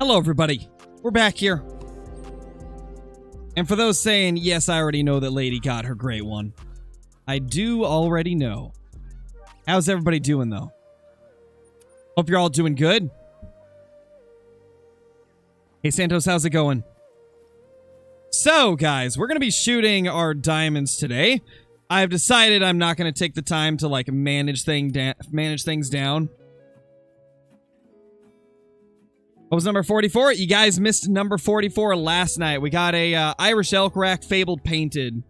Hello, everybody. We're back here. And for those saying, yes, I already know that Lady got her great one. I do already know. How's everybody doing, though? Hope you're all doing good. Hey, Santos, how's it going? So, guys, we're going to be shooting our diamonds today. I've decided I'm not going to take the time to, like, manage things down. What was number 44? You guys missed number 44 last night. We got a Irish elk rack fabled painted.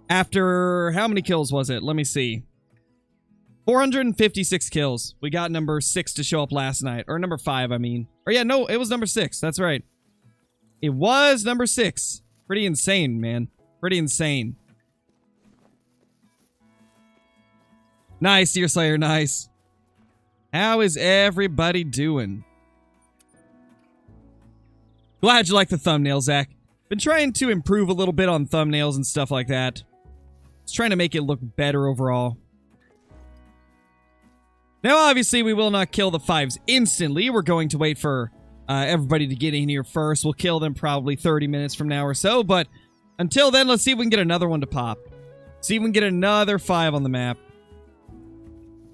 After, how many kills was it? Let me see. 456 kills. We got number 6 to show up last night. Or number 5, I mean. Or yeah, no, it was number 6. That's right. It was number 6. Pretty insane, man. Pretty insane. Nice, Deer Slayer, nice. How is everybody doing? Glad you like the thumbnail, Zach. Been trying to improve a little bit on thumbnails and stuff like that. Just trying to make it look better overall. Now, obviously, we will not kill the 5s instantly. We're going to wait for everybody to get in here first. We'll kill them probably 30 minutes from now or so. But until then, let's see if we can get another one to pop. See if we can get another 5 on the map.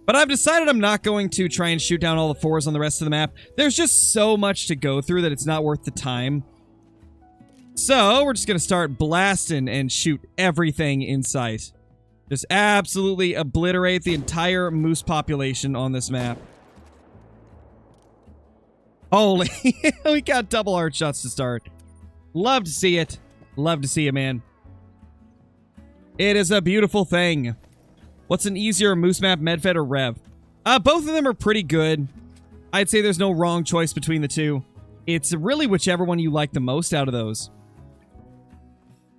But I've decided I'm not going to try and shoot down all the 4s on the rest of the map. There's just so much to go through that it's not worth the time. So, we're just going to start blasting and shoot everything in sight. Just absolutely obliterate the entire moose population on this map. Holy, we got double heart shots to start. Love to see it. Love to see it, man. It is a beautiful thing. What's an easier moose map, Medfed or Rev? Both of them are pretty good. I'd say there's no wrong choice between the two. It's really whichever one you like the most out of those.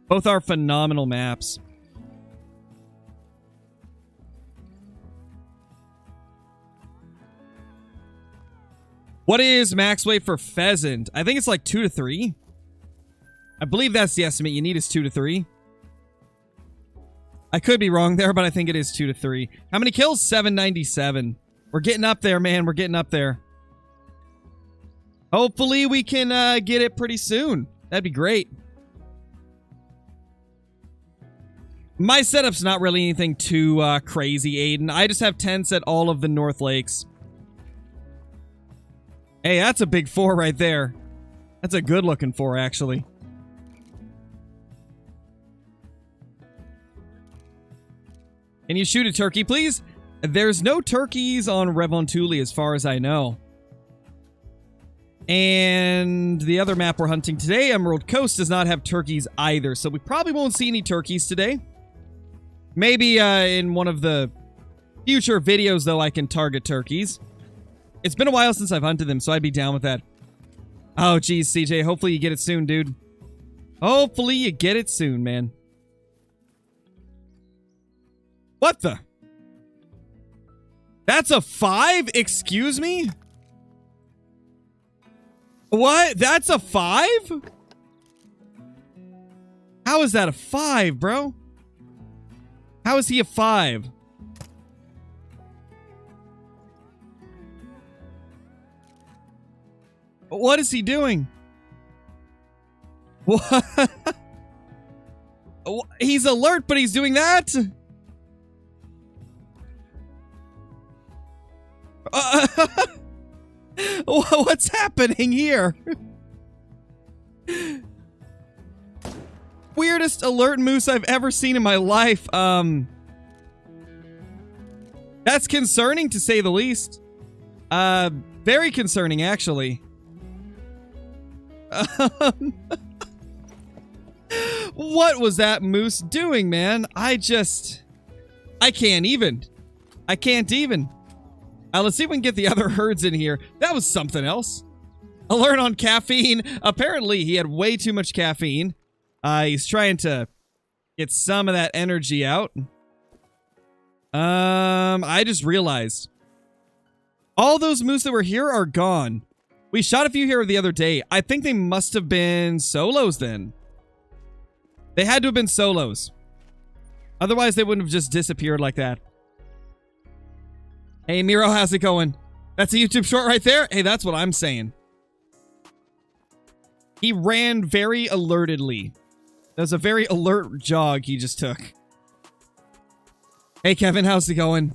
Both are phenomenal maps. What is max weight for pheasant? I think it's like 2 to 3. I believe that's the estimate you need is 2 to 3. I could be wrong there, but I think it is 2 to 3. How many kills? 797. We're getting up there, man. We're getting up there. Hopefully we can get it pretty soon. That'd be great. My setup's not really anything too crazy, Aiden. I just have tents at all of the North Lakes. Hey, that's a big 4 right there. That's a good looking 4, actually. Can you shoot a turkey, please? There's no turkeys on Revontuli as far as I know. And the other map we're hunting today, Emerald Coast, does not have turkeys either. So we probably won't see any turkeys today. Maybe in one of the future videos, though, I can target turkeys. It's been a while since I've hunted them, so I'd be down with that. Oh, geez, CJ. Hopefully you get it soon, dude. Hopefully you get it soon, man. What the? That's a 5? Excuse me? What? That's a 5? How is that a 5, bro? How is he a 5? What is he doing? What? He's alert, but he's doing that? What's happening here? Weirdest alert moose I've ever seen in my life. That's concerning to say the least. Very concerning, actually. What was that moose doing, man? I can't even. Let's see if we can get the other herds in here. That was something else. Alert on caffeine. Apparently, he had way too much caffeine. He's trying to get some of that energy out. I just realized. All those moose that were here are gone. We shot a few here the other day. I think they must have been solos then. They had to have been solos. Otherwise, they wouldn't have just disappeared like that. Hey, Miro, how's it going? That's a YouTube short right there? Hey, that's what I'm saying. He ran very alertedly. That was a very alert jog he just took. Hey, Kevin, how's it going?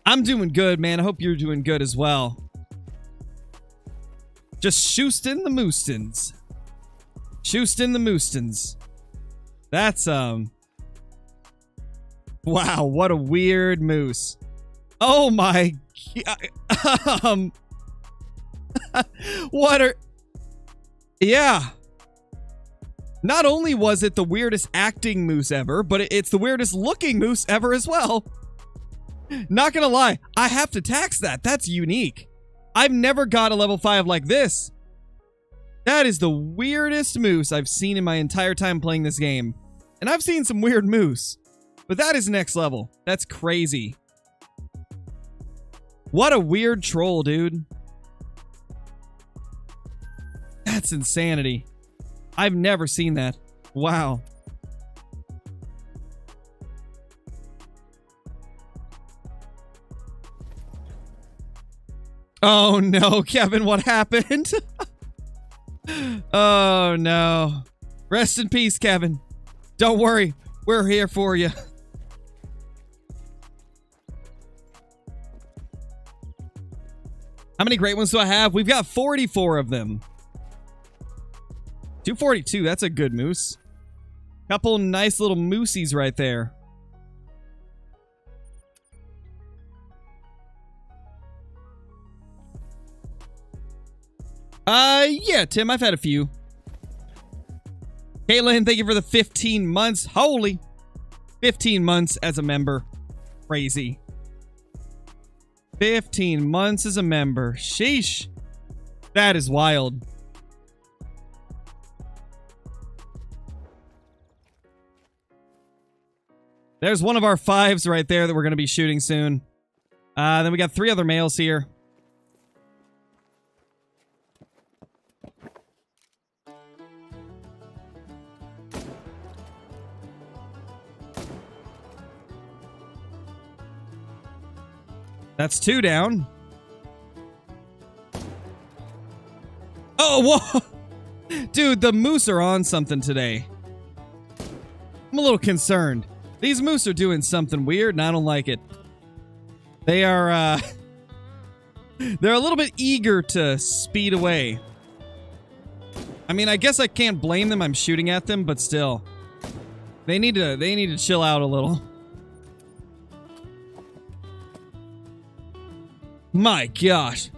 I'm doing good, man. I hope you're doing good as well. Just shoostin' the moostins. Shoostin' the moostins. That's, wow, what a weird moose. Oh my god. What are... Yeah. Not only was it the weirdest acting moose ever, but it's the weirdest looking moose ever as well. Not gonna lie, I have to tax that. That's unique. I've never got a level 5 like this. That is the weirdest moose I've seen in my entire time playing this game. And I've seen some weird moose, but that is next level. That's crazy. What a weird troll, dude. That's insanity. I've never seen that. Wow. Oh no, Kevin, what happened? Oh no. Rest in peace, Kevin. Don't worry, we're here for you. How many great ones do I have? We've got 44 of them. 242, that's a good moose. Couple nice little moosies right there. Yeah, Tim, I've had a few. Caitlin, thank you for the 15 months. Holy. 15 months as a member. Crazy. 15 months as a member. Sheesh. That is wild. There's one of our 5s right there that we're going to be shooting soon. Then we got 3 other males here. That's 2 down. Oh, whoa! Dude, the moose are on something today. I'm a little concerned. These moose are doing something weird, and I don't like it. They are, they're a little bit eager to speed away. I mean, I guess I can't blame them. I'm shooting at them, but still. They need to chill out a little. My gosh.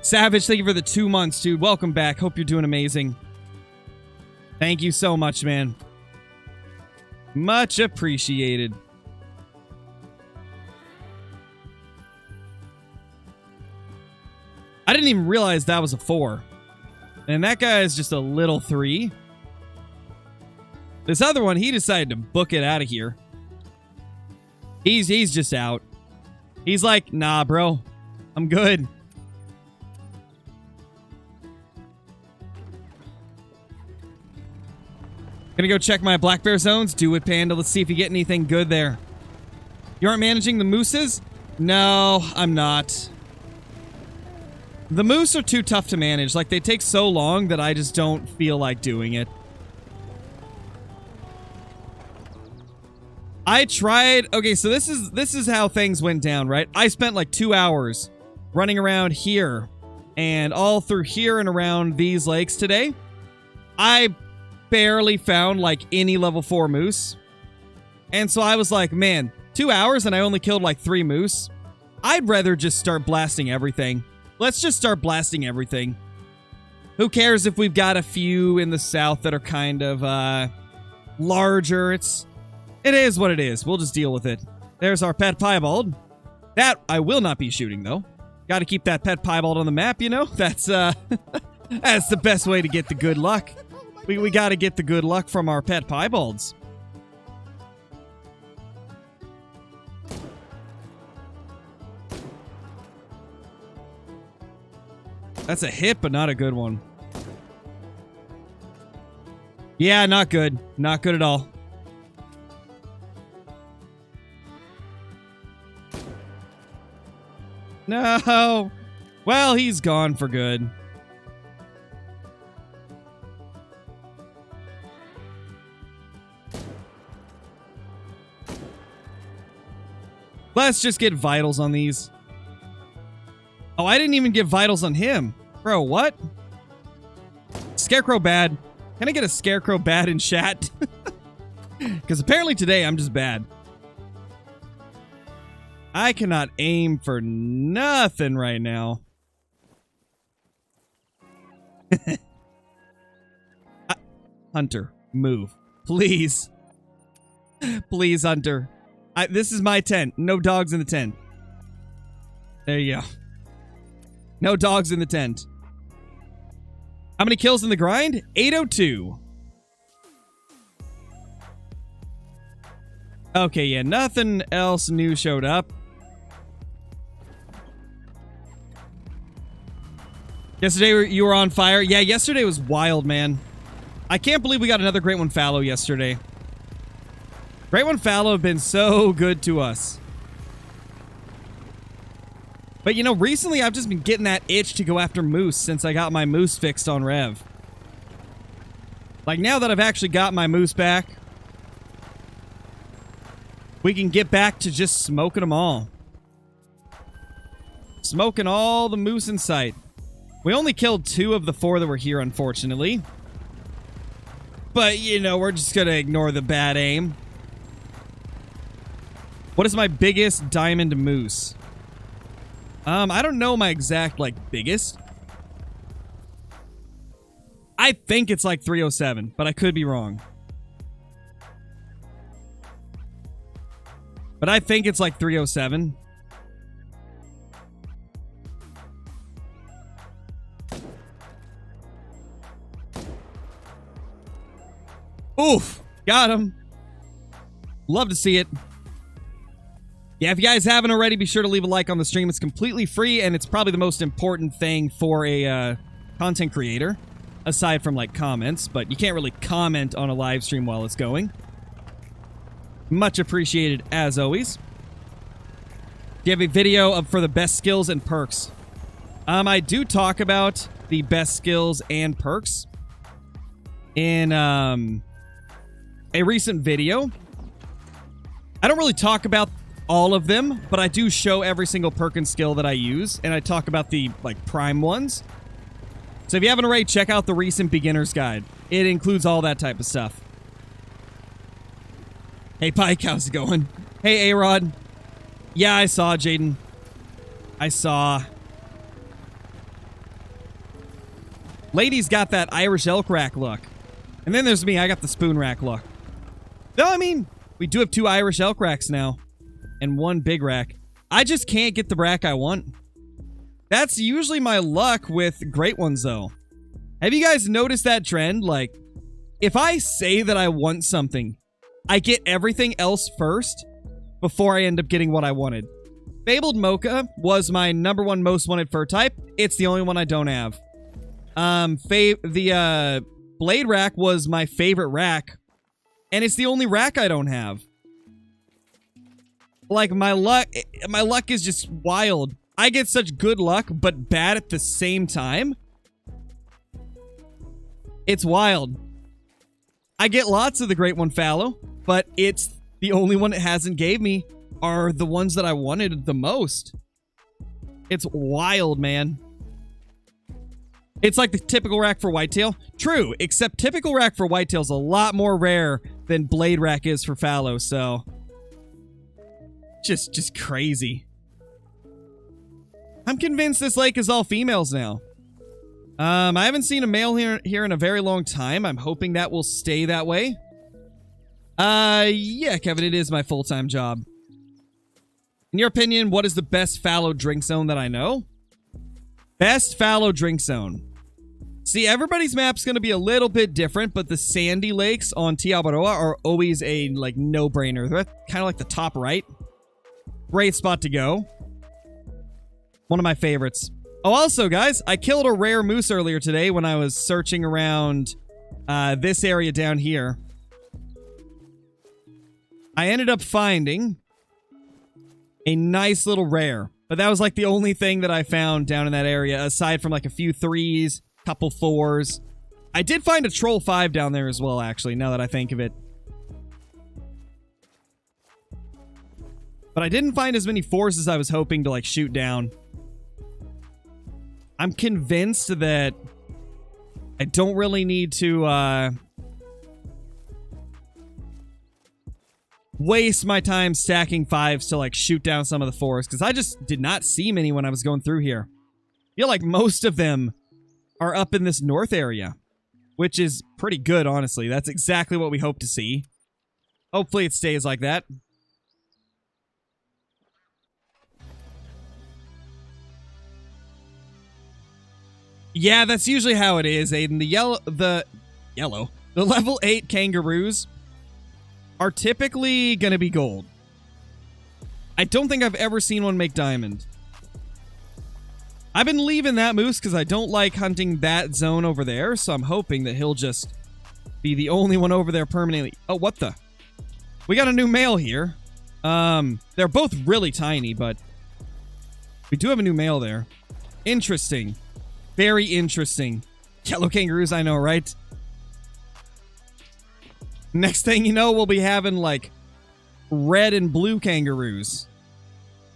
Savage, thank you for the 2 months, dude. Welcome back. Hope you're doing amazing. Thank you so much, man. Much appreciated. I didn't even realize that was a 4. And that guy is just a little 3. This other one, he decided to book it out of here. He's just out. He's like, nah, bro. I'm good. Gonna go check my black bear zones. Do it, Panda. Let's see if you get anything good there. You aren't managing the mooses? No, I'm not. The moose are too tough to manage. Like, they take so long that I just don't feel like doing it. I tried... Okay, so this is how things went down, right? I spent like 2 hours running around here and all through here and around these lakes today. I barely found like any level 4 moose. And so I was like, man, 2 hours and I only killed like 3 moose. I'd rather just start blasting everything. Let's just start blasting everything. Who cares if we've got a few in the south that are kind of larger? It is what it is. We'll just deal with it. There's our pet piebald. That I will not be shooting though. Got to keep that pet piebald on the map, you know? That's that's the best way to get the good luck. We got to get the good luck from our pet piebalds. That's a hit, but not a good one. Yeah, not good. Not good at all. No. Well, he's gone for good. Let's just get vitals on these. Oh, I didn't even get vitals on him. Bro, what? Scarecrow bad. Can I get a Scarecrow bad in chat? Because apparently today I'm just bad. I cannot aim for nothing right now. Hunter, move. Please. Please, Hunter. This is my tent. No dogs in the tent. There you go. No dogs in the tent. How many kills in the grind? 802. Okay, yeah, nothing else new showed up. Yesterday you were on fire. Yeah, yesterday was wild, man. I can't believe we got another Great One Fallow yesterday. Great One Fallow have been so good to us. But, you know, recently I've just been getting that itch to go after moose since I got my moose fixed on Rev. Like, now that I've actually got my moose back, we can get back to just smoking them all. Smoking all the moose in sight. We only killed 2 of the 4 that were here, unfortunately. But, you know, we're just gonna ignore the bad aim. What is my biggest diamond moose? I don't know my exact, like, biggest. I think it's like 307, but I could be wrong. But I think it's like 307. Oof! Got him. Love to see it. Yeah, if you guys haven't already, be sure to leave a like on the stream. It's completely free, and it's probably the most important thing for a content creator, aside from, like, comments. But you can't really comment on a live stream while it's going. Much appreciated, as always. Do you have a video for the best skills and perks? I do talk about the best skills and perks in a recent video. I don't really talk about all of them, but I do show every single perk and skill that I use, and I talk about the, like, prime ones. So if you haven't already, check out the recent beginner's guide. It includes all that type of stuff. Hey, Pike, how's it going? Hey, A-Rod. Yeah, I saw, Jaden. I saw. Lady's got that Irish elk rack look. And then there's me, I got the spoon rack look. No, I mean, we do have 2 Irish elk racks now. And 1 big rack. I just can't get the rack I want. That's usually my luck with great ones, though. Have you guys noticed that trend? Like, if I say that I want something, I get everything else first before I end up getting what I wanted. Fabled Mocha was my #1 most wanted fur type. It's the only one I don't have. The Blade Rack was my favorite rack. And it's the only rack I don't have. Like, my luck is just wild. I get such good luck, but bad at the same time. It's wild. I get lots of the Great One Fallow, but it's the only one it hasn't gave me are the ones that I wanted the most. It's wild, man. It's like the typical rack for whitetail. True, except typical rack for whitetail is a lot more rare than Blade Rack is for fallow, so... Just crazy. I'm convinced this lake is all females now. I haven't seen a male here in a very long time. I'm hoping that will stay that way. Yeah, Kevin, it is my full-time job. In your opinion, what is the best fallow drink zone that I know? Best fallow drink zone. See, everybody's map's going to be a little bit different, but the sandy lakes on Tiabaroa are always a, like, no-brainer. They're kind of like the top right. Great spot to go. One of my favorites. Oh, also, guys, I killed a rare moose earlier today when I was searching around this area down here. I ended up finding a nice little rare. But that was like the only thing that I found down in that area, aside from like a few 3s, couple 4s. I did find a Troll 5 down there as well, actually, now that I think of it. But I didn't find as many fours as I was hoping to, like, shoot down. I'm convinced that I don't really need to, waste my time stacking fives to, like, shoot down some of the fours, because I just did not see many when I was going through here. I feel like most of them are up in this north area, which is pretty good, honestly. That's exactly what we hope to see. Hopefully it stays like that. Yeah, that's usually how it is, Aiden. The level 8 kangaroos are typically gonna be gold. I don't think I've ever seen one make diamond. I've been leaving that moose because I don't like hunting that zone over there, so I'm hoping that he'll just be the only one over there permanently. Oh, what the? We got a new male here. They're both really tiny, but we do have a new male there. Interesting. Very interesting. Yellow kangaroos, I know, right? Next thing you know, we'll be having, like, red and blue kangaroos.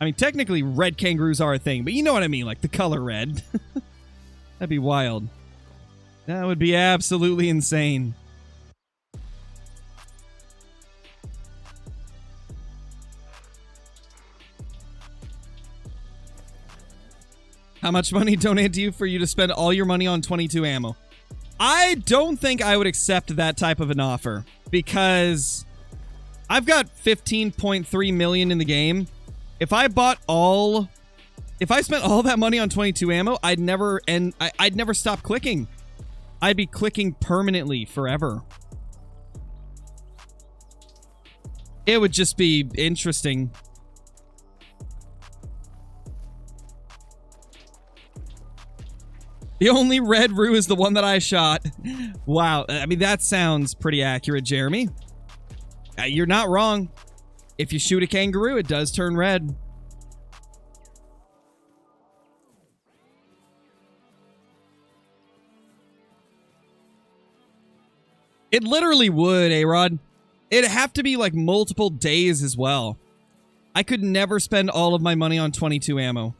I mean, technically, red kangaroos are a thing, but you know what I mean, like the color red. That'd be wild. That would be absolutely insane. How much money donated to you for you to spend all your money on 22 ammo? I don't think I would accept that type of an offer, because I've got 15.3 million in the game. If I spent all that money on 22 ammo, I'd never stop clicking. I'd be clicking permanently forever. It would just be interesting. The only red roo is the one that I shot. Wow. I mean, that sounds pretty accurate, Jeremy. You're not wrong. If you shoot a kangaroo, it does turn red. It literally would, A-Rod. It'd have to be like multiple days as well. I could never spend all of my money on 22 ammo.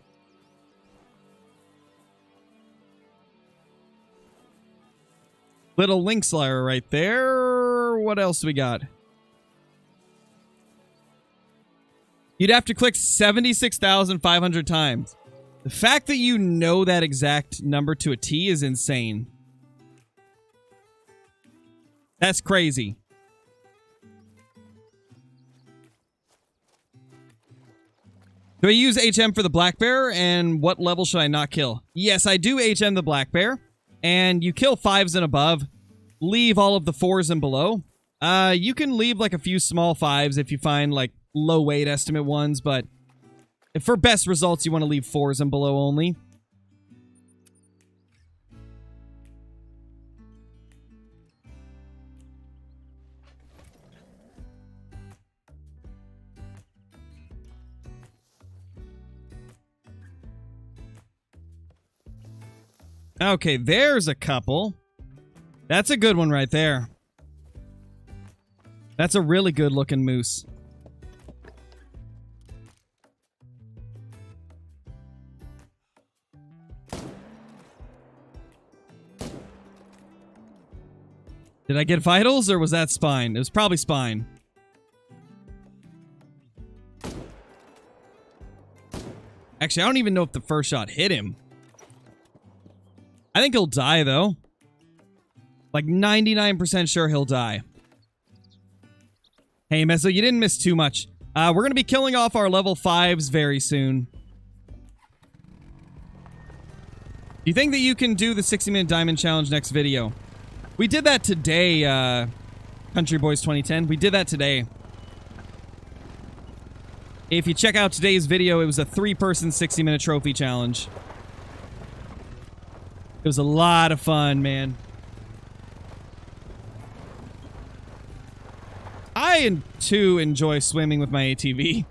Little link slayer right there. What else we got? You'd have to click 76,500 times. The fact that you know that exact number to a T is insane. That's crazy. Do I use HM for the black bear? And what level should I not kill? Yes, I do HM the black bear. And you kill 5s and above. Leave all of the 4s and below. You can leave like a few small 5s if you find like low weight estimate ones, but if for best results you want to leave 4s and below only. Okay, there's a couple. That's a good one right there. That's a really good looking moose. Did I get vitals or was that spine? It was probably spine. Actually, I don't even know if the first shot hit him. I think he'll die, though. Like 99% sure he'll die. Hey, Mezzo, you didn't miss too much. We're going to be killing off our level 5s very soon. Do you think that you can do the 60-minute diamond challenge next video? We did that today, Country Boys 2010. We did that today. If you check out today's video, it was a 3-person 60-minute trophy challenge. It was a lot of fun, man. I, too, enjoy swimming with my ATV.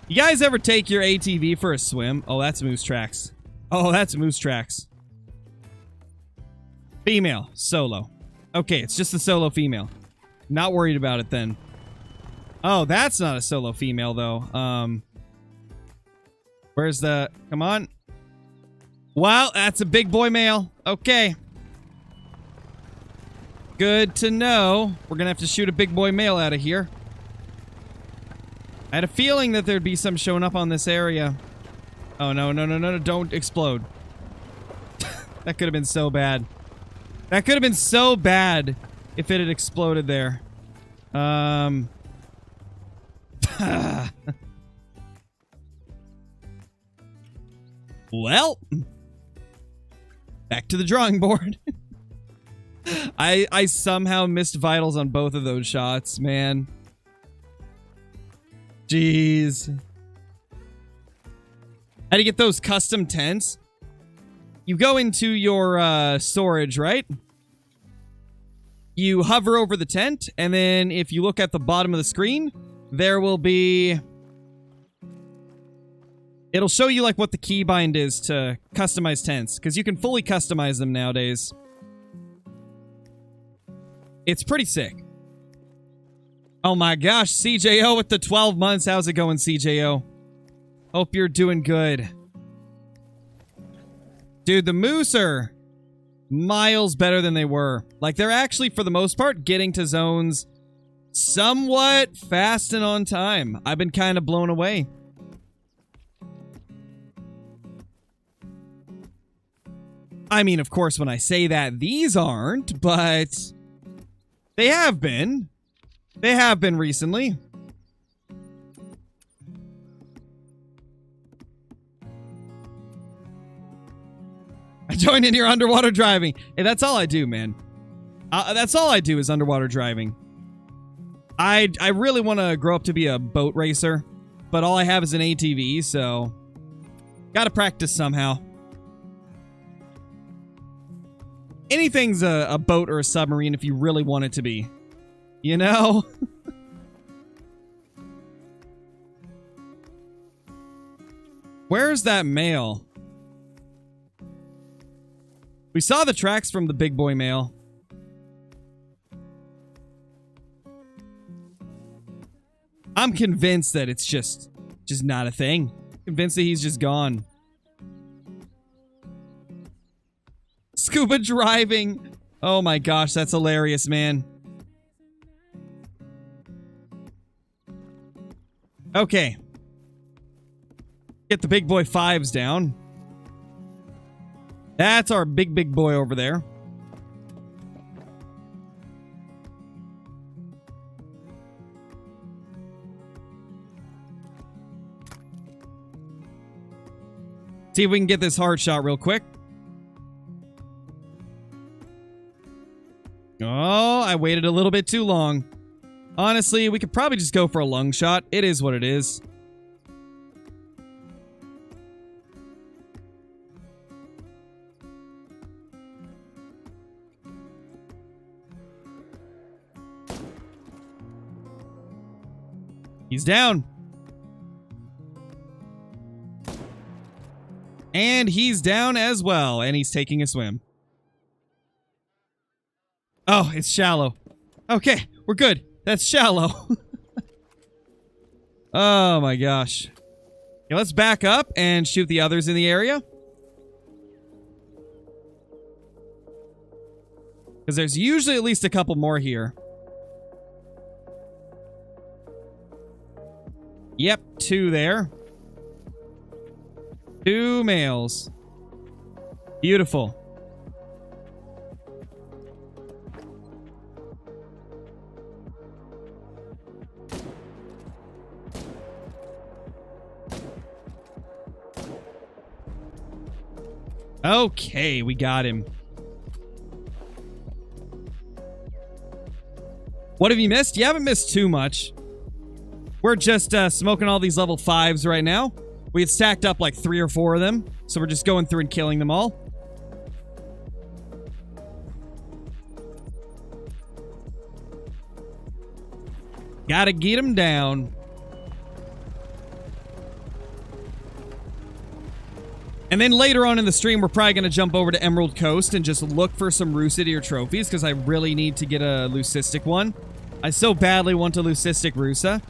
You guys ever take your ATV for a swim? Oh, that's moose tracks. Oh, that's moose tracks. Female. Solo. Okay, it's just a solo female. Not worried about it, then. Oh, that's not a solo female, though. Where's the... Come on. Wow, that's a big boy male. Okay. Good to know. We're gonna have to shoot a big boy male out of here. I had a feeling that there'd be some showing up on this area. Oh, no, no, no, no, no, don't explode. That could have been so bad. That could have been so bad if it had exploded there. Well, back to the drawing board. I somehow missed vitals on both of those shots, man. Jeez. How do you get those custom tents? You go into your storage, right? You hover over the tent, and then if you look at the bottom of the screen, there will be... It'll show you, like, what the keybind is to customize tents, because you can fully customize them nowadays. It's pretty sick. Oh my gosh, CJO with the 12 months. How's it going, CJO? Hope you're doing good. Dude, the moose are miles better than they were. Like, they're actually, for the most part, getting to zones somewhat fast and on time. I've been kind of blown away. I mean, of course, when I say that, these aren't, but they have been. They have been recently. I joined in your underwater driving. Hey, that's all I do, man. That's all I do is underwater driving. I really want to grow up to be a boat racer, but all I have is an ATV, so gotta practice somehow. Anything's a boat or a submarine if you really want it to be. You know? Where's that male? We saw the tracks from the big boy male. I'm convinced that it's just not a thing. Convinced that he's just gone. Scuba driving. Oh my gosh, that's hilarious, man. Okay. Get the big boy 5s down. That's our big boy over there. See if we can get this hard shot real quick. Oh, I waited a little bit too long. Honestly, we could probably just go for a lung shot. It is what it is. He's down. And he's down as well. And he's taking a swim. Oh, it's shallow. Okay, we're good. That's shallow. Oh my gosh. Okay, let's back up and shoot the others in the area. Because there's usually at least a couple more here. Yep, 2 there. 2 males. Beautiful. Okay, we got him. What have you missed? You haven't missed too much. We're just smoking all these level 5s right now. We had stacked up like 3 or 4 of them, so we're just going through and killing them all. Gotta get them down. And then later on in the stream, we're probably going to jump over to Emerald Coast and just look for some Rusa trophies, because I really need to get a leucistic one. I so badly want a leucistic Rusa.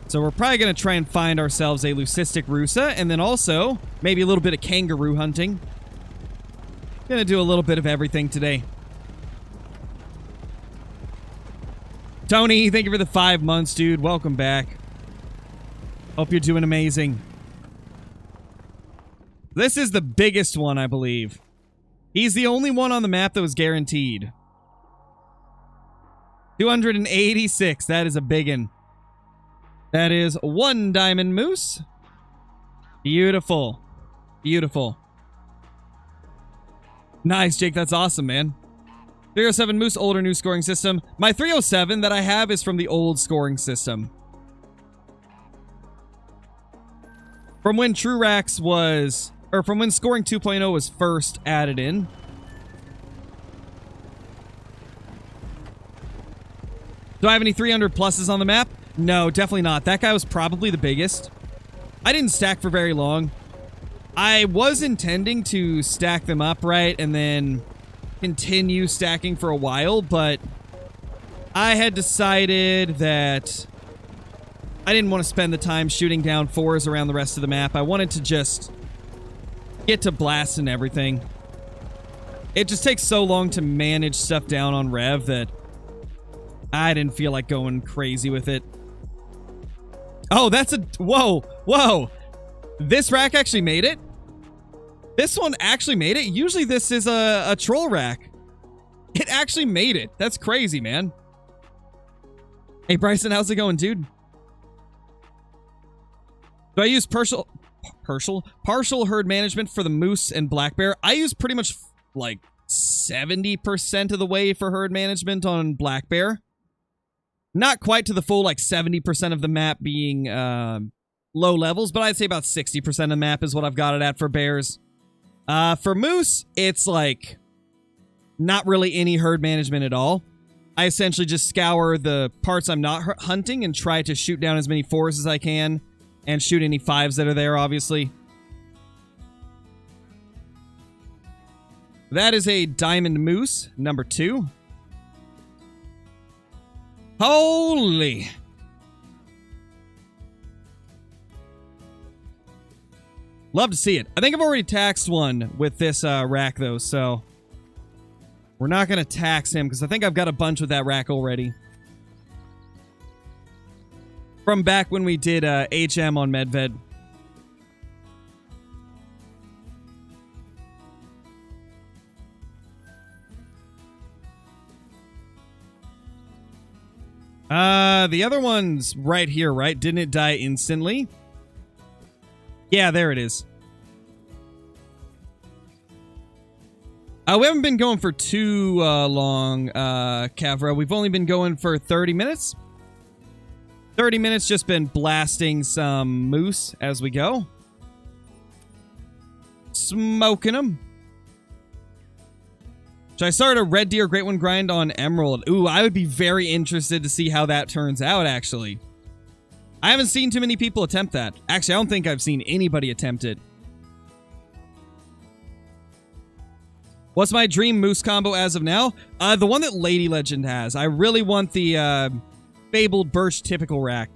So we're probably going to try and find ourselves a leucistic Rusa, and then also maybe a little bit of kangaroo hunting. Gonna do a little bit of everything today. Tony, thank you for the 5 months, dude. Welcome back. Hope you're doing amazing. This is the biggest one, I believe. He's the only one on the map that was guaranteed. 286. That is a biggin. That is 1 diamond moose. Beautiful. Beautiful. Nice, Jake. That's awesome, man. 307 moose, old or new scoring system. My 307 that I have is from the old scoring system. From when True Racks was... Or from when scoring 2.0 was first added in. Do I have any 300 pluses on the map? No, definitely not. That guy was probably the biggest. I didn't stack for very long. I was intending to stack them up, right, and then continue stacking for a while, but I had decided that I didn't want to spend the time shooting down 4s around the rest of the map. I wanted to just get to blast and everything. It just takes so long to manage stuff down on Rev that I didn't feel like going crazy with it. Oh, that's a... Whoa, whoa. This rack actually made it? This one actually made it? Usually this is a troll rack. It actually made it. That's crazy, man. Hey, Bryson, how's it going, dude? Do I use partial herd management for the moose and black bear? I use pretty much like 70% of the way for herd management on black bear. Not quite to the full, like 70% of the map being low levels, but I'd say about 60% of the map is what I've got it at for bears. For moose, it's like not really any herd management at all. I essentially just scour the parts I'm not hunting and try to shoot down as many 4s as I can and shoot any 5s that are there, obviously. That is a diamond moose, number 2. Holy. Love to see it. I think I've already taxed one with this rack, though, so we're not going to tax him because I think I've got a bunch with that rack already. From back when we did HM on Medved. The other one's right here, right? Didn't it die instantly? Yeah, there it is. We haven't been going for too long, Kavra. We've only been going for 30 minutes. 30 minutes, just been blasting some moose as we go. Smoking them. Should I start a red deer great one grind on emerald? Ooh, I would be very interested to see how that turns out, actually. I haven't seen too many people attempt that. Actually, I don't think I've seen anybody attempt it. What's my dream moose combo as of now? The one that Lady Legend has. I really want the Fabled Birch Typical Rack.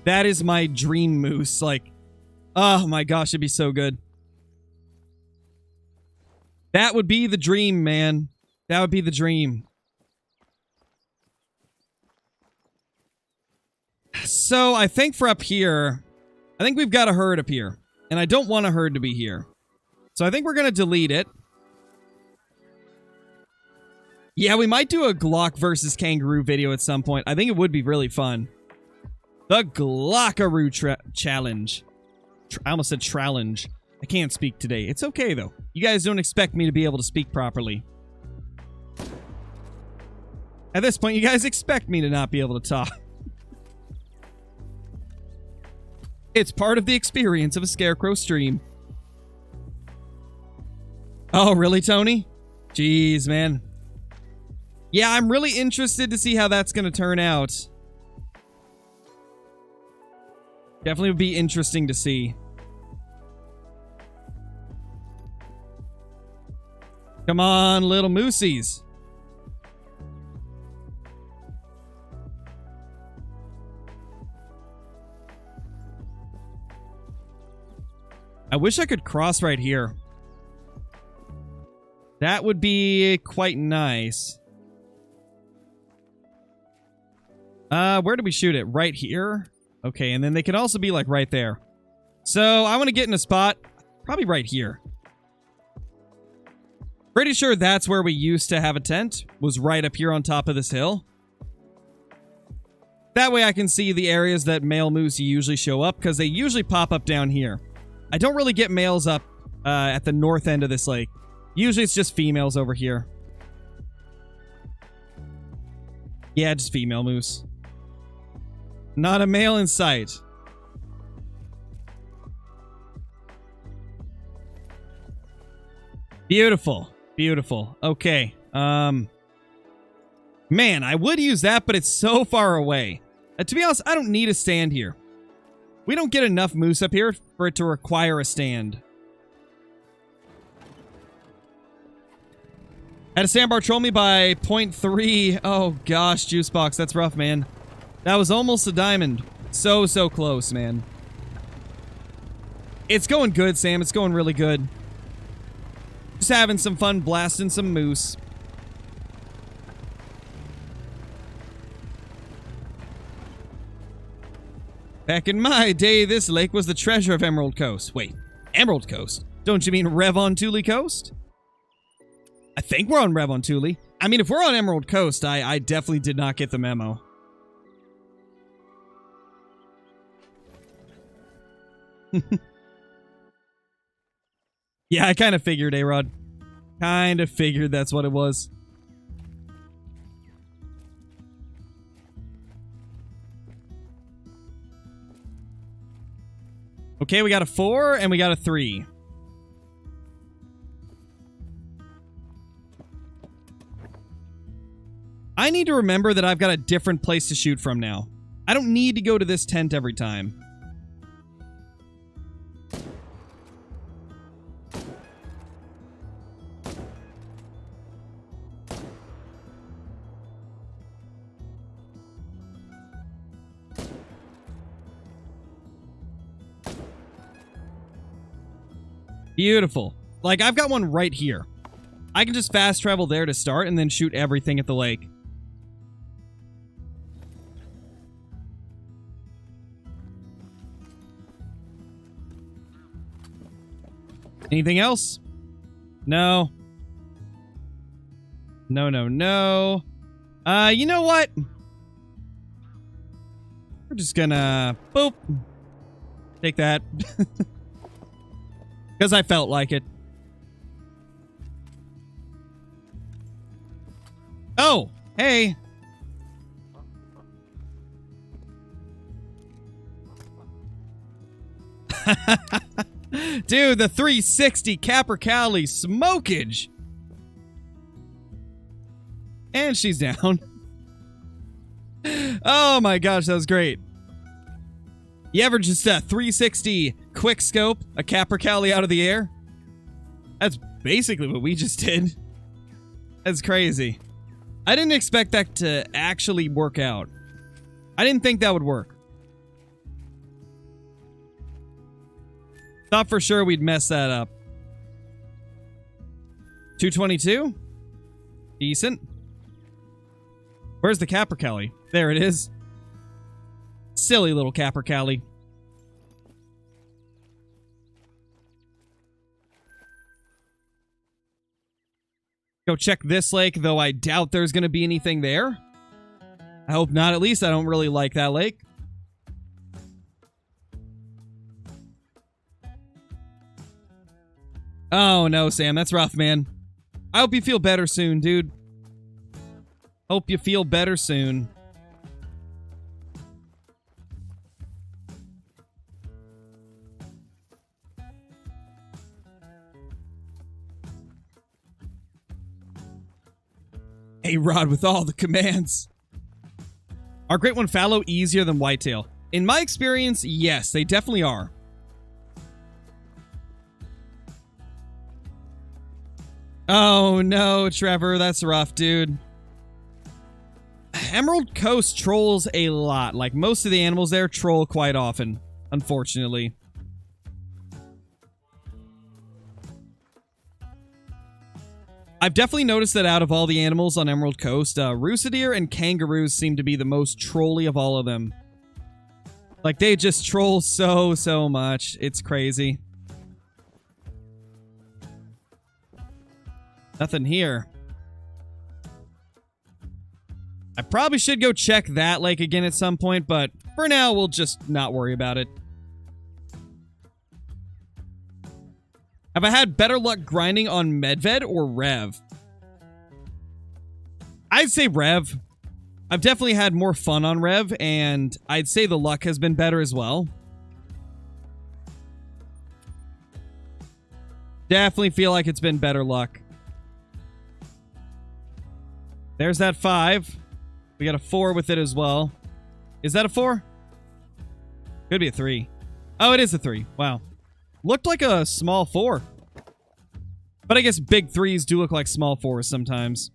That is my dream moose. Like, oh my gosh, it'd be so good. That would be the dream, man. That would be the dream. So, I think for up here, I think we've got a herd up here. And I don't want a herd to be here. So, I think we're going to delete it. Yeah, we might do a Glock versus kangaroo video at some point. I think it would be really fun. The Glockaroo challenge. I almost said challenge. I can't speak today. It's okay, though. You guys don't expect me to be able to speak properly. At this point, you guys expect me to not be able to talk. It's part of the experience of a Scarecrow stream. Oh, really, Tony? Jeez, man. Yeah, I'm really interested to see how that's going to turn out. Definitely would be interesting to see. Come on, little moosies. I wish I could cross right here. That would be quite nice. Where do we shoot it? Right here? Okay, and then they could also be, like, right there. So, I want to get in a spot, probably right here. Pretty sure that's where we used to have a tent, was right up here on top of this hill. That way I can see the areas that male moose usually show up, because they usually pop up down here. I don't really get males up at the north end of this lake. Usually it's just females over here. Yeah, just female moose. Not a male in sight. Beautiful. Beautiful. Okay. Man, I would use that, but it's so far away. To be honest, I don't need a stand here. We don't get enough moose up here for it to require a stand. Had a sandbar troll me by 0.3. Oh gosh, juice box. That's rough, man. That was almost a diamond. So close, man. It's going good, Sam. It's going really good. Just having some fun blasting some moose. Back in my day, this lake was the treasure of Emerald Coast. Wait, Emerald Coast? Don't you mean Revon-Tule Coast? I think we're on Revon-Tule. I mean, if we're on Emerald Coast, I definitely did not get the memo. Yeah, I kind of figured, A-Rod. Kind of figured that's what it was. Okay, we got a 4 and we got a 3. I need to remember that I've got a different place to shoot from now. I don't need to go to this tent every time. Beautiful. Like, I've got one right here. I can just fast travel there to start and then shoot everything at the lake. Anything else? No. No. You know what? We're just gonna... boop. Take that. Because I felt like it. Oh, hey. Dude, the 360 Capercaillie smokage. And she's down. Oh my gosh, that was great. You ever just 360 quick scope a Capercaillie out of the air? That's basically what we just did. That's crazy. I didn't expect that to actually work out. I didn't think that would work. Thought for sure we'd mess that up. 222? Decent. Where's the Capercaillie? There it is. Silly little Capercaillie. Go check this lake, though I doubt there's going to be anything there. I hope not. At least I don't really like that lake. Oh, no, Sam. That's rough, man. I hope you feel better soon, dude. Hope you feel better soon. Hey, Rod, with all the commands. Are Great One Fallow easier than Whitetail? In my experience, yes, they definitely are. Oh, no, Trevor, that's rough, dude. Emerald Coast trolls a lot. Like, most of the animals there troll quite often, unfortunately. I've definitely noticed that out of all the animals on Emerald Coast, Rusa deer and kangaroos seem to be the most trolly of all of them. Like, they just troll so much. It's crazy. Nothing here. I probably should go check that lake again at some point, but for now, we'll just not worry about it. Have I had better luck grinding on Medved or Rev? I'd say Rev. I've definitely had more fun on Rev, and I'd say the luck has been better as well. Definitely feel like it's been better luck. There's that 5. We got a 4 with it as well. Is that a 4? Could be a 3. Oh, it is a 3. Wow. Looked like a small 4. But I guess big 3s do look like small 4s sometimes.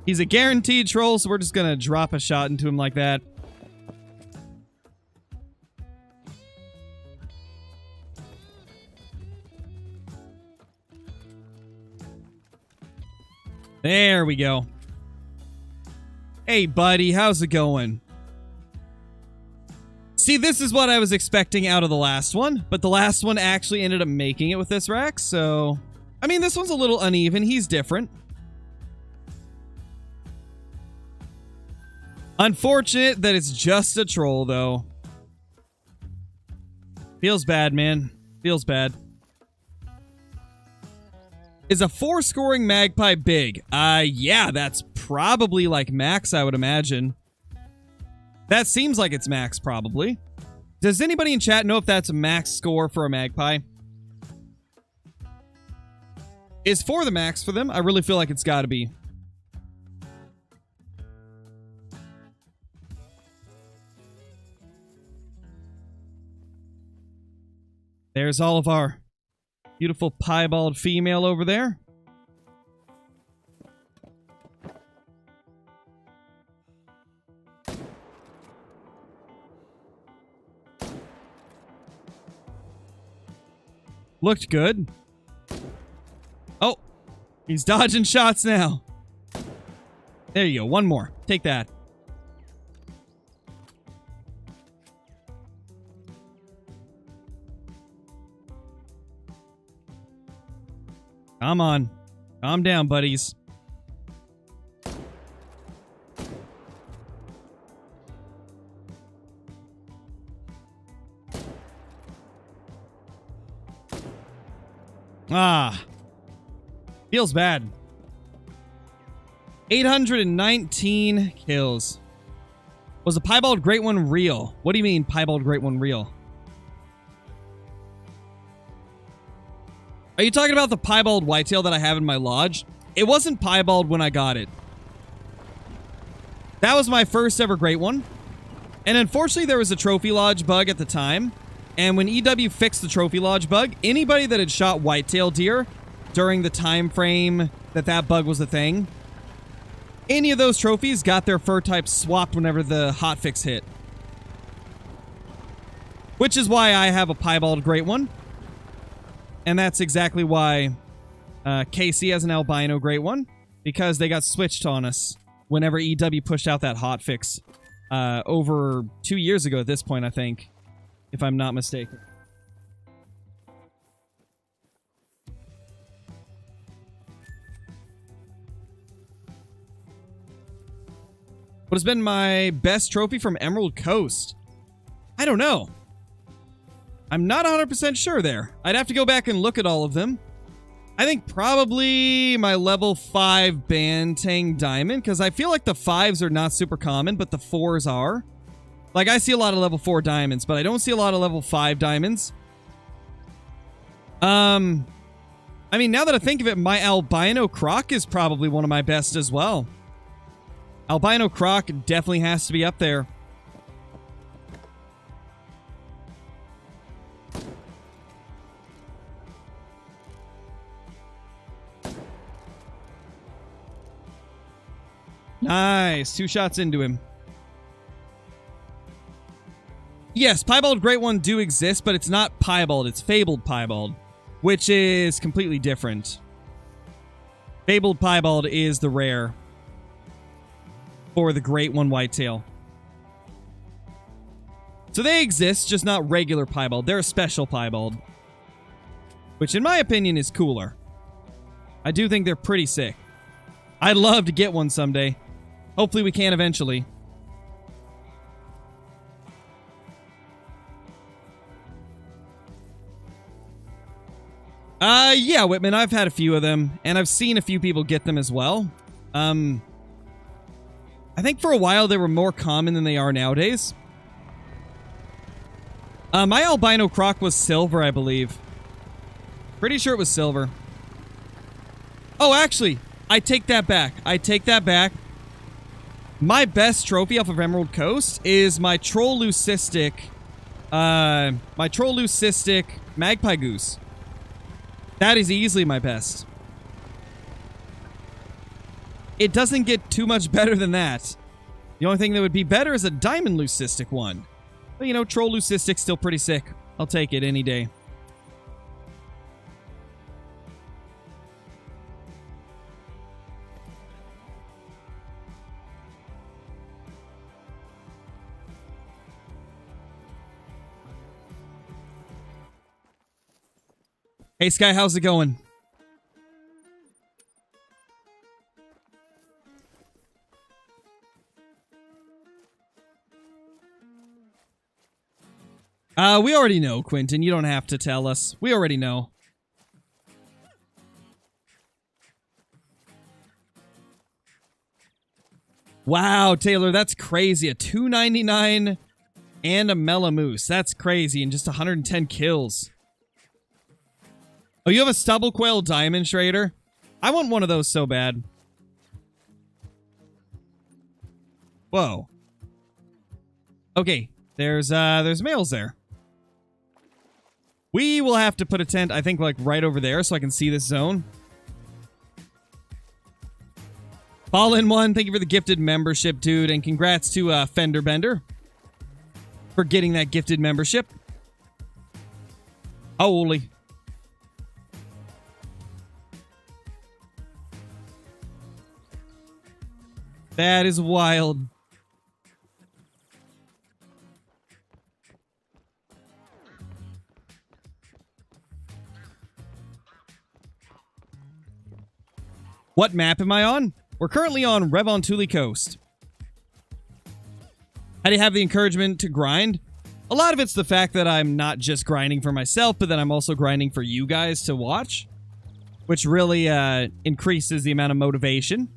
He's a guaranteed troll, so we're just gonna drop a shot into him like that. There we go. Hey, buddy, how's it going? See, this is what I was expecting out of the last one, but the last one actually ended up making it with this rack, so... I mean, this one's a little uneven. He's different. Unfortunate that it's just a troll, though. Feels bad, man. Feels bad. Is a 4-scoring magpie big? Yeah, that's probably like max, I would imagine. That seems like it's max, probably. Does anybody in chat know if that's a max score for a magpie? Is 4 the max for them? I really feel like it's gotta be. There's all of our beautiful piebald female over there. Looked good. Oh, he's dodging shots now. There you go. One more. Take that. Come on. Calm down, buddies. Ah. Feels bad. 819 kills. Was the piebald great one real? What do you mean, piebald great one real? Are you talking about the piebald whitetail that I have in my lodge? It wasn't piebald when I got it. That was my first ever great one. And unfortunately, there was a trophy lodge bug at the time. And when EW fixed the trophy lodge bug, anybody that had shot whitetail deer during the time frame that that bug was a thing, any of those trophies got their fur type swapped whenever the hotfix hit. Which is why I have a piebald great one. And that's exactly why KC has an albino great one. Because they got switched on us whenever EW pushed out that hotfix. Over 2 years ago at this point, I think. If I'm not mistaken. What has been my best trophy from Emerald Coast? I don't know. I'm not 100% sure there. I'd have to go back and look at all of them. I think probably my level 5 Bantang Diamond, because I feel like the 5s are not super common, but the 4s are. Like, I see a lot of level 4 diamonds, but I don't see a lot of level 5 diamonds. I mean, now that I think of it, my albino croc is probably one of my best as well. Albino croc definitely has to be up there. Nice. 2 shots into him. Yes, Piebald Great One do exist, but it's not Piebald, it's Fabled Piebald, which is completely different. Fabled Piebald is the rare for the Great One Whitetail. So they exist, just not regular Piebald. They're a special Piebald, which in my opinion is cooler. I do think they're pretty sick. I'd love to get one someday. Hopefully we can eventually. Yeah, Whitman, I've had a few of them, and I've seen a few people get them as well. I think for a while they were more common than they are nowadays. My albino croc was silver, I believe. Pretty sure it was silver. Oh, actually, I take that back. I take that back. My best trophy off of Emerald Coast is my Troll Leucistic magpie goose. That is easily my best. It doesn't get too much better than that. The only thing that would be better is a diamond leucistic one. But, you know, Troll Leucistic's still pretty sick. I'll take it any day. Hey, Sky, how's it going? We already know, Quentin. You don't have to tell us. We already know. Wow, Taylor, that's crazy. A $2.99 and a Melamoose. That's crazy. And just 110 kills. Oh, you have a stubble quail diamond trader? I want one of those so bad. Whoa. Okay, there's males there. We will have to put a tent, I think, like right over there so I can see this zone. Fall in one, thank you for the gifted membership, dude, and congrats to Fender Bender for getting that gifted membership. Holy. That is wild. What map am I on? We're currently on Revontuli Coast. How do you have the encouragement to grind? A lot of it's the fact that I'm not just grinding for myself, but that I'm also grinding for you guys to watch, which really increases the amount of motivation.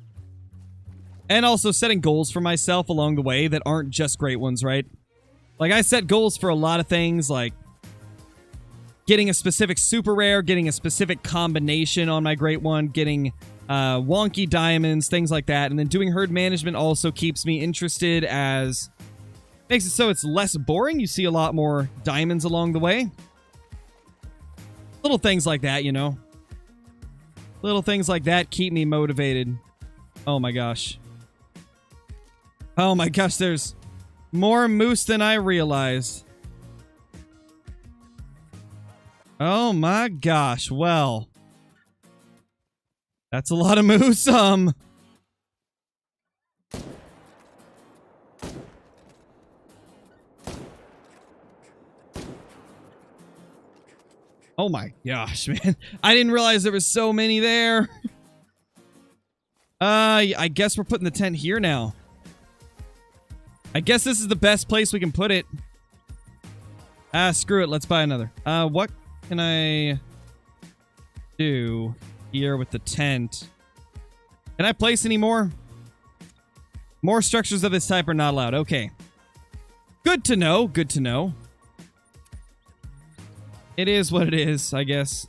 And also setting goals for myself along the way that aren't just great ones, right? Like, I set goals for a lot of things, like getting a specific super rare, getting a specific combination on my great one, getting wonky diamonds, things like that. And then doing herd management also keeps me interested, as makes it so it's less boring. You see a lot more diamonds along the way. Little things like that, you know. Little things like that keep me motivated. Oh my gosh. Oh my gosh, there's more moose than I realized. Oh my gosh, well. That's a lot of moose, Oh my gosh, man. I didn't realize there was so many there. I guess we're putting the tent here now. I guess this is the best place we can put it. Screw it. Let's buy another. What can I do here with the tent? Can I place any more? More structures of this type are not allowed. Okay. Good to know. Good to know. It is what it is, I guess.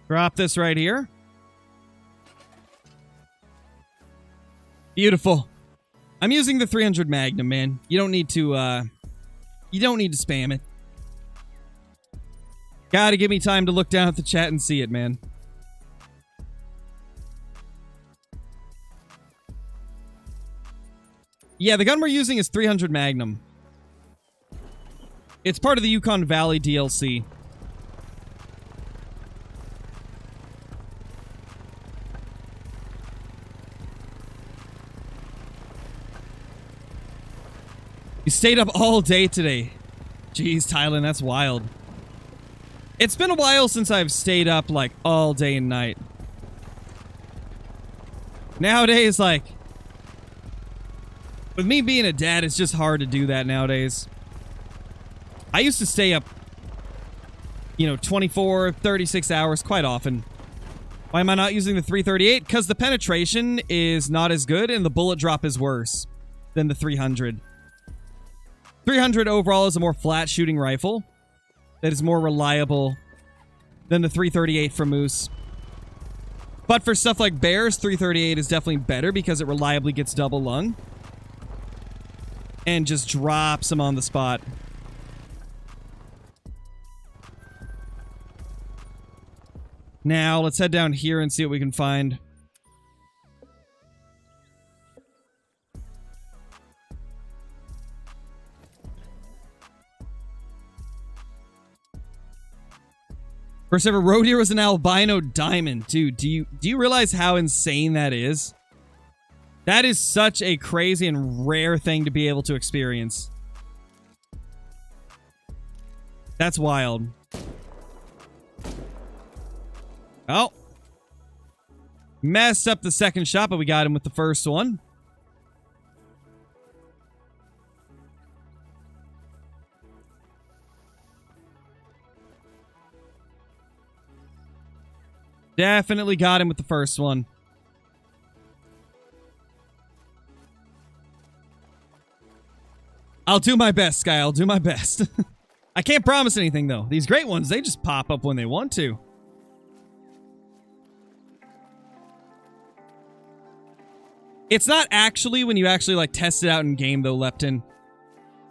Drop this right here. Beautiful. I'm using the 300 Magnum, man. You don't need to spam it. Gotta give me time to look down at the chat and see it, man. Yeah, the gun we're using is 300 Magnum. It's part of the Yukon Valley DLC. You stayed up all day today. Jeez, Tylen, that's wild. It's been a while since I've stayed up, like, all day and night. Nowadays, like... With me being a dad, it's just hard to do that nowadays. I used to stay up, 24, 36 hours quite often. Why am I not using the 338? Because the penetration is not as good and the bullet drop is worse than the 300. 300 overall is a more flat shooting rifle that is more reliable than the 338 from Moose. But for stuff like bears, 338 is definitely better because it reliably gets double lung and just drops them on the spot. Now, let's head down here and see what we can find. First ever road here was an albino diamond. Dude, do you realize how insane that is? That is such a crazy and rare thing to be able to experience. That's wild. Oh. Messed up the second shot, but we got him with the first one. Definitely got him with the first one. I'll do my best, Sky. I'll do my best. I can't promise anything, though. These great ones, they just pop up when they want to. It's not actually when you actually, like, test it out in game, though, Lepton.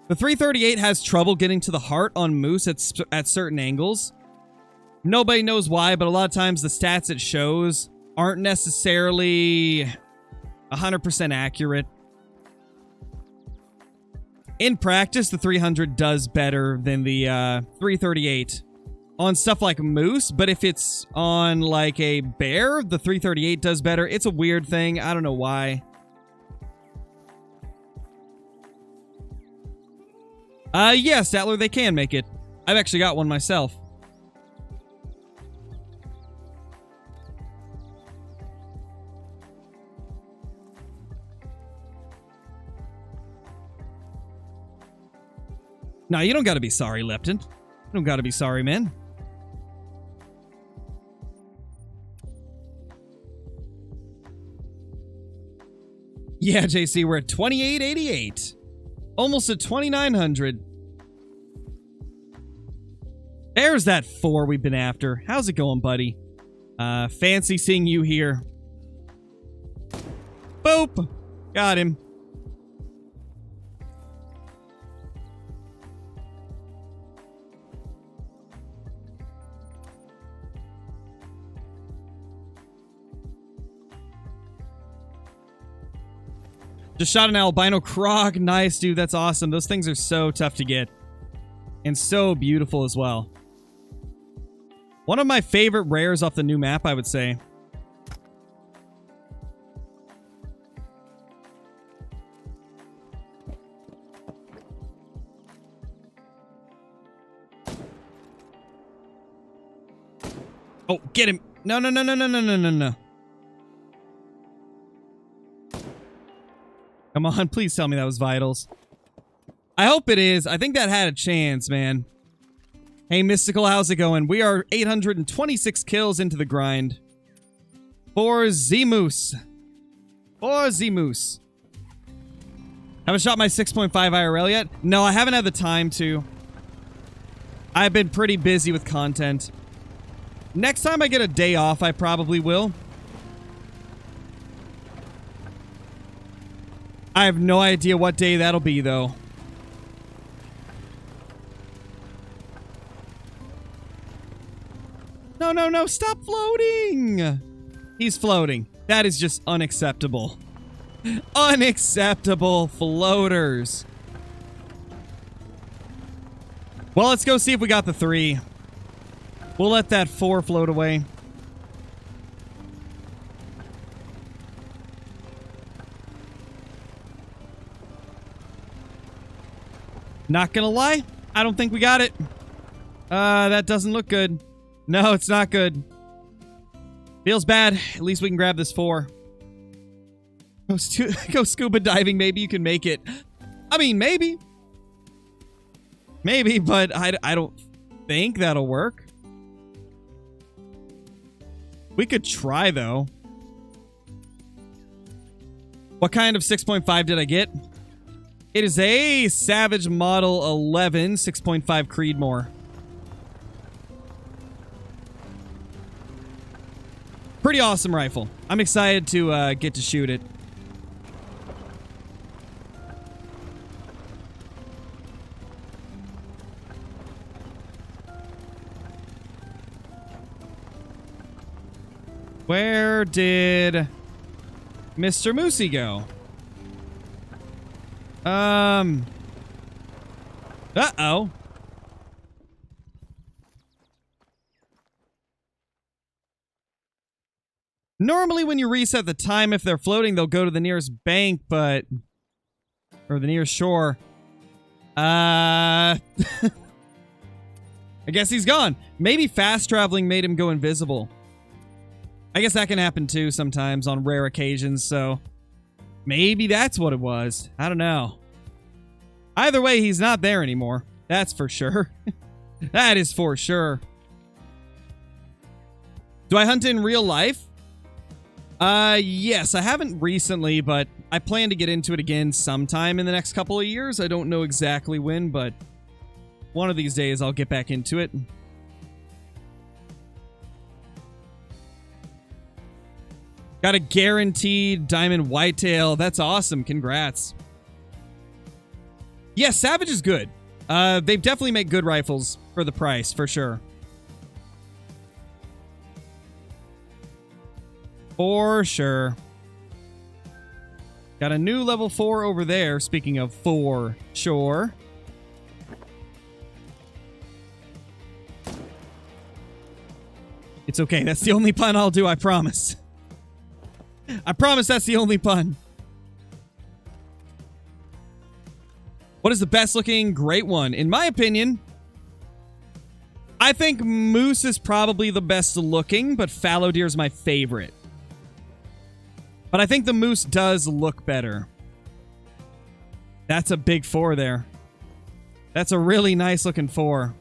The 338 has trouble getting to the heart on Moose at certain angles. Nobody knows why, but a lot of times the stats it shows aren't necessarily 100% accurate. In practice, the 300 does better than the 338 on stuff like Moose, but if it's on, like, a bear, the 338 does better. It's a weird thing. I don't know why. Yeah, Statler, they can make it. I've actually got one myself. No, you don't gotta be sorry, Lepton. You don't gotta be sorry, man. Yeah, JC, we're at 2888. Almost at 2900. There's that 4 we've been after. How's it going, buddy? Fancy seeing you here. Boop! Got him. Just shot an albino crog. Nice, dude. That's awesome. Those things are so tough to get. And so beautiful as well. One of my favorite rares off the new map, I would say. Oh, get him. No, no, no, no, no, no, no, no, no. Come on, please tell me that was Vitals. I hope it is. I think that had a chance, man. Hey, Mystical, how's it going? We are 826 kills into the grind. For Z-Moose. For Z-Moose. Haven't shot my 6.5 IRL yet? No, I haven't had the time to. I've been pretty busy with content. Next time I get a day off, I probably will. I have no idea what day that'll be, though. No, no, no, stop floating! He's floating. That is just unacceptable. Unacceptable floaters. Well, let's go see if we got the 3. We'll let that 4 float away. Not gonna lie, I don't think we got it. That doesn't look good. No, it's not good. Feels bad. At least we can grab this 4. Go scuba diving. Maybe you can make it. I mean, maybe. Maybe, but I don't think that'll work. We could try, though. What kind of 6.5 did I get? It is a Savage Model 11 6.5 Creedmoor. Pretty awesome rifle. I'm excited to get to shoot it. Where did Mr. Moosey go? Uh-oh. Normally when you reset the time, if they're floating, they'll go to the nearest bank, but... or the nearest shore. I guess he's gone. Maybe fast traveling made him go invisible. I guess that can happen too sometimes on rare occasions, so... maybe that's what it was. I don't know. Either way, he's not there anymore. That's for sure. That is for sure. Do I hunt in real life? Yes. I haven't recently, but I plan to get into it again sometime in the next couple of years. I don't know exactly when, but one of these days I'll get back into it. Got a guaranteed diamond whitetail. That's awesome. Congrats. Yeah, Savage is good. They definitely make good rifles for the price, for sure. For sure. Got a new level 4 over there, speaking of for sure. It's okay. That's the only pun I'll do, I promise. I promise that's the only pun. What is the best looking great one? In my opinion, I think Moose is probably the best looking, but Fallow Deer is my favorite. But I think the Moose does look better. That's a big 4 there. That's a really nice looking 4.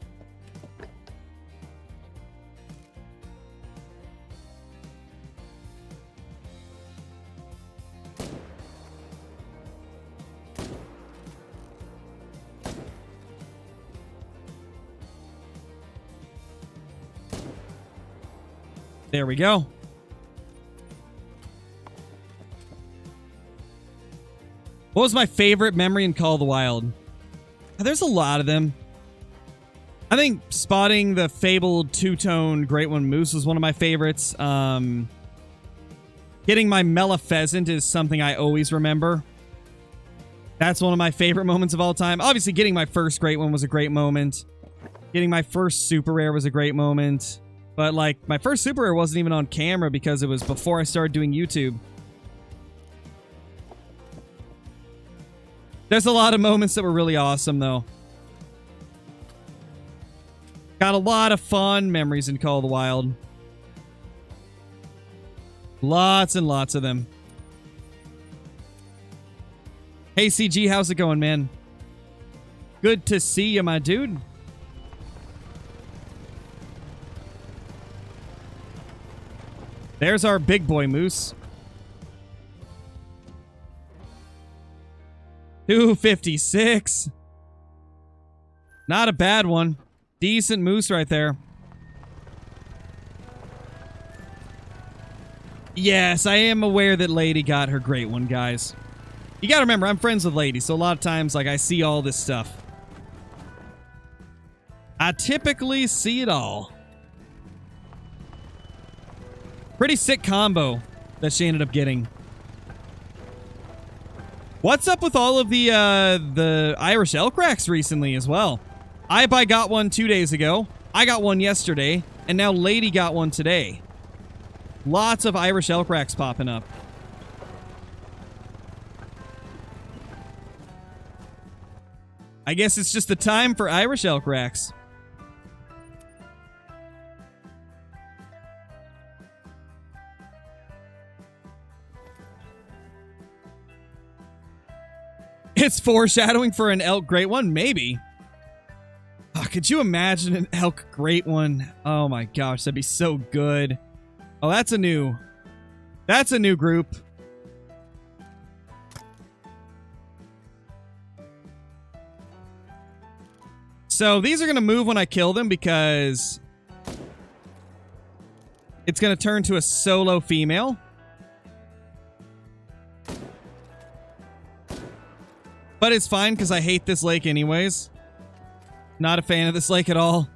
There we go. What was my favorite memory in Call of the Wild? There's a lot of them. I think spotting the fabled two-tone Great One Moose was one of my favorites. Getting my Mela Pheasant is something I always remember. That's one of my favorite moments of all time. Obviously, getting my first Great One was a great moment. Getting my first Super Rare was a great moment. But, like, my first Super Rare wasn't even on camera because it was before I started doing YouTube. There's a lot of moments that were really awesome, though. Got a lot of fun memories in Call of the Wild. Lots and lots of them. Hey, CG, how's it going, man? Good to see you, my dude. There's our big boy moose. 256. Not a bad one. Decent moose right there. Yes, I am aware that Lady got her great one, guys. You gotta remember, I'm friends with Lady, so a lot of times, like, I see all this stuff. I typically see it all. Pretty sick combo that she ended up getting. What's up with all of the Irish elk racks recently as well? I got one 2 days ago. I got one yesterday. And now Lady got one today. Lots of Irish elk racks popping up. I guess it's just the time for Irish elk racks. It's foreshadowing for an elk great one? Maybe. Oh, could you imagine an elk great one? Oh my gosh, that'd be so good. Oh, that's a new group. So these are going to move when I kill them because it's going to turn to a solo female. But it's fine because I hate this lake anyways. Not a fan of this lake at all.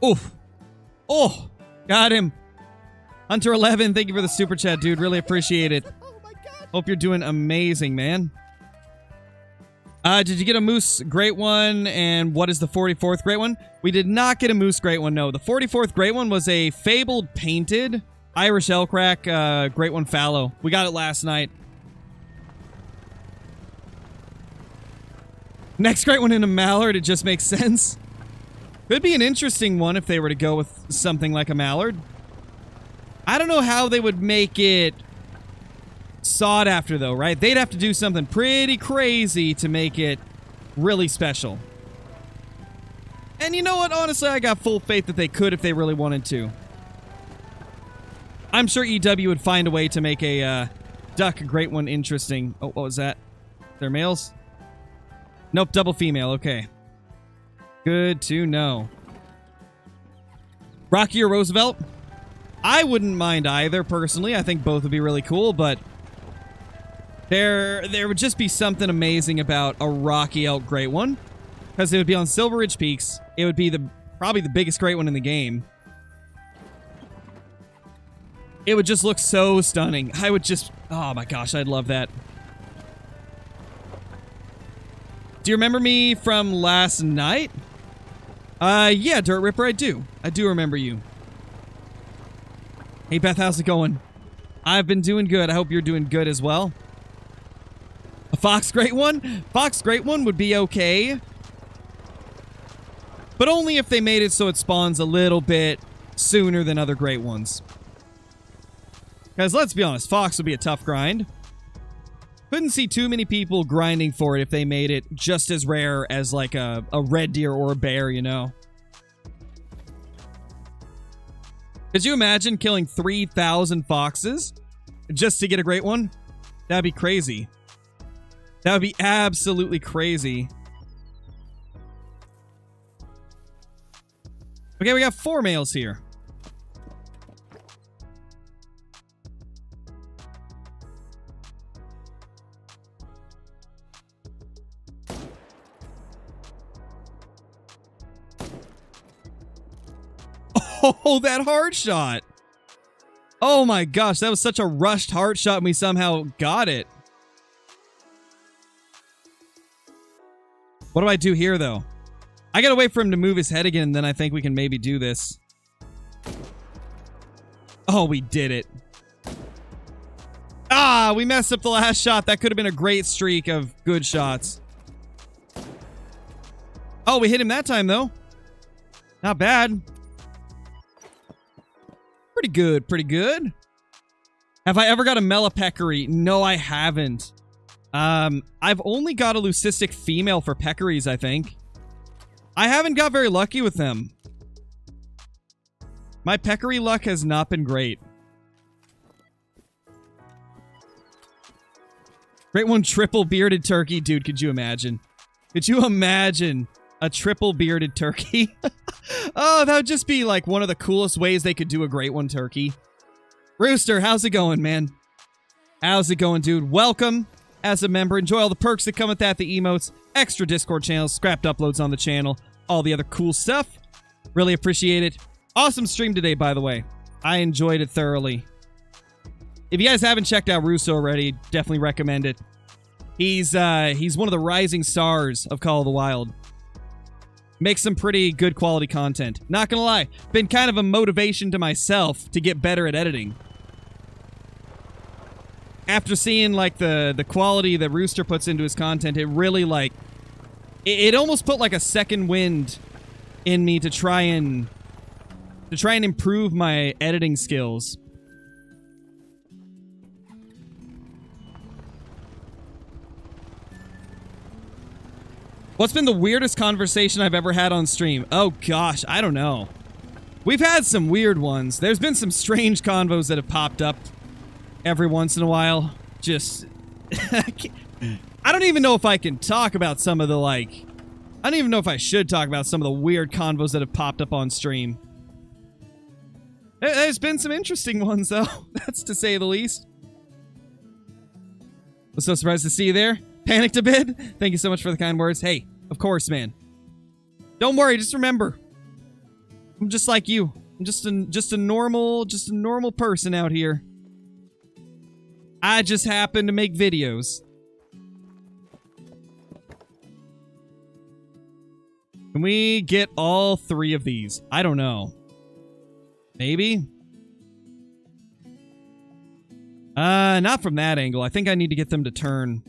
Oof. Oh, got him. Hunter 11, thank you for the super chat, dude. Really appreciate it. Hope you're doing amazing, man. Did you get a moose great one? And what is the 44th great one? We did not get a moose great one, no. The 44th great one was a fabled painted Irish elk rack great one fallow. We got it last night. Next great one in a mallard, it just makes sense. Could be an interesting one if they were to go with something like a mallard. I don't know how they would make it sought after, though, right? They'd have to do something pretty crazy to make it really special. And you know what? Honestly, I got full faith that they could if they really wanted to. I'm sure EW would find a way to make a duck great one interesting. Oh, what was that? They're males? Nope, double female. Okay. Good to know. Rocky or Roosevelt? I wouldn't mind either, personally. I think both would be really cool, but there would just be something amazing about a Rocky elk great one, because it would be on Silver Ridge Peaks. It would be probably the biggest great one in the game. It would just look so stunning. I would just... Oh my gosh, I'd love that. Do you remember me from last night? Yeah, Dirt Ripper, I do. I do remember you. Hey, Beth, how's it going? I've been doing good. I hope you're doing good as well. A Fox Great One? Fox Great One would be okay. But only if they made it so it spawns a little bit sooner than other Great Ones. Because let's be honest, Fox would be a tough grind. Couldn't see too many people grinding for it if they made it just as rare as like a red deer or a bear, you know? Could you imagine killing 3,000 foxes just to get a great one? That'd be crazy. That would be absolutely crazy. Okay, we got 4 males here. Oh, that heart shot. Oh my gosh, that was such a rushed heart shot and we somehow got it. What do I do here, though? I gotta wait for him to move his head again, and then I think we can maybe do this. Oh, we did it. Ah, we messed up the last shot. That could have been a great streak of good shots. Oh, we hit him that time, though. Not bad. Pretty good, pretty good. Have I ever got a Mela-peccary? No, I haven't. I've only got a leucistic female for peccaries, I think. I haven't got very lucky with them. My peccary luck has not been great. Great one, triple bearded turkey. Dude, could you imagine? Could you imagine a triple bearded turkey? Oh, that would just be like one of the coolest ways they could do a great one turkey. Rooster, how's it going, man? How's it going, dude? Welcome as a member. Enjoy all the perks that come with that, the emotes, extra Discord channels, scrapped uploads on the channel, all the other cool stuff. Really appreciate it. Awesome stream today, by the way. I enjoyed it thoroughly. If you guys haven't checked out Rusa already, definitely recommend it. He's one of the rising stars of Call of the Wild. Makes some pretty good quality content. Not gonna lie, been kind of a motivation to myself to get better at editing. After seeing like the quality that Rooster puts into his content, it really like it almost put like a second wind in me to try and improve my editing skills. What's been the weirdest conversation I've ever had on stream? Oh gosh, I don't know. We've had some weird ones. There's been some strange convos that have popped up every once in a while. Just... I don't even know if I can talk about some of the, like... I don't even know if I should talk about some of the weird convos that have popped up on stream. There's been some interesting ones, though. That's to say the least. Was so surprised to see you there. Panicked a bit. Thank you so much for the kind words. Hey, of course, man. Don't worry, just remember. I'm just like you. I'm just a normal person out here. I just happen to make videos. Can we get all 3 of these? I don't know. Maybe? Not from that angle. I think I need to get them to turn.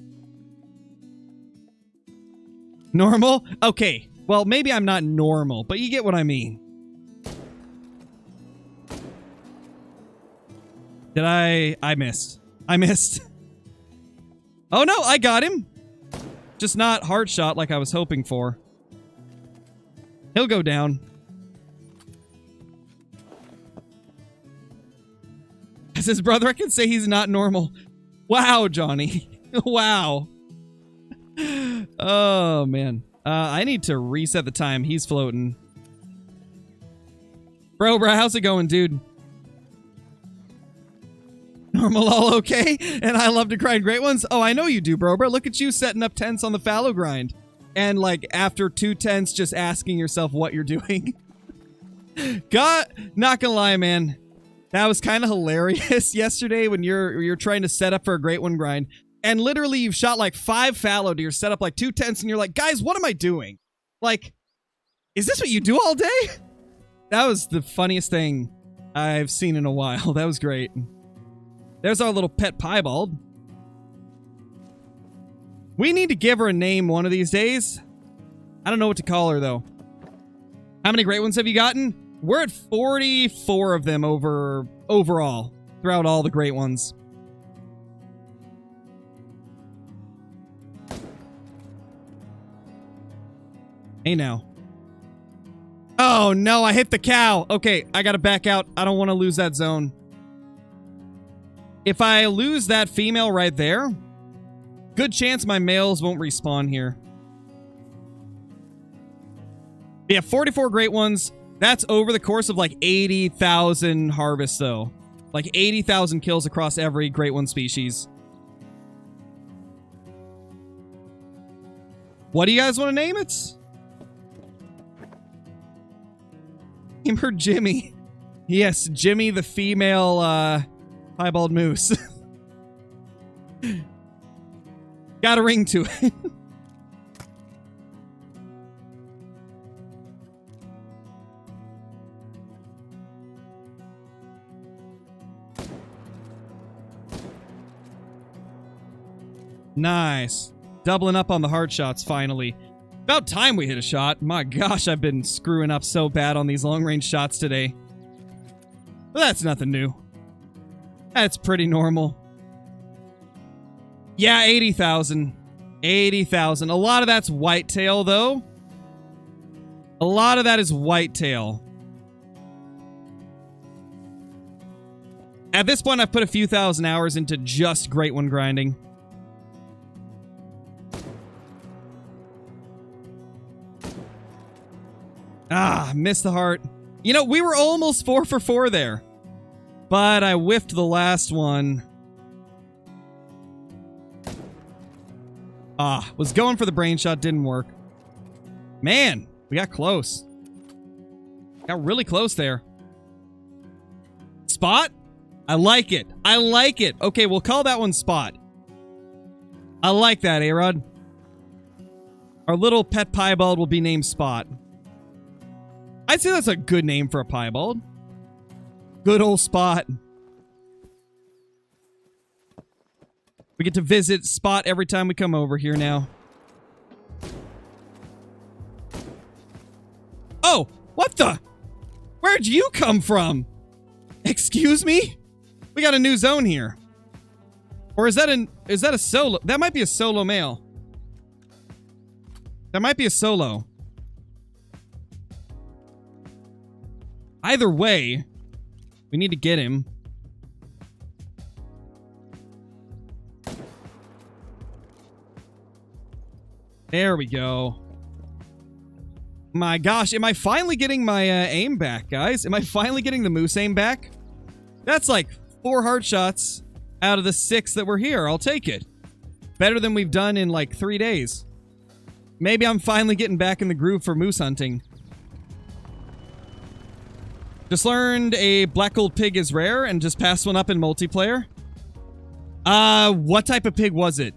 Normal? Okay. Well, maybe I'm not normal, but you get what I mean. Did I missed. I missed. Oh no, I got him. Just not heart shot like I was hoping for. He'll go down. As his brother, I can say he's not normal. Wow, Johnny. Wow. Oh, man. I need to reset the time. He's floating. Bro, how's it going, dude? Normal, all okay? And I love to grind great ones? Oh, I know you do, bro. Look at you setting up tents on the fallow grind. And, like, after 2 tents, just asking yourself what you're doing. God, not gonna lie, man. That was kind of hilarious yesterday when you're trying to set up for a great one grind. And literally, you've shot like 5 fallow deer, set up like 2 tents, and you're like, guys, what am I doing? Like, is this what you do all day? That was the funniest thing I've seen in a while. That was great. There's our little pet piebald. We need to give her a name one of these days. I don't know what to call her, though. How many great ones have you gotten? We're at 44 of them overall, throughout all the great ones. Hey now. Oh no, I hit the cow. Okay, I gotta back out. I don't want to lose that zone. If I lose that female right there, good chance my males won't respawn here. We have 44 great ones. That's over the course of like 80,000 harvests though. Like 80,000 kills across every great one species. What do you guys want to name it? Name her Jimmy. Yes, Jimmy the female piebald moose. Got a ring to it. Nice. Doubling up on the hard shots finally. About time we hit a shot. My gosh, I've been screwing up so bad on these long-range shots today. But that's nothing new. That's pretty normal. Yeah, 80,000. 80,000. A lot of that's whitetail, though. A lot of that is whitetail. At this point, I've put a few thousand hours into just great one grinding. Ah, missed the heart. You know, we were almost 4 for 4 there. But I whiffed the last one. Ah, was going for the brain shot, didn't work. Man, we got close. Got really close there. Spot? I like it. I like it. Okay, we'll call that one Spot. I like that, A-Rod. Our little pet piebald will be named Spot. I'd say that's a good name for a piebald. Good old Spot. We get to visit Spot every time we come over here now. Oh, what the? Where'd you come from? Excuse me? We got a new zone here. Or is that a solo? That might be a solo male. That might be a solo. Either way, we need to get him. There we go. My gosh, am I finally getting my aim back, guys? Am I finally getting the moose aim back? That's like 4 heart shots out of the 6 that were here. I'll take it. Better than we've done in like 3 days. Maybe I'm finally getting back in the groove for moose hunting. Just learned a black gold pig is rare and just passed one up in multiplayer. What type of pig was it?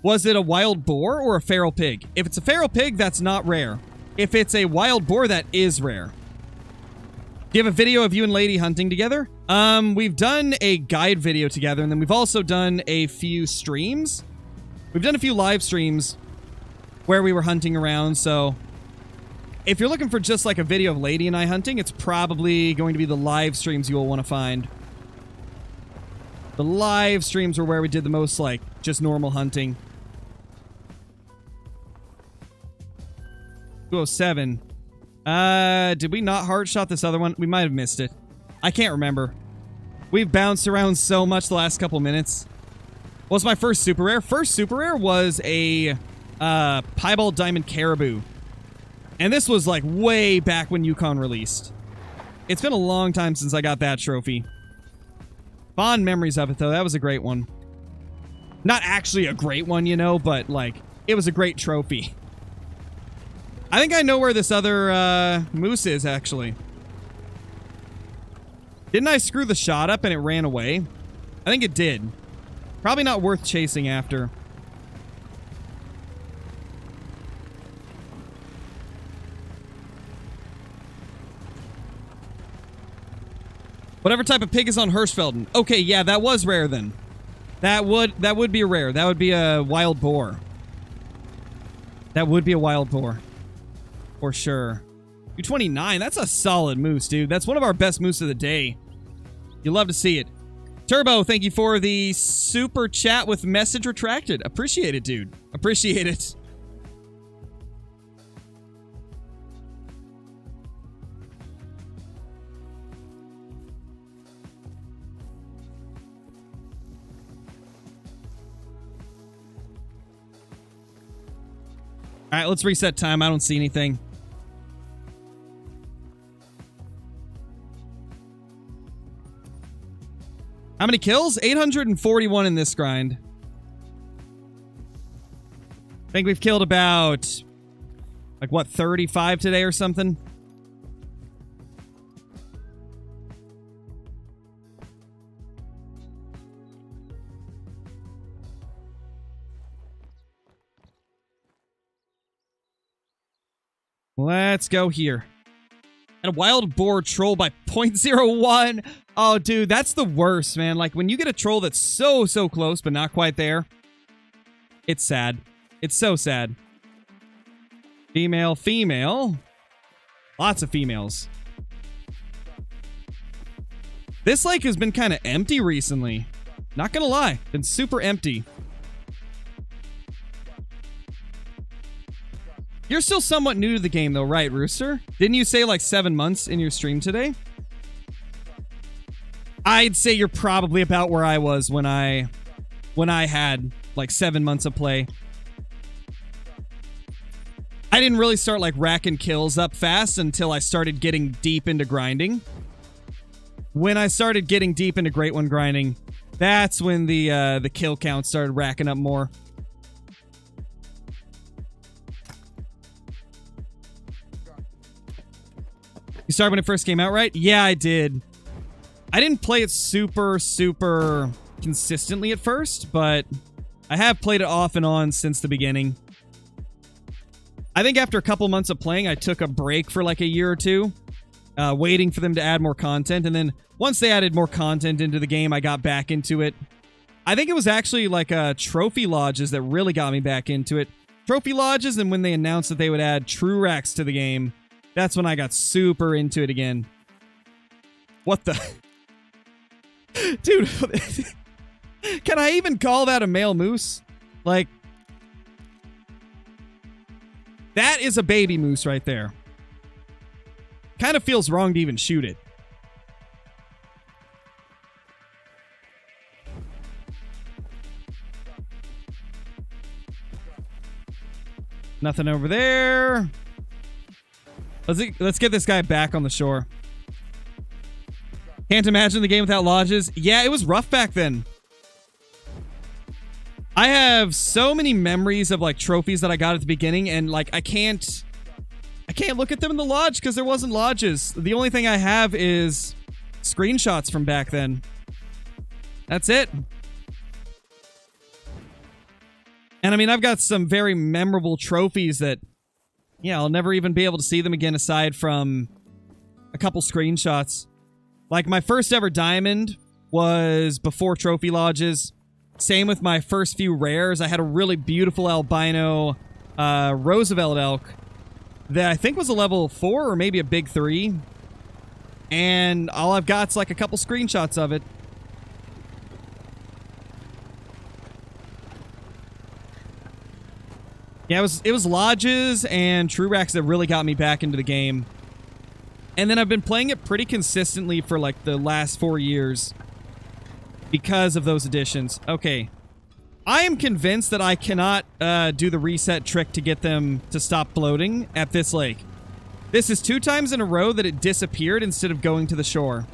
Was it a wild boar or a feral pig? If it's a feral pig, that's not rare. If it's a wild boar, that is rare. Do you have a video of you and Lady hunting together? We've done a guide video together, and then we've also done a few streams. We've done a few live streams where we were hunting around, so if you're looking for just like a video of Lady and I hunting, it's probably going to be the live streams you will want to find. The live streams were where we did the most, like, just normal hunting. 207. Did we not hard shot this other one? We might have missed it. I can't remember. We've bounced around so much the last couple minutes. What was my first super rare? First super rare was a piebald diamond caribou. And this was like way back when Yukon released. It's been a long time since I got that trophy. Fond memories of it though. That was a great one. Not actually a great one, you know, but like it was a great trophy. I think I know where this other moose is, actually. Didn't I screw the shot up and it ran away? I think it did. Probably not worth chasing after. Whatever type of pig is on Hirschfelden. Okay, yeah, that was rare then. That would be rare. That would be a wild boar. That would be a wild boar. For sure. 229, that's a solid moose, dude. That's one of our best moose of the day. You love to see it. Turbo, thank you for the super chat with message retracted. Appreciate it, dude. Appreciate it. All right, let's reset time. I don't see anything. How many kills? 841 in this grind. I think we've killed about, like, what, 35 today or something? Let's go here. And a wild boar troll by 0.01. Oh, dude, that's the worst, man. Like, when you get a troll that's so close, but not quite there, it's sad. It's so sad. Female, female. Lots of females. This lake has been kind of empty recently. Not gonna lie. Been super empty. You're still somewhat new to the game, though, right, Rooster? Didn't you say, like, 7 months in your stream today? I'd say you're probably about where I was when I had, like, 7 months of play. I didn't really start, like, racking kills up fast until I started getting deep into grinding. When I started getting deep into Great One grinding, that's when the kill count started racking up more. You started when it first came out, right? Yeah, I did. I didn't play it super consistently at first, but I have played it off and on since the beginning. I think after a couple months of playing, I took a break for like a year or two, waiting for them to add more content. And then once they added more content into the game, I got back into it. I think it was actually like trophy lodges that really got me back into it. Trophy lodges, and when they announced that they would add true racks to the game, that's when I got super into it again. What the... Dude, can I even call that a male moose? Like, that is a baby moose right there. Kind of feels wrong to even shoot it. Nothing over there. Let's get this guy back on the shore. Can't imagine the game without lodges. Yeah, it was rough back then. I have so many memories of like trophies that I got at the beginning, and like I can't look at them in the lodge because there wasn't lodges. The only thing I have is screenshots from back then. That's it. And I mean, I've got some very memorable trophies that, yeah, I'll never even be able to see them again aside from a couple screenshots. Like, my first ever diamond was before trophy lodges. Same with my first few rares. I had a really beautiful albino Roosevelt elk that I think was a level 4 or maybe a big 3. And all I've got is like a couple screenshots of it. Yeah, it was lodges and true racks that really got me back into the game. And then I've been playing it pretty consistently for like the last 4 years because of those additions. Okay. I am convinced that I cannot do the reset trick to get them to stop floating at this lake. This is 2 times in a row that it disappeared instead of going to the shore.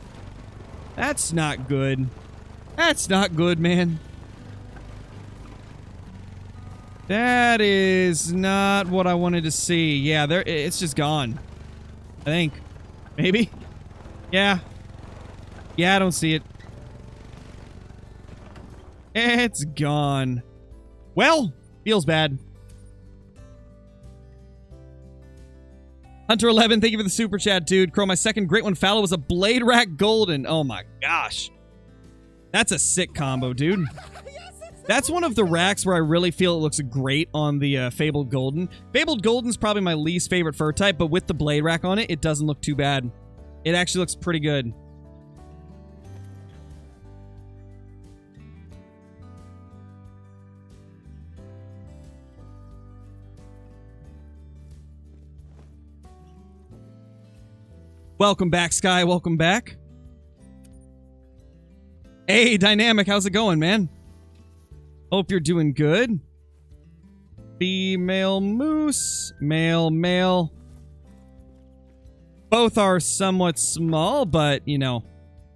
That's not good. That's not good, man. That is not what I wanted to see. Yeah, it's just gone. I think. Maybe? Yeah. Yeah, I don't see it. It's gone. Well, feels bad. Hunter11, thank you for the super chat, dude. Crow, my second great one, Fallow, was a Blade Rack Golden. Oh my gosh. That's a sick combo, dude. That's one of the racks where I really feel it looks great on the Fabled Golden. Fabled Golden's probably my least favorite fur type, but with the Blade Rack on it, it doesn't look too bad. It actually looks pretty good. Welcome back, Sky. Welcome back. Hey, Dynamic. How's it going, man? Hope you're doing good. Female moose. Male. Both are somewhat small, but, you know,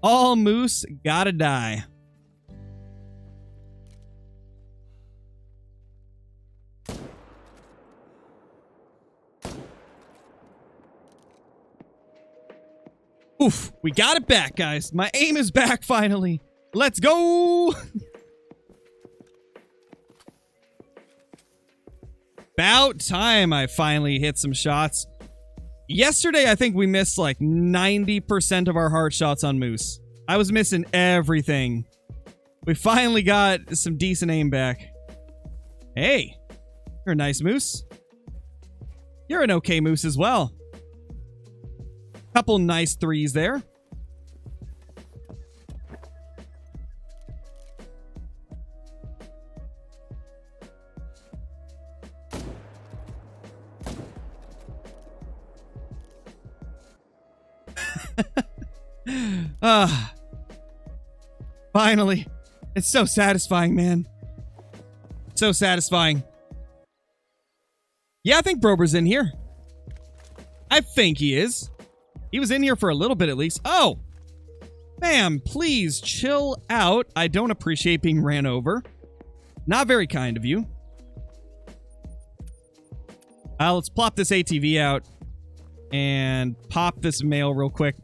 all moose gotta die. Oof, we got it back, guys. My aim is back, finally. Let's go! About time I finally hit some shots. Yesterday, I think we missed like 90% of our heart shots on moose. I was missing everything. We finally got some decent aim back. Hey, you're a nice moose. You're an okay moose as well. Couple nice 3s there. Finally. It's so satisfying, man. So satisfying. Yeah, I think Brober's in here. I think he is. He was in here for a little bit at least. Oh! Ma'am, please chill out. I don't appreciate being ran over. Not very kind of you. Let's plop this ATV out and pop this male real quick.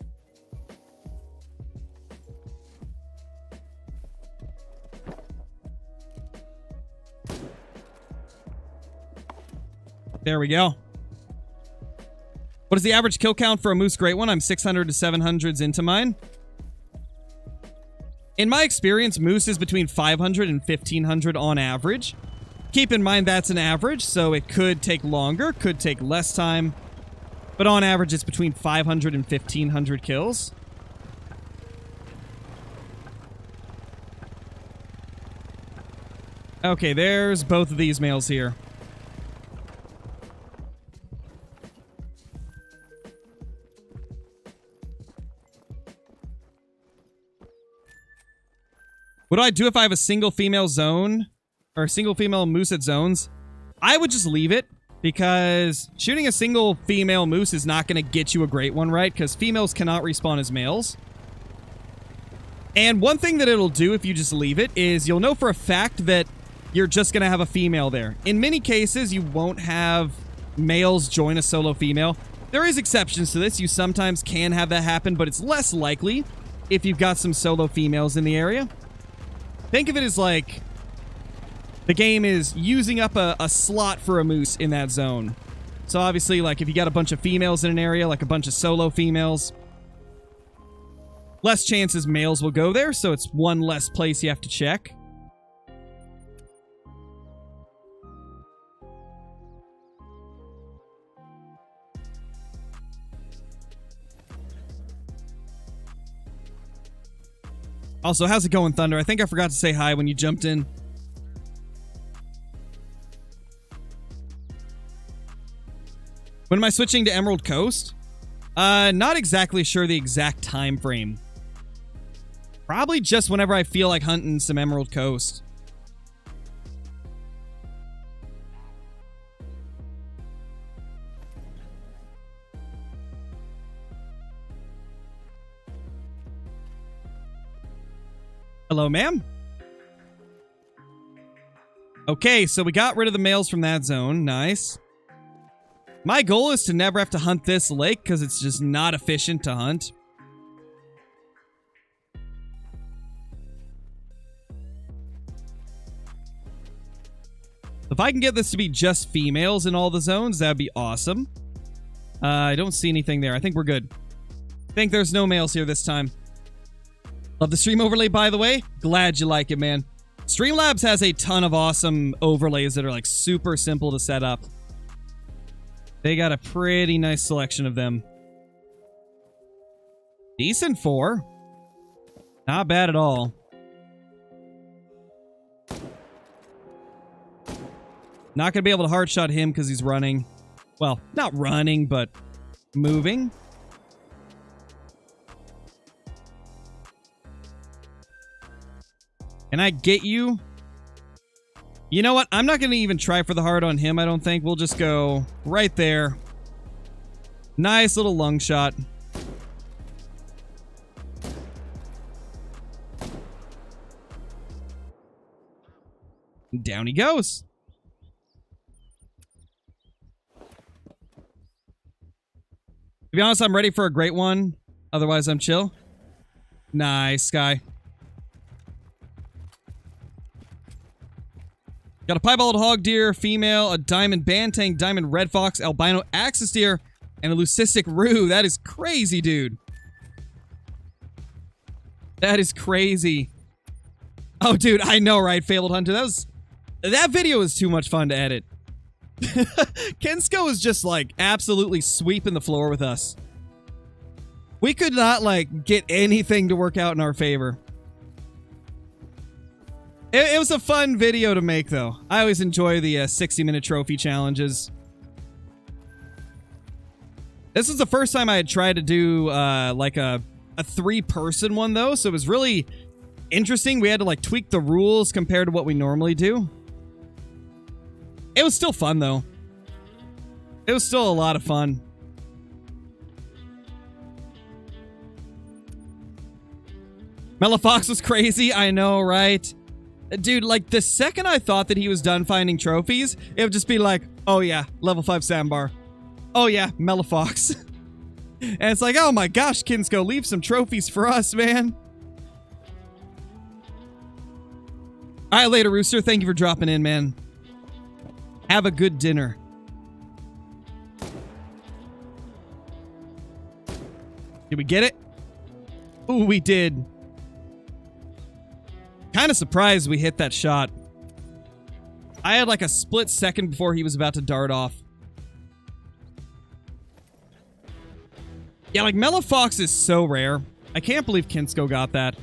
There we go. What is the average kill count for a moose great one? I'm 600 to 700s into mine. In my experience, moose is between 500 and 1500 on average. Keep in mind that's an average, so it could take longer, could take less time. But on average, it's between 500 and 1500 kills. Okay, there's both of these males here. What do I do if I have a single female zone or a single female moose at zones? I would just leave it because shooting a single female moose is not going to get you a great one, right? Because females cannot respawn as males. And one thing that it'll do if you just leave it is you'll know for a fact that you're just going to have a female there. In many cases, you won't have males join a solo female. There is exceptions to this. You sometimes can have that happen, but it's less likely if you've got some solo females in the area. Think of it as like the game is using up a slot for a moose in that zone. So obviously, like if you got a bunch of females in an area, like a bunch of solo females, less chances males will go there, so it's one less place you have to check. Also, how's it going, Thunder? I think I forgot to say hi when you jumped in. When am I switching to Emerald Coast? Not exactly sure the exact time frame. Probably just whenever I feel like hunting some Emerald Coast. Hello, ma'am. Okay, so we got rid of the males from that zone. Nice. My goal is to never have to hunt this lake because it's just not efficient to hunt. If I can get this to be just females in all the zones, that'd be awesome. I don't see anything there. I think we're good. I think there's no males here this time. Love the stream overlay, by the way. Glad you like it, man. Streamlabs has a ton of awesome overlays that are like super simple to set up. They got a pretty nice selection of them. Decent 4. Not bad at all. Not gonna be able to hard shot him because he's running. Well, not running, but moving. Can I get you? You know what? I'm not going to even try for the hard on him, I don't think. We'll just go right there. Nice little lung shot. Down he goes. To be honest, I'm ready for a great one. Otherwise, I'm chill. Nice, Sky. Got a piebald hog deer, female, a diamond bantang, diamond red fox, albino axis deer, and a leucistic roo. That is crazy, dude. That is crazy. Oh, dude, I know, right? Fabled Hunter. That video was too much fun to edit. Kensko is just, like, absolutely sweeping the floor with us. We could not, like, get anything to work out in our favor. It was a fun video to make, though. I always enjoy the 60-minute trophy challenges. This was the first time I had tried to do, like, a 3-person one, though, so it was really interesting. We had to, like, tweak the rules compared to what we normally do. It was still fun, though. It was still a lot of fun. Melifox was crazy, I know, right? Dude, like, the second I thought that he was done finding trophies, it would just be like, oh yeah, level 5 sandbar. Oh yeah, Melifox. And it's like, oh my gosh, Kinsko, leave some trophies for us, man. All right, later, Rooster. Thank you for dropping in, man. Have a good dinner. Did we get it? Ooh, we did. Kind of surprised we hit that shot. I had like a split second before he was about to dart off. Yeah, like Melifox is so rare. I can't believe Kinsko got that.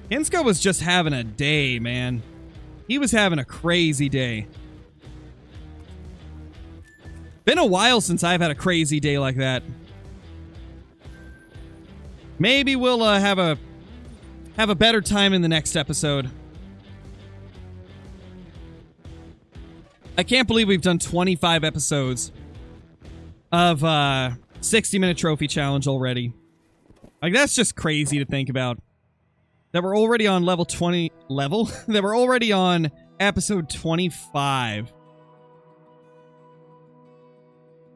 Kinsko was just having a day, man. He was having a crazy day. Been a while since I've had a crazy day like that. Maybe we'll have a better time in the next episode. I can't believe we've done 25 episodes of 60-minute trophy challenge already. Like, that's just crazy to think about. That we're already on level 20 level? That we're already on episode 25.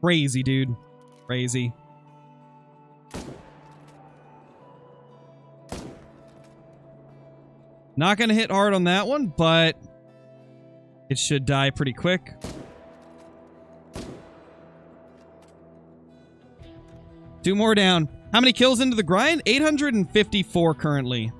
Crazy, dude. Crazy. Not gonna hit hard on that one, but it should die pretty quick. Two more down. How many kills into the grind? 854 currently.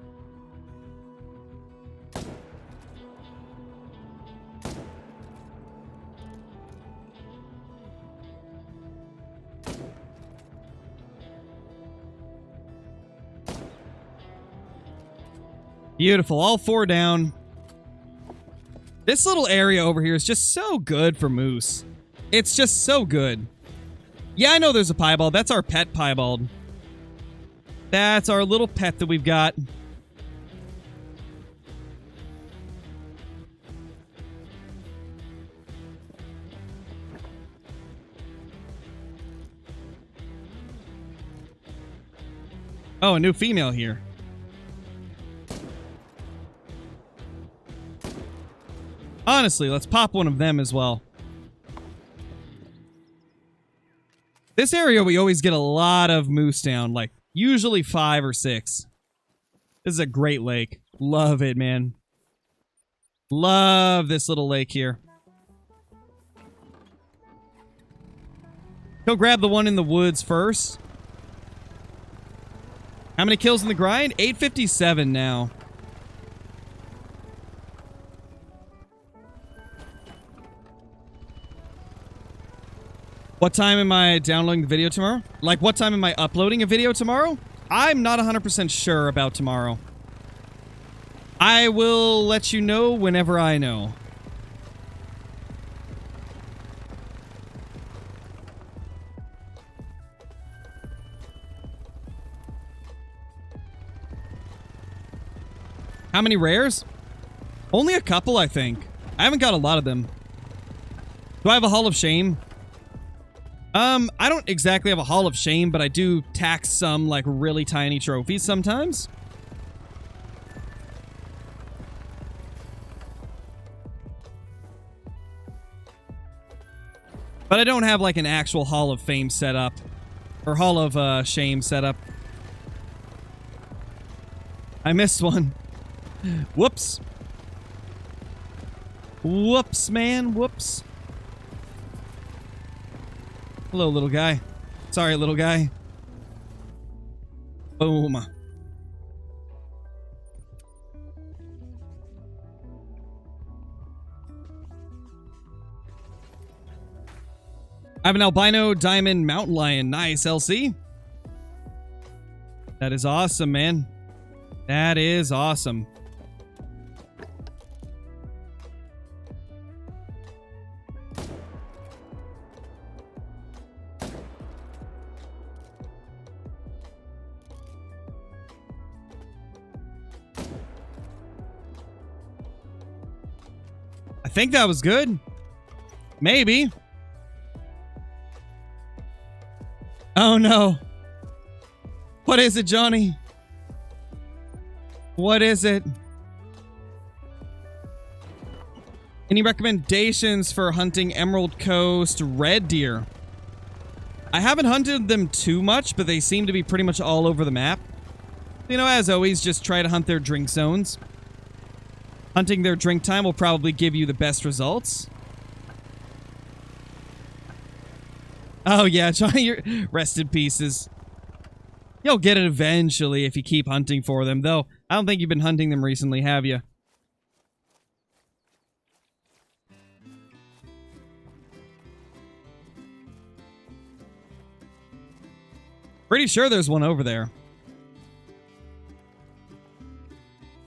Beautiful. All four down. This little area over here is just so good for moose. It's just so good. Yeah, I know there's a piebald. That's our pet piebald. That's our little pet that we've got. Oh, a new female here. Honestly, let's pop one of them as well. This area, we always get a lot of moose down, like usually 5 or 6. This is a great lake. Love it, man. Love this little lake here. Go grab the one in the woods first. How many kills in the grind? 857 now. What time am I downloading the video tomorrow? Like, what time am I uploading a video tomorrow? I'm not 100% sure about tomorrow. I will let you know whenever I know. How many rares? Only a couple, I think. I haven't got a lot of them. Do I have a Hall of Shame? I don't exactly have a Hall of Shame, but I do tax some, like, really tiny trophies sometimes. But I don't have, like, an actual Hall of Fame set up. Or Hall of, Shame set up. I missed one. Whoops. Whoops, man. Whoops. Hello, little guy. Sorry, little guy. Boom. I have an albino diamond mountain lion. Nice, LC. That is awesome, man. That is awesome. I think that was good. Maybe. Oh no. What is it, Johnny? What is it? Any recommendations for hunting Emerald Coast red deer? I haven't hunted them too much, but they seem to be pretty much all over the map. You know, as always, just try to hunt their drink zones. Hunting their drink time will probably give you the best results. Oh yeah, Johnny, you're rest in pieces. You'll get it eventually if you keep hunting for them, though. I don't think you've been hunting them recently, have you? Pretty sure there's one over there.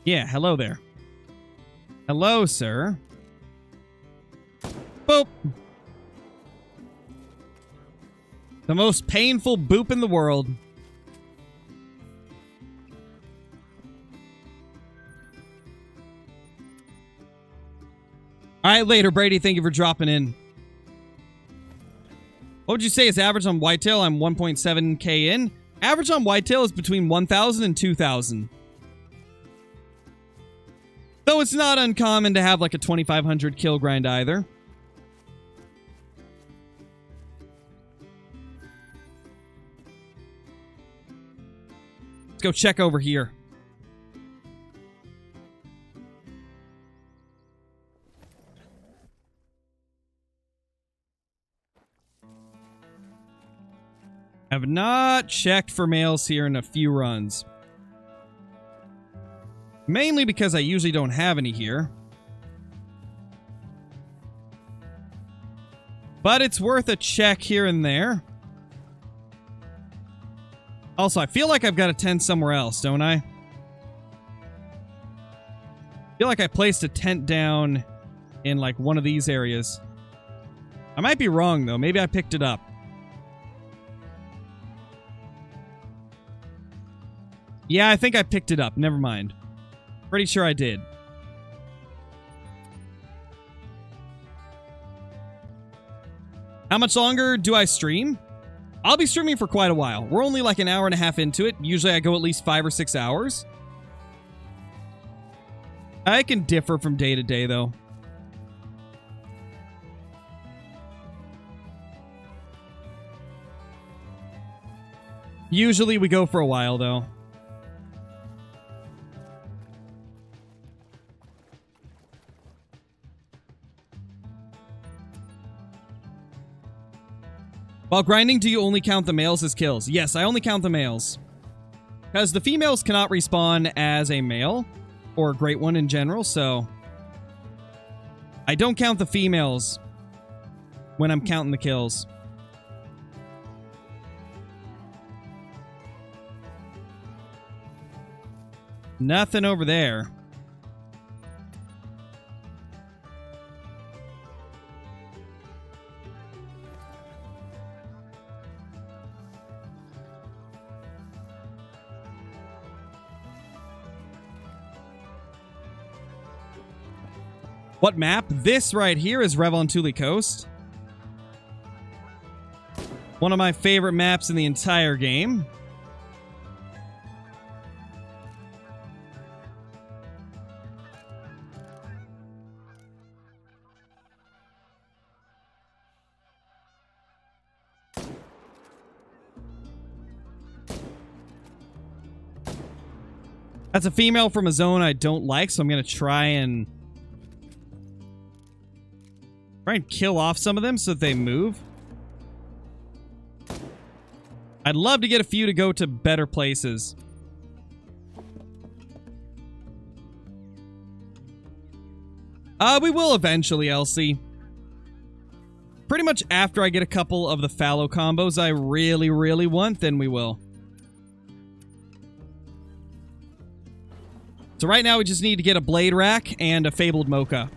Yeah, hello there. Hello, sir. Boop. The most painful boop in the world. Alright, later, Brady. Thank you for dropping in. What would you say is average on whitetail? I'm 1.7k in. Average on whitetail is between 1,000 and 2,000. Though it's not uncommon to have like a 2,500 kill grind either. Let's go check over here. Have not checked for males here in a few runs. Mainly because I usually don't have any here. But it's worth a check here and there. Also, I feel like I've got a tent somewhere else, don't I? I feel like I placed a tent down in like one of these areas. I might be wrong though. Maybe I picked it up. Yeah, I think I picked it up. Never mind. Pretty sure I did. How much longer do I stream? I'll be streaming for quite a while. We're only like an hour and a half into it. Usually I go at least 5 or 6 hours. I can differ from day to day, though. Usually we go for a while, though. While grinding, do you only count the males as kills? Yes, I only count the males. Because the females cannot respawn as a male, or a great one in general, so... I don't count the females when I'm counting the kills. Nothing over there. What map? This right here is Revontuli Coast. One of my favorite maps in the entire game. That's a female from a zone I don't like, so I'm going to try and kill off some of them so that they move. I'd love to get a few to go to better places. We will eventually, Elsie. Pretty much after I get a couple of the fallow combos I really, really want, then we will. So right now we just need to get a blade rack and a fabled mocha.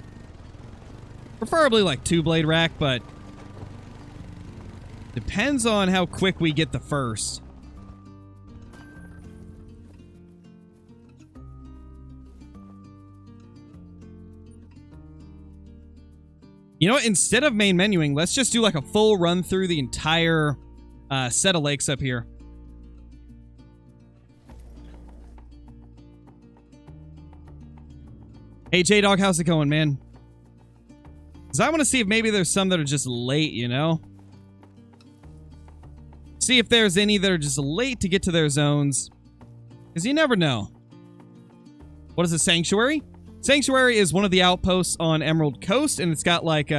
Preferably like 2 blade rack, but depends on how quick we get the first. You know what? Instead of main menuing, let's just do like a full run through the entire set of lakes up here. Hey, J-Dog, how's it going, man? Because I want to see if maybe there's some that are just late, you know? see if there's any that are just late to get to their zones. Because you never know. What is a sanctuary? Sanctuary is one of the outposts on Emerald Coast, and it's got like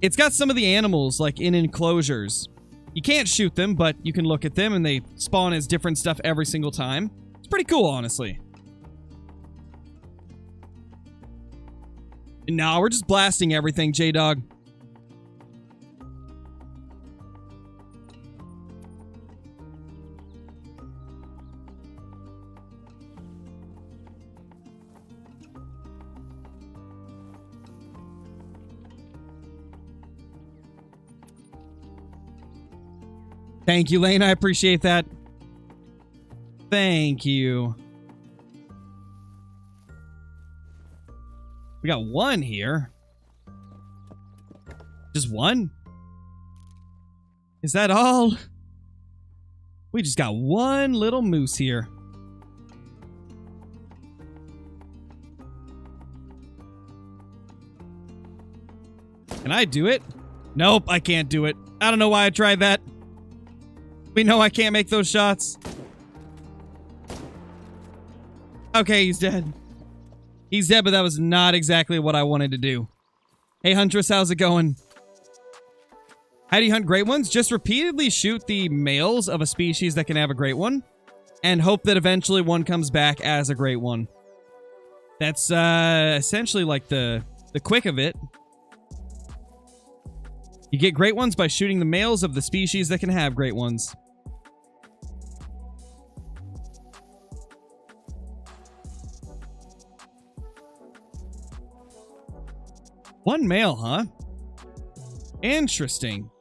it's got some of the animals like in enclosures. You can't shoot them, but you can look at them, and they spawn as different stuff every single time. It's pretty cool, honestly. No, we're just blasting everything, J-Dog. Thank you, Lane. I appreciate that. Thank you. We got one here. Just one? Is that all? We just got one little moose here. Can I do it? Nope, I can't do it. I don't know why I tried that. We know I can't make those shots. Okay, he's dead. He's dead, but that was not exactly what I wanted to do. Hey, Huntress, how's it going? How do you hunt great ones? Just repeatedly shoot the males of a species that can have a great one, and hope that eventually one comes back as a great one. That's essentially like the quick of it. You get great ones by shooting the males of the species that can have great ones. One male, huh? Interesting.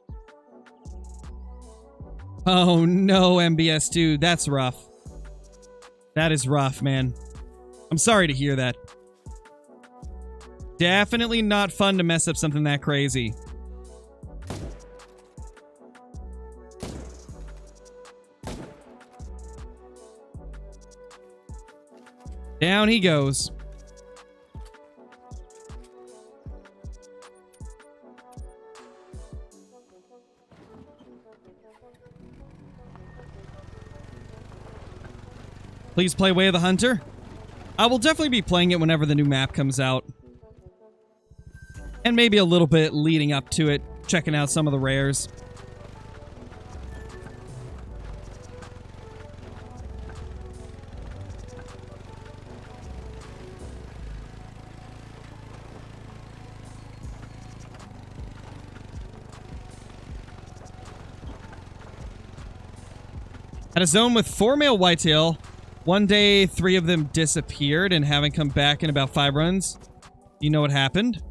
Oh no, MBS2. That's rough. That is rough, man. I'm sorry to hear that. Definitely not fun to mess up something that crazy. Down he goes. Please play Way of the Hunter. I will definitely be playing it whenever the new map comes out. And maybe a little bit leading up to it, checking out some of the rares. At a zone with 4 male whitetail, one day 3 of them disappeared and haven't come back in about 5 runs. You know what happened?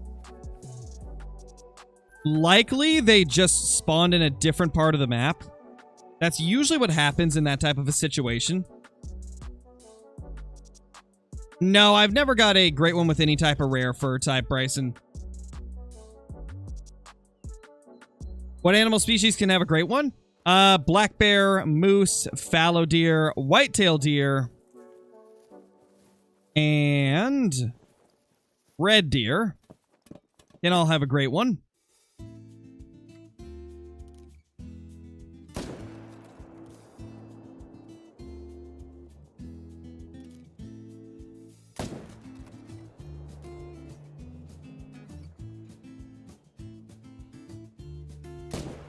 Likely they just spawned in a different part of the map. That's usually what happens in that type of a situation. No, I've never got a great one with any type of rare fur type, Bryson. What animal species can have a great one? Black bear, moose, fallow deer, whitetail deer, and red deer. Then I'll have a great one.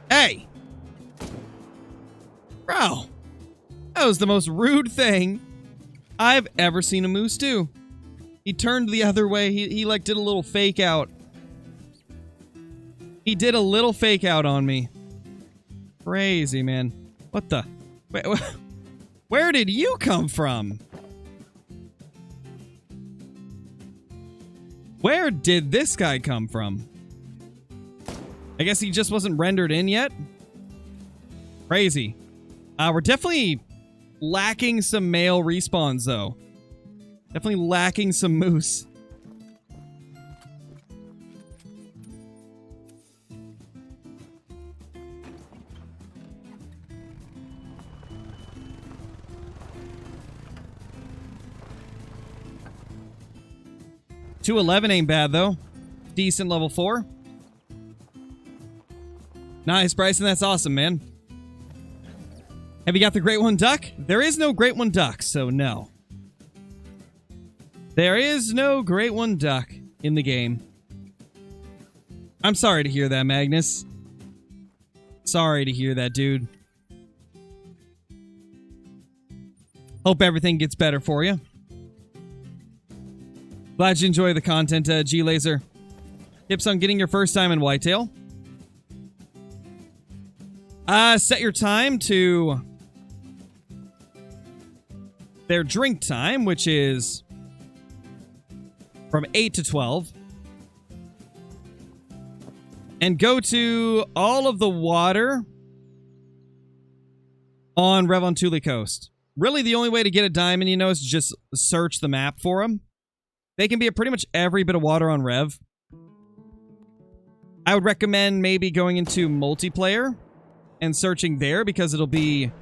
Hey! Bro, that was the most rude thing I've ever seen a moose do. He turned the other way. He like did a little fake out. He did a little fake out on me. Crazy, man. What the? Where did you come from? Where did this guy come from? I guess he just wasn't rendered in yet? Crazy. We're definitely lacking some male respawns, though. Definitely lacking some moose. $211 ain't bad, though. Decent level 4. Nice, Bryson. That's awesome, man. Have you got the Great One Duck? There is no Great One Duck, so no. There is no Great One Duck in the game. I'm sorry to hear that, Magnus. Sorry to hear that, dude. Hope everything gets better for you. Glad you enjoy the content, G-Laser. Tips on getting your first time in whitetail. Set your time to their drink time, which is from 8 to 12. And go to all of the water on Revontuli Coast. Really, the only way to get a diamond, you know, is to just search the map for them. They can be at pretty much every bit of water on Rev. I would recommend maybe going into multiplayer and searching there because it'll be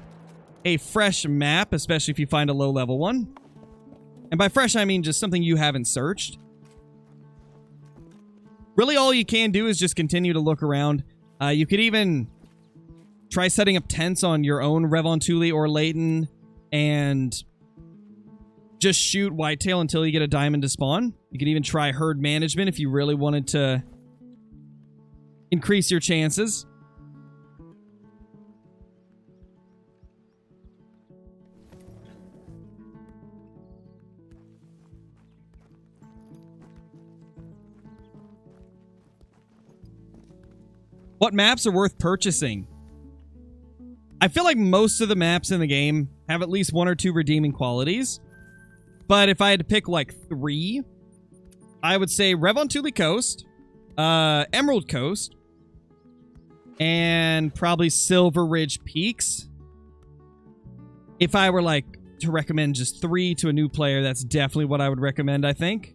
a fresh map, especially if you find a low-level one. And by fresh, I mean just something you haven't searched. Really, all you can do is just continue to look around. You could even try setting up tents on your own Revontuli or Layton and just shoot whitetail until you get a diamond to spawn. You could even try herd management if you really wanted to increase your chances. What maps are worth purchasing? I feel like most of the maps in the game have at least 1 or 2 redeeming qualities. But if I had to pick like 3, I would say Revontuli Coast, Emerald Coast, and probably Silver Ridge Peaks. If I were like to recommend just 3 to a new player, that's definitely what I would recommend, I think.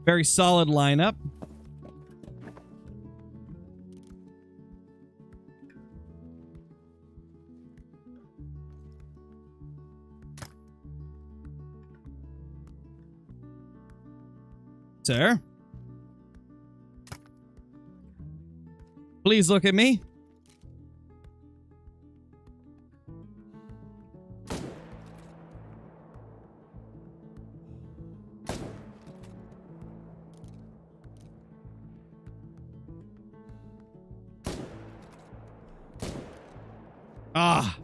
Very solid lineup. Sir? Please look at me. Ah.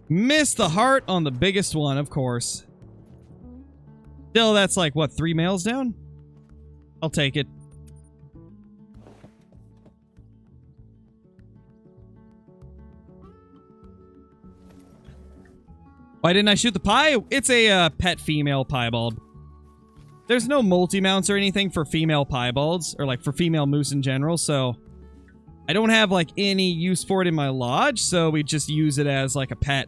Missed the heart on the biggest one, of course. Still, that's like, what, 3 males down? I'll take it. Why didn't I shoot the pie? It's a pet female piebald. There's no multi-mounts or anything for female piebalds, or like for female moose in general, so I don't have like any use for it in my lodge, so we just use it as like a pet.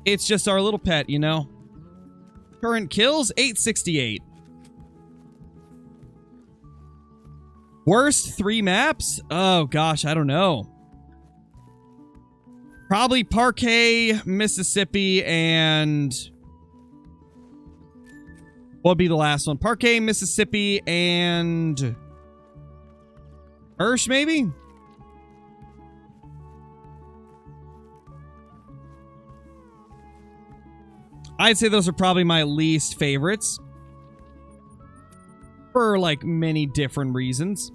It's just our little pet, you know? Current kills, 868. Worst 3 maps? Oh gosh, I don't know. Probably Parquet, Mississippi, and... what would be the last one? Parquet, Mississippi, and... Hirsch, maybe? I'd say those are probably my least favorites. For, like, many different reasons.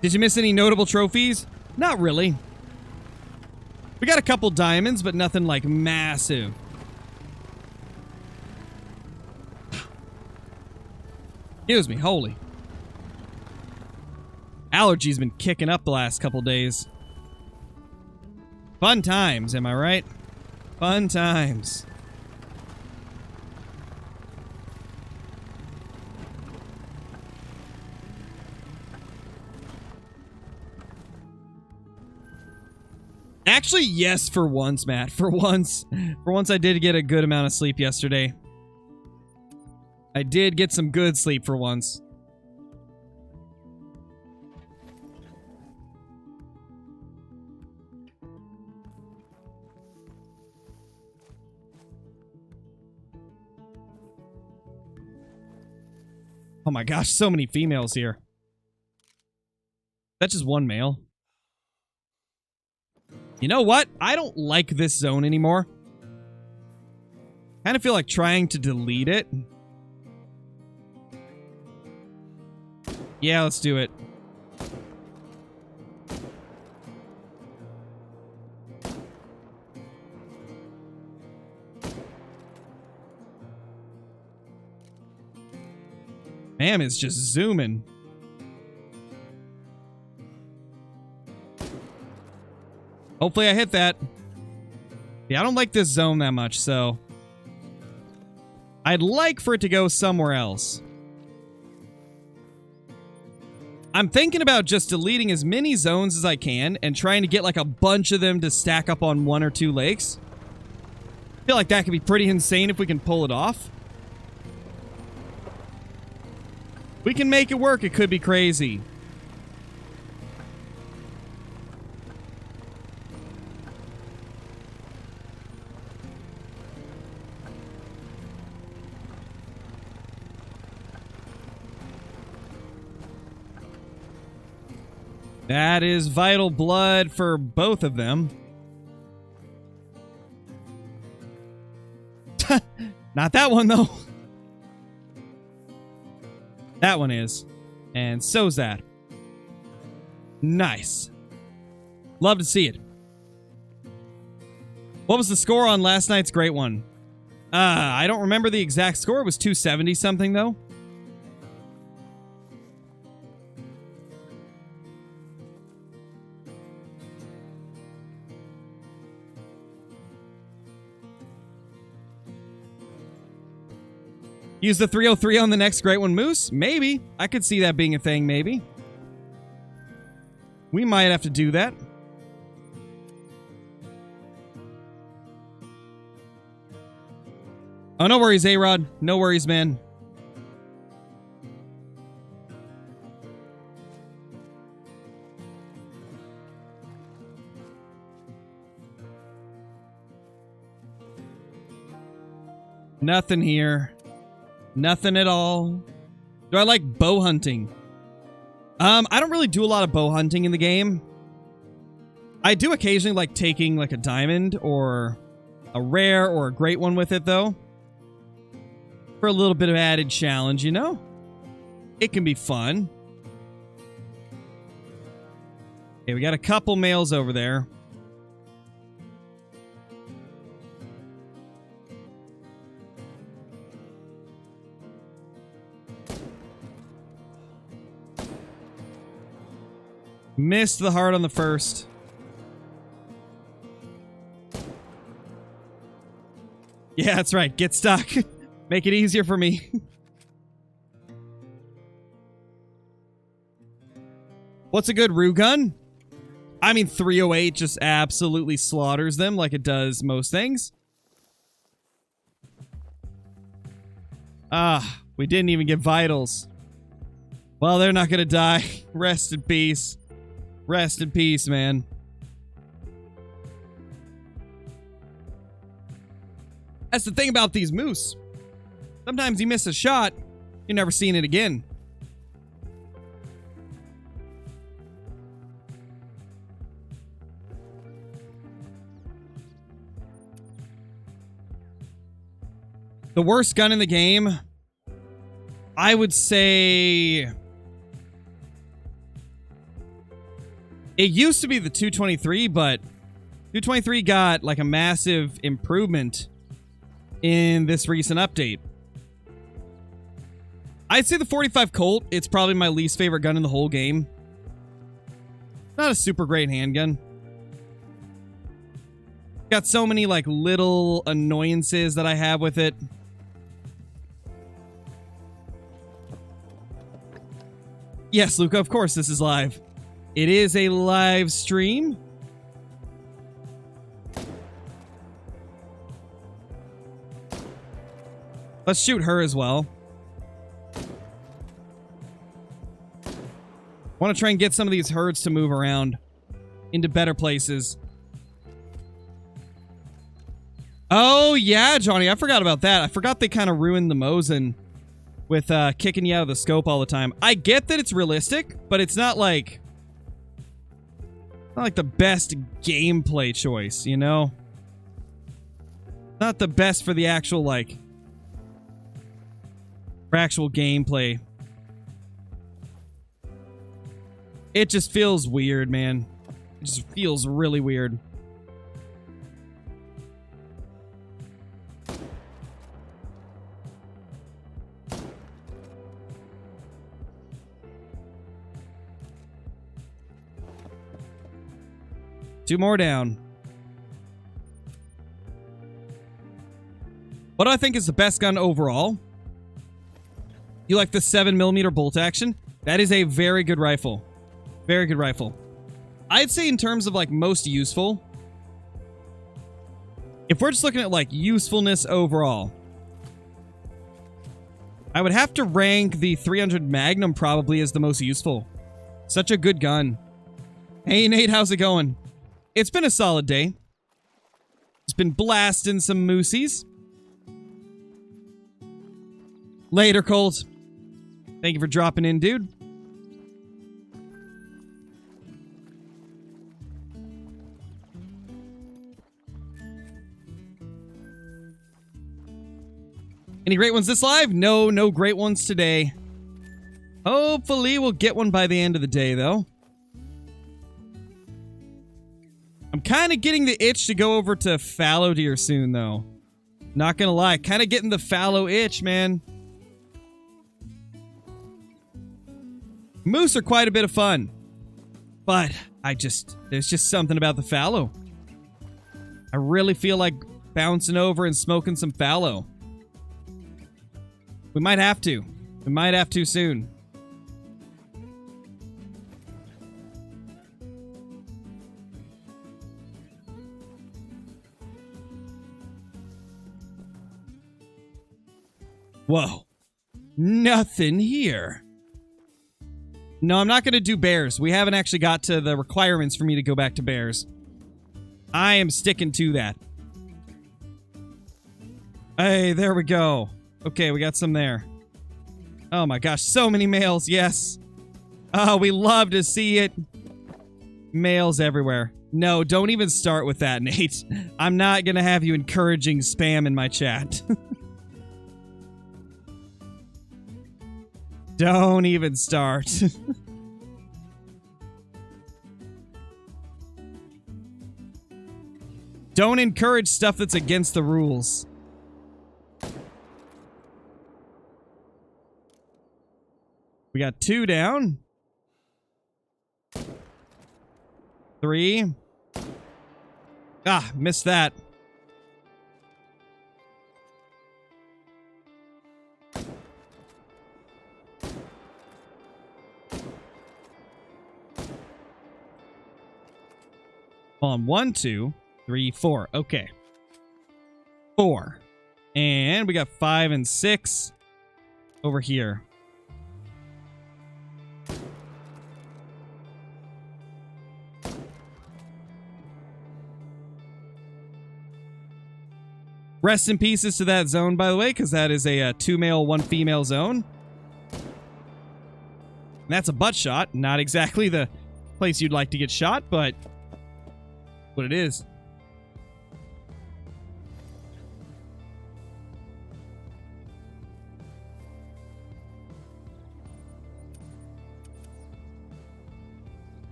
Did you miss any notable trophies? Not really. We got a couple diamonds, but nothing, like, massive. Excuse me, holy. Allergies been kicking up the last couple days. Fun times, am I right? Fun times. Actually, yes, for once, Matt. For once I did get a good amount of sleep yesterday. I did get some good sleep for once. Oh my gosh, so many females here. That's just one male. You know what? I don't like this zone anymore. Kind of feel like trying to delete it. Yeah, let's do it. Man, it's just zooming. Hopefully I hit that. Yeah, I don't like this zone that much, so I'd like for it to go somewhere else. I'm thinking about just deleting as many zones as I can and trying to get like a bunch of them to stack up on 1 or 2 lakes. I feel like that could be pretty insane if we can pull it off. We can make it work. It could be crazy. That is vital blood for both of them. Not that one, though. That one is. And so's that. Nice. Love to see it. What was the score on last night's great one? I don't remember the exact score. It was 270 something, though. Use the 303 on the next great one, Moose? Maybe. I could see that being a thing, maybe. We might have to do that. Oh, no worries, A-Rod. No worries, man. Nothing here. Nothing at all. Do I like bow hunting? I don't really do a lot of bow hunting in the game. I do occasionally like taking like a diamond or a rare or a great one with it, though. For a little bit of added challenge, you know? It can be fun. Okay, we got a couple males over there. Missed the heart on the first. Yeah, that's right. Get stuck. Make it easier for me. What's a good Roo gun? I mean, 308 just absolutely slaughters them like it does most things. Ah, we didn't even get vitals. Well, they're not gonna die. Rest in peace. Rest in peace, man. That's the thing about these moose. Sometimes you miss a shot, you're never seeing it again. The worst gun in the game, I would say... It used to be the 223, but 223 got like a massive improvement in this recent update. I'd say the 45 Colt, it's probably my least favorite gun in the whole game. Not a super great handgun. Got so many like little annoyances that I have with it. Yes, Luca, of course this is live. It is a live stream. Let's shoot her as well. Want to try and get some of these herds to move around into better places. Oh, yeah, Johnny. I forgot about that. I forgot they kind of ruined the Mosin with kicking you out of the scope all the time. I get that it's realistic, but it's not like Not like the best gameplay choice, you know? Not the best for the actual, like... for actual gameplay. It just feels weird, man. It just feels really weird. Two more down. What do I think is the best gun overall? You like the 7mm bolt action? That is a very good rifle. Very good rifle. I'd say in terms of like most useful, if we're just looking at like usefulness overall, I would have to rank the 300 Magnum probably as the most useful. Such a good gun. Hey Nate, how's it going? It's been a solid day. It's been blasting some moosies. Later, Colt. Thank you for dropping in, dude. Any great ones this live? No, no great ones today. Hopefully we'll get one by the end of the day, though. I'm kind of getting the itch to go over to Fallow Deer soon, though. Not gonna lie, kind of getting the Fallow itch, man. Moose are quite a bit of fun. But, there's just something about the Fallow. I really feel like bouncing over and smoking some Fallow. We might have to. We might have to soon. Whoa. Nothing here. No, I'm not going to do bears. We haven't actually got to the requirements for me to go back to bears. I am sticking to that. Hey, there we go. Okay, we got some there. Oh my gosh, so many males, yes. Oh, we love to see it. Males everywhere. No, don't even start with that, Nate. I'm not going to have you encouraging spam in my chat. Don't even start. Don't encourage stuff that's against the rules. We got 2 down. 3. Ah, missed that. On 1, 2, 3, 4. Okay. 4. And we got 5 and 6 over here. Rest in pieces to that zone, by the way, because that is a 2 male, 1 female zone. And that's a butt shot. Not exactly the place you'd like to get shot, but what it is.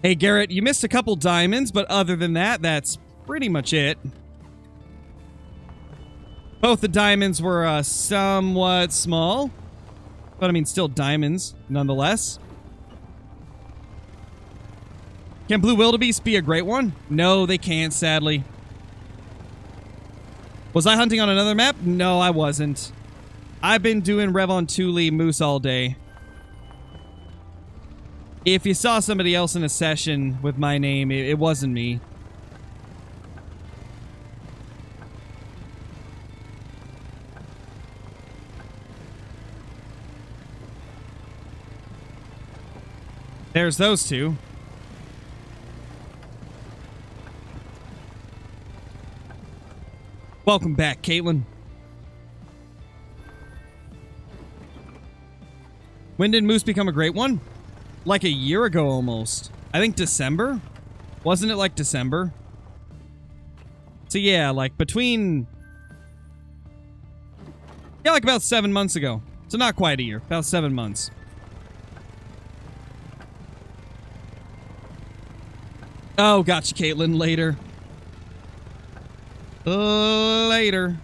Hey, Garrett, you missed a couple diamonds, but other than that, that's pretty much it. Both the diamonds were somewhat small, but I mean, still diamonds, nonetheless. Can blue wildebeest be a great one? No, they can't, sadly. Was I hunting on another map? No, I wasn't. I've been doing Revon Thule moose all day. If you saw somebody else in a session with my name, it wasn't me. There's those two. Welcome back, Caitlin. When did Moose become a great one? Like a year ago almost. I think December? Wasn't it like December? So yeah, like between... Yeah, like about 7 months ago. So not quite a year. About 7 months. Oh, gotcha, Caitlin. Later. Later.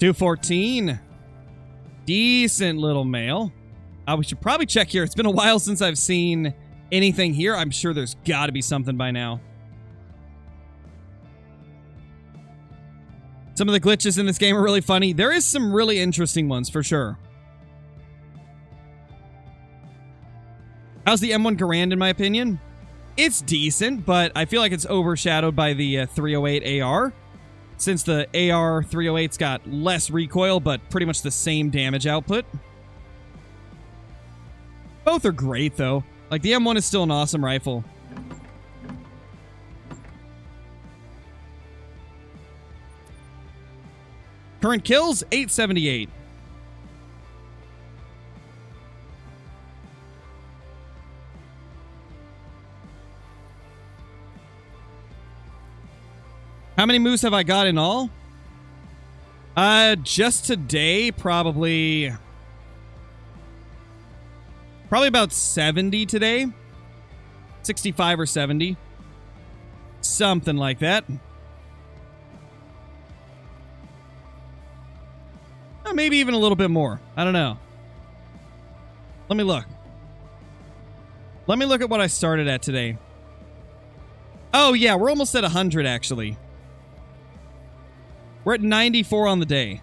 $214. Decent little mail. We should probably check here. It's been a while since I've seen anything here. I'm sure there's got to be something by now. Some of the glitches in this game are really funny. There is some really interesting ones, for sure. How's the M1 Garand, in my opinion? It's decent, but I feel like it's overshadowed by the 308 AR. Since the AR 308's got less recoil, but pretty much the same damage output. Both are great, though. Like, the M1 is still an awesome rifle. Current kills, 878. How many moose have I got in all? Just today, probably about 70 today. 65 or 70. Something like that. Maybe even a little bit more. I don't know. Let me look. Let me look at what I started at today. Oh, yeah, we're almost at 100, actually. We're at 94 on the day.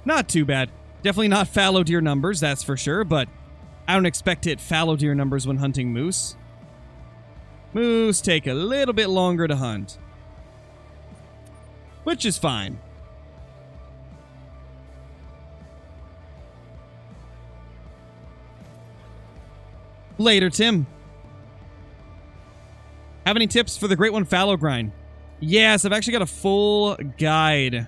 Not too bad. Definitely not fallow deer numbers, that's for sure, but I don't expect to hit fallow deer numbers when hunting moose. Moose take a little bit longer to hunt. Which is fine. Later, Tim. Have any tips for the Great One Fallow grind? Yes, I've actually got a full guide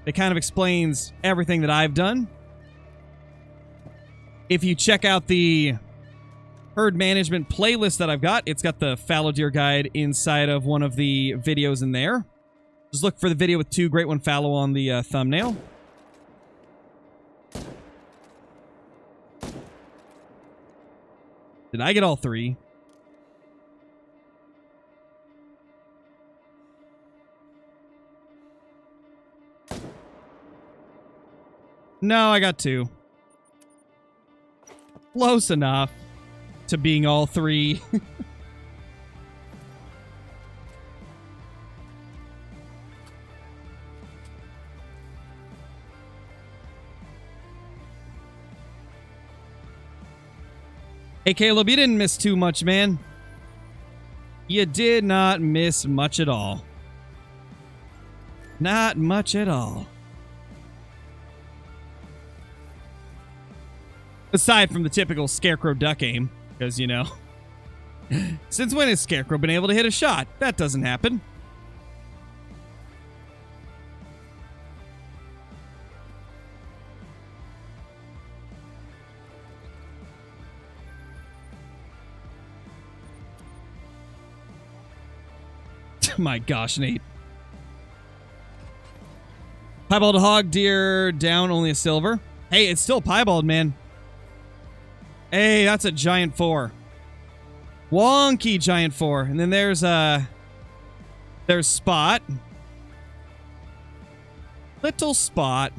that kind of explains everything that I've done. If you check out the herd management playlist that I've got, it's got the fallow deer guide inside of one of the videos in there. Just look for the video with 2 Great One Fallow on the thumbnail. Did I get all 3? No, I got 2. Close enough to being all 3. Hey, Caleb, you didn't miss too much, man. You did not miss much at all. Not much at all. Aside from the typical Scarecrow duck aim, because, you know, since when has Scarecrow been able to hit a shot? That doesn't happen. My gosh, Nate. Piebald hog deer down, only a silver. Hey, it's still piebald, man. Hey, that's a giant 4. Wonky giant 4. And then there's Spot. Little Spot.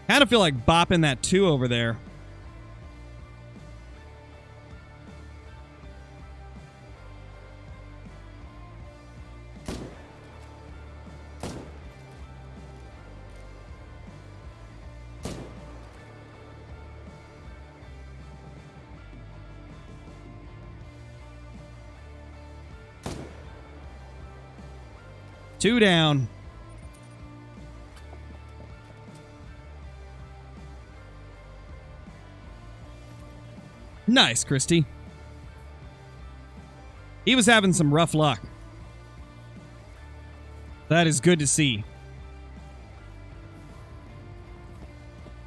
Kind of feel like bopping that 2 over there. 2 down. Nice, Christy. He was having some rough luck. That is good to see.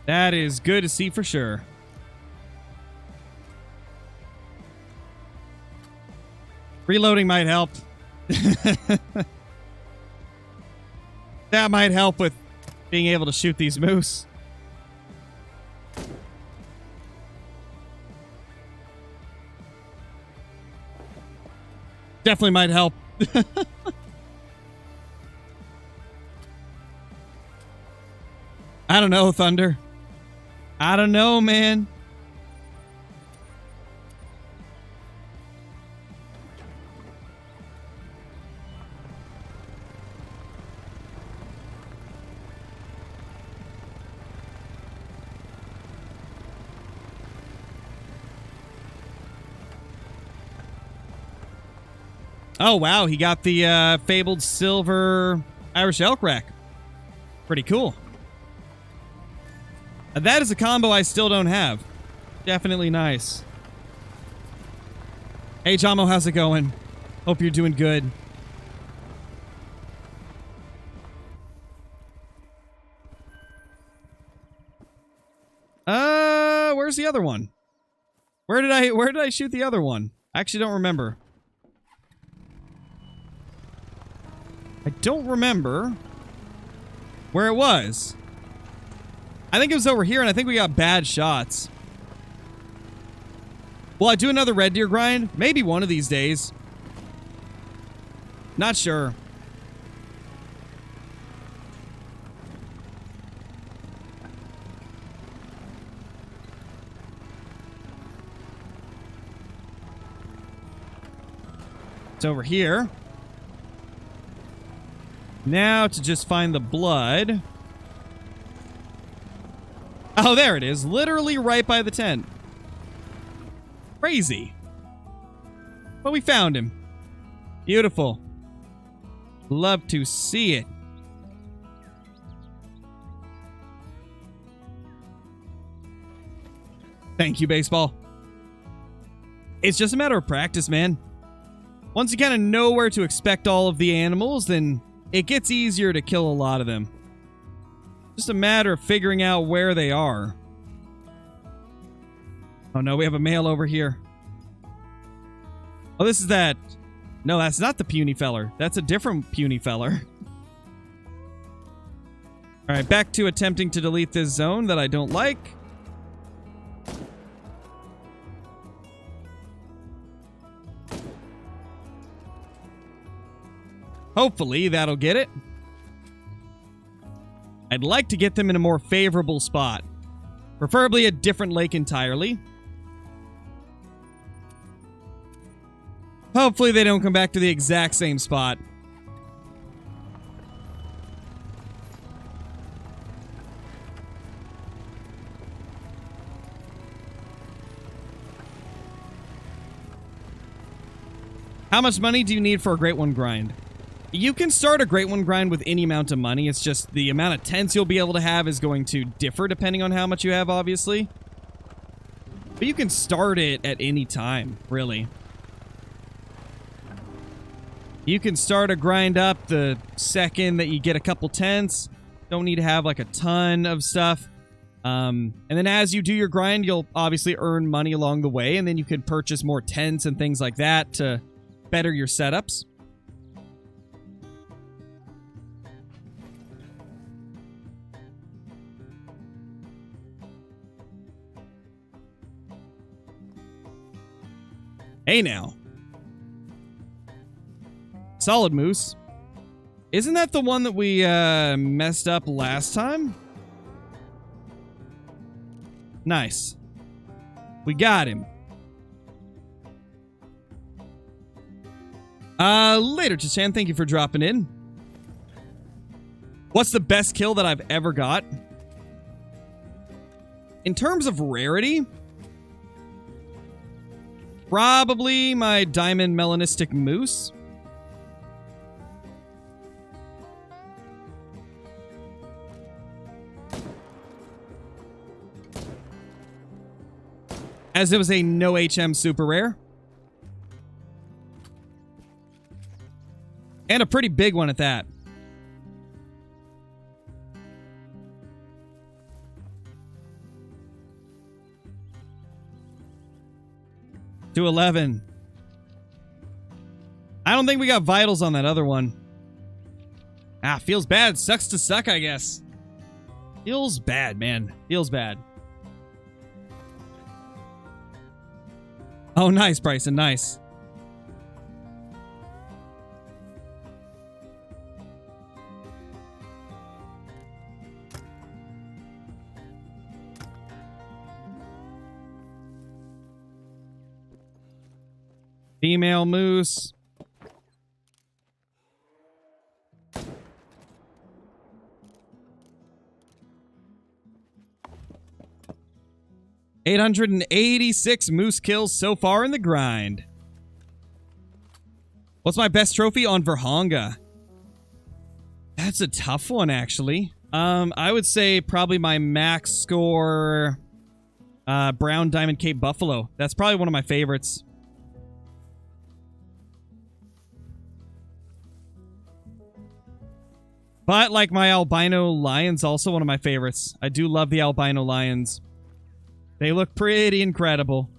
That is good to see for sure. Reloading might help. That might help with being able to shoot these moose. Definitely might help. I don't know, Thunder. I don't know, man. Oh, wow. He got the fabled silver Irish elk rack. Pretty cool. That is a combo I still don't have. Definitely nice. Hey, Jamo, how's it going? Hope you're doing good. Where's the other one? Where did I shoot the other one? I actually don't remember. I don't remember where it was. I think it was over here, and I think we got bad shots. Will I do another red deer grind? Maybe one of these days. Not sure. It's over here. Now to just find the blood. Oh, there it is. Literally right by the tent. Crazy. But we found him. Beautiful. Love to see it. Thank you, baseball. It's just a matter of practice, man. Once you kind of know where to expect all of the animals, then it gets easier to kill a lot of them. Just a matter of figuring out where they are. Oh no, we have a male over here. Oh, this is that. No, that's not the puny feller. That's a different puny feller. Alright, back to attempting to delete this zone that I don't like. Hopefully, that'll get it. I'd like to get them in a more favorable spot. Preferably a different lake entirely. Hopefully they don't come back to the exact same spot. How much money do you need for a Great One grind? You can start a Great One grind with any amount of money. It's just the amount of tents you'll be able to have is going to differ depending on how much you have, obviously. But you can start it at any time, really. You can start a grind up the second that you get a couple tents. Don't need to have like a ton of stuff. And then as you do your grind, you'll obviously earn money along the way, and then you can purchase more tents and things like that to better your setups. Hey now. Solid moose. Isn't that the one that we messed up last time? Nice. We got him. Later, Chichan, thank you for dropping in. What's the best kill that I've ever got? In terms of rarity, probably my diamond melanistic moose. as it was a no HM super rare. And a pretty big one at that. To 11. I don't think we got vitals on that other one. Ah, feels bad. Sucks to suck, I guess. Feels bad, man. Feels bad. Oh, nice, Bryson. Nice. Female moose. $886 moose kills so far in the grind. What's my best trophy on Verhonga? That's a tough one, actually. I would say probably my max score Brown Diamond Cape Buffalo. That's probably one of my favorites. But like my albino lions, also one of my favorites. I do love the albino lions. They look pretty incredible.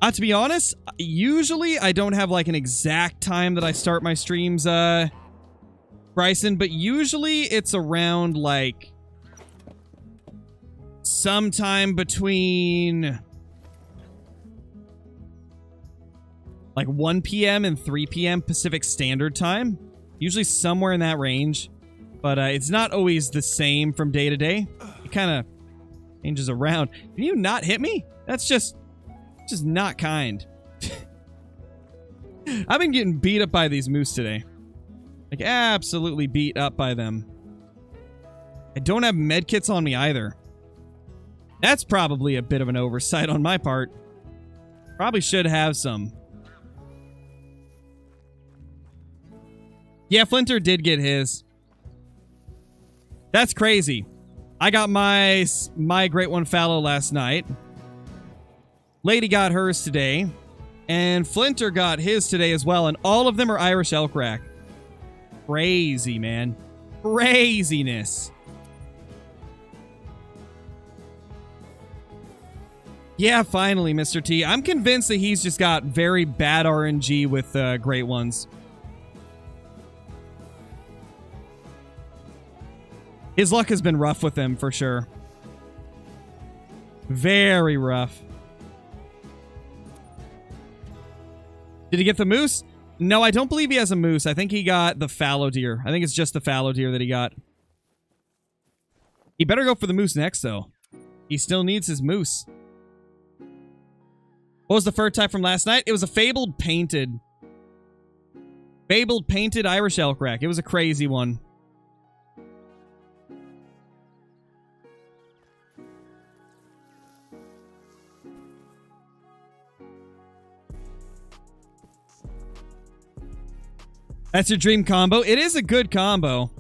To be honest, usually I don't have like an exact time that I start my streams, Bryson, but usually it's around like sometime between like 1 p.m. and 3 p.m. Pacific Standard Time. Usually somewhere in that range. But it's not always the same from day to day. It kind of changes around. Can you not hit me? That's just not kind. I've been getting beat up by these moose today. Like, absolutely beat up by them. I don't have medkits on me either. That's probably a bit of an oversight on my part. Probably should have some. Yeah, Flinter did get his. That's crazy. I got my Great One Fallow last night. Lady got hers today. And Flinter got his today as well. And all of them are Irish elk rack. Crazy, man. Craziness. Yeah, finally, Mr. T. I'm convinced that he's just got very bad RNG with Great Ones. His luck has been rough with them, for sure. Very rough. Did he get the moose? No, I don't believe he has a moose. I think he got the fallow deer. I think it's just the fallow deer that he got. He better go for the moose next, though. He still needs his moose. What was the fur type from last night? It was a fabled painted. Fabled painted Irish elk rack. It was a crazy one. That's your dream combo. It is a good combo.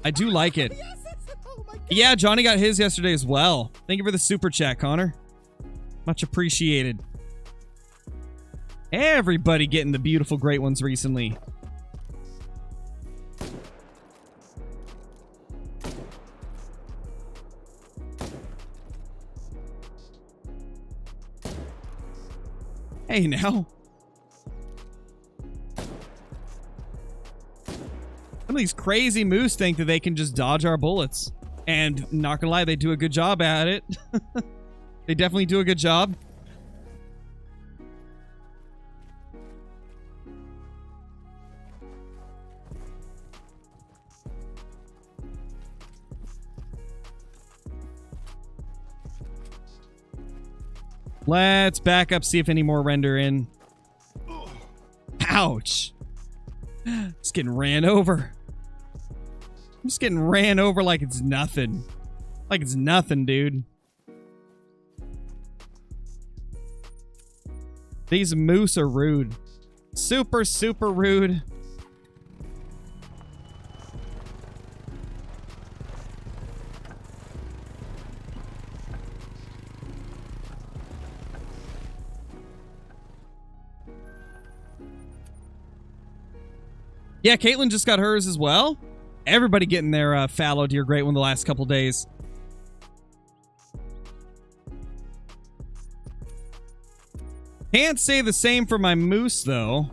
I do like it. Yeah, Johnny got his yesterday as well. Thank you for the super chat, Connor. Much appreciated. Everybody getting the beautiful Great Ones recently. Hey, now. Some of these crazy moose think that they can just dodge our bullets. And not gonna lie, they do a good job at it. They definitely do a good job. Let's back up, see if any more render in. Ouch. Just getting ran over. I'm just getting ran over like it's nothing. Like it's nothing, dude. These moose are rude. Super, super rude. Yeah, Caitlin just got hers as well. Everybody getting their fallow deer great one the last couple days. Can't say the same for my moose, though.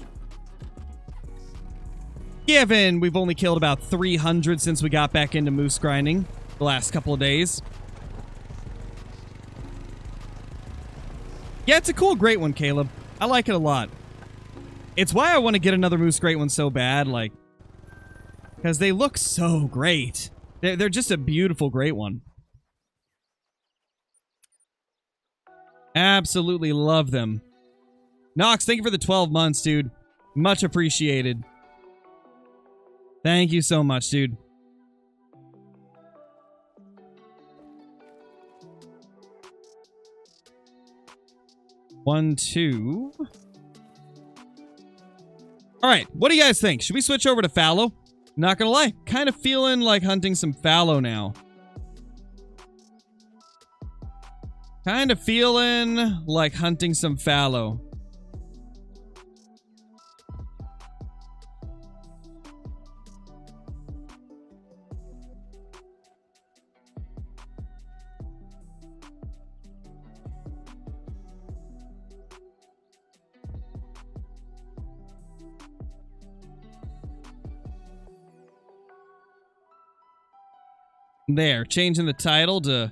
Given we've only killed about 300 since we got back into moose grinding the last couple of days. Yeah, it's a cool great one, Caleb. I like it a lot. It's why I want to get another moose great one so bad, like, because they look so great. They're just a beautiful great one. Absolutely love them. Nox, thank you for the 12 months, dude. Much appreciated. Thank you so much, dude. One, two. Alright, what do you guys think? Should we switch over to fallow? Not gonna lie, kind of feeling like hunting some fallow now. Kind of feeling like hunting some fallow. There, changing the title to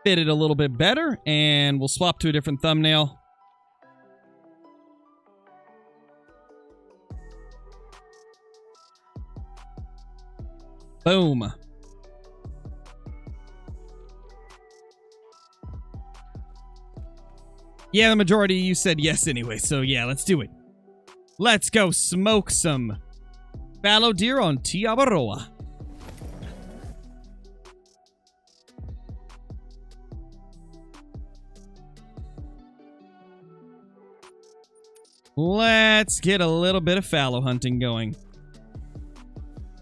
fit it a little bit better, and we'll swap to a different thumbnail. Boom. Yeah, the majority of you said yes anyway, so yeah, let's do it. Let's go smoke some fallow deer on Tiabaroa. Let's get a little bit of fallow hunting going.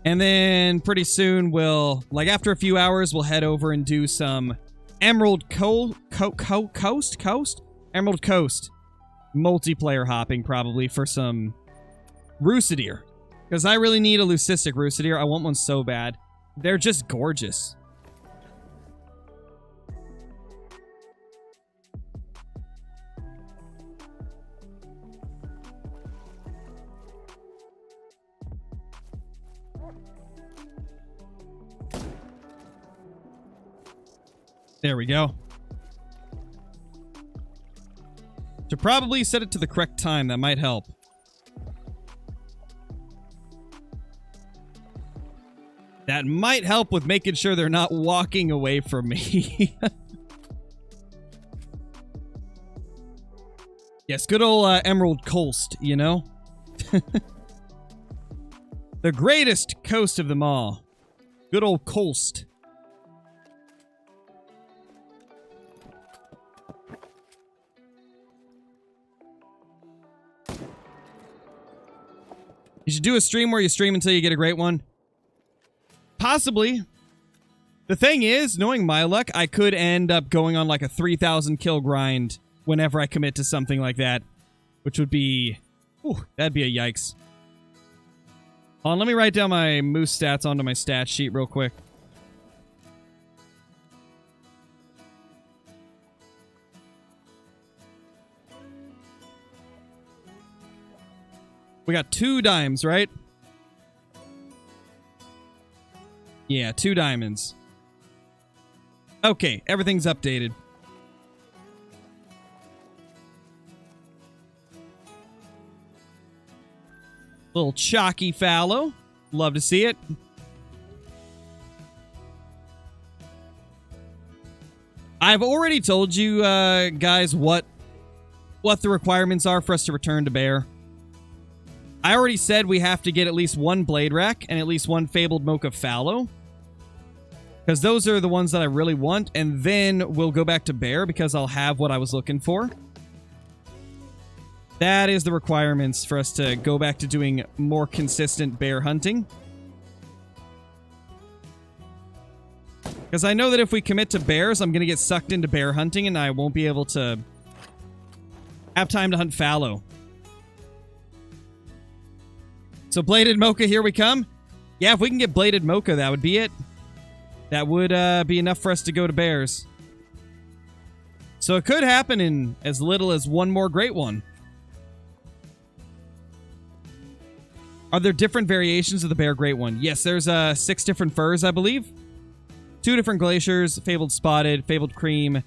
And then pretty soon we'll, like after a few hours, we'll head over and do some Emerald Coast? Emerald Coast. Multiplayer hopping probably for some Rusa deer. Because I really need a leucistic Rusa deer. I want one so bad. They're just gorgeous. There we go. To probably set it to the correct time, that might help. That might help with making sure they're not walking away from me. Yes, good old Emerald Coast, you know? The greatest coast of them all. Good old Coast. You should do a stream where you stream until you get a great one. Possibly. The thing is, knowing my luck, I could end up going on like a 3,000 kill grind whenever I commit to something like that. Which would be... Ooh, that'd be a yikes. Hold on, let me write down my moose stats onto my stat sheet real quick. We got 2 dimes, right? Yeah, 2 diamonds. Okay, everything's updated. Little chalky fallow. Love to see it. I've already told you guys what the requirements are for us to return to bear. I already said we have to get at least 1 blade rack and at least 1 fabled mocha fallow. Because those are the ones that I really want. And then we'll go back to bear because I'll have what I was looking for. That is the requirements for us to go back to doing more consistent bear hunting. Because I know that if we commit to bears, I'm going to get sucked into bear hunting and I won't be able to have time to hunt fallow. So bladed mocha, here we come. Yeah, if we can get bladed mocha, that would be it. That would be enough for us to go to bears. So it could happen in as little as one more great one. Are there different variations of the bear great one? Yes, there's 6 different furs, I believe. 2 different glaciers, fabled spotted, fabled cream,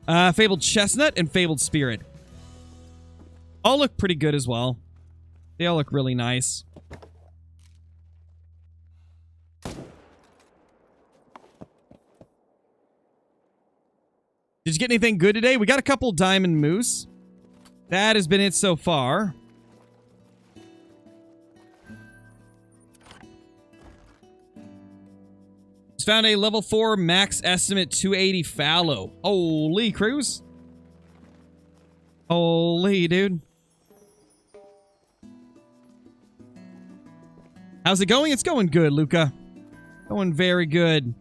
fabled chestnut, and fabled spirit. All look pretty good as well. They all look really nice. Did you get anything good today? We got a couple diamond moose. That has been it so far. Just found a level 4 max estimate 280 fallow. Holy cruise. Holy dude. How's it going? It's going good, Luca. Going very good.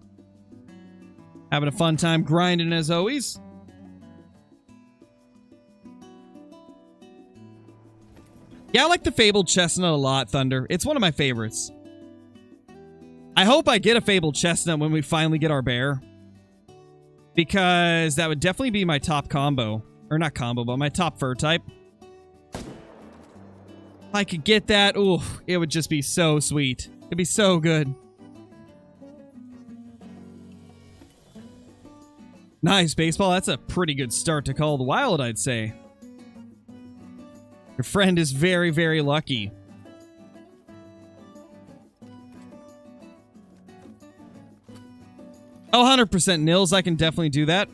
Having a fun time grinding as always. Yeah, I like the fabled chestnut a lot, Thunder. It's one of my favorites. I hope I get a fabled chestnut when we finally get our bear. Because that would definitely be my top combo. Or not combo, but my top fur type. If I could get that, ooh, it would just be so sweet. It'd be so good. Nice, baseball. That's a pretty good start to Call of the Wild, I'd say. Your friend is very, very lucky. Oh, 100% Nils. I can definitely do that.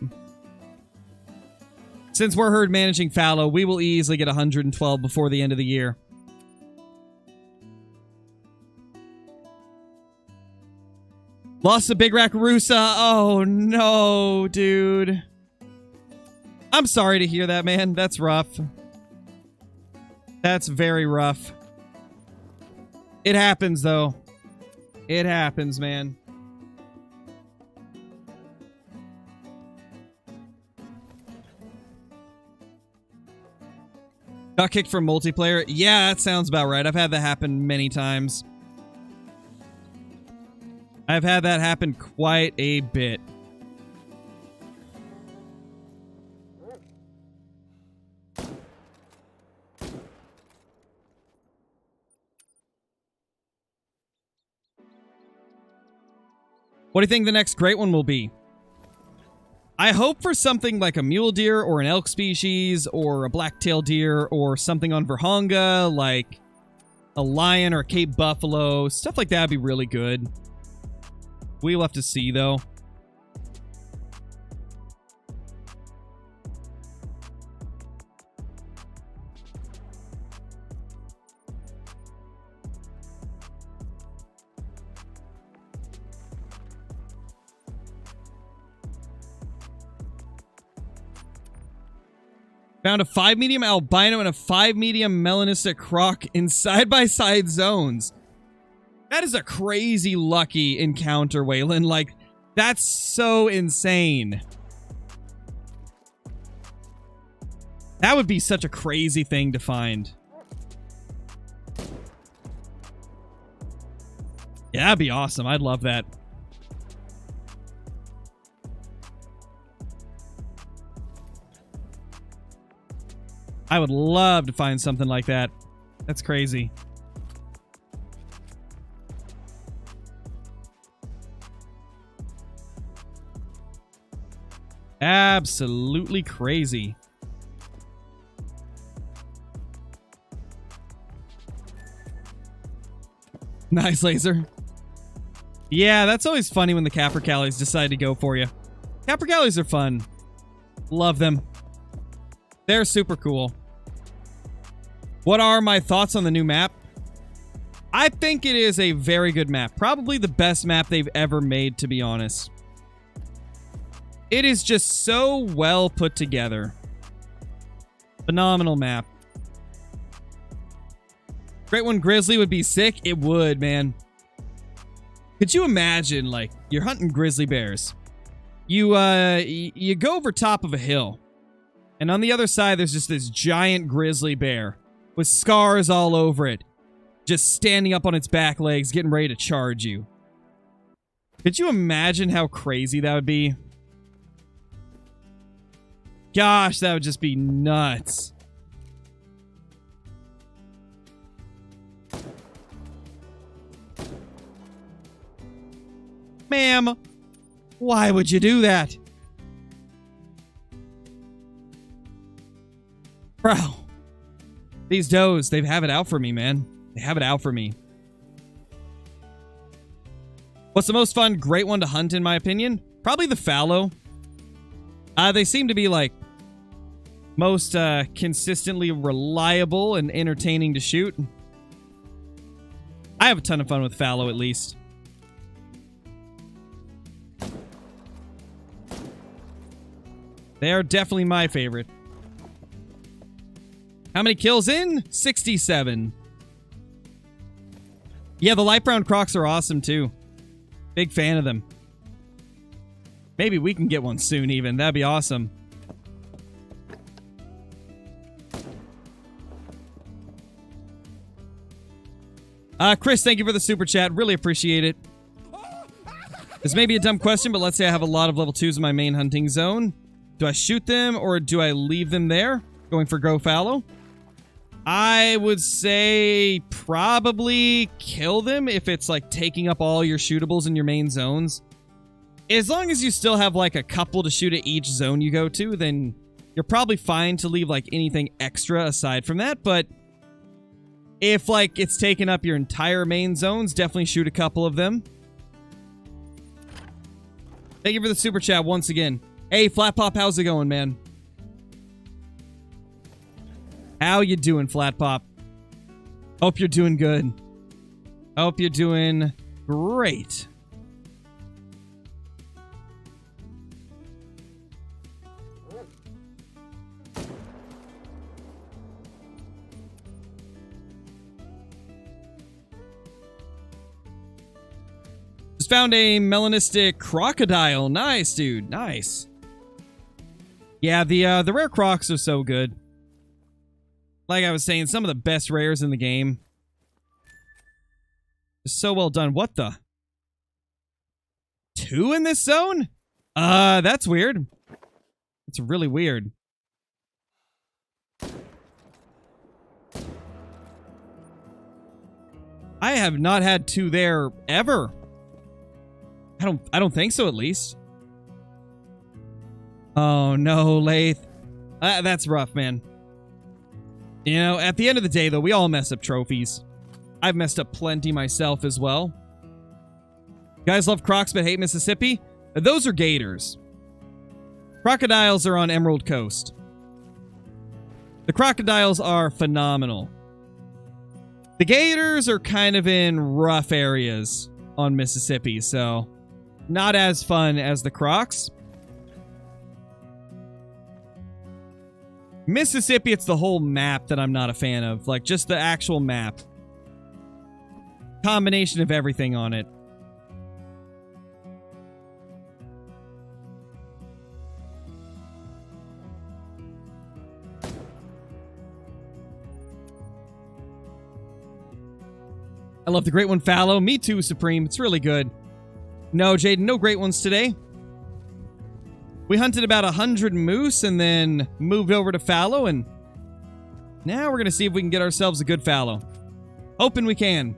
Since we're herd managing fallow, we will easily get 112 before the end of the year. Lost a big rack Rusa. Oh, no, dude. I'm sorry to hear that, man. That's rough. That's very rough. It happens, though. It happens, man. Got kicked from multiplayer? Yeah, that sounds about right. I've had that happen many times. I've had that happen quite a bit. What do you think the next great one will be? I hope for something like a mule deer or an elk species or a black-tailed deer or something on Virhonga, like a lion or a Cape buffalo. Stuff like that would be really good. We'll have to see, though. Found a 5 medium albino and a 5 medium melanistic croc in side-by-side zones. That is a crazy lucky encounter, Waylon. Like, that's so insane. That would be such a crazy thing to find. Yeah, that'd be awesome. I'd love that. I would love to find something like that. That's crazy. Absolutely crazy. Nice, Laser. Yeah, that's always funny when the Capercaillies decide to go for you. Capercaillies are fun. Love them. They're super cool. What are my thoughts on the new map? I think it is a very good map. Probably the best map they've ever made, to be honest. It is just so well put together. Phenomenal map. Great One Grizzly would be sick. It would, man. Could you imagine, like, you're hunting grizzly bears. You go over top of a hill. And on the other side, there's just this giant grizzly bear with scars all over it. just standing up on its back legs, getting ready to charge you. Could you imagine how crazy that would be? Gosh, that would just be nuts. Ma'am, why would you do that? Bro. These does, they have it out for me, man. They have it out for me. What's the most fun, great one to hunt, in my opinion? Probably the fallow. They seem to be, like, most consistently reliable and entertaining to shoot. I have a ton of fun with fallow, at least. They are definitely my favorite. How many kills in? 67. Yeah, the light brown crocs are awesome, too. Big fan of them. Maybe we can get one soon, even. That'd be awesome. Chris, thank you for the super chat. Really appreciate it. This may be a dumb question, but let's say I have a lot of level 2s in my main hunting zone. Do I shoot them, or do I leave them there? Going for go fallow? I would say probably kill them if it's like taking up all your shootables in your main zones. As long as you still have like a couple to shoot at each zone you go to, then you're probably fine to leave like anything extra aside from that. But if like it's taking up your entire main zones, definitely shoot a couple of them. Thank you for the super chat once again. Hey, Flat Pop, how's it going, man? How you doing, Flat Pop? Hope you're doing good. Hope you're doing great. Just found a melanistic crocodile. Nice, dude. Nice. Yeah, the rare crocs are so good. Like I was saying, some of the best rares in the game. Just so well done. What the? 2 in this zone? That's weird. That's really weird. I have not had 2 there ever. I don't think so, at least. Oh no, Lath. That's rough, man. You know, at the end of the day, though, we all mess up trophies. I've messed up plenty myself as well. You guys love crocs but hate Mississippi? Those are gators. Crocodiles are on Emerald Coast. The crocodiles are phenomenal. The gators are kind of in rough areas on Mississippi, so not as fun as the crocs. Mississippi, it's the whole map that I'm not a fan of. Like, just the actual map. Combination of everything on it. I love the great one, Fallow. Me too, Supreme. It's really good. No, Jaden, no great ones today. We hunted about 100 moose and then moved over to fallow, and now we're going to see if we can get ourselves a good fallow. Hoping we can.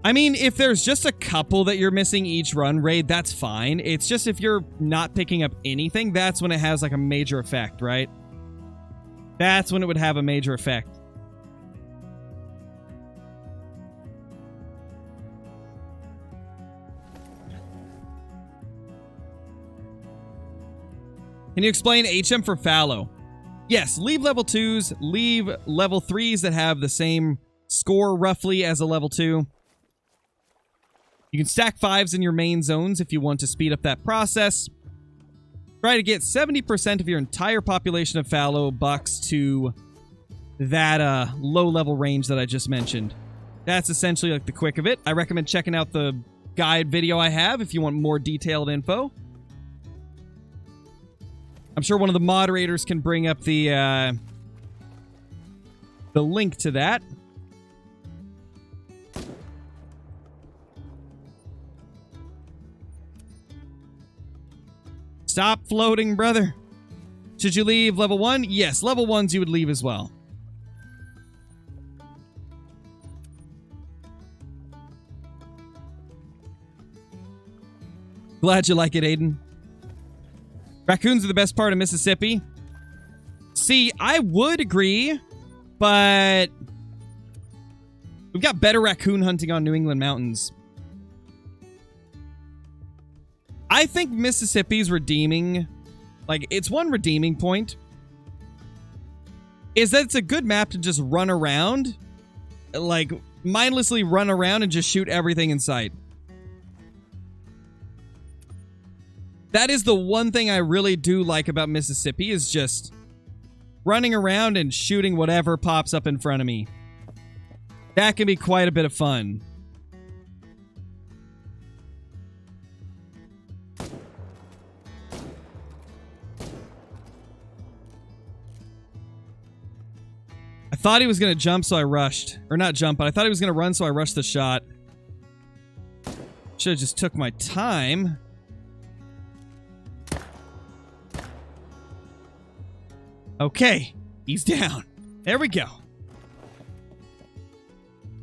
I mean, if there's just a couple that you're missing each run, Raid, that's fine. It's just if you're not picking up anything, that's when it has like a major effect, right? That's when it would have a major effect. Can you explain HM for fallow? Yes, leave level 2s, leave level 3s that have the same score roughly as a level 2. You can stack 5s in your main zones if you want to speed up that process. Try to get 70% of your entire population of fallow bucks to that low level range that I just mentioned. That's essentially like the quick of it. I recommend checking out the guide video I have if you want more detailed info. I'm sure one of the moderators can bring up the link to that. Stop floating, brother. Should you leave level 1? Yes, level 1s you would leave as well. Glad you like it, Aiden. Raccoons are the best part of Mississippi. See, I would agree, but we've got better raccoon hunting on New England mountains. I think Mississippi's redeeming, like, it's one redeeming point, is that it's a good map to just run around, like, mindlessly run around and just shoot everything in sight. That is the one thing I really do like about Mississippi, is just running around and shooting whatever pops up in front of me. That can be quite a bit of fun. I thought he was going to jump, so I rushed. Or not jump, but I thought he was going to run, so I rushed the shot. Should have just took my time. Okay, he's down. There we go.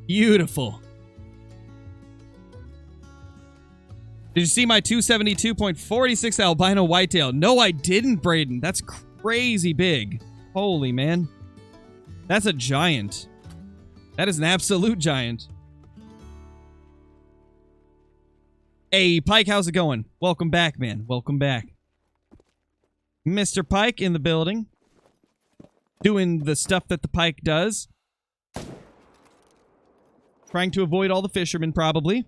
Beautiful. Did you see my 272.46 albino whitetail? No, I didn't, Braden. That's crazy big. Holy man. That's a giant. That is an absolute giant. Hey, Pike, how's it going? Welcome back, man. Welcome back. Mr. Pike in the building. Doing the stuff that the pike does. Trying to avoid all the fishermen, probably.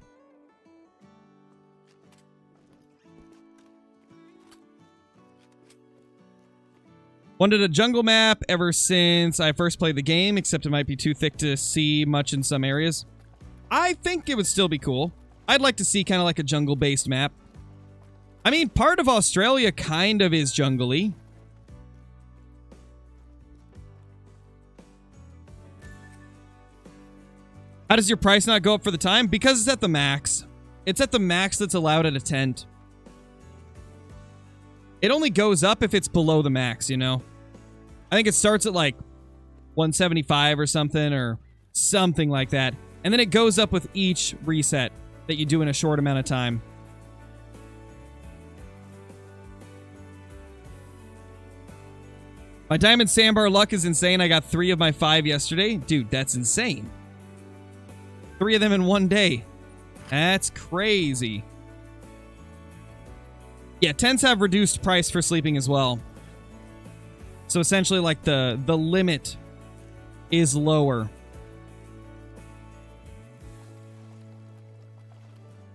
Wanted a jungle map ever since I first played the game, except it might be too thick to see much in some areas. I think it would still be cool. I'd like to see kind of like a jungle-based map. I mean, part of Australia kind of is jungle-y. How does your price not go up for the time? Because it's at the max. It's at the max that's allowed at a tent. It only goes up if it's below the max, you know? I think it starts at like 175 or something like that. And then it goes up with each reset that you do in a short amount of time. My diamond sandbar luck is insane. I got 3 of my 5 yesterday. Dude, that's insane. 3 of them in one day. That's crazy. Yeah, tents have reduced price for sleeping as well. So essentially, like, the limit is lower.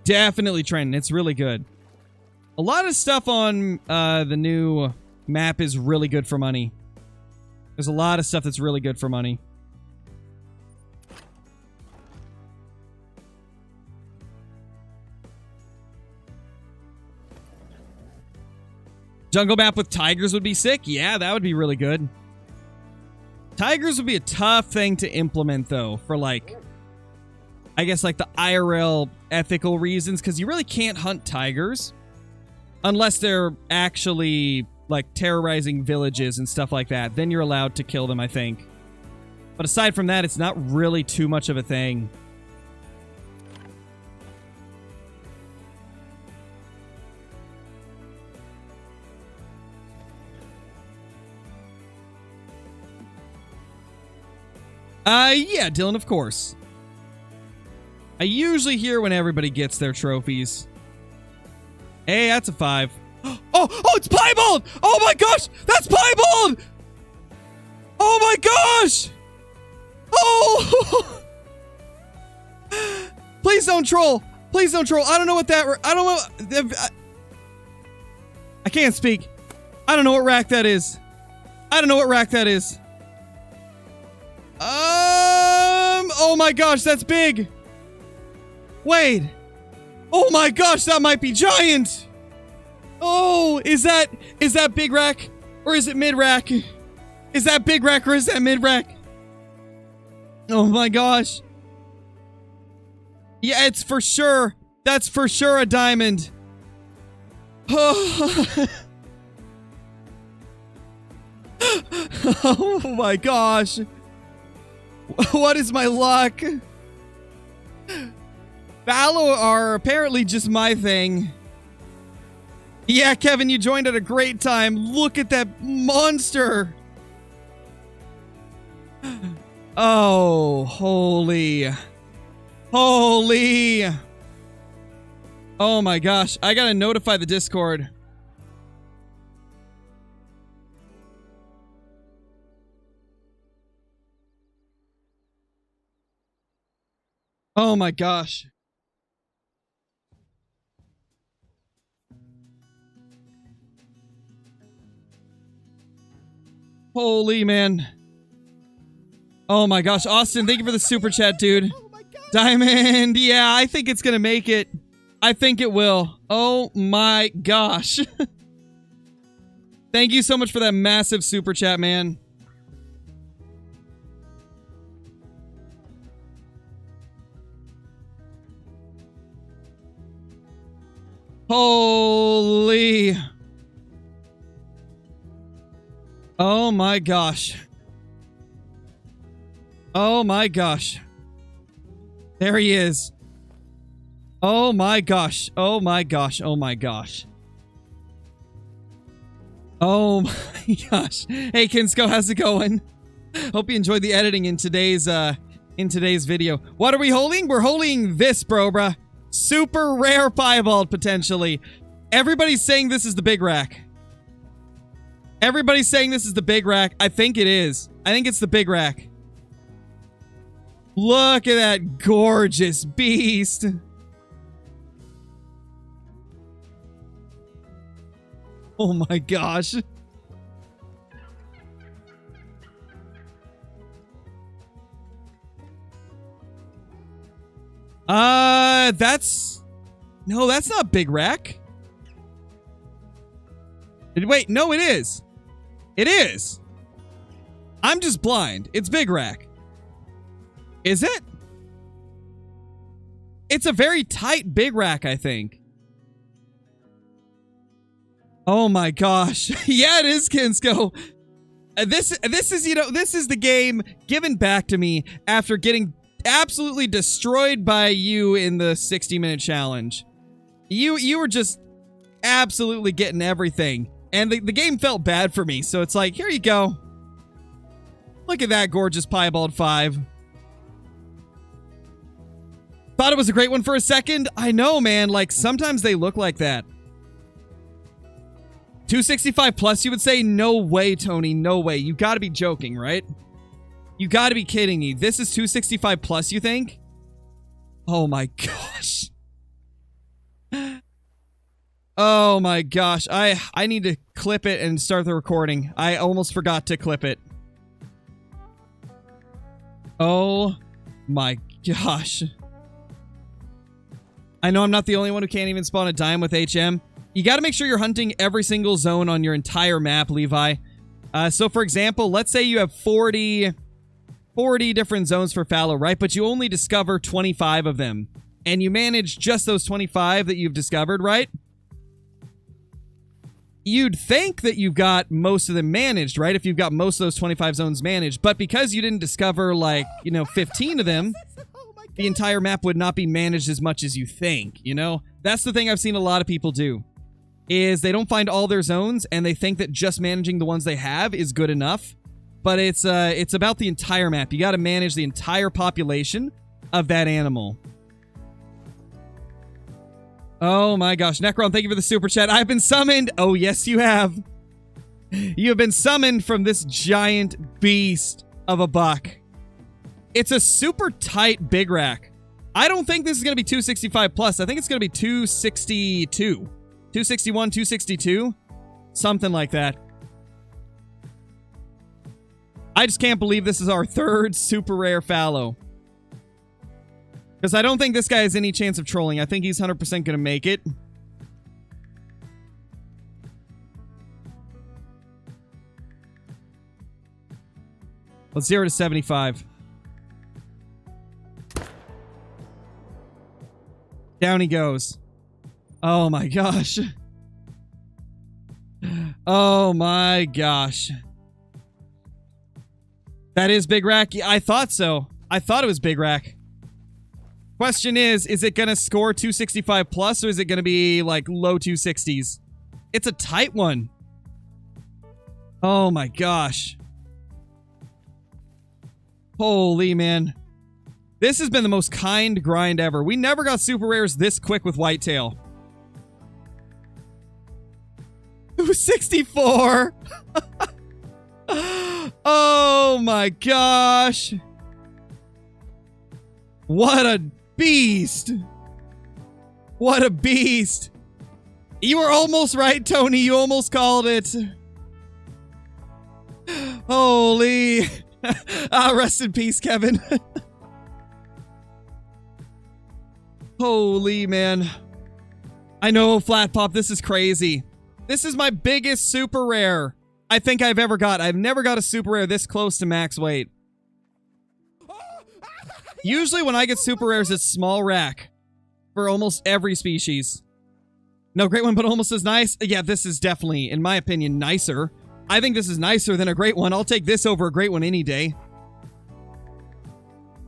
Definitely trending. It's really good. A lot of stuff on the new map is really good for money. There's a lot of stuff that's really good for money. Jungle map with tigers would be sick. Yeah, that would be really good. Tigers would be a tough thing to implement, though, for, like, I guess, like, the IRL ethical reasons, because you really can't hunt tigers unless they're actually, like, terrorizing villages and stuff like that. Then you're allowed to kill them, I think. But aside from that, it's not really too much of a thing. Yeah, Dylan, of course. I usually hear when everybody gets their trophies. Hey, that's a 5. Oh, it's piebald! Oh my gosh, that's piebald! Oh my gosh! Oh! Please don't troll. Please don't troll. I don't know what that... I don't know... I can't speak. I don't know what rack that is. I don't know what rack that is. Oh my gosh, that's big. Wait. Oh my gosh, that might be giant. Oh, is that big rack? Or is it mid-rack? Is that big rack or is that mid-rack? Oh my gosh. Yeah, it's for sure. That's for sure a diamond. Oh, oh my gosh. What is my luck? Fallow are apparently just my thing. Yeah, Kevin, you joined at a great time. Look at that monster. Oh, holy. Holy. Oh my gosh. I gotta notify the Discord. Oh my gosh. Holy man. Oh my gosh. Austin, thank you for the super chat, dude. Diamond. Yeah, I think it's gonna make it. I think it will. Oh my gosh. Thank you so much for that massive super chat, man. Holy. Oh my gosh. Oh my gosh. There he is. Oh my gosh. Oh my gosh. Oh my gosh. Oh my gosh. Hey Kinsko, how's it going? Hope you enjoyed the editing in today's video. What are we holding? We're holding this, bruh. Super rare piebald, potentially. Everybody's saying this is the big rack. Everybody's saying this is the big rack. I think it is. I think it's the big rack. Look at that gorgeous beast. Oh my gosh. No, that's not big rack. Wait, no, it is. It is. I'm just blind. It's big rack. Is it? It's a very tight big rack, I think. Oh my gosh. Yeah, it is, Kinsko. This is, you know, this is the game given back to me after getting absolutely destroyed by you in the 60-minute challenge. You were just absolutely getting everything. And the game felt bad for me, so it's like, here you go. Look at that gorgeous Piebald 5. Thought it was a great one for a second. I know, man. Like, sometimes they look like that. 265 plus, you would say? No way, Tony. No way. You gotta be joking, right? You gotta be kidding me. This is 265 plus, you think? Oh my gosh. Oh my gosh. I need to clip it and start the recording. I almost forgot to clip it. Oh my gosh. I know I'm not the only one who can't even spawn a dime with HM. You got to make sure you're hunting every single zone on your entire map, Levi. So for example, let's say you have 40 different zones for Fallow, right? But you only discover 25 of them. And you manage just those 25 that you've discovered, right? You'd think that you've got most of them managed, right? If you've got most of those 25 zones managed. But because you didn't discover, like, you know, 15 of them, the entire map would not be managed as much as you think, you know? That's the thing I've seen a lot of people do, is they don't find all their zones, and they think that just managing the ones they have is good enough. But it's about the entire map. You got to manage the entire population of that animal. Oh my gosh. Necron, thank you for the super chat. I've been summoned. Oh, yes, you have. You have been summoned from this giant beast of a buck. It's a super tight big rack. I don't think this is going to be 265 plus. I think it's going to be 262. 261, 262. Something like that. I just can't believe this is our third super rare Fallow. Because I don't think this guy has any chance of trolling. I think he's 100% going to make it. Let's 0 to 75. Down he goes. Oh my gosh. Oh my gosh. That is Big Rack. I thought so. I thought it was Big Rack. Question is it going to score 265 plus or is it going to be like low 260s? It's a tight one. Oh my gosh. Holy man. This has been the most kind grind ever. We never got super rares this quick with Whitetail. It was 64. Oh my gosh. What a beast. What a beast. You were almost right, Tony. You almost called it. Holy. Rest in peace, Kevin. Holy man. I know, Flat Pop, this is crazy. This is my biggest super rare I think I've ever got. I've never got a super rare this close to max weight. Usually when I get super rares, it's small rack for almost every species. No great one, but almost as nice. Yeah, this is definitely, in my opinion, nicer. I think this is nicer than a great one. I'll take this over a great one any day.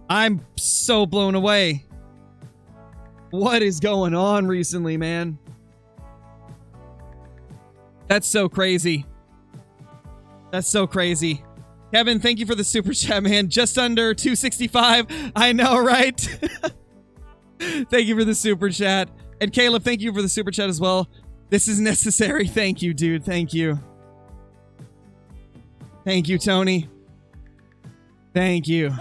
I'm so blown away. What is going on recently, man? That's so crazy. That's so crazy. Kevin, thank you for the super chat, man. Just under 265. I know, right? Thank you for the super chat. And Caleb, thank you for the super chat as well. This is necessary. Thank you, dude. Thank you. Thank you, Tony. Thank you.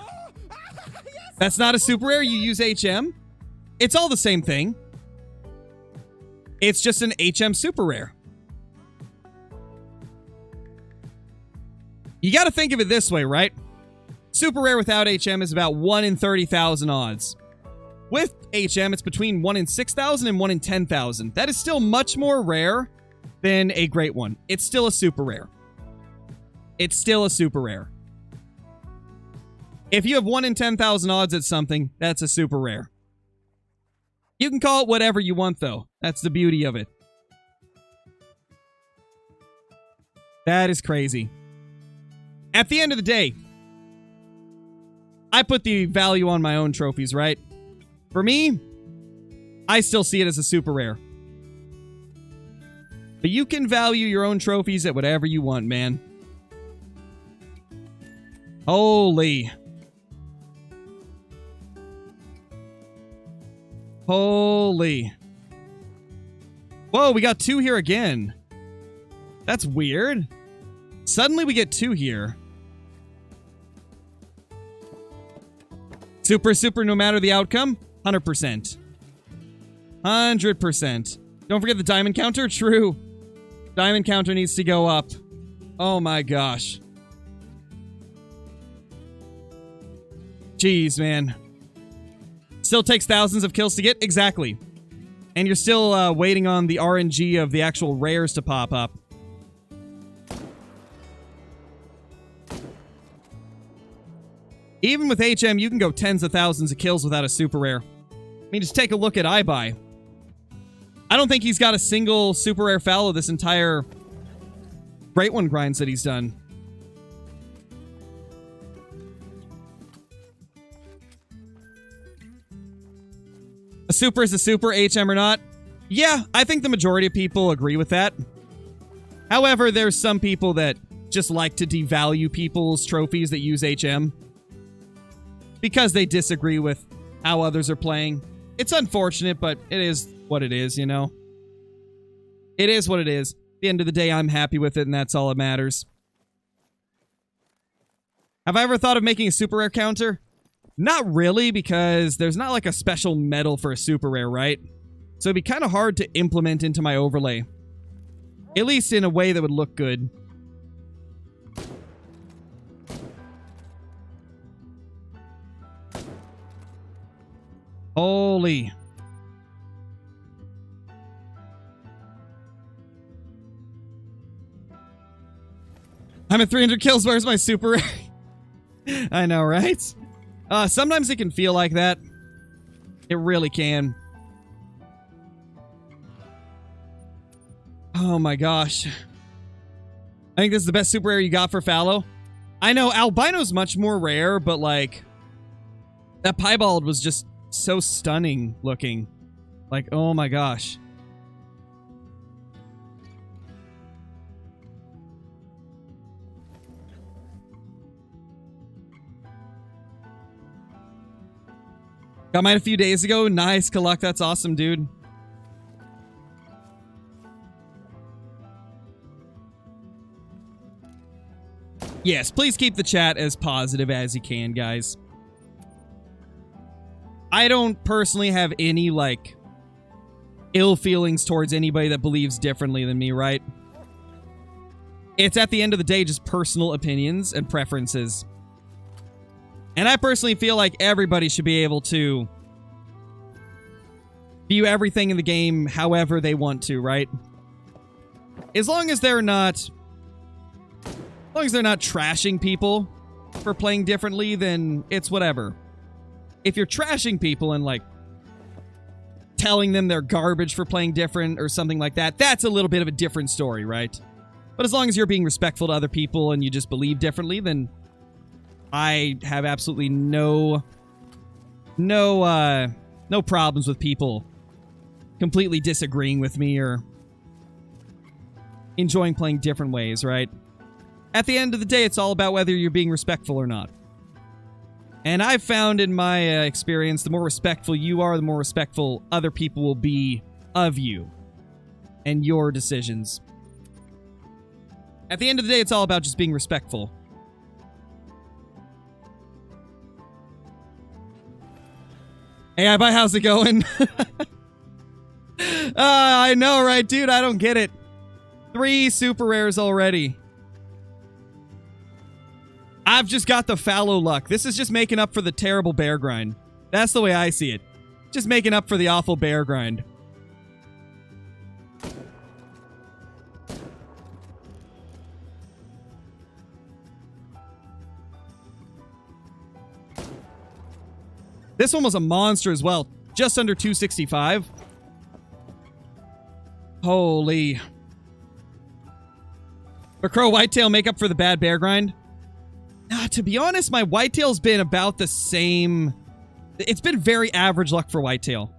That's not a super rare. You use HM. It's all the same thing. It's just an HM super rare. You got to think of it this way, right? Super rare without HM is about 1 in 30,000 odds. With HM, it's between 1 in 6,000 and 1 in 10,000. That is still much more rare than a great one. It's still a super rare. It's still a super rare. If you have 1 in 10,000 odds at something, that's a super rare. You can call it whatever you want, though. That's the beauty of it. That is crazy. At the end of the day, I put the value on my own trophies, right? For me, I still see it as a super rare. But you can value your own trophies at whatever you want, man. Holy. Holy. Whoa, we got 2 here again. That's weird. Suddenly we get 2 here. Super, super, no matter the outcome. 100%. 100%. Don't forget the diamond counter. True. Diamond counter needs to go up. Oh my gosh. Jeez, man. Still takes thousands of kills to get? Exactly. And you're still waiting on the RNG of the actual rares to pop up. Even with HM, you can go tens of thousands of kills without a super rare. I mean, just take a look at iBuy. I don't think he's got a single super rare Fallow this entire Great One grinds that he's done. A super is a super, HM or not. Yeah, I think the majority of people agree with that. However, there's some people that just like to devalue people's trophies that use HM because they disagree with how others are playing. It's unfortunate, but it is what it is, you know? It is what it is. At the end of the day, I'm happy with it, and that's all that matters. Have I ever thought of making a super rare counter? Not really, because there's not like a special medal for a super rare, right? So it'd be kind of hard to implement into my overlay. At least in a way that would look good. Holy. I'm at 300 kills. Where's my super rare? I know, right? Sometimes it can feel like that. It really can. Oh my gosh. I think this is the best super rare you got for Fallow. I know, albino's much more rare, but like, that piebald was just so stunning looking. Like, oh my gosh. Got mine a few days ago. Nice, Kaluk. That's awesome, dude. Yes, please keep the chat as positive as you can, guys. I don't personally have any, like, ill feelings towards anybody that believes differently than me, right? It's at the end of the day just personal opinions and preferences. And I personally feel like everybody should be able to view everything in the game however they want to, right? As long as they're not trashing people for playing differently, then it's whatever. If you're trashing people and, like, telling them they're garbage for playing different or something like that, that's a little bit of a different story, right? But as long as you're being respectful to other people and you just believe differently, then I have absolutely no problems with people completely disagreeing with me or enjoying playing different ways, right? At the end of the day, it's all about whether you're being respectful or not. And I've found in my experience, the more respectful you are, the more respectful other people will be of you and your decisions. At the end of the day, it's all about just being respectful. Hey, Ibai, how's it going? I know, right, dude? I don't get it. 3 super rares already. I've just got the fallow luck. This is just making up for the terrible bear grind. That's the way I see it. Just making up for the awful bear grind. This one was a monster as well. Just under 265. Holy. But Crow Whitetail make up for the bad bear grind? To be honest, my Whitetail's been about the same. It's been very average luck for Whitetail.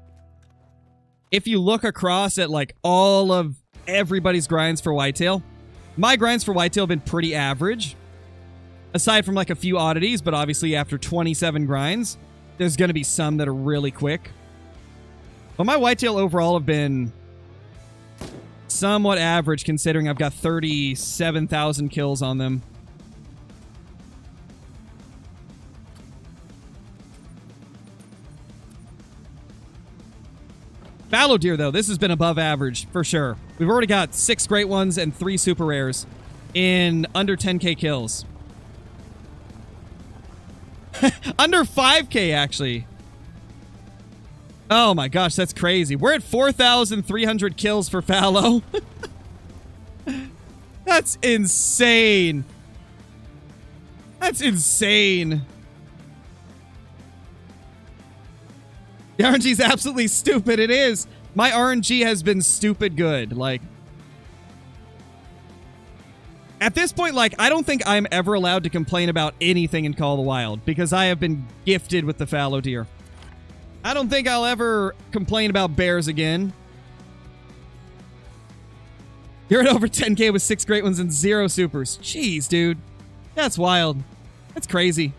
If you look across at, like, all of everybody's grinds for Whitetail, my grinds for Whitetail have been pretty average. Aside from, like, a few oddities, but obviously after 27 grinds, there's going to be some that are really quick. But my Whitetail overall have been somewhat average, considering I've got 37,000 kills on them. Fallow deer, though, this has been above average, for sure. We've already got 6 great ones and 3 super rares in under 10k kills. Under 5k, actually. Oh my gosh, that's crazy. We're at 4,300 kills for Fallow. That's insane. That's insane. The RNG is absolutely stupid. It is. My RNG has been stupid good. Like, at this point, like, I don't think I'm ever allowed to complain about anything in Call of the Wild because I have been gifted with the fallow deer. I don't think I'll ever complain about bears again. You're at over 10k with 6 great ones and 0 supers. Jeez, dude. That's wild. That's crazy.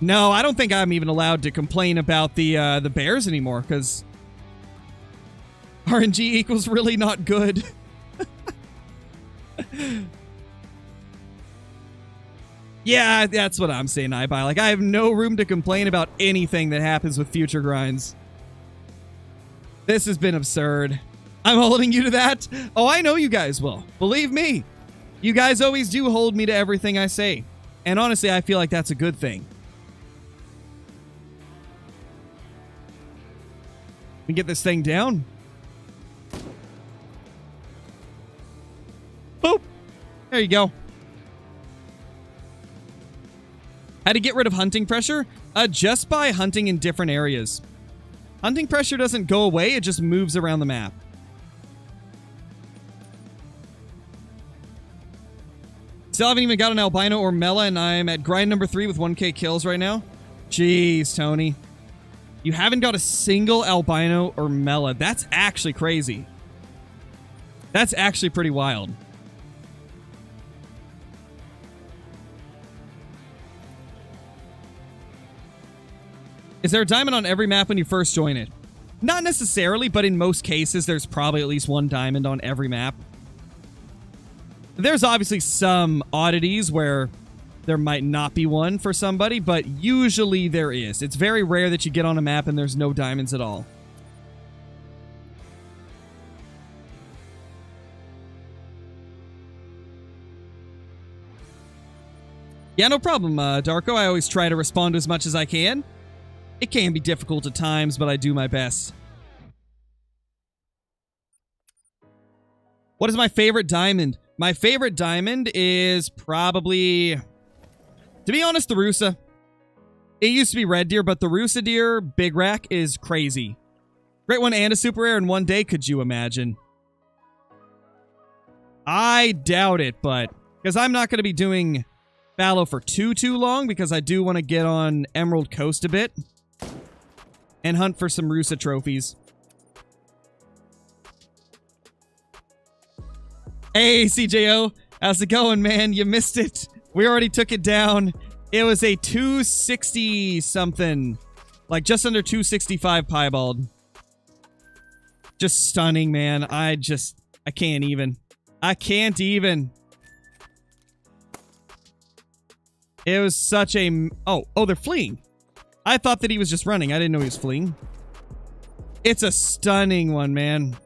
No, I don't think I'm even allowed to complain about the bears anymore, because RNG equals really not good. Yeah, that's what I'm saying, Ibai. Like, I have no room to complain about anything that happens with future grinds. This has been absurd. I'm holding you to that. Oh, I know you guys will. Believe me. You guys always do hold me to everything I say. And honestly, I feel like that's a good thing. We get this thing down. Boop. There you go. How to get rid of hunting pressure? Just by hunting in different areas. Hunting pressure doesn't go away, it just moves around the map. Still haven't even got an albino or Mela, and I'm at grind number 3 with 1k kills right now. Jeez, Tony. You haven't got a single albino or Mela. That's actually crazy. That's actually pretty wild. Is there a diamond on every map when you first join it? Not necessarily, but in most cases, there's probably at least one diamond on every map. There's obviously some oddities where there might not be one for somebody, but usually there is. It's very rare that you get on a map and there's no diamonds at all. Yeah, no problem, Darko. I always try to respond to as much as I can. It can be difficult at times, but I do my best. What is my favorite diamond? My favorite diamond is probably, to be honest, the Rusa. It used to be red deer, but the Rusa deer big rack is crazy. Great one and a super rare in one day, could you imagine? I doubt it, but because I'm not going to be doing Fallow for too long, because I do want to get on Emerald Coast a bit and hunt for some Rusa trophies. Hey, CJO. How's it going, man? You missed it. We already took it down. It was a 260-something. Like, just under 265 piebald. Just stunning, man. I can't even. I can't even. It was such a... Oh, they're fleeing. I thought that he was just running. I didn't know he was fleeing. It's a stunning one, man.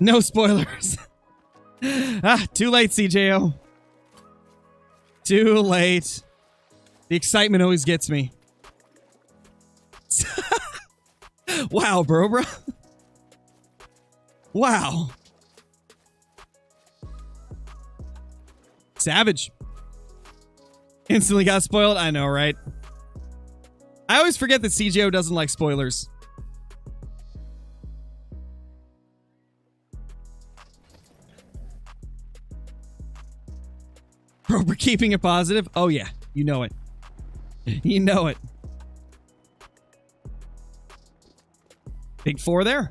No spoilers. Too late, CJO. Too late. The excitement always gets me. Wow, bro. Wow. Savage. Instantly got spoiled. I know, right? I always forget that CJO doesn't like spoilers. Bro, we're keeping it positive. Oh, yeah. You know it. You know it. Big 4 there.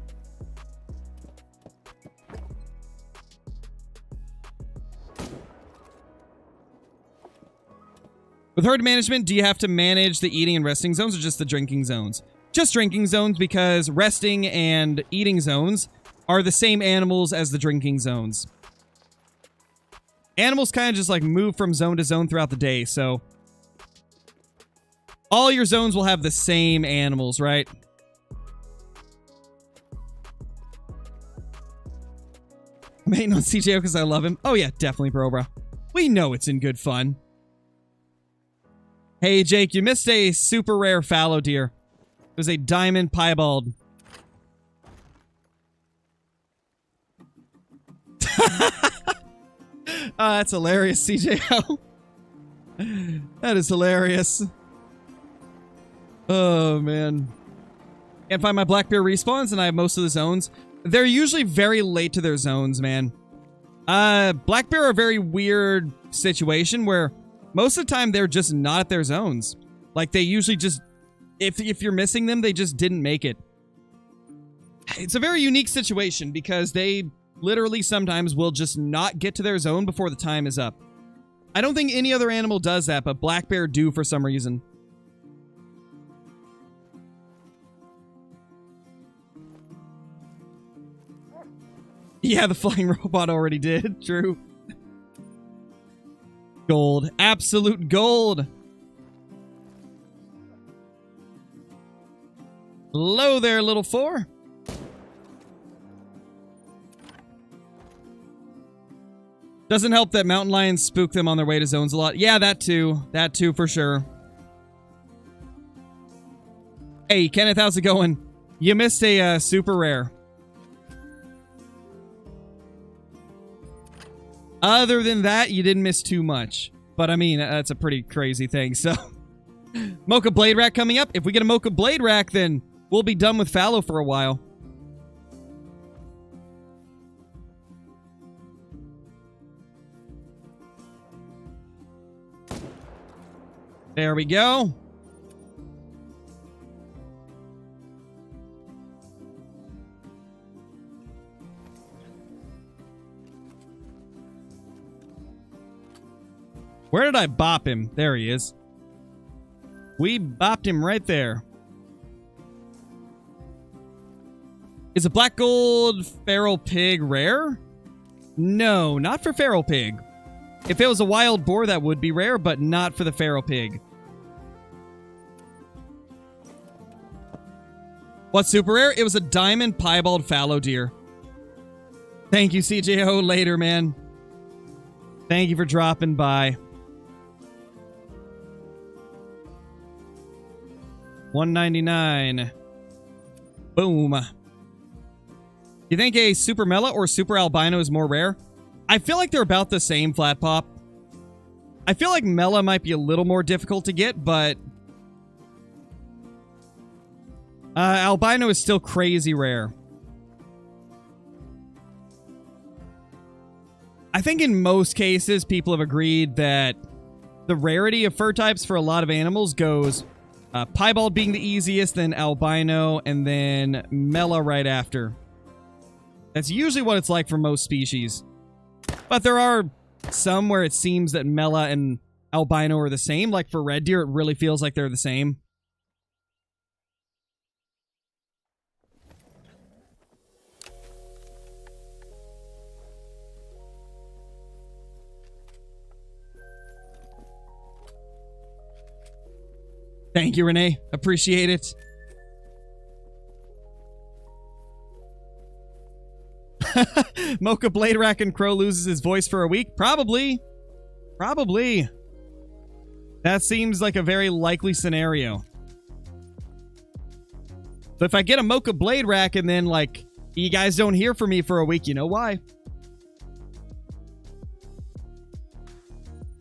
With herd management, do you have to manage the eating and resting zones or just the drinking zones? Just drinking zones, because resting and eating zones are the same animals as the drinking zones. Animals kind of just like move from zone to zone throughout the day, so all your zones will have the same animals, right? I'm hating on CJO because I love him. Oh yeah, definitely, bro. We know it's in good fun. Hey, Jake, you missed a super rare fallow deer. It was a diamond piebald. That's hilarious, CJO. That is hilarious. Oh, man. Can't find my black bear respawns, and I have most of the zones. They're usually very late to their zones, man. Black bear are a very weird situation where most of the time, they're just not at their zones. Like, they usually just... If you're missing them, they just didn't make it. It's a very unique situation because they literally sometimes will just not get to their zone before the time is up. I don't think any other animal does that, but black bear do for some reason. Yeah, the flying robot already did. True. Gold. Absolute gold. Hello there, little 4. Doesn't help that mountain lions spook them on their way to zones a lot. Yeah, that too. That too, for sure. Hey, Kenneth, how's it going? You missed a super rare. Other than that, you didn't miss too much. But I mean, that's a pretty crazy thing, so... Mocha Blade Rack coming up. If we get a Mocha Blade Rack, then we'll be done with Fallow for a while. There we go. Where did I bop him? There he is. We bopped him right there. Is a black gold feral pig rare? No, not for feral pig. If it was a wild boar, that would be rare, but not for the feral pig. What's super rare? It was a diamond piebald fallow deer. Thank you, CJO. Later, man. Thank you for dropping by. 199. Boom. You think a super Mela or super albino is more rare? I feel like they're about the same, Flat Pop. I feel like Mela might be a little more difficult to get, but... albino is still crazy rare. I think in most cases, people have agreed that the rarity of fur types for a lot of animals goes... piebald being the easiest, then albino, and then Mela right after. That's usually what it's like for most species. But there are some where it seems that Mela and albino are the same. Like for red deer, it really feels like they're the same. Thank you, Renee. Appreciate it. Mocha Blade Rack and Crow loses his voice for a week? Probably. Probably. That seems like a very likely scenario. So if I get a Mocha Blade Rack and then, like, you guys don't hear from me for a week, you know why.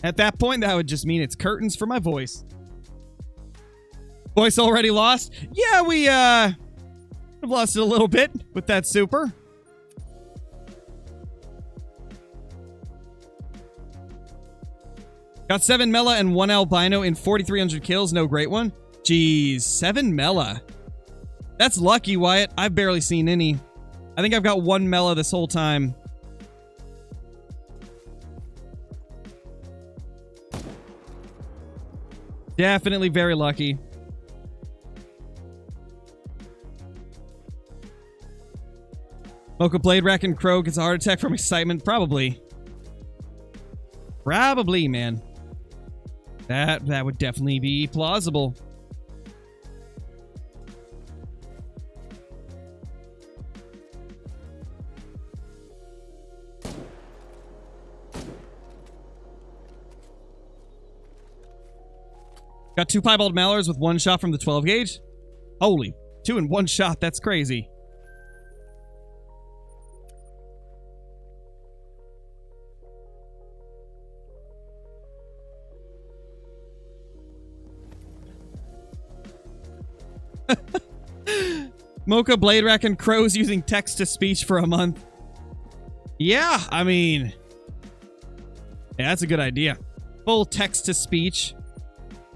At that point, that would just mean it's curtains for my voice. Voice already lost? Yeah, we, have lost it a little bit with that super. Got 7 Mela and 1 albino in 4,300 kills. No great one. Jeez, 7 Mela. That's lucky, Wyatt. I've barely seen any. I think I've got 1 Mela this whole time. Definitely very lucky. Mocha Blade Rack and Crow gets a heart attack from excitement. Probably. Probably, man. That would definitely be plausible. Got 2 piebald mallards with 1 shot from the 12 gauge. Holy, 2 in 1 shot. That's crazy. Mocha Blade Rack and Crows using text-to-speech for a month. Yeah, I mean... yeah, that's a good idea. Full text-to-speech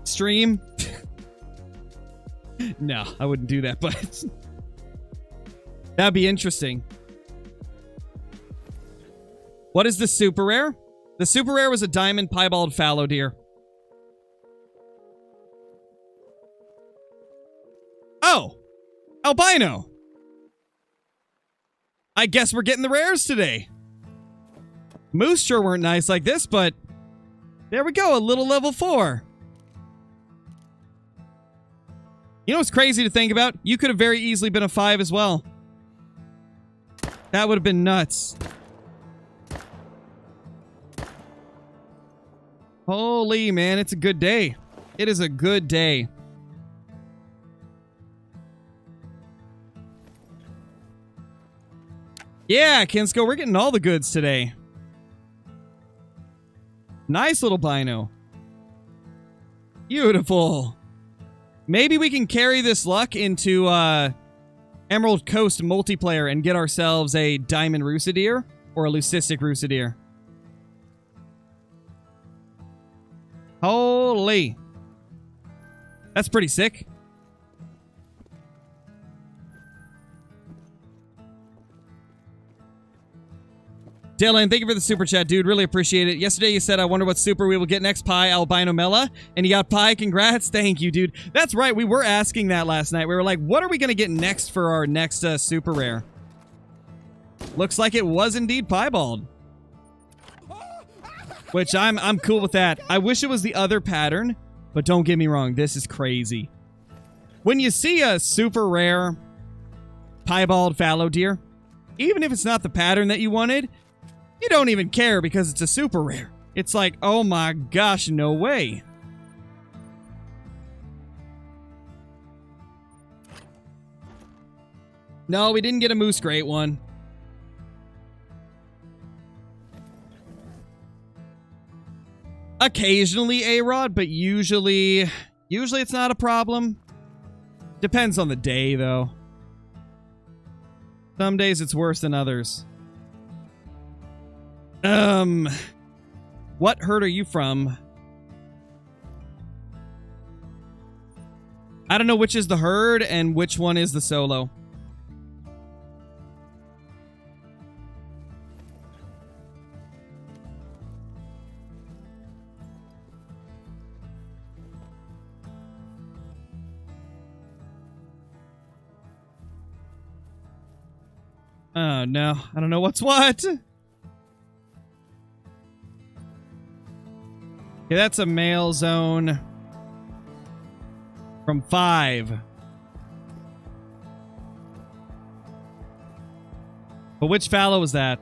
stream. No, I wouldn't do that, but... that'd be interesting. What is the super rare? The super rare was a diamond piebald fallow deer. Oh! Albino! I guess we're getting the rares today. Moose sure weren't nice like this, but... there we go, a little level 4. You know what's crazy to think about? You could have very easily been a 5 as well. That would have been nuts. Holy man, it's a good day. It is a good day. Yeah, Kinsko, we're getting all the goods today. Nice little bino. Beautiful. Maybe we can carry this luck into Emerald Coast multiplayer and get ourselves a diamond Rusa deer or a leucistic Rusa deer. Holy. That's pretty sick. Dylan, thank you for the super chat, dude. Really appreciate it. Yesterday you said, I wonder what super we will get next. Pie Albino Mela. And you got Pie. Congrats. Thank you, dude. That's right. We were asking that last night. We were like, what are we going to get next for our next super rare? Looks like it was indeed Piebald. Which I'm cool with that. I wish it was the other pattern. But don't get me wrong. This is crazy. When you see a super rare Piebald fallow deer, even if it's not the pattern that you wanted, you don't even care because it's a super rare. It's like, oh my gosh, no way. No, we didn't get a moose great one. Occasionally A-Rod, but usually it's not a problem. Depends on the day, though. Some days it's worse than others. What herd are you from? I don't know which is the herd and which one is the solo. Oh, no. I don't know what's what. Okay, that's a male zone from 5. But which fallow was that?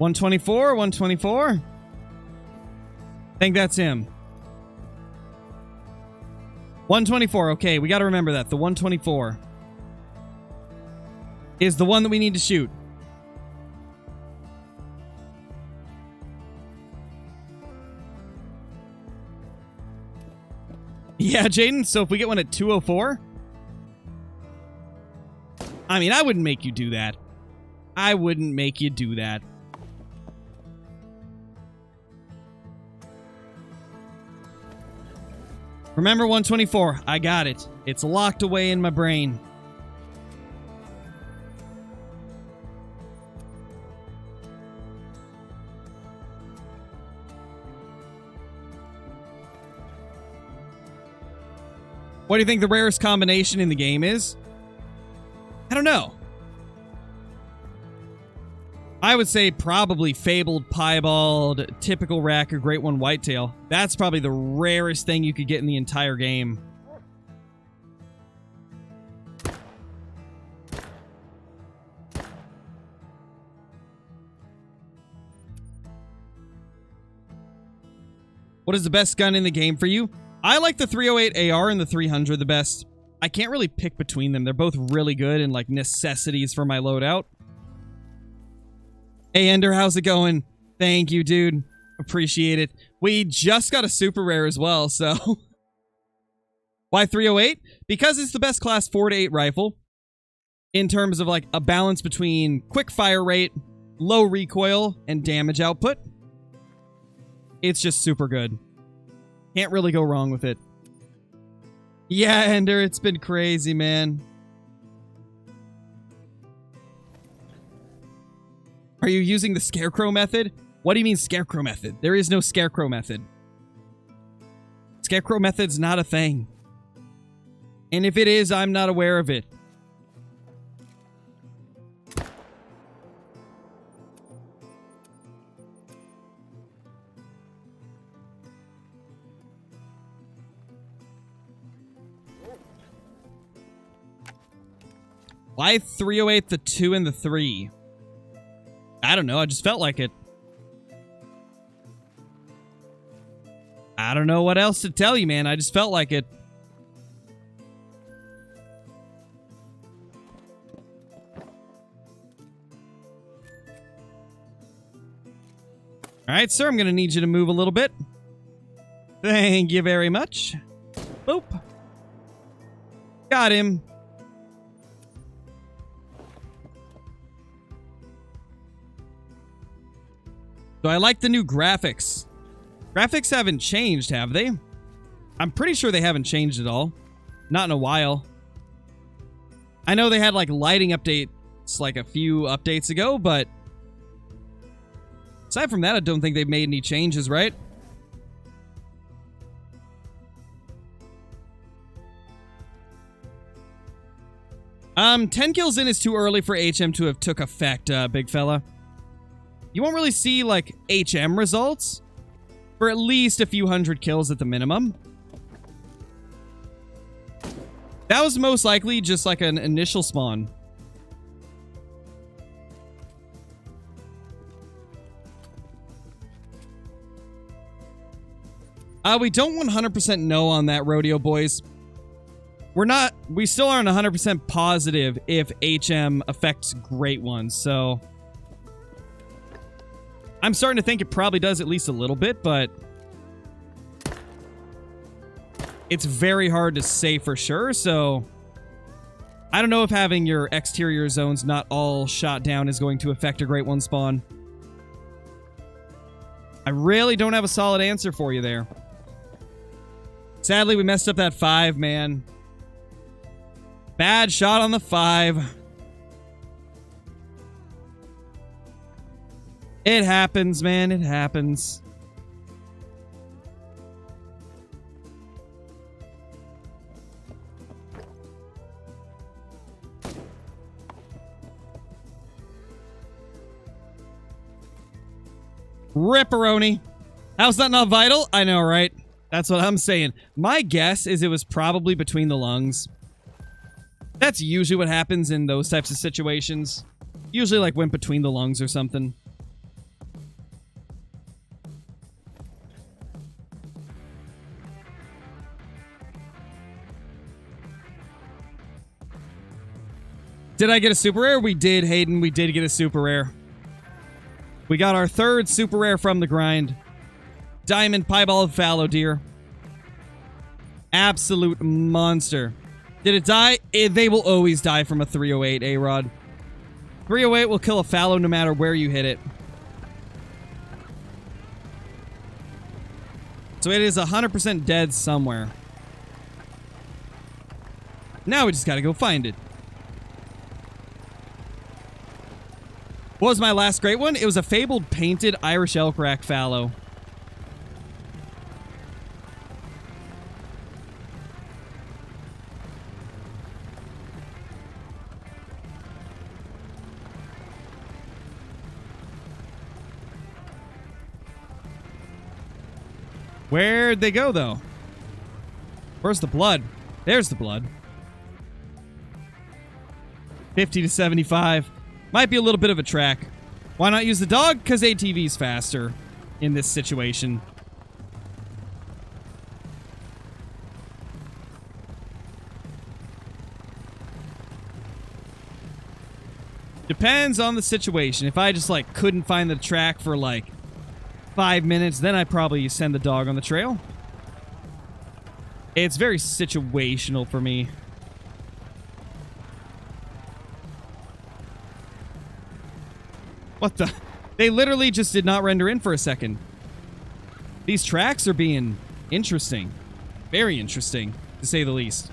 $124, $124. I think that's him. 124. Okay, we got to remember that. The 124 is the one that we need to shoot. Yeah, Jaden. So if we get one at 204, I mean, I wouldn't make you do that. I wouldn't make you do that. Remember 124. I got it. It's locked away in my brain. What do you think the rarest combination in the game is? I don't know. I would say probably Fabled, Piebald, Typical Rack, or Great One Whitetail. That's probably the rarest thing you could get in the entire game. What is the best gun in the game for you? I like the 308 AR and the 300 the best. I can't really pick between them. They're both really good and like necessities for my loadout. Hey, Ender, how's it going? Thank you, dude. Appreciate it. We just got a super rare as well, so... Why 308? Because it's the best class 4 to 8 rifle in terms of, like, a balance between quick fire rate, low recoil, and damage output. It's just super good. Can't really go wrong with it. Yeah, Ender, it's been crazy, man. Are you using the scarecrow method? What do you mean scarecrow method? There is no scarecrow method. Scarecrow method's not a thing. And if it is, I'm not aware of it. Why 308 the 2 and the 3? I don't know. I just felt like it. I don't know what else to tell you, man. I just felt like it. Alright, sir, I'm going to need you to move a little bit. Thank you very much. Boop. Got him. So I like the new graphics. Graphics haven't changed, have they? I'm pretty sure they haven't changed at all. Not in a while. I know they had like lighting updates like a few updates ago, but aside from that, I don't think they've made any changes, right? Um, 10 kills in is too early for HM to have took effect, big fella. You won't really see, like, HM results for at least a few hundred kills at the minimum. That was most likely just like an initial spawn. We don't 100% know on that, Rodeo Boys. We still aren't 100% positive if HM affects Great Ones, so I'm starting to think it probably does at least a little bit, but it's very hard to say for sure, so I don't know if having your exterior zones not all shot down is going to affect a Great One spawn. I really don't have a solid answer for you there. Sadly, we messed up that 5, man. Bad shot on the 5. It happens, man. It happens. Ripperoni. How's that not vital? I know, right? That's what I'm saying. My guess is it was probably between the lungs. That's usually what happens in those types of situations. Usually, like, went between the lungs or something. Did I get a super rare? We did, Hayden. We did get a super rare. We got our 3rd super rare from the grind. Diamond Piebald Fallow Deer. Absolute monster. Did it die? They will always die from a 308, A-Rod. 308 will kill a Fallow no matter where you hit it. So it is 100% dead somewhere. Now we just gotta go find it. What was my last great one? It was a fabled painted Irish elk rack fallow. Where'd they go, though? Where's the blood? There's the blood. 50 to 75. Might be a little bit of a track. Why not use the dog? Because ATV's faster in this situation. Depends on the situation. If I just, like, couldn't find the track for, like, 5 minutes, then I'd probably send the dog on the trail. It's very situational for me. What the? They literally just did not render in for a second. These tracks are being interesting. Very interesting, to say the least.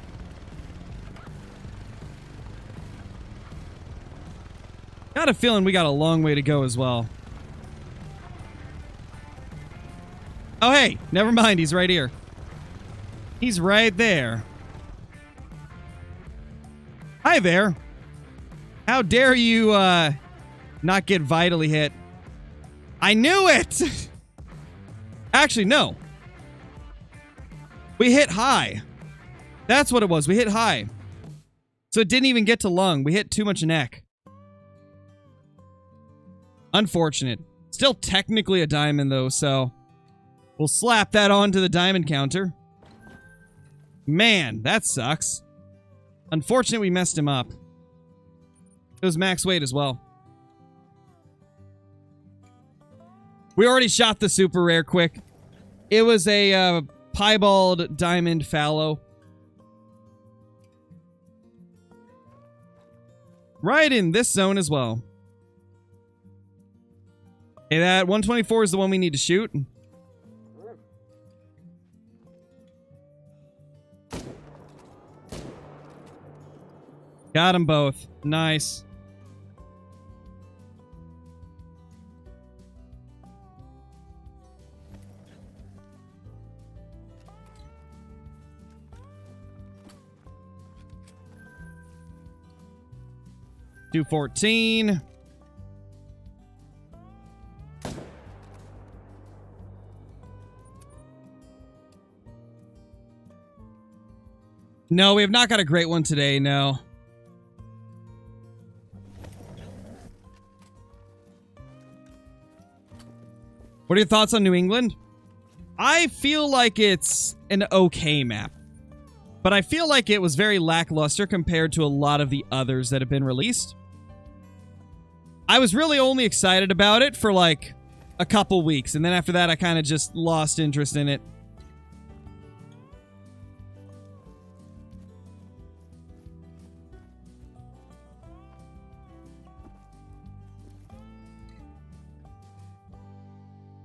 Got a feeling we got a long way to go as well. Oh, hey, never mind. He's right here. He's right there. Hi there. How dare you, not get vitally hit? I knew it! Actually, no. We hit high. That's what it was. We hit high. So it didn't even get to lung. We hit too much neck. Unfortunate. Still technically a diamond, though, so we'll slap that onto the diamond counter. Man, that sucks. Unfortunate we messed him up. It was max weight as well. We already shot the super rare quick. It was a piebald diamond fallow. Right in this zone as well. Okay, that 124 is the one we need to shoot. Got them both. Nice. $214. No, we have not got a great one today, no. What are your thoughts on New England? I feel like it's an okay map. But I feel like it was very lackluster compared to a lot of the others that have been released. I was really only excited about it for like a couple weeks, and then after that I kind of just lost interest in it.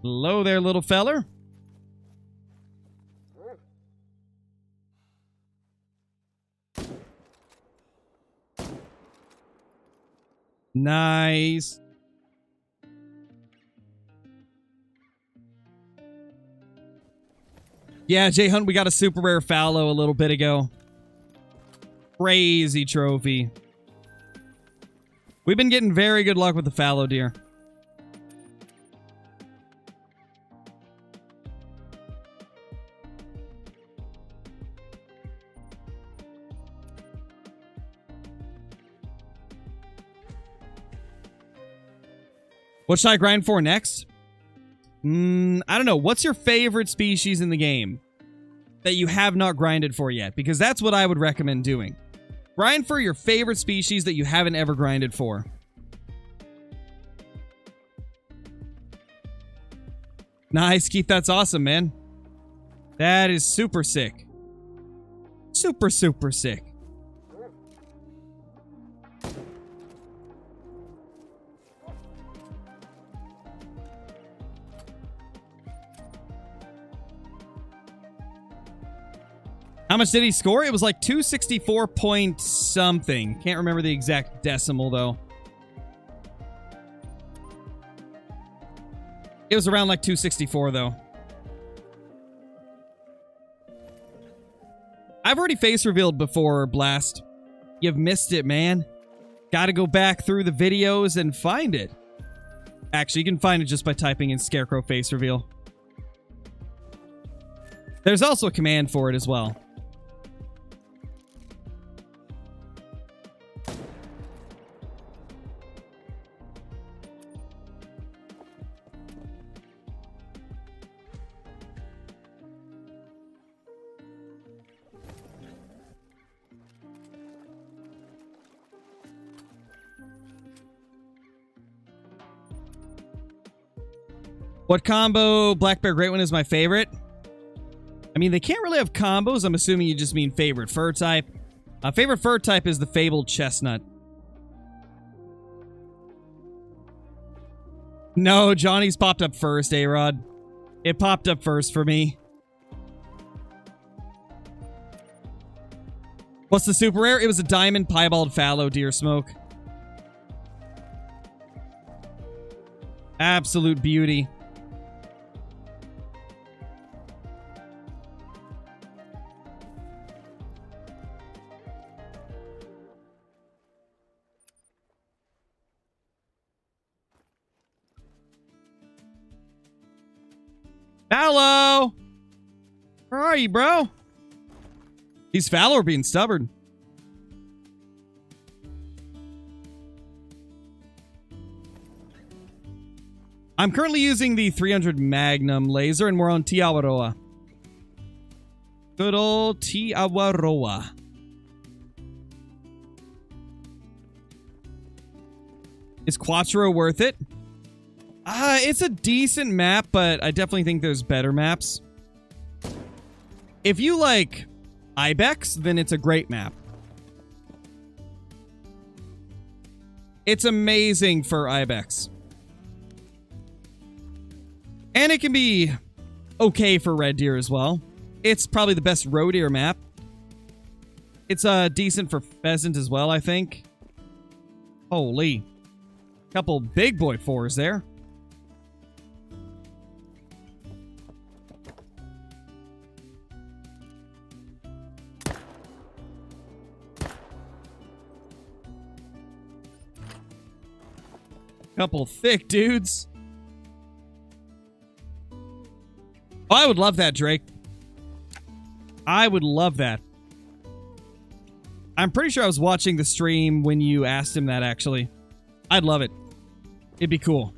Hello there, little feller. Nice. Yeah, Jay Hunt, we got a super rare fallow a little bit ago. Crazy trophy. We've been getting very good luck with the fallow deer. What should I grind for next? I don't know. What's your favorite species in the game that you have not grinded for yet? Because that's what I would recommend doing. Grind for your favorite species that you haven't ever grinded for. Nice, Keith. That's awesome, man. That is super sick. Super, super sick. How much did he score? It was like 264 point something. Can't remember the exact decimal, though. It was around like 264, though. I've already face revealed before, Blast. You've missed it, man. Gotta go back through the videos and find it. Actually, you can find it just by typing in Scarecrow face reveal. There's also a command for it as well. What combo Black Bear Great One is my favorite? I mean, they can't really have combos. I'm assuming you just mean favorite fur type. Favorite fur type is the Fabled Chestnut. No, Johnny's popped up first, A-Rod. It popped up first for me. What's the super rare? It was a diamond piebald fallow deer smoke. Absolute beauty. Fallow! Where are you, bro? These fallow are being stubborn. I'm currently using the 300 Magnum laser, and we're on Tiawaroa. Good old Tiawaroa. Is Quattro worth it? It's a decent map, but I definitely think there's better maps. If you like Ibex, then it's a great map. It's amazing for Ibex. And it can be okay for red deer as well. It's probably the best roe deer map. It's decent for pheasant as well, I think. Holy. Couple big boy 4s there. Couple thick dudes. Oh, I would love that, Drake. I would love that. I'm pretty sure I was watching the stream when you asked him that, actually. I'd love it. It'd be cool.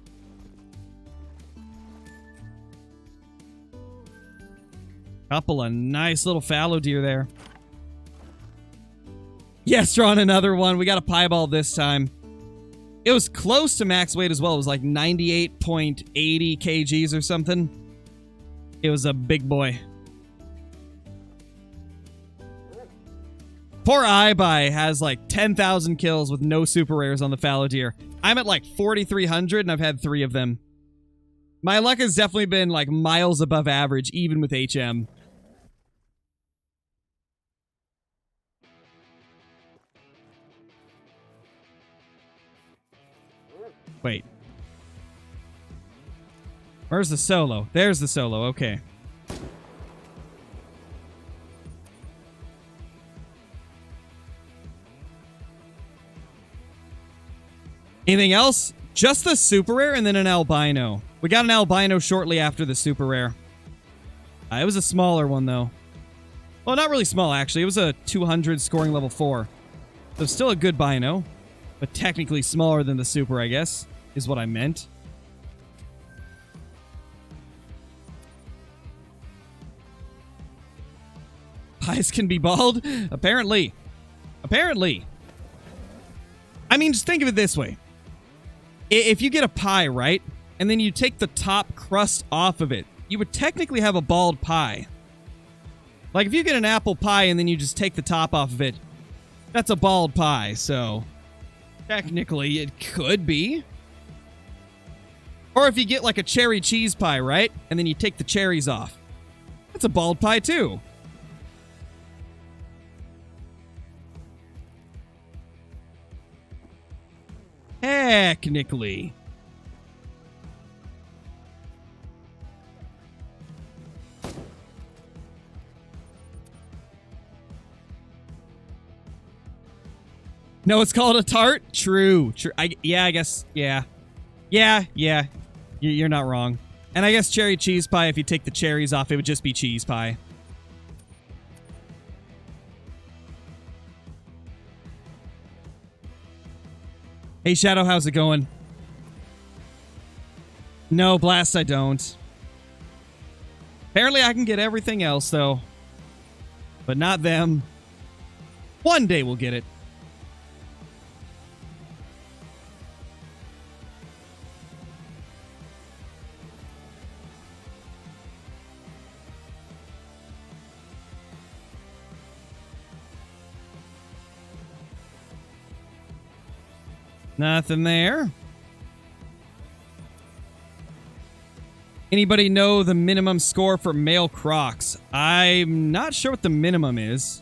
Couple of nice little fallow deer there. Yes, drawing another one. We got a piebald this time. It was close to max weight as well. It was like 98.80 kgs or something. It was a big boy. Poor iBuy has like 10,000 kills with no super rares on the fallow deer. I'm at like 4,300 and I've had 3 of them. My luck has definitely been like miles above average, even with HM. Wait. Where's the solo? There's the solo, okay. Anything else? Just the super rare and then an albino. We got an albino shortly after the super rare. It was a smaller one, though. Well, not really small, actually. It was a 200 scoring level 4. So still a good bino. But technically smaller than the super, I guess, is what I meant. Pies can be bald? Apparently. Apparently. I mean, just think of it this way. If you get a pie, right? And then you take the top crust off of it, you would technically have a bald pie. Like, if you get an apple pie and then you just take the top off of it, that's a bald pie, so technically it could be. Or if you get like a cherry cheese pie, right? And then you take the cherries off. That's a bald pie too. Technically. No, it's called a tart? True. True. Yeah, I guess. Yeah. Yeah. You're not wrong. And I guess cherry cheese pie, if you take the cherries off, it would just be cheese pie. Hey, Shadow, how's it going? No, Blast, I don't. Apparently, I can get everything else, though. But not them. One day we'll get it. Nothing there. Anybody know the minimum score for male crocs? I'm not sure what the minimum is.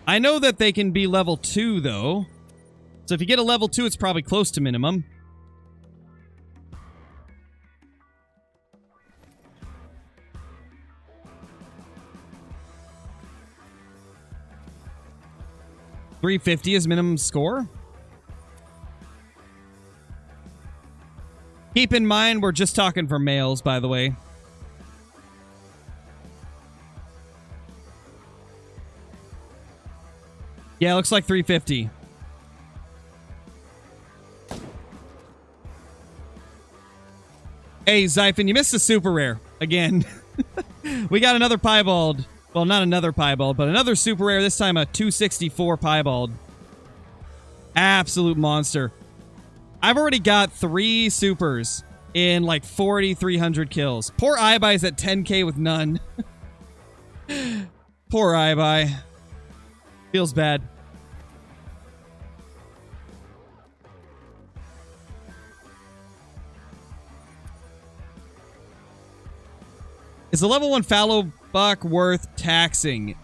I know that they can be level 2, though. So if you get a level 2, it's probably close to minimum. $350 is minimum score. Keep in mind, we're just talking for males, by the way. Yeah, it looks like 350. Hey, Zyphon, you missed the super rare. Again. We got another piebald. Well, not another piebald, but another super rare. This time a 264 piebald. Absolute monster. I've already got 3 supers in like 4,300 kills. Poor iBuy's at 10k with none. Poor iBuy. Feels bad. Is the level 1 fallow buck worth taxing?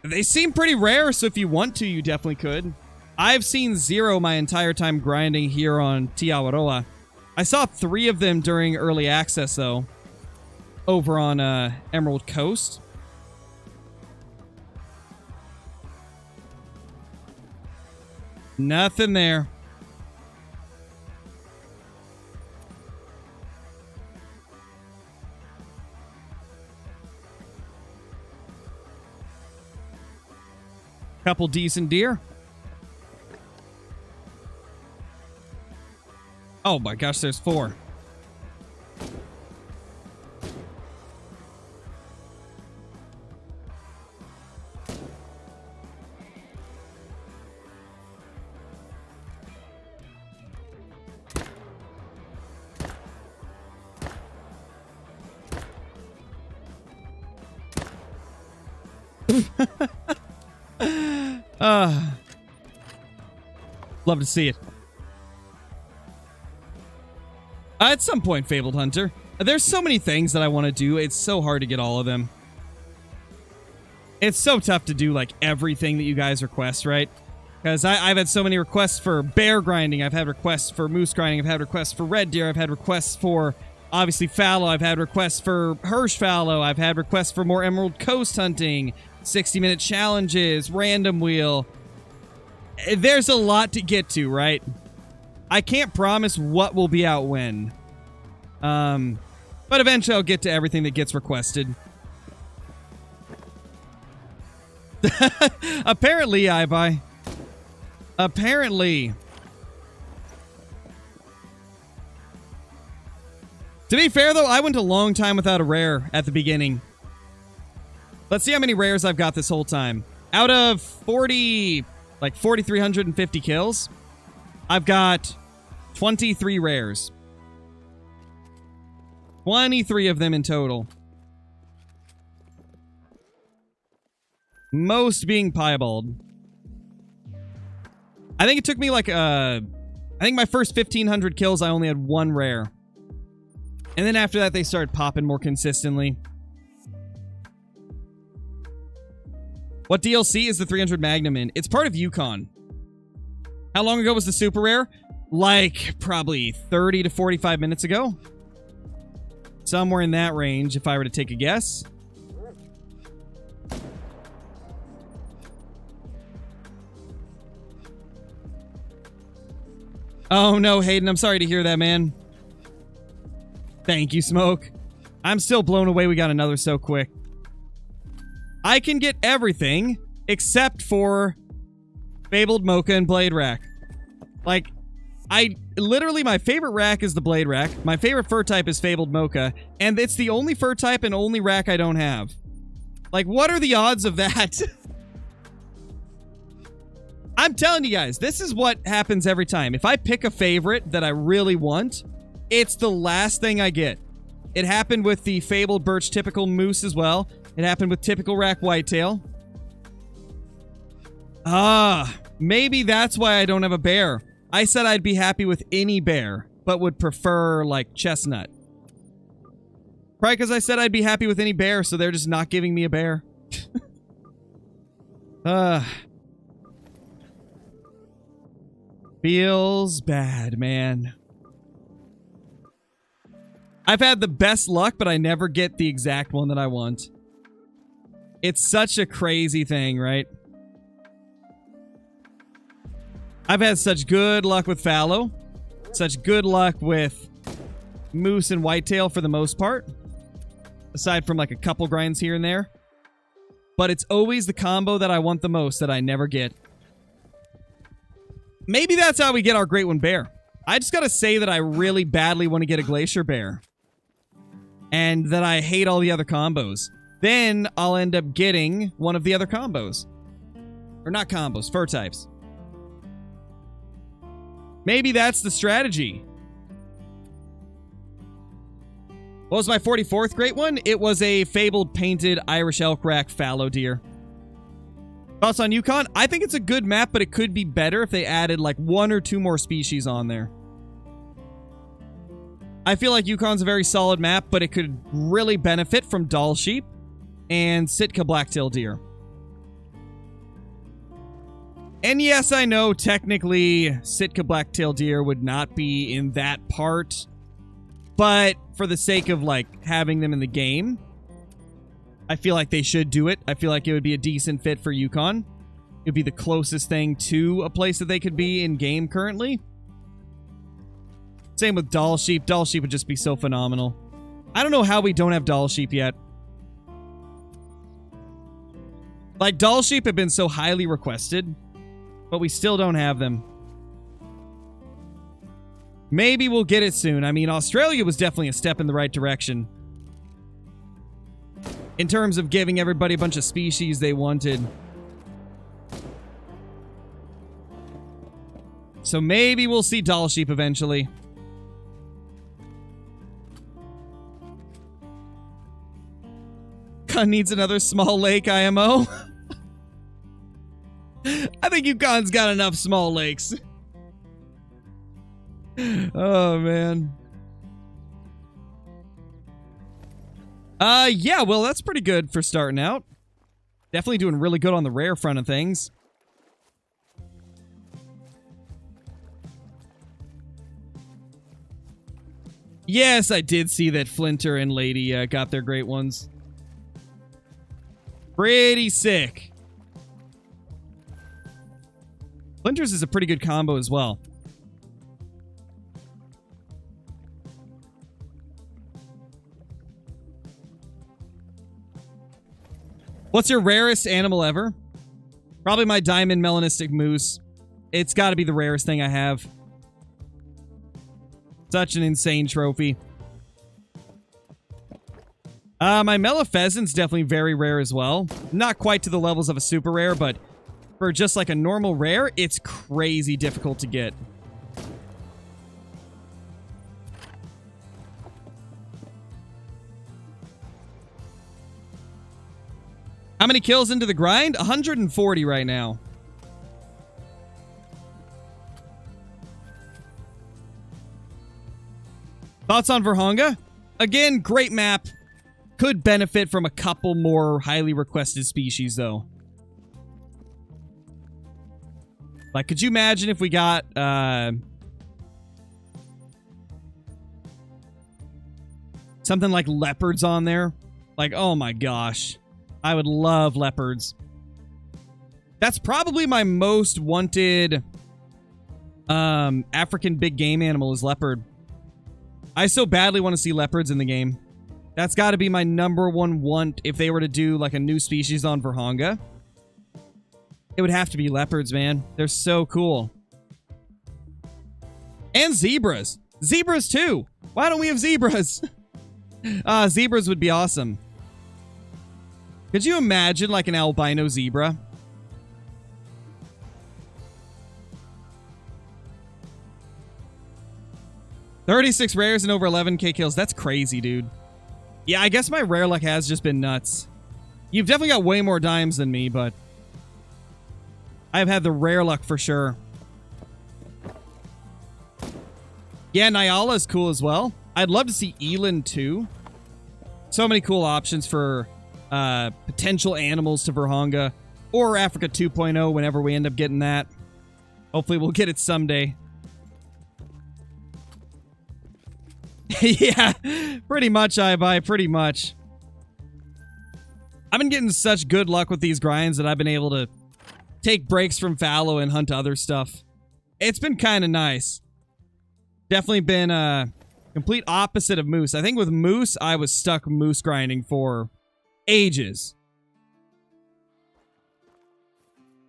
They seem pretty rare, so if you want to, you definitely could. I've seen 0 my entire time grinding here on Te Awaroa. I saw 3 of them during early access, though, over on Emerald Coast. Nothing there. Couple decent deer. Oh my gosh, there's 4. Love to see it. At some point, Fabled Hunter. There's so many things that I want to do. It's so hard to get all of them. It's so tough to do, like, everything that you guys request, right? Because I've had so many requests for bear grinding. I've had requests for moose grinding. I've had requests for red deer. I've had requests for, obviously, fallow. I've had requests for Hirsch fallow. I've had requests for more Emerald Coast hunting, 60-minute challenges, random wheel. There's a lot to get to, right? I can't promise what will be out when. But eventually I'll get to everything that gets requested. Apparently, iBuy. Apparently. To be fair, though, I went a long time without a rare at the beginning. Let's see how many rares I've got this whole time. Out of 4,350 kills, I've got 23 rares. 23 of them in total. Most being piebald. I think it took me like I think my first 1,500 kills, I only had 1 rare. And then after that, they started popping more consistently. What DLC is the 300 Magnum in? It's part of Yukon. How long ago was the super rare? Like, probably 30 to 45 minutes ago. Somewhere in that range, if I were to take a guess. Oh no, Hayden, I'm sorry to hear that, man. Thank you, Smoke. I'm still blown away we got another so quick. I can get everything except for Fabled Mocha and Blade Rack. Like, literally, my favorite rack is the Blade Rack. My favorite fur type is Fabled Mocha. And it's the only fur type and only rack I don't have. Like, what are the odds of that? I'm telling you guys, this is what happens every time. If I pick a favorite that I really want, it's the last thing I get. It happened with the Fabled Birch Typical Moose as well. It happened with Typical Rack Whitetail. Maybe that's why I don't have a bear. I said I'd be happy with any bear, but would prefer, like, chestnut. Probably because I said I'd be happy with any bear, so they're just not giving me a bear. Feels bad, man. I've had the best luck, but I never get the exact one that I want. It's such a crazy thing, right? I've had such good luck with fallow. Such good luck with moose and whitetail for the most part. Aside from like a couple grinds here and there. But it's always the combo that I want the most that I never get. Maybe that's how we get our Great One Bear. I just gotta say that I really badly want to get a Glacier Bear. And that I hate all the other combos. Then I'll end up getting one of the other combos. Or not combos, fur types. Maybe that's the strategy. What was my 44th great one? It was a fabled painted Irish elk rack fallow deer. Thoughts on Yukon? I think it's a good map, but it could be better if they added like 1 or 2 more species on there. I feel like Yukon's a very solid map, but it could really benefit from Doll Sheep and Sitka blacktail deer. And yes, I know technically Sitka blacktail deer would not be in that part, but for the sake of like having them in the game, I feel like they should do it. I feel like it would be a decent fit for Yukon. It would be the closest thing to a place that they could be in game currently. Same with Doll Sheep. Doll Sheep would just be so phenomenal. I don't know how we don't have Doll Sheep yet. Like, Doll Sheep have been so highly requested, but we still don't have them. Maybe we'll get it soon. I mean, Australia was definitely a step in the right direction in terms of giving everybody a bunch of species they wanted. So maybe we'll see Doll Sheep eventually. Yukon needs another small lake IMO. I think Yukon's got enough small lakes. Oh, man. Yeah, well, that's pretty good for starting out. Definitely doing really good on the rare front of things. Yes, I did see that Flinter and Lady got their great ones. Pretty sick. Flinters is a pretty good combo as well. What's your rarest animal ever? Probably my diamond melanistic moose. It's got to be the rarest thing I have. Such an insane trophy. My Mela Pheasant's definitely very rare as well. Not quite to the levels of a super rare, but for just like a normal rare, it's crazy difficult to get. How many kills into the grind? 140 right now. Thoughts on Virhonga? Again, great map. Could benefit from a couple more highly requested species, though. Like, could you imagine if we got, something like leopards on there? Like, oh my gosh. I would love leopards. That's probably my most wanted, African big game animal is leopard. I so badly want to see leopards in the game. That's got to be my #1 want if they were to do, like, a new species on Virhonga. It would have to be leopards, man. They're so cool. And zebras. Zebras, too. Why don't we have zebras? Zebras would be awesome. Could you imagine, like, an albino zebra? $36 rares and over 11k kills. That's crazy, dude. Yeah, I guess my rare luck has just been nuts. You've definitely got way more dimes than me, but I've had the rare luck for sure. Yeah, Nyala is cool as well. I'd love to see Eland too. So many cool options for potential animals to Virhonga or Africa 2.0 whenever we end up getting that. Hopefully we'll get it someday. Yeah, pretty much, iBuy, pretty much. I've been getting such good luck with these grinds that I've been able to take breaks from Fallow and hunt other stuff. It's been kind of nice. Definitely been a complete opposite of Moose. I think with Moose, I was stuck moose grinding for ages.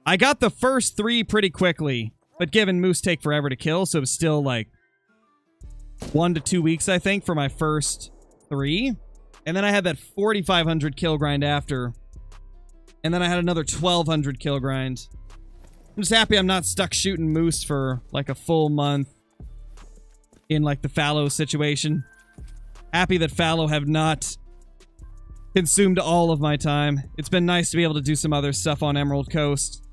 I got the first 3 pretty quickly, but given Moose take forever to kill, so it was still like 1 to 2 weeks, I think, for my first 3. And then I had that 4,500 kill grind after. And then I had another 1,200 kill grind. I'm just happy I'm not stuck shooting moose for like a full month in like the fallow situation. Happy that fallow have not consumed all of my time. It's been nice to be able to do some other stuff on Emerald Coast.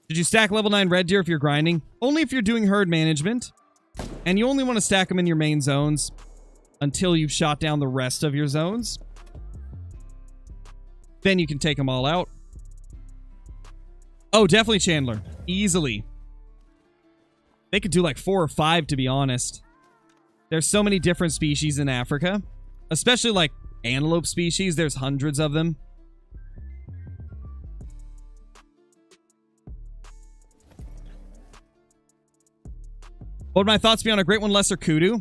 Did you stack level 9 red deer if you're grinding? Only if you're doing herd management. And you only want to stack them in your main zones until you've shot down the rest of your zones. Then you can take them all out. Oh, definitely Chandler. Easily. They could do like 4 or 5, to be honest. There's so many different species in Africa. Especially like antelope species. There's hundreds of them. What would my thoughts be on a Great One Lesser Kudu?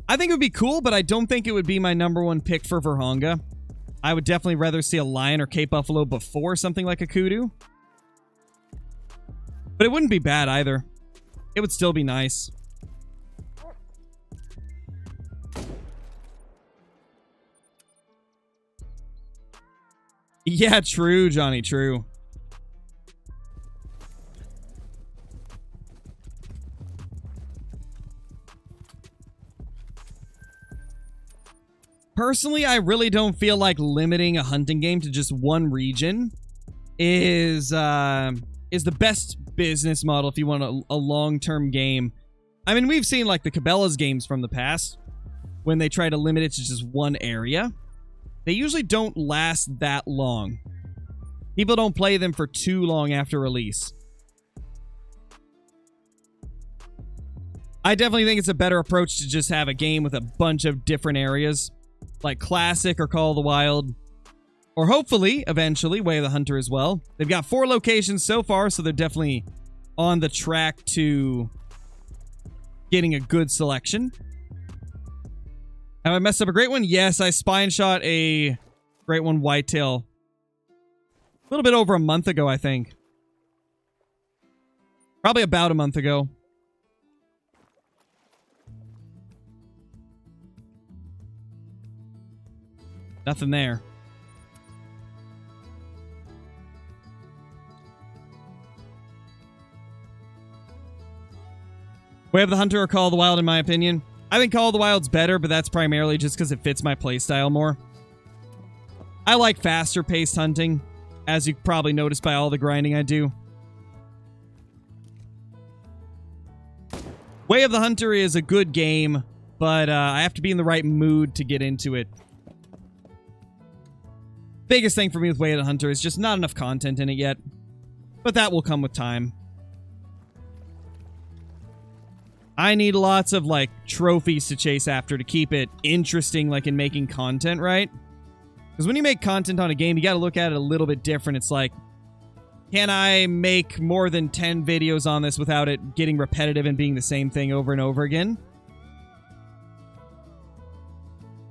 I think it would be cool, but I don't think it would be my #1 pick for Virhonga. I would definitely rather see a lion or Cape Buffalo before something like a kudu. But it wouldn't be bad either. It would still be nice. Yeah, true, Johnny, true. Personally, I really don't feel like limiting a hunting game to just one region is the best business model if you want a long-term game. I mean, we've seen like the Cabela's games from the past when they try to limit it to just one area. They usually don't last that long. People don't play them for too long after release. I definitely think it's a better approach to just have a game with a bunch of different areas. Like Classic or Call of the Wild. Or hopefully, eventually, Way of the Hunter as well. They've got 4 locations so far, so they're definitely on the track to getting a good selection. Have I messed up a Great One? Yes, I spine shot a Great One whitetail a little bit over a month ago, I think. Probably about a month ago. Nothing there. Way of the Hunter or Call of the Wild, in my opinion? I think Call of the Wild's better, but that's primarily just because it fits my playstyle more. I like faster paced hunting, as you probably noticed by all the grinding I do. Way of the Hunter is a good game, but I have to be in the right mood to get into it. Biggest thing for me with Way of the Hunter is just not enough content in it yet. But that will come with time. I need lots of, like, trophies to chase after to keep it interesting, like, in making content, right? Because when you make content on a game, you gotta look at it a little bit different. It's like, can I make more than 10 videos on this without it getting repetitive and being the same thing over and over again?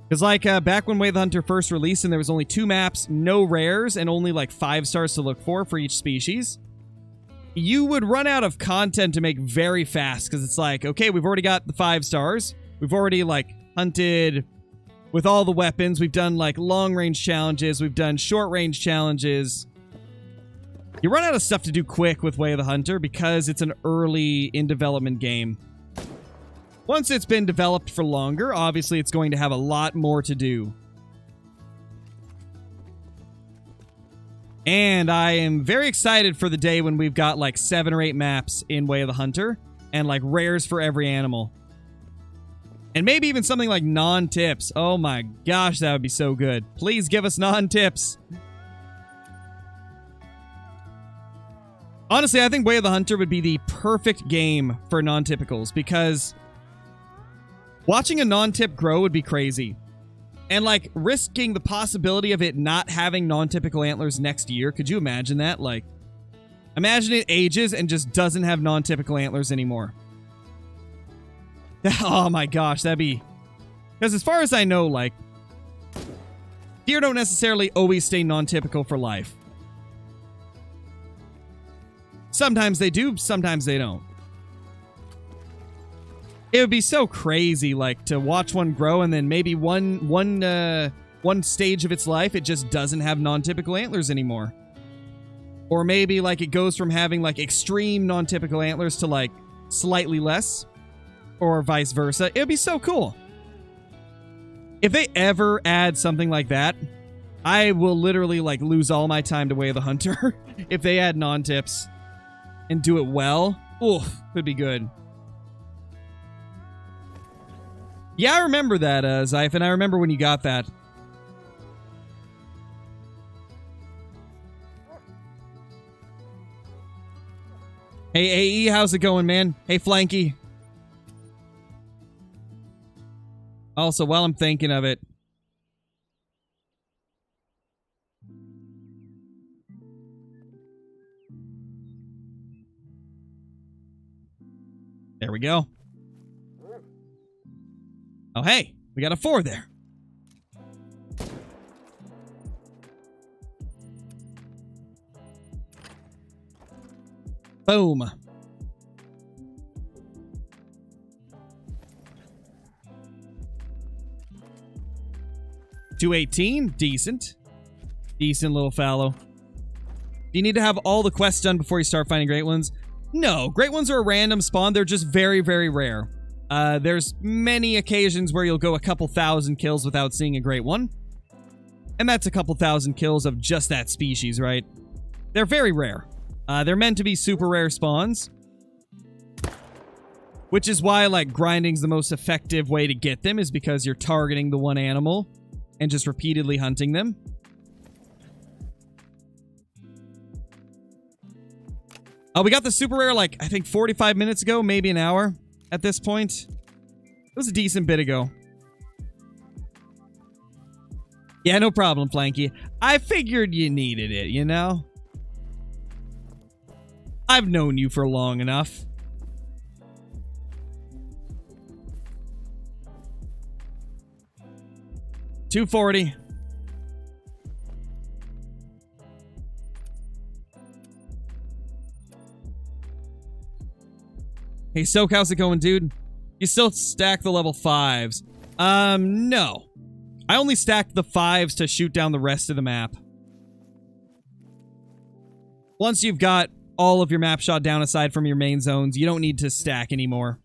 Because, like, back when Way of the Hunter first released and there was only 2 maps, no rares, and only, like, 5 stars to look for each species, you would run out of content to make very fast. Because it's like, okay, we've already got the 5 stars. We've already, like, hunted with all the weapons. We've done, like, long-range challenges. We've done short-range challenges. You run out of stuff to do quick with Way of the Hunter because it's an early in-development game. Once it's been developed for longer, obviously it's going to have a lot more to do. And I am very excited for the day when we've got like 7 or 8 maps in Way of the Hunter and like rares for every animal. And maybe even something like non-tips. Oh my gosh, that would be so good. Please give us non-tips. Honestly, I think Way of the Hunter would be the perfect game for non-typicals because watching a non-tip grow would be crazy. And, like, risking the possibility of it not having non-typical antlers next year. Could you imagine that? Like, imagine it ages and just doesn't have non-typical antlers anymore. Oh my gosh, that'd be... Because as far as I know, like, deer don't necessarily always stay non-typical for life. Sometimes they do, sometimes they don't. It would be so crazy, like, to watch one grow and then maybe one one stage of its life, it just doesn't have non-typical antlers anymore. Or maybe, like, it goes from having, like, extreme non-typical antlers to, like, slightly less. Or vice versa. It would be so cool. If they ever add something like that, I will literally, like, lose all my time to Way of the Hunter. If they add non-tips and do it well, oof, it'd be good. Yeah, I remember that, Zyphon. I remember when you got that. Hey, AE, how's it going, man? Hey, Flanky. Also, while I'm thinking of it, there we go. Oh, hey, we got a 4 there. Boom. $218, decent. Decent little fallow. Do you need to have all the quests done before you start finding great ones? No, great ones are a random spawn. They're just very, very rare. There's many occasions where you'll go a couple thousand kills without seeing a great one. And that's a couple thousand kills of just that species, right? They're very rare. They're meant to be super rare spawns. Which is why, like, grinding's the most effective way to get them, is because you're targeting the one animal and just repeatedly hunting them. Oh, we got the super rare, like, I think 45 minutes ago, maybe an hour at this point. It was a decent bit ago. Yeah, no problem, Flanky. I figured you needed it, you know? I've known you for long enough. $240. Hey, Soak, how's it going, dude? You still stack the level 5s? No. I only stacked the 5s to shoot down the rest of the map. Once you've got all of your map shot down aside from your main zones, you don't need to stack anymore.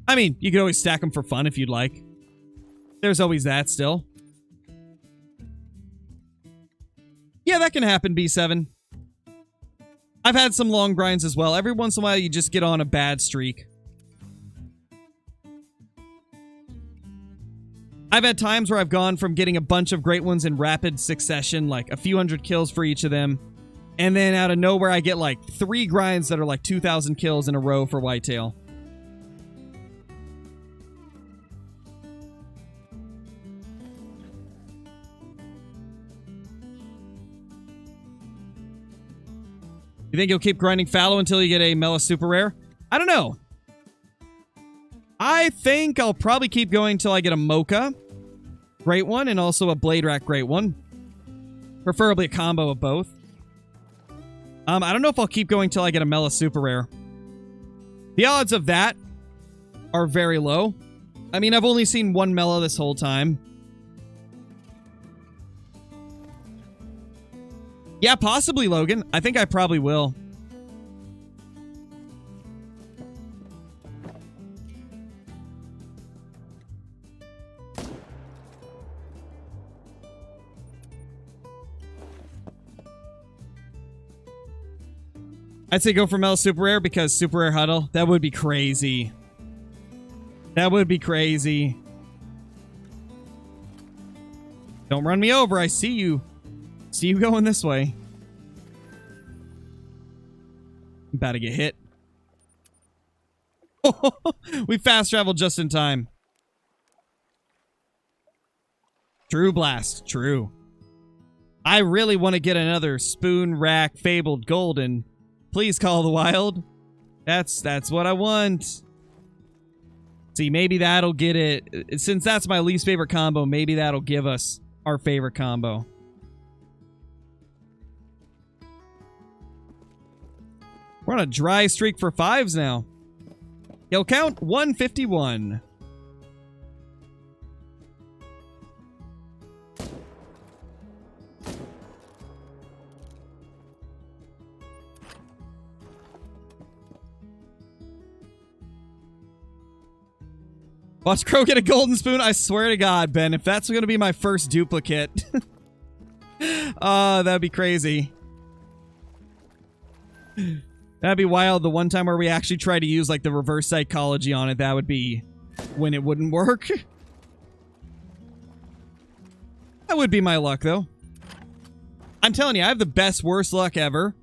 I mean, you could always stack them for fun if you'd like. There's always that still. Yeah, that can happen, B7. I've had some long grinds as well. Every once in a while, you just get on a bad streak. I've had times where I've gone from getting a bunch of great ones in rapid succession, like a few hundred kills for each of them, and then out of nowhere, I get like 3 grinds that are like 2,000 kills in a row for whitetail. You think you'll keep grinding fallow until you get a Mela super rare? I don't know. I think I'll probably keep going till I get a Mocha great one and also a Blade Rack great one. Preferably a combo of both. I don't know if I'll keep going till I get a Mela super rare. The odds of that are very low. I mean, I've only seen one Mela this whole time. Yeah, possibly, Logan. I think I probably will. I'd say go for Mel Super Rare because Super Rare Huddle. That would be crazy. That would be crazy. Don't run me over. I see you. See you going this way. I'm about to get hit. We fast traveled just in time. True Blast. True. I really want to get another Spoon Rack Fabled Golden. Please call the wild. That's what I want. See, maybe that'll get it. Since that's my least favorite combo, maybe that'll give us our favorite combo. We're on a dry streak for 5s now. Kill count 151. Watch Crow get a golden spoon. I swear to God, Ben, if that's going to be my first duplicate. That'd be crazy. That'd be wild. The one time where we actually try to use like the reverse psychology on it, that would be when it wouldn't work. That would be my luck, though. I'm telling you, I have the best, worst luck ever.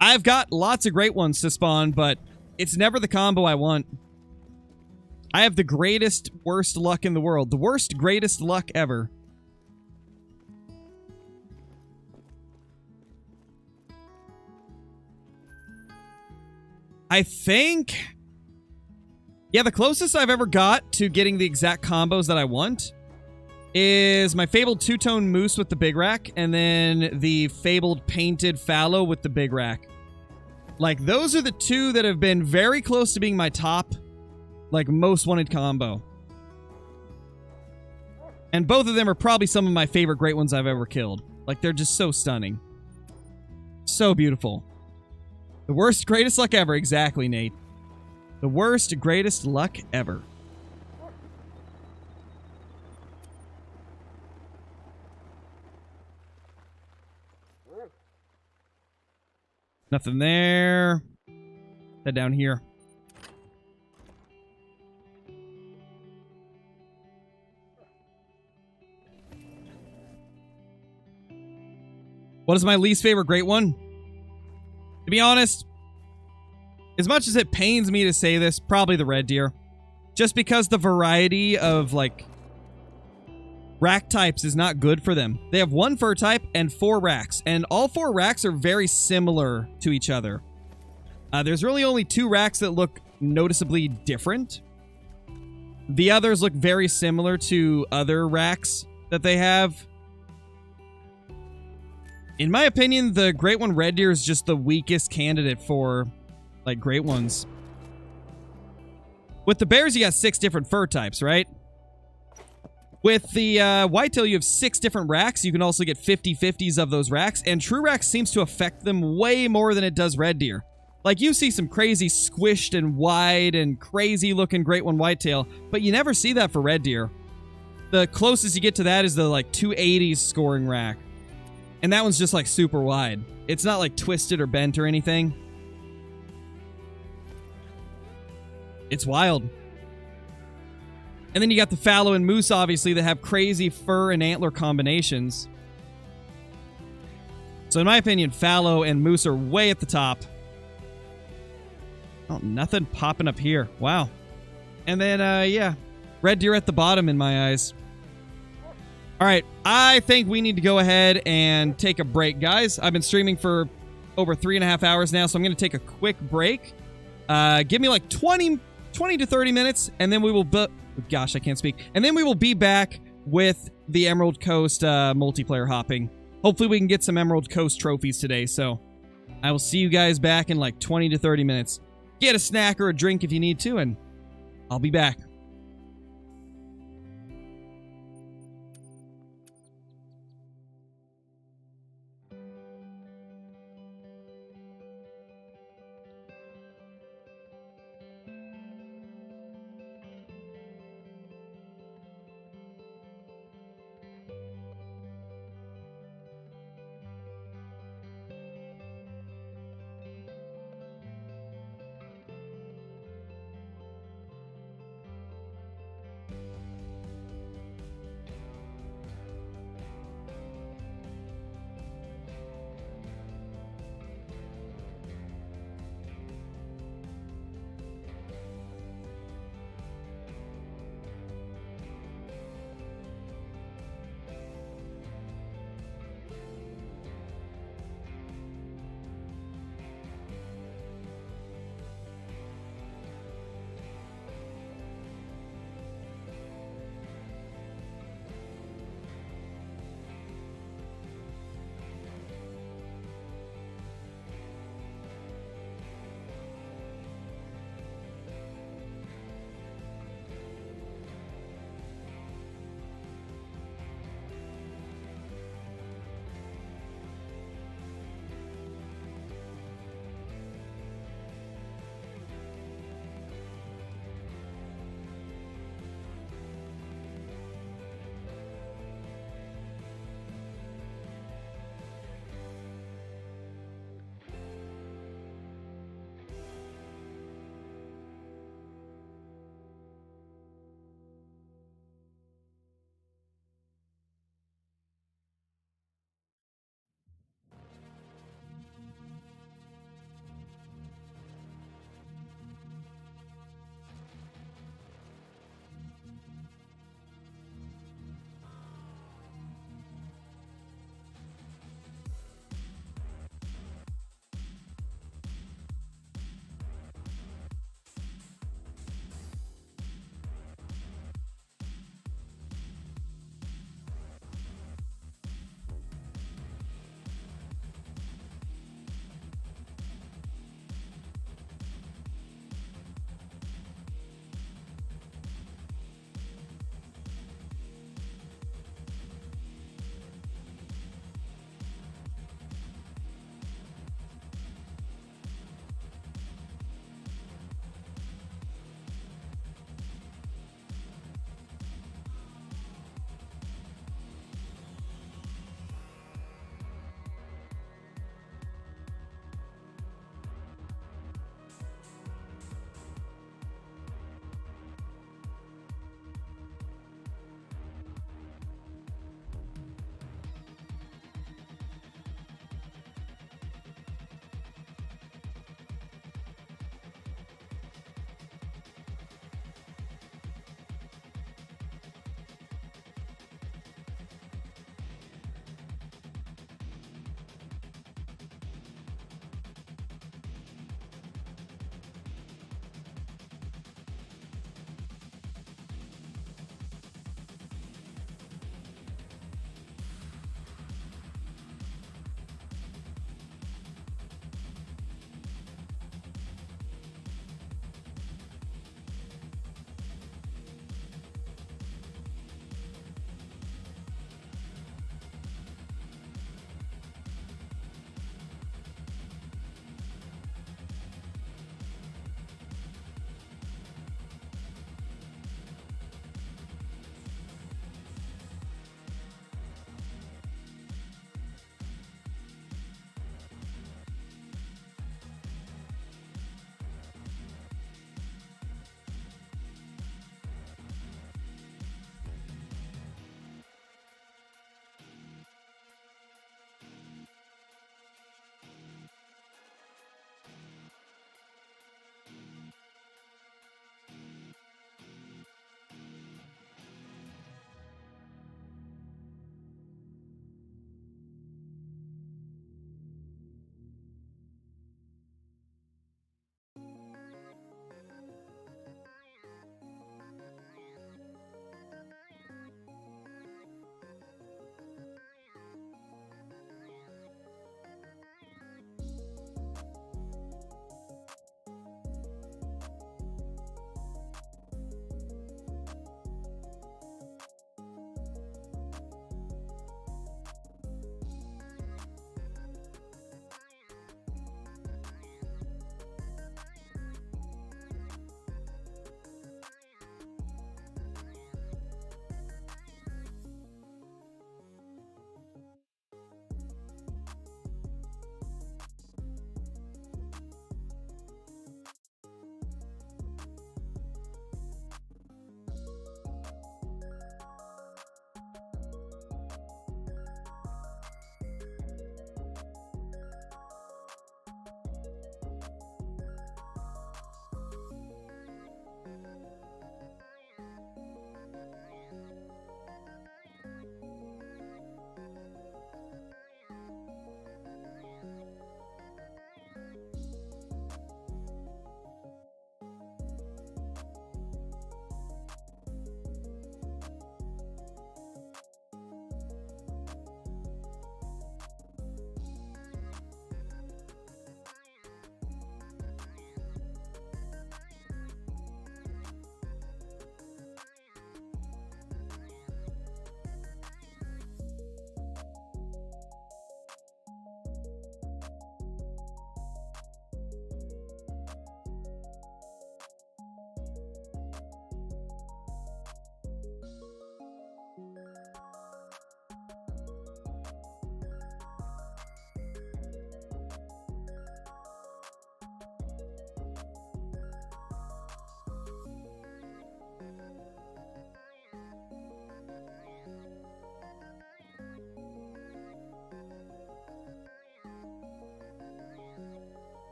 I've got lots of great ones to spawn, but it's never the combo I want. I have the greatest, worst luck in the world. The worst, greatest luck ever. I think... yeah, the closest I've ever got to getting the exact combos that I want is my fabled two-tone moose with the big rack, and then the fabled painted fallow with the big rack. Like, those are the two that have been very close to being my top, like, most wanted combo. And both of them are probably some of my favorite great ones I've ever killed. Like, they're just so stunning. So beautiful. The worst, greatest luck ever. Exactly, Nate. The worst, greatest luck ever. Nothing there. Head down here. What is my least favorite great one? To be honest, as much as it pains me to say this, probably the red deer. Just because the variety of, like, rack types is not good for them. They have one fur type and 4 racks, and all 4 racks are very similar to each other. There's really only 2 racks that look noticeably different. The others look very similar to other racks that they have. In my opinion, the Great One Red Deer is just the weakest candidate for, like, great ones. With the bears, you got 6 different fur types, right? With the whitetail, you have 6 different racks. You can also get 50-50s of those racks, and true racks seems to affect them way more than it does red deer. Like, you see some crazy squished and wide and crazy-looking Great One whitetail, but you never see that for red deer. The closest you get to that is the, like, 280s scoring rack. And that one's just, like, super wide. It's not, like, twisted or bent or anything. It's wild. And then you got the fallow and moose, obviously, that have crazy fur and antler combinations. So in my opinion, fallow and moose are way at the top. Oh, nothing popping up here. Wow. And then, yeah, red deer at the bottom in my eyes. All right, I think we need to go ahead and take a break, guys. I've been streaming for over 3.5 hours now, so I'm going to take a quick break. Give me like 20 to 30 minutes, and then we will... gosh, I can't speak. And then we will be back with the Emerald Coast multiplayer hopping. Hopefully we can get some Emerald Coast trophies today, so I will see you guys back in like 20 to 30 minutes. Get a snack or a drink if you need to, and I'll be back.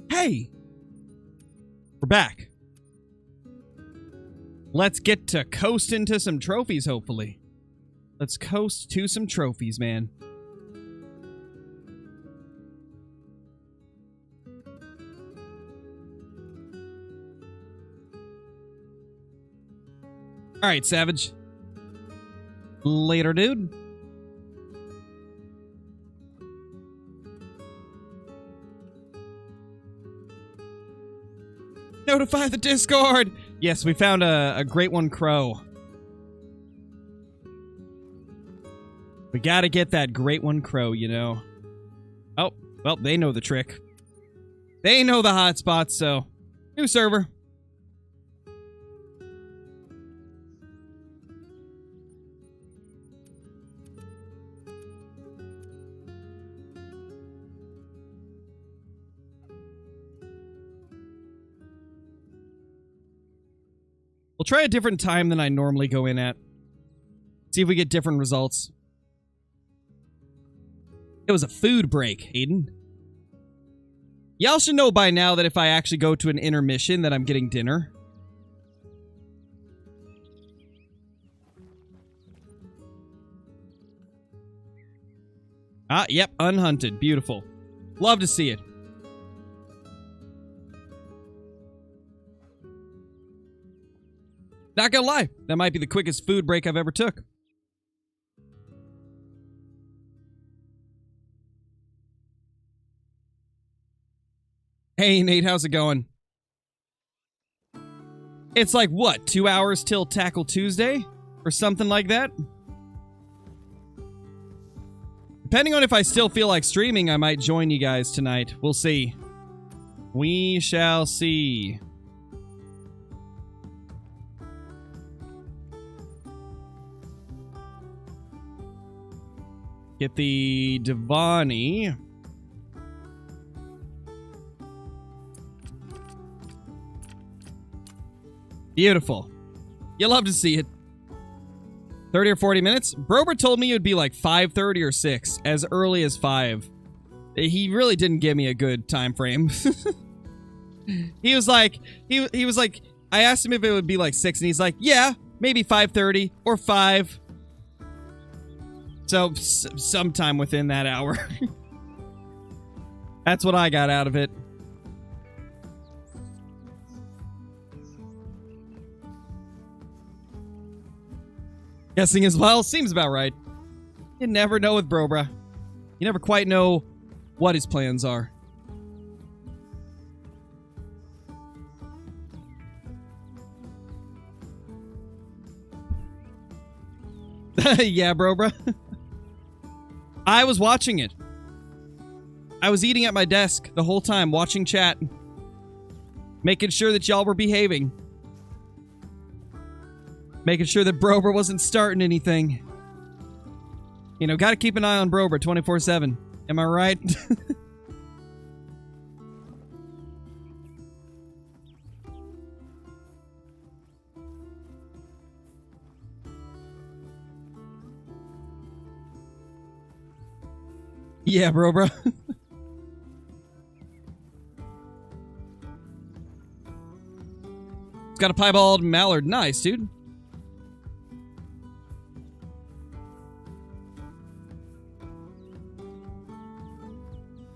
Hey! We're back. Let's get to coasting to some trophies, hopefully. Let's coast to some trophies, man. Alright, Savage. Later, dude. Notify the Discord! Yes, we found a great one crow. We gotta get that great one crow, you know. Oh, well, they know the trick. They know the hotspots, so... New server. We'll We'll try a different time than I normally go in at. See if we get different results. It was a food break, Hayden. Y'all should know by now that if I actually go to an intermission that I'm getting dinner. Ah, yep, unhunted. Beautiful. Love to see it. Not gonna lie, that might be the quickest food break I've ever took. Hey, Nate, how's it going? It's like, what, 2 hours till Tackle Tuesday? Or something like that? Depending on if I still feel like streaming, I might join you guys tonight. We'll see. We shall see. Get the Devani. Beautiful. You love to see it. 30 or 40 minutes? Brober told me it would be like 5:30 or 6, as early as 5. He really didn't give me a good time frame. He was like, I asked him if it would be like 6, and he's like, yeah, maybe 5:30 or 5. So, sometime within that hour. That's what I got out of it. Guessing as well seems about right. You never know with Brobra. You never quite know what his plans are. Yeah, Brobra. I was watching it. I was eating at my desk the whole time, watching chat. Making sure that y'all were behaving. Making sure that Brober wasn't starting anything. You know, gotta keep an eye on Brober 24/7. Am I right? Yeah, Brober. It's got a piebald mallard. Nice, dude.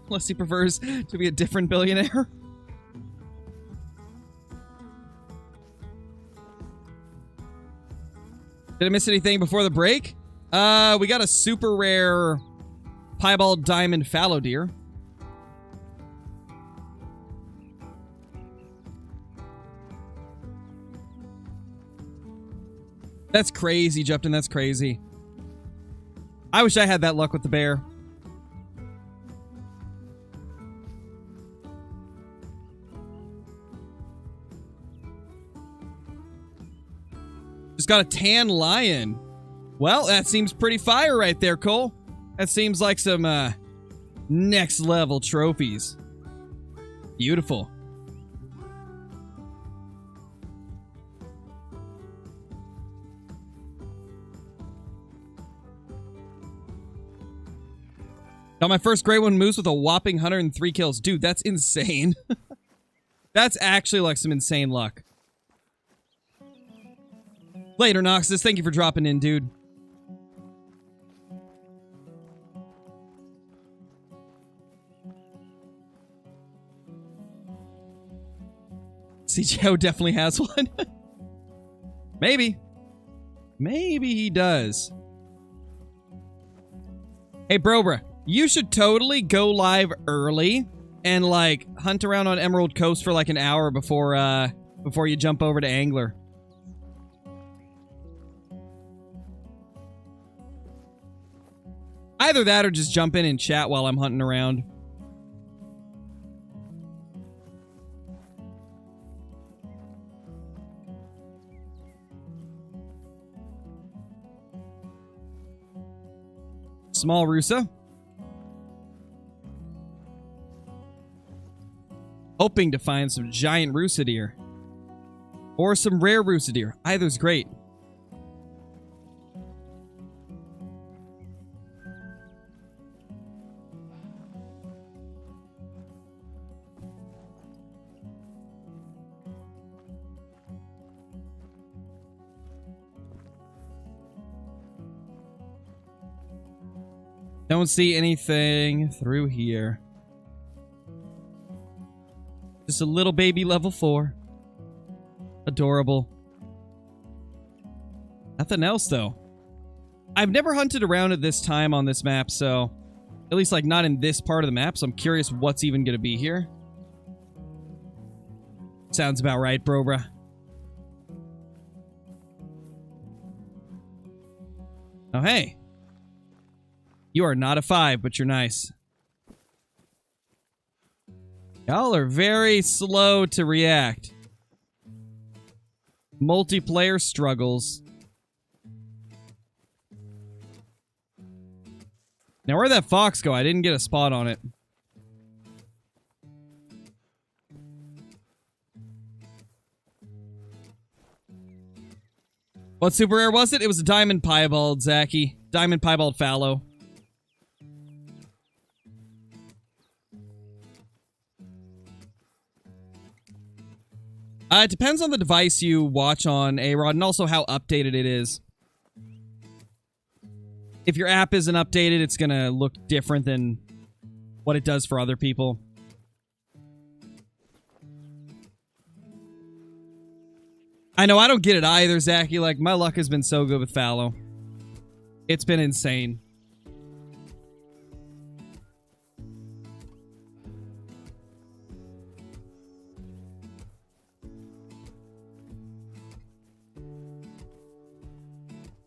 Unless he prefers to be a different billionaire. Did I miss anything before the break? We got a super rare piebald diamond fallow deer. That's crazy, Jupton. That's crazy. I wish I had that luck with the bear. Just got a tan lion. Well, that seems pretty fire right there, Cole. That seems like some next level trophies. Beautiful. Got my first Grey One Moose with a whopping 103 kills. Dude, that's insane. That's actually like some insane luck. Later, Noxus. Thank you for dropping in, dude. See, Joe definitely has one. Maybe. Maybe he does. Hey, Brobra, you should totally go live early and, like, hunt around on Emerald Coast for, like, an hour before you jump over to Angler. Either that or just jump in and chat while I'm hunting around. Small Rusa. Hoping to find some giant Rusa deer. Or some rare Rusa deer. Either's great. Don't see anything through here. Just a little baby level 4. Adorable. Nothing else, though. I've never hunted around at this time on this map, so... At least, like, not in this part of the map, so I'm curious what's even gonna be here. Sounds about right, bro, bruh. Oh, hey. You are not a 5, but you're nice. Y'all are very slow to react. Multiplayer struggles. Now, where'd that fox go? I didn't get a spot on it. What super rare was it? It was a diamond piebald, Zachy. Diamond piebald fallow. It depends on the device you watch on, A-Rod, and also how updated it is. If your app isn't updated, it's gonna look different than what it does for other people. I know, I don't get it either, Zachy. Like, my luck has been so good with fallow. It's been insane.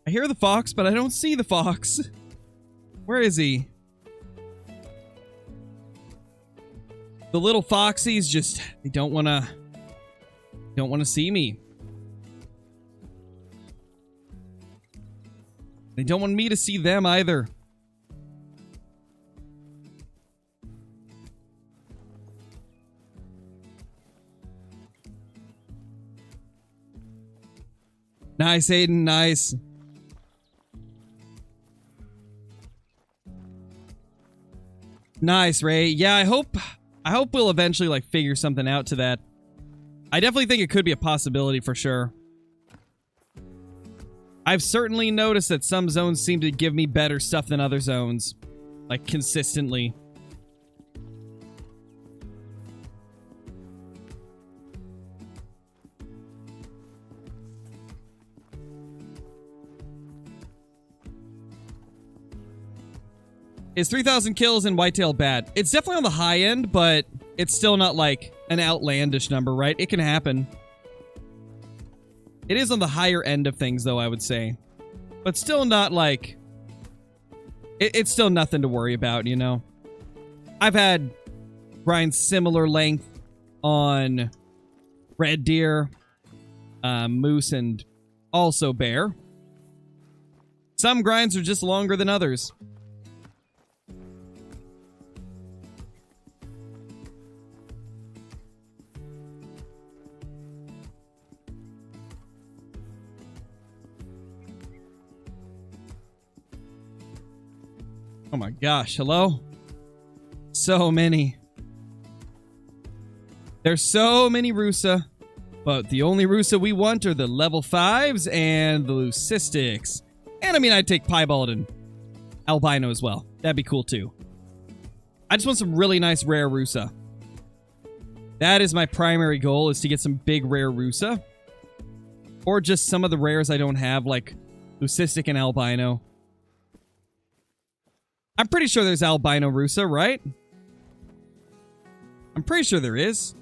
I hear the fox, but I don't see the fox. Where is he? The little foxies just, they don't want to see me. They don't want me to see them either. Nice, Aiden, nice. Nice, Ray. Yeah, I hope we'll eventually, like, figure something out to that. I definitely think it could be a possibility for sure. I've certainly noticed that some zones seem to give me better stuff than other zones. Like, consistently. Is 3,000 kills in whitetail bad? It's definitely on the high end, but it's still not like an outlandish number, right? It can happen. It is on the higher end of things, though, I would say. But still not like... It's still nothing to worry about, you know? I've had grinds similar length on red deer, moose, and also bear. Some grinds are just longer than others. Oh my gosh, hello? So many. There's so many Rusa, but the only Rusa we want are the level 5s and the leucistics. And I mean, I'd take piebald and albino as well. That'd be cool too. I just want some really nice rare Rusa. That is my primary goal, is to get some big rare Rusa. Or just some of the rares I don't have, like leucistic and albino. I'm pretty sure there's albino Rusa, right? I'm pretty sure there is.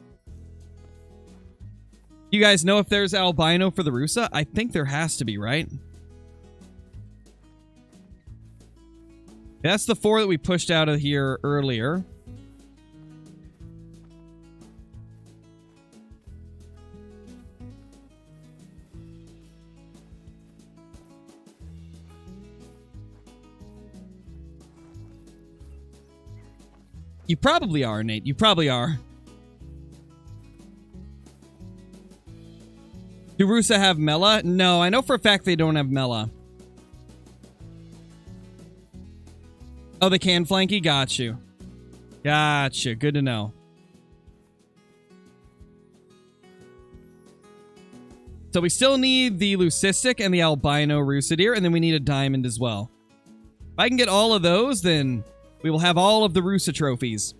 You guys know if there's albino for the Rusa? I think there has to be, right? That's the 4 that we pushed out of here earlier. You probably are, Nate. You probably are. Do Rusa have Mela? No, I know for a fact they don't have Mela. Oh, they can flanky? Got you. Gotcha. Good to know. So we still need the leucistic and the albino Rusa deer, and then we need a diamond as well. If I can get all of those, then we will have all of the Rusa trophies.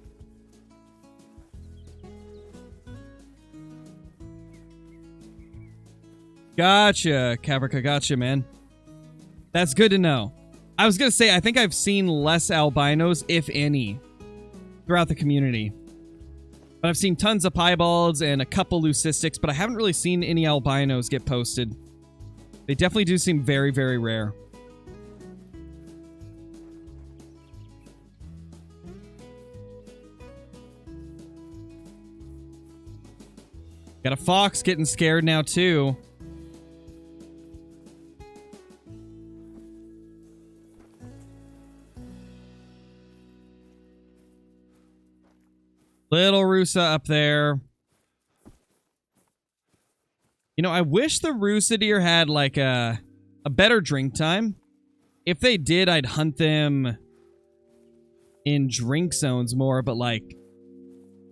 Gotcha, Caprica. Gotcha, man. That's good to know. I was going to say, I think I've seen less albinos, if any, throughout the community. But I've seen tons of piebalds and a couple leucistics, but I haven't really seen any albinos get posted. They definitely do seem very, very rare. Got a fox getting scared now, too. Little Rusa up there. You know, I wish the Rusa deer had, like, a better drink time. If they did, I'd hunt them in drink zones more, but, like,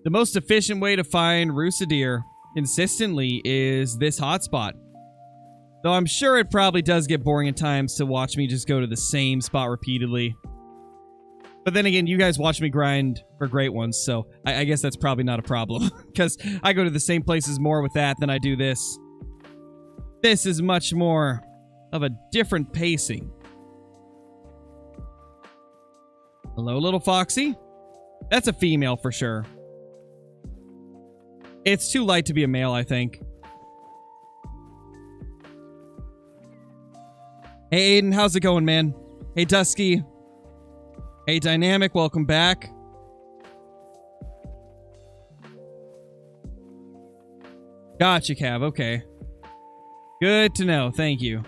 the most efficient way to find Rusa deer consistently is this hotspot. Though I'm sure it probably does get boring at times to watch me just go to the same spot repeatedly. But then again, you guys watch me grind for great ones, so I guess that's probably not a problem. Because I go to the same places more with that than I do this. This is much more of a different pacing. Hello, little foxy. That's a female for sure. It's too light to be a male, I think. Hey, Aiden, how's it going, man? Hey, Dusky. Hey, Dynamic, welcome back. Gotcha, Cav, okay. Good to know, thank you.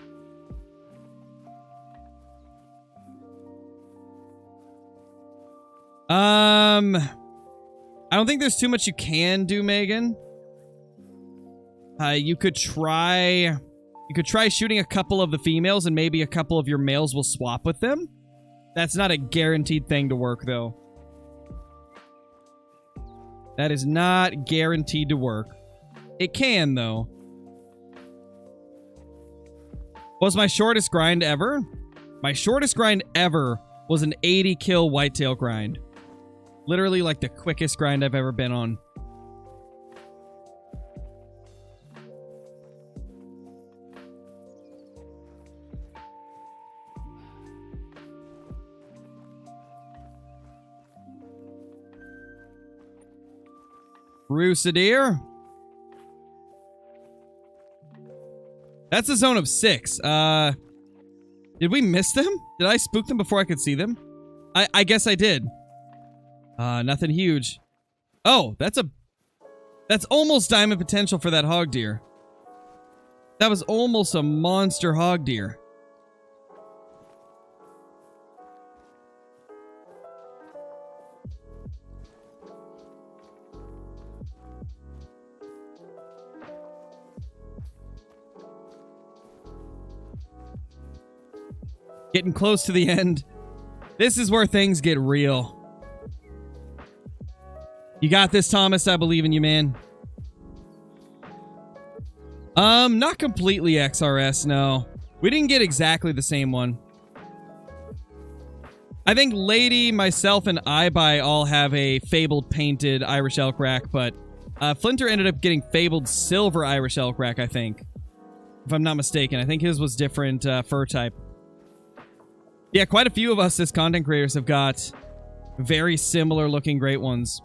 I don't think there's too much you can do, Megan. You could try shooting a couple of the females and maybe a couple of your males will swap with them. That's not a guaranteed thing to work, though. That is not guaranteed to work. It can, though. What was my shortest grind ever? My shortest grind ever was an 80 kill whitetail grind. Literally like the quickest grind I've ever been on. Rusa deer. That's a zone of 6. Did we miss them? Did I spook them before I could see them? I guess I did. Nothing huge. Oh, that's almost diamond potential for that hog deer. That was almost a monster hog deer. Getting close to the end. This is where things get real. You got this, Thomas. I believe in you, man. Not completely XRS, no. We didn't get exactly the same one. I think Lady, myself, and iBuy all have a fabled painted Irish elk rack, but Flinter ended up getting fabled silver Irish elk rack, I think. If I'm not mistaken. I think his was different fur type. Yeah, quite a few of us as content creators have got very similar looking great ones.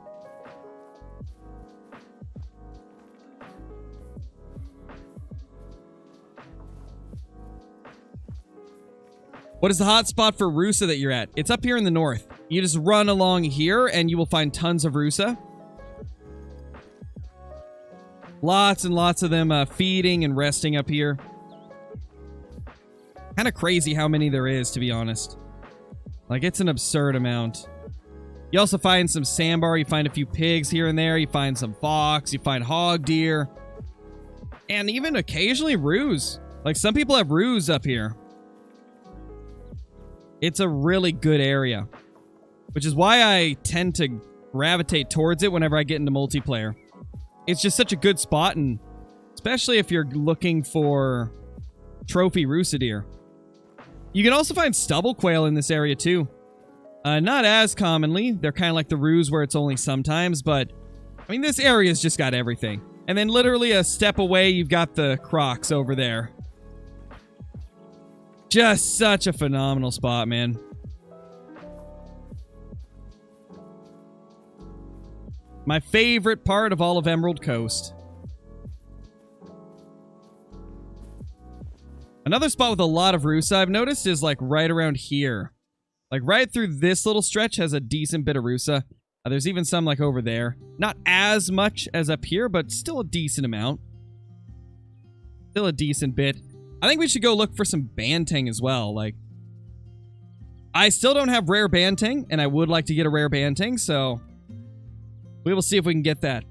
What is the hot spot for Rusa that you're at? It's up here in the north. You just run along here and you will find tons of Rusa. Lots and lots of them feeding and resting up here. Kind of crazy how many there is, to be honest. Like, it's an absurd amount. You also find some sandbar. You find a few pigs here and there. You find some fox. You find hog deer. And even occasionally roos. Like, some people have roos up here. It's a really good area, which is why I tend to gravitate towards it whenever I get into multiplayer. It's just such a good spot, and especially if you're looking for trophy Rusa deer. You can also find stubble quail in this area too. Not as commonly. They're kind of like the roos where it's only sometimes, but I mean, this area's just got everything. And then literally a step away, you've got the crocs over there. Just such a phenomenal spot, man. My favorite part of all of Emerald Coast. Another spot with a lot of Rusa I've noticed is like right around here. Like right through this little stretch has a decent bit of Rusa. There's even some like over there. Not as much as up here, but still a decent amount. Still a decent bit. I think we should go look for some Banteng as well. Like, I still don't have rare Banteng, and I would like to get a rare Banteng, so we will see if we can get that.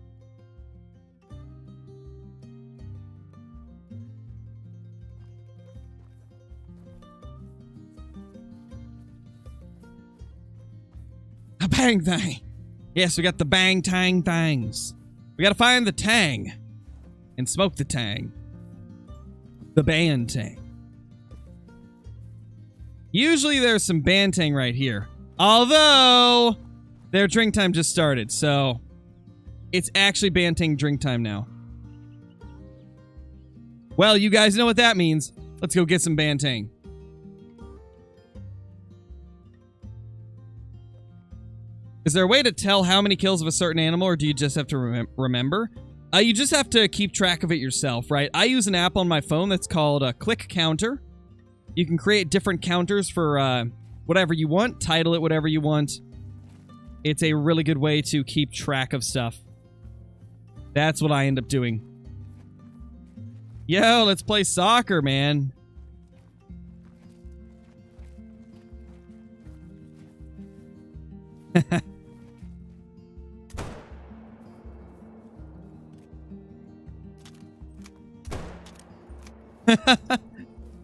A bang thang. Yes, we got the bang tang thangs. We gotta find the tang and smoke the tang. The Banteng. Usually there's some Banteng right here. Although their drink time just started, so it's actually Banteng drink time now. Well, you guys know what that means. Let's go get some Banteng. Is there a way to tell how many kills of a certain animal, or do you just have to remember? You just have to keep track of it yourself, right? I use an app on my phone that's called Click Counter. You can create different counters for whatever you want, title it whatever you want. It's a really good way to keep track of stuff. That's what I end up doing. Yo, let's play soccer, man.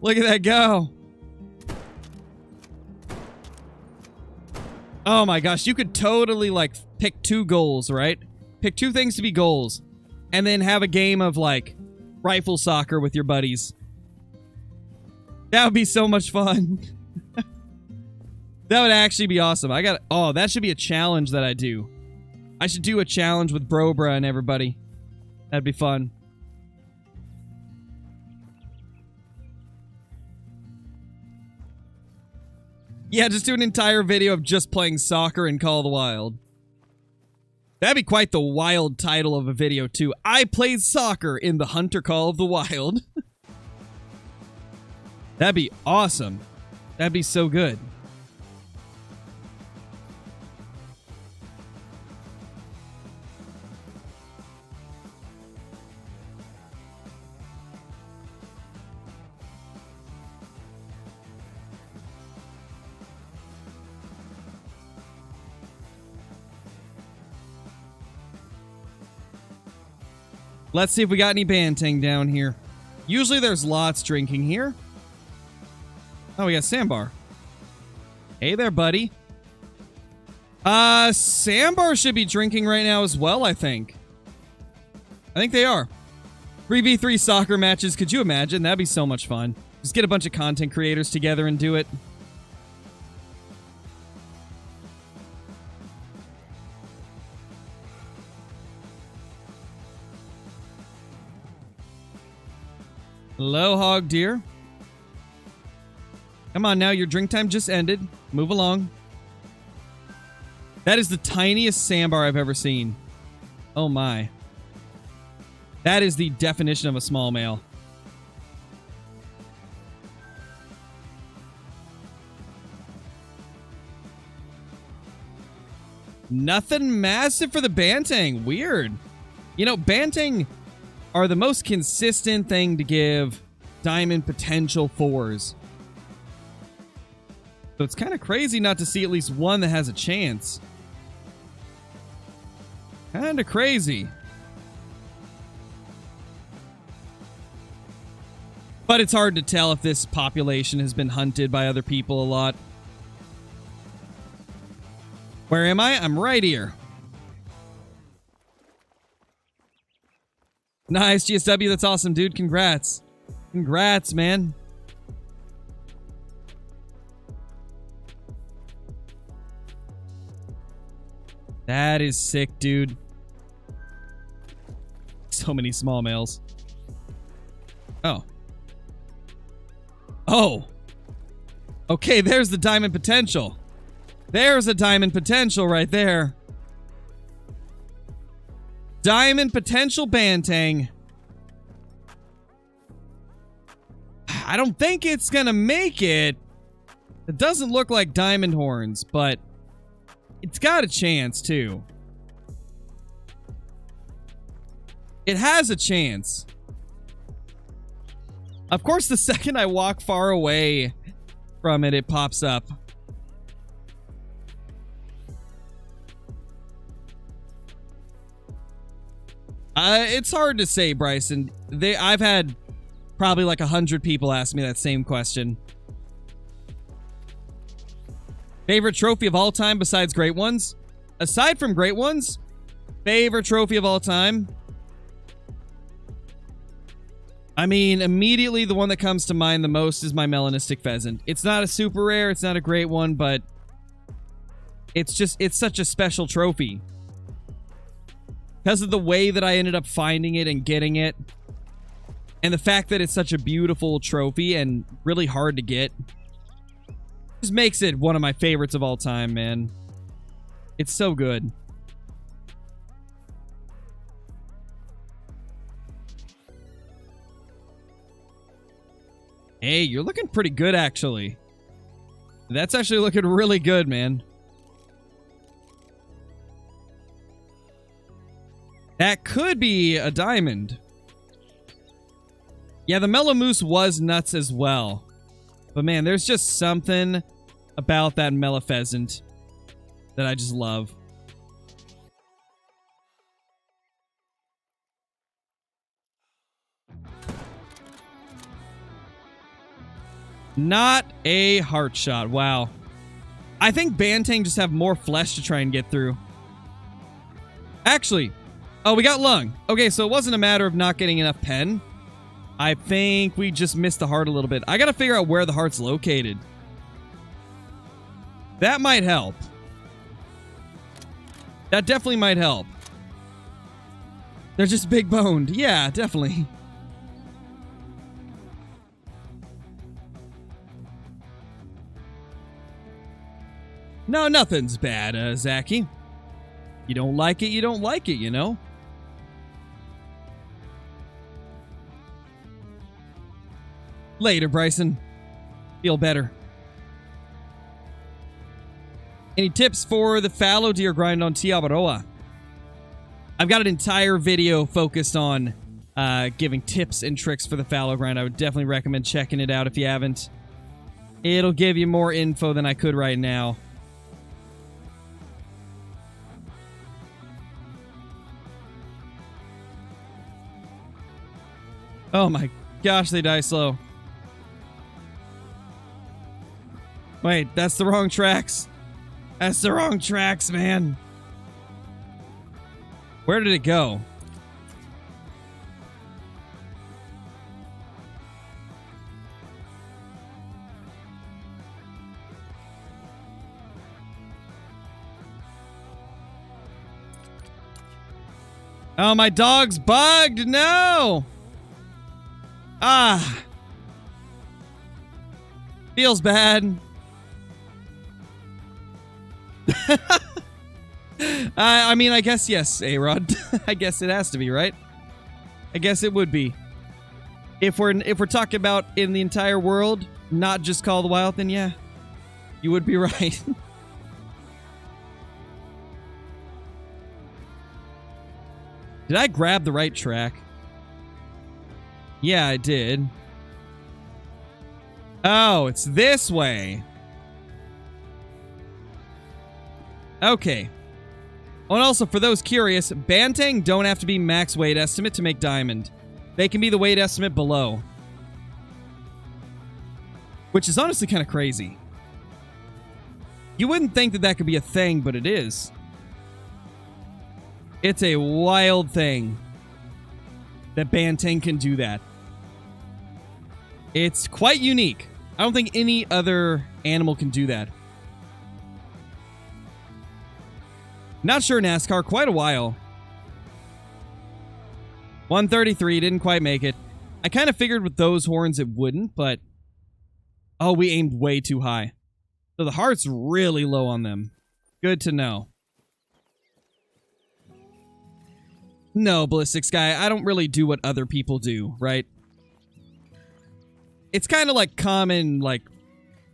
Look at that go. Oh my gosh, you could totally like pick 2 goals, right? Pick 2 things to be goals. And then have a game of like rifle soccer with your buddies. That would be so much fun. That would actually be awesome. Oh, that should be a challenge that I do. I should do a challenge with Brobra and everybody. That'd be fun. Yeah, just do an entire video of just playing soccer in Call of the Wild. That'd be quite the wild title of a video, too. I played soccer in the Hunter Call of the Wild. That'd be awesome. That'd be so good. Let's see if we got any Banteng down here. Usually there's lots drinking here. Oh, we got Sandbar. Hey there, buddy. Sandbar should be drinking right now as well, I think. I think they are. 3v3 soccer matches, could you imagine? That'd be so much fun. Just get a bunch of content creators together and do it. Hello, hog deer. Come on now, your drink time just ended. Move along. That is the tiniest sandbar I've ever seen. Oh my. That is the definition of a small male. Nothing massive for the Banteng. Weird. You know, Banteng are the most consistent thing to give diamond potential 4s. So it's kind of crazy not to see at least one that has a chance. Kind of crazy. But it's hard to tell if this population has been hunted by other people a lot. Where am I? I'm right here. Nice, GSW. That's awesome, dude. Congrats. Congrats, man. That is sick, dude. So many small males. Oh. Oh. Okay, there's the diamond potential. There's a diamond potential right there. Diamond potential Bantang. I don't think it's gonna make it. It doesn't look like diamond horns, but it's got a chance too. It has a chance. Of course, the second I walk far away from it, it pops up. It's hard to say, Bryson. I've had probably like 100 people ask me that same question. Favorite trophy of all time besides Great Ones? Aside from Great Ones, favorite trophy of all time? I mean, immediately the one that comes to mind the most is my melanistic pheasant. It's not a super rare, it's not a great one, but it's such a special trophy. Because of the way that I ended up finding it and getting it, and the fact that it's such a beautiful trophy and really hard to get, just makes it one of my favorites of all time, man. It's so good. Hey, you're looking pretty good, actually. That's actually looking really good, man. That could be a diamond. Yeah, the Mellow Moose was nuts as well. But man, there's just something about that Mellow Pheasant that I just love. Not a heart shot. Wow. I think Bantang just have more flesh to try and get through. Actually, oh, we got lung. Okay, so it wasn't a matter of not getting enough pen. I think we just missed the heart a little bit. I gotta figure out where the heart's located. That might help. That definitely might help. They're just big boned. Yeah, definitely. No, nothing's bad, Zachy. You don't like it, you don't like it, you know? Later, Bryson. Feel better. Any tips for the fallow deer grind on Tiabaroa? I've got an entire video focused on giving tips and tricks for the fallow grind. I would definitely recommend checking it out if you haven't. It'll give you more info than I could right now. Oh my gosh, they die slow. Wait, that's the wrong tracks. That's the wrong tracks, man. Where did it go? Oh, my dog's bugged. No. Ah. Feels bad. I mean, I guess yes, A-Rod. I guess it has to be, right? I guess it would be. If we're talking about in the entire world, not just Call of the Wild, then yeah, you would be right. Did I grab the right track? Yeah, I did. Oh, it's this way. Okay. Oh, and also, for those curious, Bantang don't have to be max weight estimate to make diamond. They can be the weight estimate below. which is honestly kind of crazy. You wouldn't think that that could be a thing, but it is. It's a wild thing that Banteng can do that. It's quite unique. I don't think any other animal can do that. Not sure NASCAR, quite a while. 133, didn't quite make it. I kind of figured with those horns it wouldn't, but... Oh, we aimed way too high. So the heart's really low on them. Good to know. No, Ballistic Sky, I don't really do what other people do, right? It's kind of like common, like,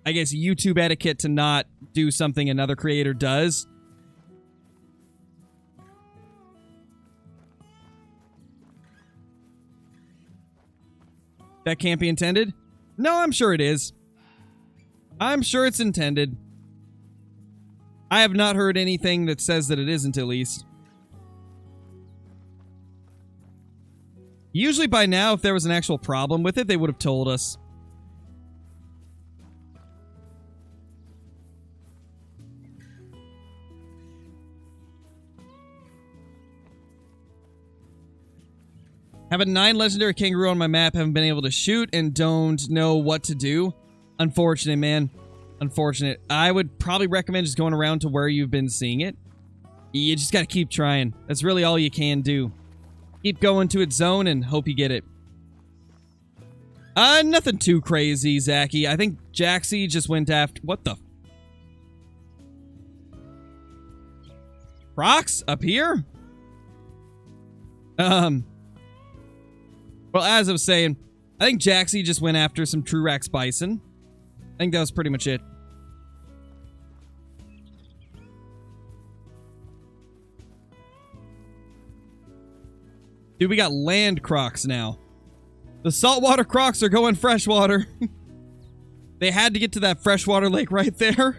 I guess, YouTube etiquette to not do something another creator does. That can't be intended? No, I'm sure it is. I'm sure it's intended. I have not heard anything that says that it isn't, at least. Usually by now, if there was an actual problem with it, they would have told us. Have a 9 legendary kangaroo on my map, haven't been able to shoot, and don't know what to do. Unfortunate, man. Unfortunate. I would probably recommend just going around to where you've been seeing it. You just gotta keep trying. That's really all you can do. Keep going to its zone and hope you get it. Nothing too crazy, Zachy. I think Jaxie just went after... What the... Rocks? Up here? Well, as I was saying, I think Jaxie just went after some Truax bison. I think that was pretty much it. Dude, we got land crocs now. The saltwater crocs are going freshwater. They had to get to that freshwater lake right there.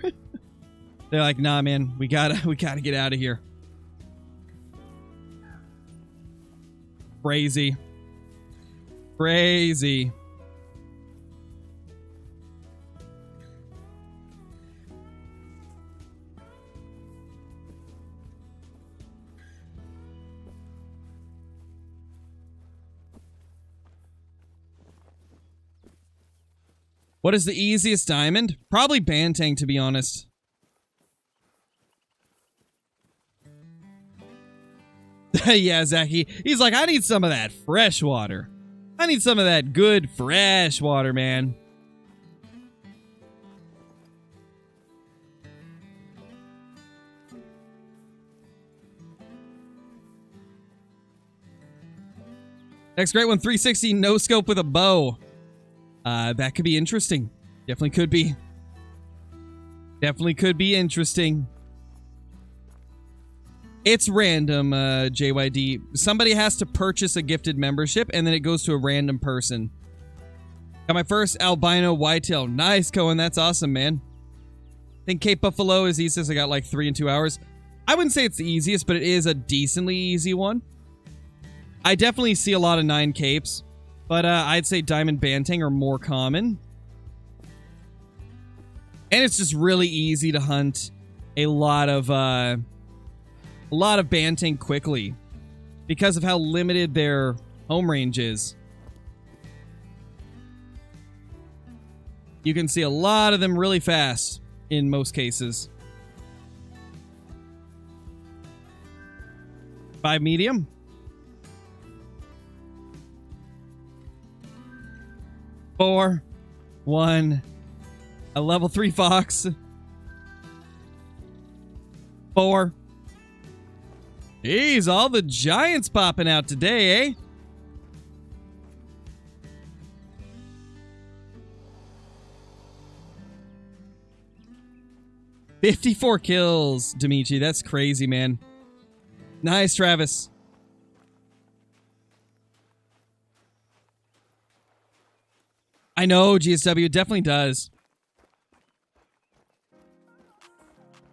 They're like, nah, man, we gotta get out of here. Crazy. Crazy. What is the easiest diamond? Probably Banteng, to be honest. Yeah, Zachy. He's like, I need some of that fresh water. I need some of that good fresh water, man. Next great one, 360 no scope with a bow. That could be interesting. Definitely could be. Definitely could be interesting. It's random, JYD. Somebody has to purchase a gifted membership, and then it goes to a random person. Got my first albino whitetail. Nice, Cohen. That's awesome, man. I think Cape Buffalo is easiest. I got like 3 in 2 hours. I wouldn't say it's the easiest, but it is a decently easy one. I definitely see a lot of 9 capes, but I'd say Diamond Banteng are more common. And it's just really easy to hunt a lot of Banteng quickly because of how limited their home range is. You can see a lot of them really fast in most cases. 5 medium. 4, 1, a level 3 fox. 4. Jeez, all the giants popping out today, eh? "54 kills, Dimitri. That's crazy, man. Nice, Travis. I know, GSW, it definitely does.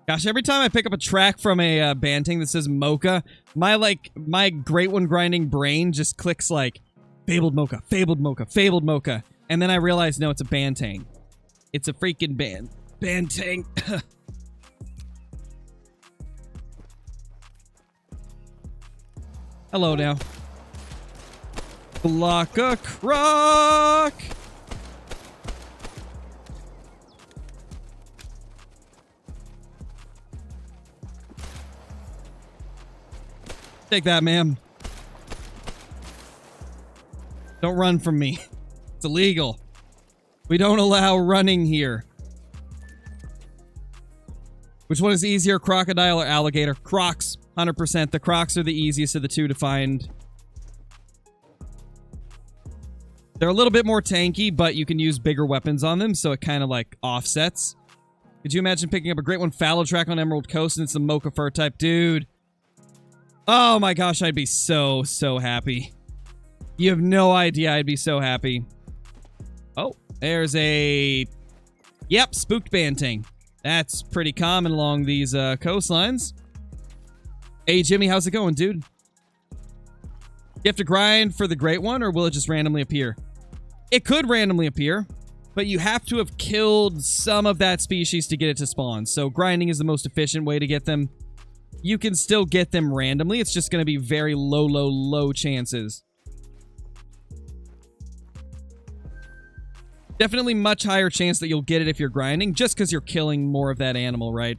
Gosh, every time I pick up a track from a Banteng that says Mocha, my Great One grinding brain just clicks like, Fabled Mocha, Fabled Mocha, Fabled Mocha. And then I realize, no, it's a Banteng. It's a freaking bantang. Hello now. Glocka croc. Take that, ma'am. Don't run from me. It's illegal. We don't allow running here. Which one is easier, crocodile or alligator? Crocs, 100%. The crocs are the easiest of the two to find. They're a little bit more tanky, but you can use bigger weapons on them, so it kind of like offsets. Could you imagine picking up a great one Fallow track on Emerald Coast and it's a mocha fur type? Dude. Oh my gosh, I'd be so happy. You have no idea, I'd be so happy. Oh, there's a... Yep, spooked bantang. That's pretty common along these coastlines. Hey, Jimmy, how's it going, dude? You have to grind for the great one, or will it just randomly appear? It could randomly appear, but you have to have killed some of that species to get it to spawn. So grinding is the most efficient way to get them. You can still get them randomly. It's just going to be very low chances. Definitely much higher chance that you'll get it if you're grinding, just because you're killing more of that animal, right?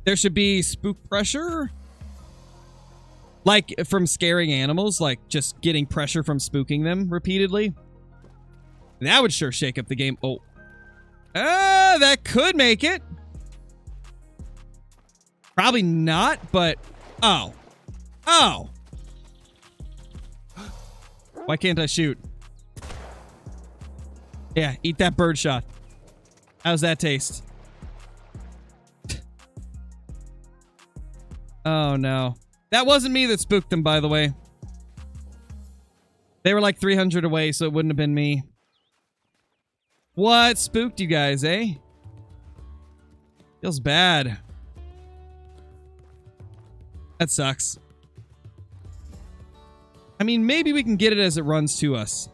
There should be spook pressure. Like, from scaring animals, like, just getting pressure from spooking them repeatedly. That would sure shake up the game. Oh. That could make it. Probably not, but... Oh. Oh! Why can't I shoot? Yeah, eat that bird shot. How's that taste? Oh, no. That wasn't me that spooked them, by the way. They were like 300 away, so it wouldn't have been me. What spooked you guys, eh? Feels bad. That sucks. I mean, maybe we can get it as it runs to us.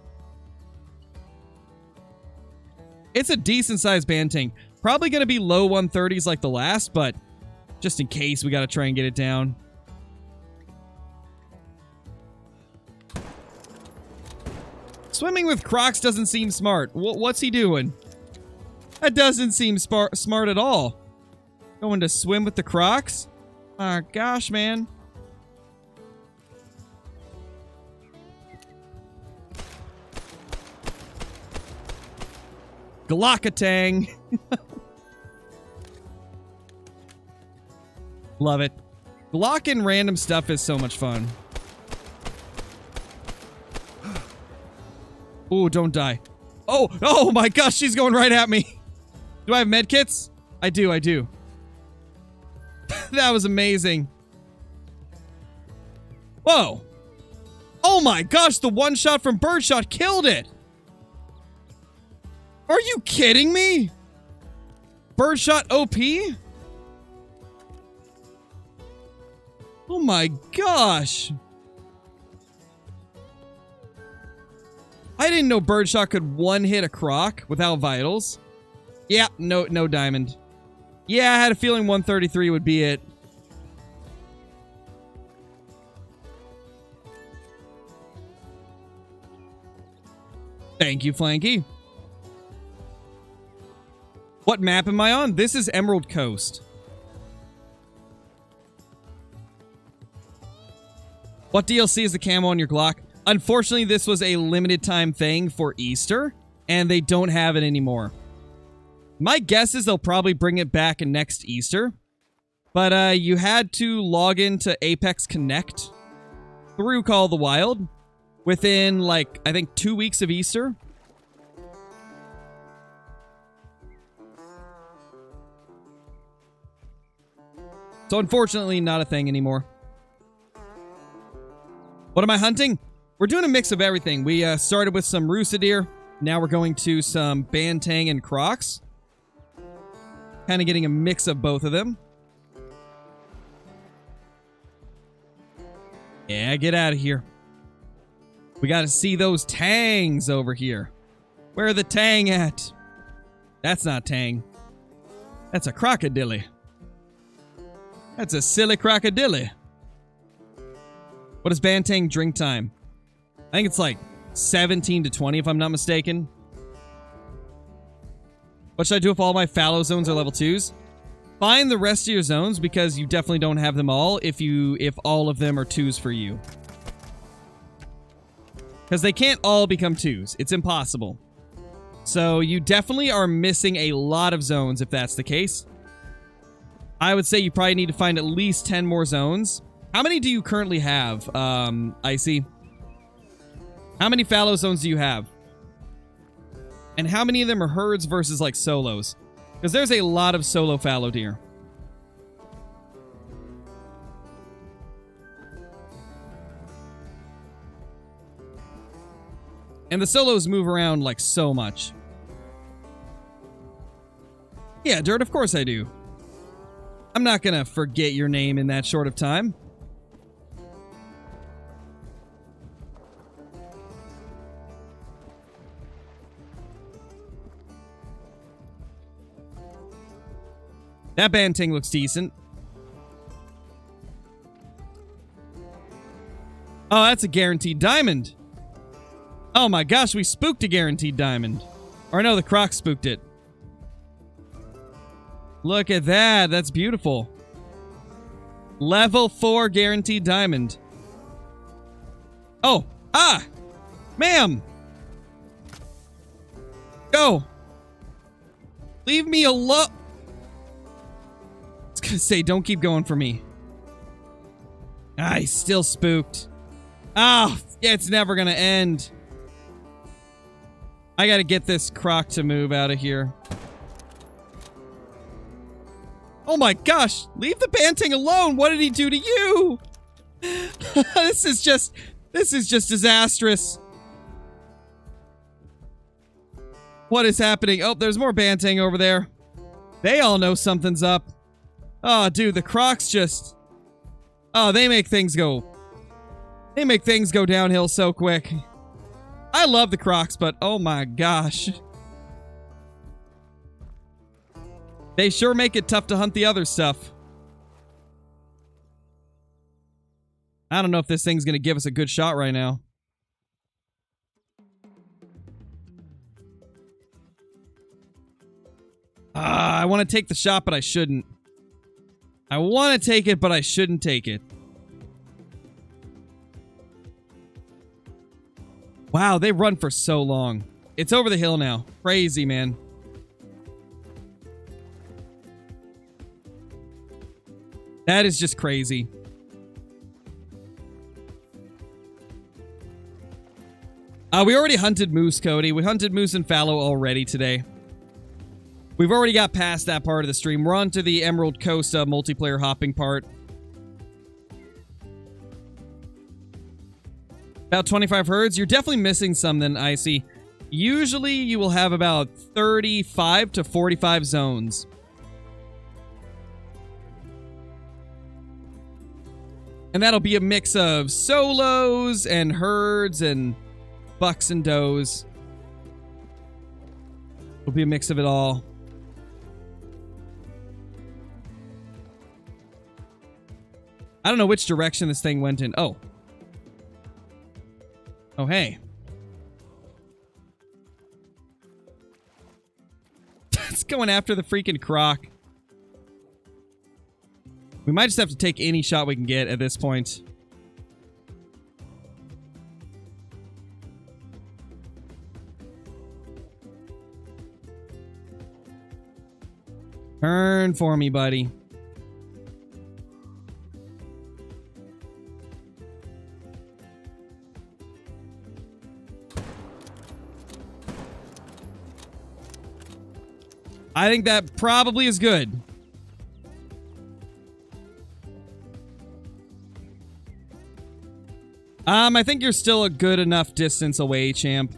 It's a decent-sized bantang. Probably going to be low 130s like the last, but just in case, we got to try and get it down. Swimming with crocs doesn't seem smart. What's he doing? That doesn't seem smart at all. Going to swim with the crocs? Oh, gosh, man. Glockatang. Love it. Glocking random stuff is so much fun. Ooh, don't die. Oh, oh my gosh, she's going right at me. Do I have medkits? I do. That was amazing. Whoa. Oh my gosh, the one shot from Birdshot killed it. Are you kidding me? Birdshot OP? Oh my gosh. I didn't know Birdshot could one-hit a croc without vitals. Yeah, no diamond. Yeah, I had a feeling 133 would be it. Thank you, Flanky. What map am I on? This is Emerald Coast. What DLC is the camo on your Glock? Unfortunately, this was a limited time thing for Easter, and they don't have it anymore. My guess is they'll probably bring it back next Easter, but you had to log into Apex Connect through Call of the Wild within, like, I think 2 weeks of Easter. So unfortunately, not a thing anymore. What am I hunting? We're doing a mix of everything. We started with some Rusa deer. Now we're going to some bantang and crocs. Kind of getting a mix of both of them. Yeah, get out of here. We got to see those tangs over here. Where the tang at? That's not tang. That's a crocodile. That's a silly crocodile. What is Bantang drink time? I think it's like 17 to 20 if I'm not mistaken. What should I do if all my fallow zones are level 2s? Find the rest of your zones because you definitely don't have them all if all of them are 2s for you. Because they can't all become 2s. It's impossible. So you definitely are missing a lot of zones if that's the case. I would say you probably need to find at least 10 more zones. How many do you currently have, Icy? How many fallow zones do you have? And how many of them are herds versus, like, solos? Because there's a lot of solo fallow deer. And the solos move around, like, so much. Yeah, Dirt, of course I do. I'm not gonna forget your name in that short of time. That Banting looks decent. Oh, that's a guaranteed diamond. Oh my gosh, we spooked a guaranteed diamond. Or no, the croc spooked it. Look at that. That's beautiful. Level 4 guaranteed diamond. Oh. Ah. Ma'am. Go. Leave me alone. I was gonna say, don't keep going for me. Ah, he's still spooked. Ah, it's never gonna end. I gotta get this croc to move out of here. Oh my gosh! Leave the Banting alone! What did he do to you? This is just disastrous. What is happening? Oh, there's more Banting over there. They all know something's up. Oh, dude, the crocs just... Oh, they make things go downhill so quick. I love the crocs, but oh my gosh. They sure make it tough to hunt the other stuff. I don't know if this thing's gonna give us a good shot right now. I want to take the shot, but I shouldn't. I want to take it, but I shouldn't take it. Wow, they run for so long. It's over the hill now. Crazy, man. That is just crazy. We already hunted moose, Cody. We hunted moose and fallow already today. We've already got past that part of the stream. We're on to the Emerald Coast multiplayer hopping part. About 25 herds. You're definitely missing some then, Icy. Usually you will have about 35 to 45 zones. And that'll be a mix of solos and herds and bucks and does. It'll be a mix of it all. I don't know which direction this thing went in. Oh. Oh, hey. It's going after the freaking croc. We might just have to take any shot we can get at this point. Turn for me, buddy. I think that probably is good. I think you're still a good enough distance away, champ.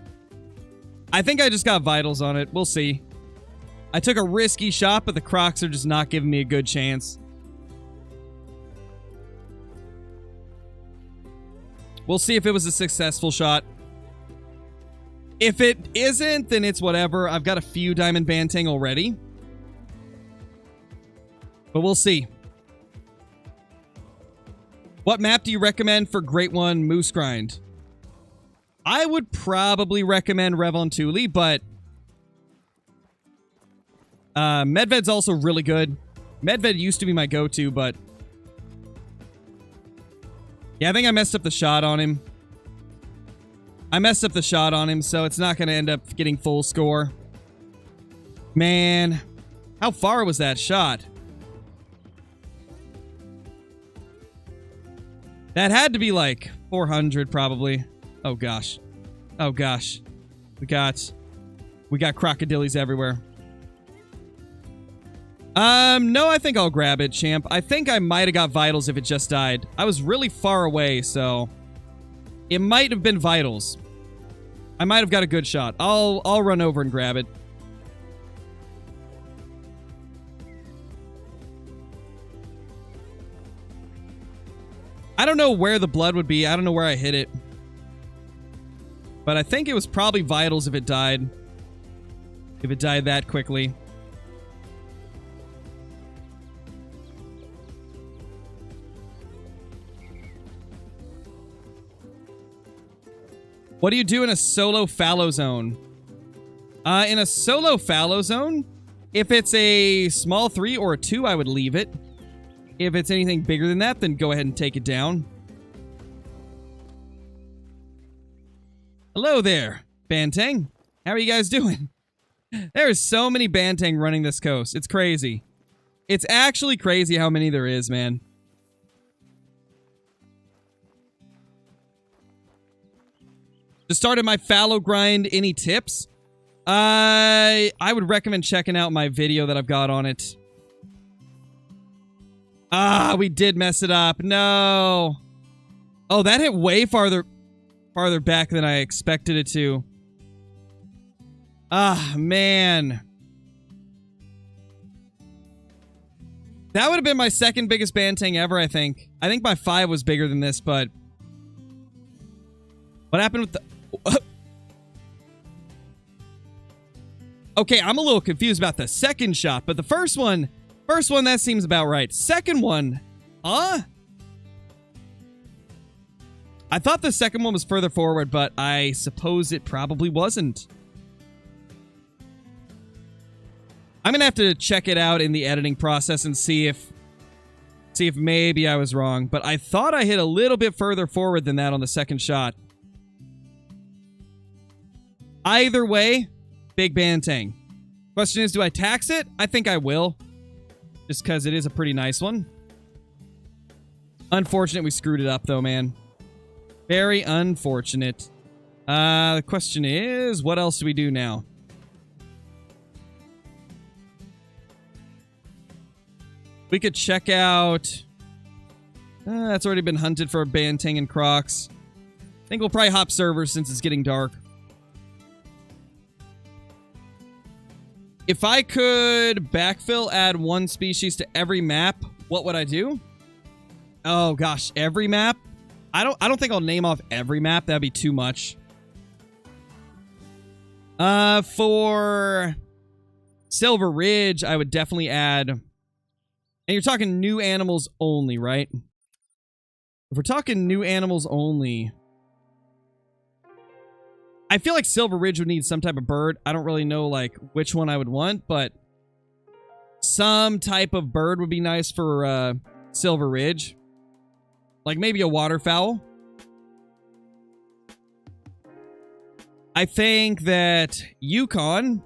I think I just got vitals on it. We'll see. I took a risky shot, but the crocs are just not giving me a good chance. We'll see if it was a successful shot. If it isn't, then it's whatever. I've got a few diamond banteng already. But we'll see. What map do you recommend for Great One Moose Grind? I would probably recommend Revontuli, but Medved's also really good. Medved used to be my go-to, but yeah, I think I messed up the shot on him. So it's not going to end up getting full score. Man, how far was that shot? That had to be like 400 probably. Oh gosh. Oh gosh. We got crocodilies everywhere. No, I think I'll grab it, champ. I think I might have got vitals if it just died. I was really far away, so it might have been vitals. I might have got a good shot. I'll run over and grab it. I don't know where the blood would be. I don't know where I hit it. But I think it was probably vitals if it died. If it died that quickly. What do you do in a solo fallow zone? In a solo fallow zone, if it's a small 3 or a 2, I would leave it. If it's anything bigger than that, then go ahead and take it down. Hello there, Banteng. How are you guys doing? There's so many Banteng running this coast. It's crazy. It's actually crazy how many there is, man. Just started my fallow grind. Any tips? I would recommend checking out my video that I've got on it. Ah, we did mess it up. No. Oh, that hit way farther back than I expected it to. Ah, man. That would have been my second biggest Banteng ever, I think. I think my 5 was bigger than this, but what happened with the... Okay, I'm a little confused about the second shot, but the first one, that seems about right. Second one, I thought the second one was further forward, but I suppose it probably wasn't. I'm gonna have to check it out in the editing process and see if maybe I was wrong, but I thought I hit a little bit further forward than that on the second shot. Either way, big Banteng. Question is, do I tax it? I think I will. Just because it is a pretty nice one. Unfortunate we screwed it up, though, man. Very unfortunate. The question is, what else do we do now? We could check out... that's already been hunted for Banteng and Crocs. I think we'll probably hop servers since it's getting dark. If I could backfill, add one species to every map, what would I do? Oh gosh, every map? I don't think I'll name off every map. That'd be too much. For Silver Ridge, I would definitely add... And you're talking new animals only, right? If we're talking new animals only... I feel like Silver Ridge would need some type of bird. I don't really know, like, which one I would want, but some type of bird would be nice for Silver Ridge. Like, maybe a waterfowl. I think that Yukon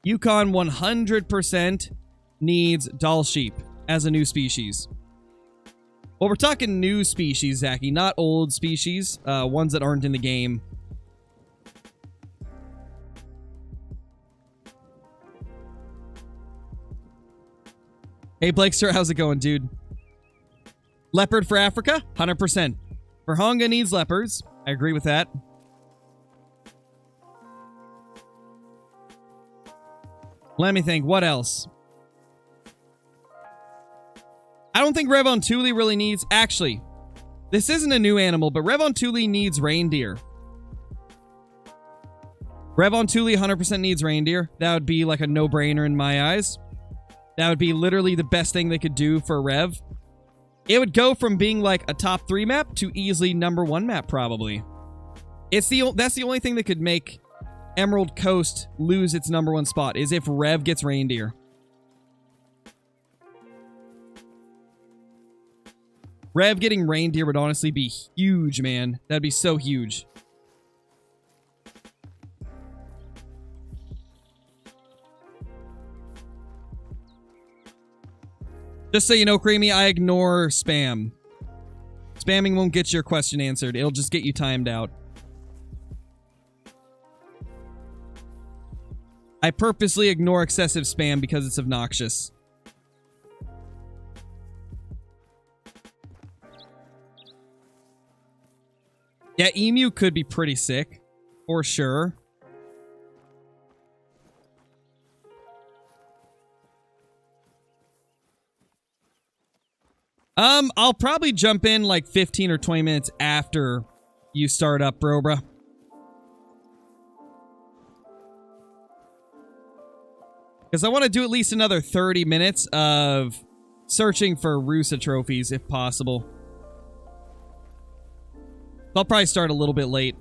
100% needs doll sheep as a new species. Well, we're talking new species, Zachy, not old species. Ones that aren't in the game. Hey, Blakester, how's it going, dude? Leopard for Africa? 100%. Verhonga needs leopards. I agree with that. Let me think. What else? I don't think Revontuli really needs... Actually, this isn't a new animal, but Revontuli needs reindeer. Rev on Thule 100% needs reindeer. That would be like a no-brainer in my eyes. That would be literally the best thing they could do for Rev. It would go from being like a top 3 map to easily #1 map, probably. That's the only thing that could make Emerald Coast lose its #1 spot, is if Rev gets reindeer. Rev getting reindeer would honestly be huge, man. That'd be so huge. Just so you know, Creamy, I ignore spam. Spamming won't get your question answered. It'll just get you timed out. I purposely ignore excessive spam because it's obnoxious. Yeah, Emu could be pretty sick. For sure. I'll probably jump in like 15 or 20 minutes after you start up, Brobra. Because I want to do at least another 30 minutes of searching for Rusa trophies, if possible. I'll probably start a little bit late.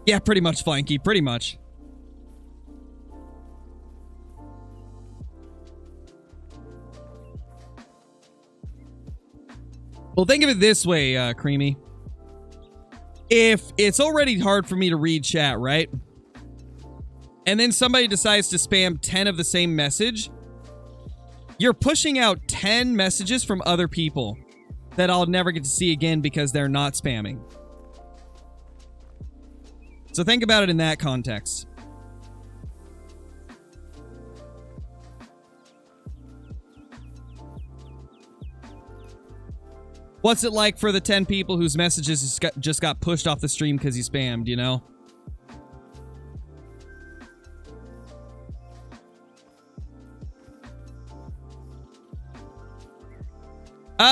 Yeah, pretty much, Flanky. Pretty much. Well, think of it this way, Creamy. If it's already hard for me to read chat, right? And then somebody decides to spam 10 of the same message, you're pushing out 10 messages from other people that I'll never get to see again because they're not spamming. So think about it in that context. What's it like for the 10 people whose messages just got pushed off the stream because you spammed, you know?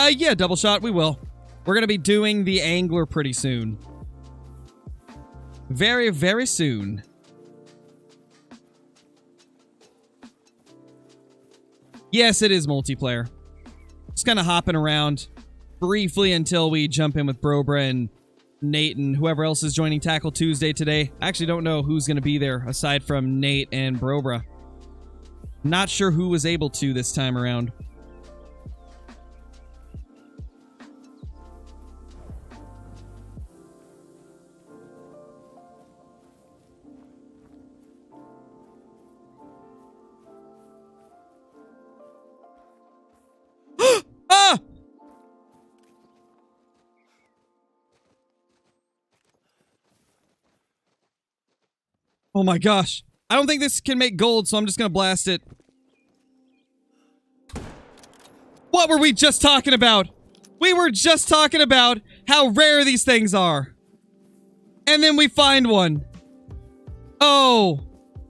Yeah, double shot, we will. We're gonna be doing the Angler pretty soon. Very, very soon. Yes, it is multiplayer. Just kind of hopping around briefly until we jump in with Brobra and Nate and whoever else is joining Tackle Tuesday today. I actually don't know who's going to be there aside from Nate and Brobra. Not sure who was able to this time around. Oh my gosh. I don't think this can make gold, so I'm just gonna blast it. What were we just talking about? We were just talking about how rare these things are. And then we find one. Oh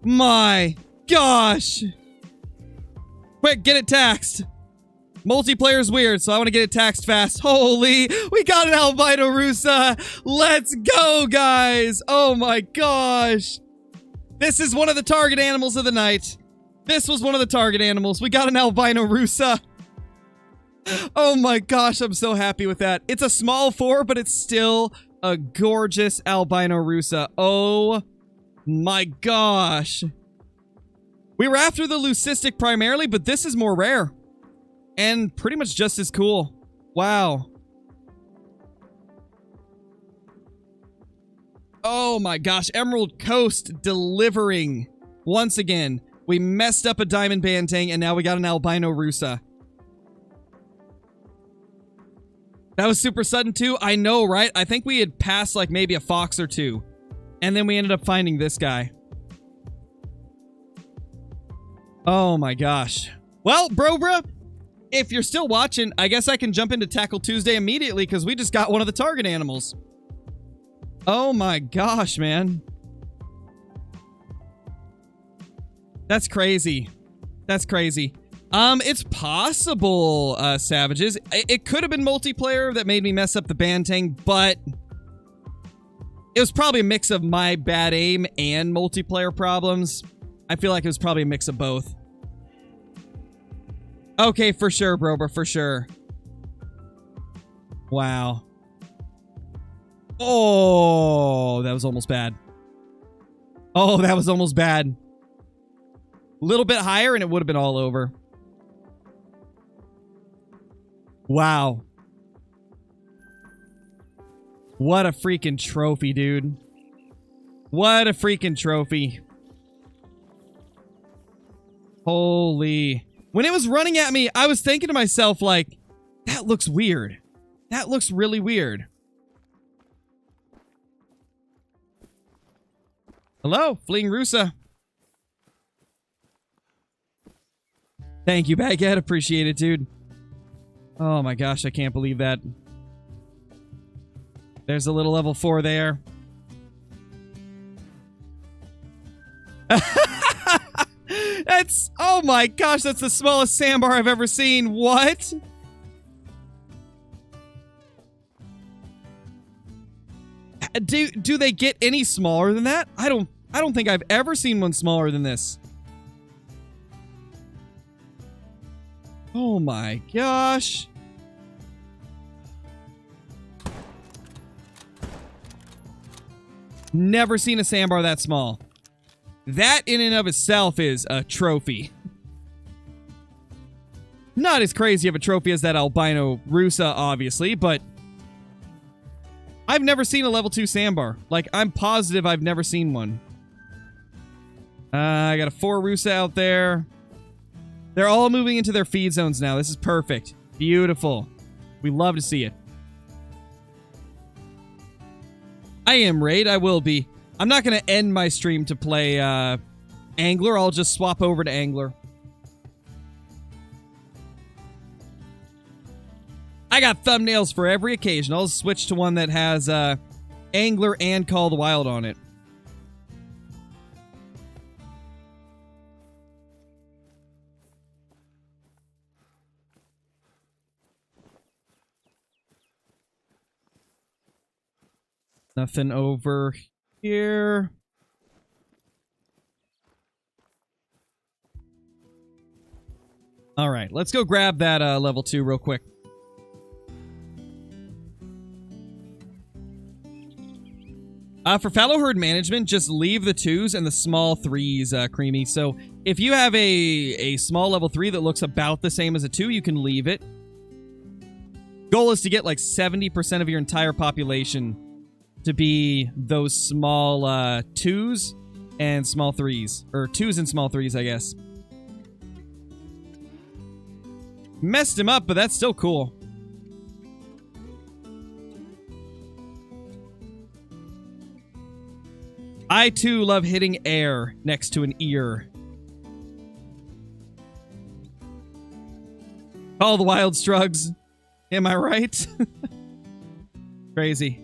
my gosh. Quick, get it taxed. Multiplayer's weird, so I want to get it taxed fast. Holy, we got an albino Rusa. Let's go, guys. Oh my gosh. This is one of the target animals of the night. This was one of the target animals. We got an albino Rusa. Oh my gosh, I'm so happy with that. It's a small 4, but it's still a gorgeous albino Rusa. Oh my gosh. We were after the leucistic primarily, but this is more rare. And pretty much just as cool. Wow. Oh my gosh, Emerald Coast delivering. Once again, we messed up a diamond bantang and now we got an albino Rusa. That was super sudden too. I know, right? I think we had passed like maybe a fox or two. And then we ended up finding this guy. Oh my gosh. Well, Brobra, if you're still watching, I guess I can jump into Tackle Tuesday immediately because we just got one of the target animals. Oh my gosh, man. That's crazy. That's crazy. It's possible, Savages. It could have been multiplayer that made me mess up the bantang, but It was probably a mix of my bad aim and multiplayer problems. I feel like it was probably a mix of both. Okay, for sure, Brober, for sure. Wow. Oh, that was almost bad. Oh, that was almost bad. A little bit higher and it would have been all over. Wow. What a freaking trophy, dude. What a freaking trophy. Holy. When it was running at me, I was thinking to myself, like, that looks weird. That looks really weird. Hello, fleeing Rusa. Thank you, Baghead. Appreciate it, dude. Oh my gosh, I can't believe that. There's a little level 4 there. That's, oh my gosh, that's the smallest sandbar I've ever seen. What? Do they get any smaller than that? I don't think I've ever seen one smaller than this. Oh my gosh. Never seen a sandbar that small. That in and of itself is a trophy. Not as crazy of a trophy as that albino Rusa, obviously, but I've never seen a level 2 sandbar. Like, I'm positive I've never seen one. I got a 4 Rusa out there. They're all moving into their feed zones now. This is perfect. Beautiful. We love to see it. I am Raid. I will be. I'm not going to end my stream to play Angler. I'll just swap over to Angler. I got thumbnails for every occasion. I'll switch to one that has Angler and Call the Wild on it. Nothing over here. All right, let's go grab that level 2 real quick. For fallow herd management, just leave the 2s and the small 3s, Creamy. So if you have a small level 3 that looks about the same as a 2, you can leave it. Goal is to get like 70% of your entire population to be those small 2s and small 3s. Or 2s and small 3s, I guess. Messed him up, but that's still cool. I, too, love hitting air next to an ear. All the wild strugs. Am I right? Crazy.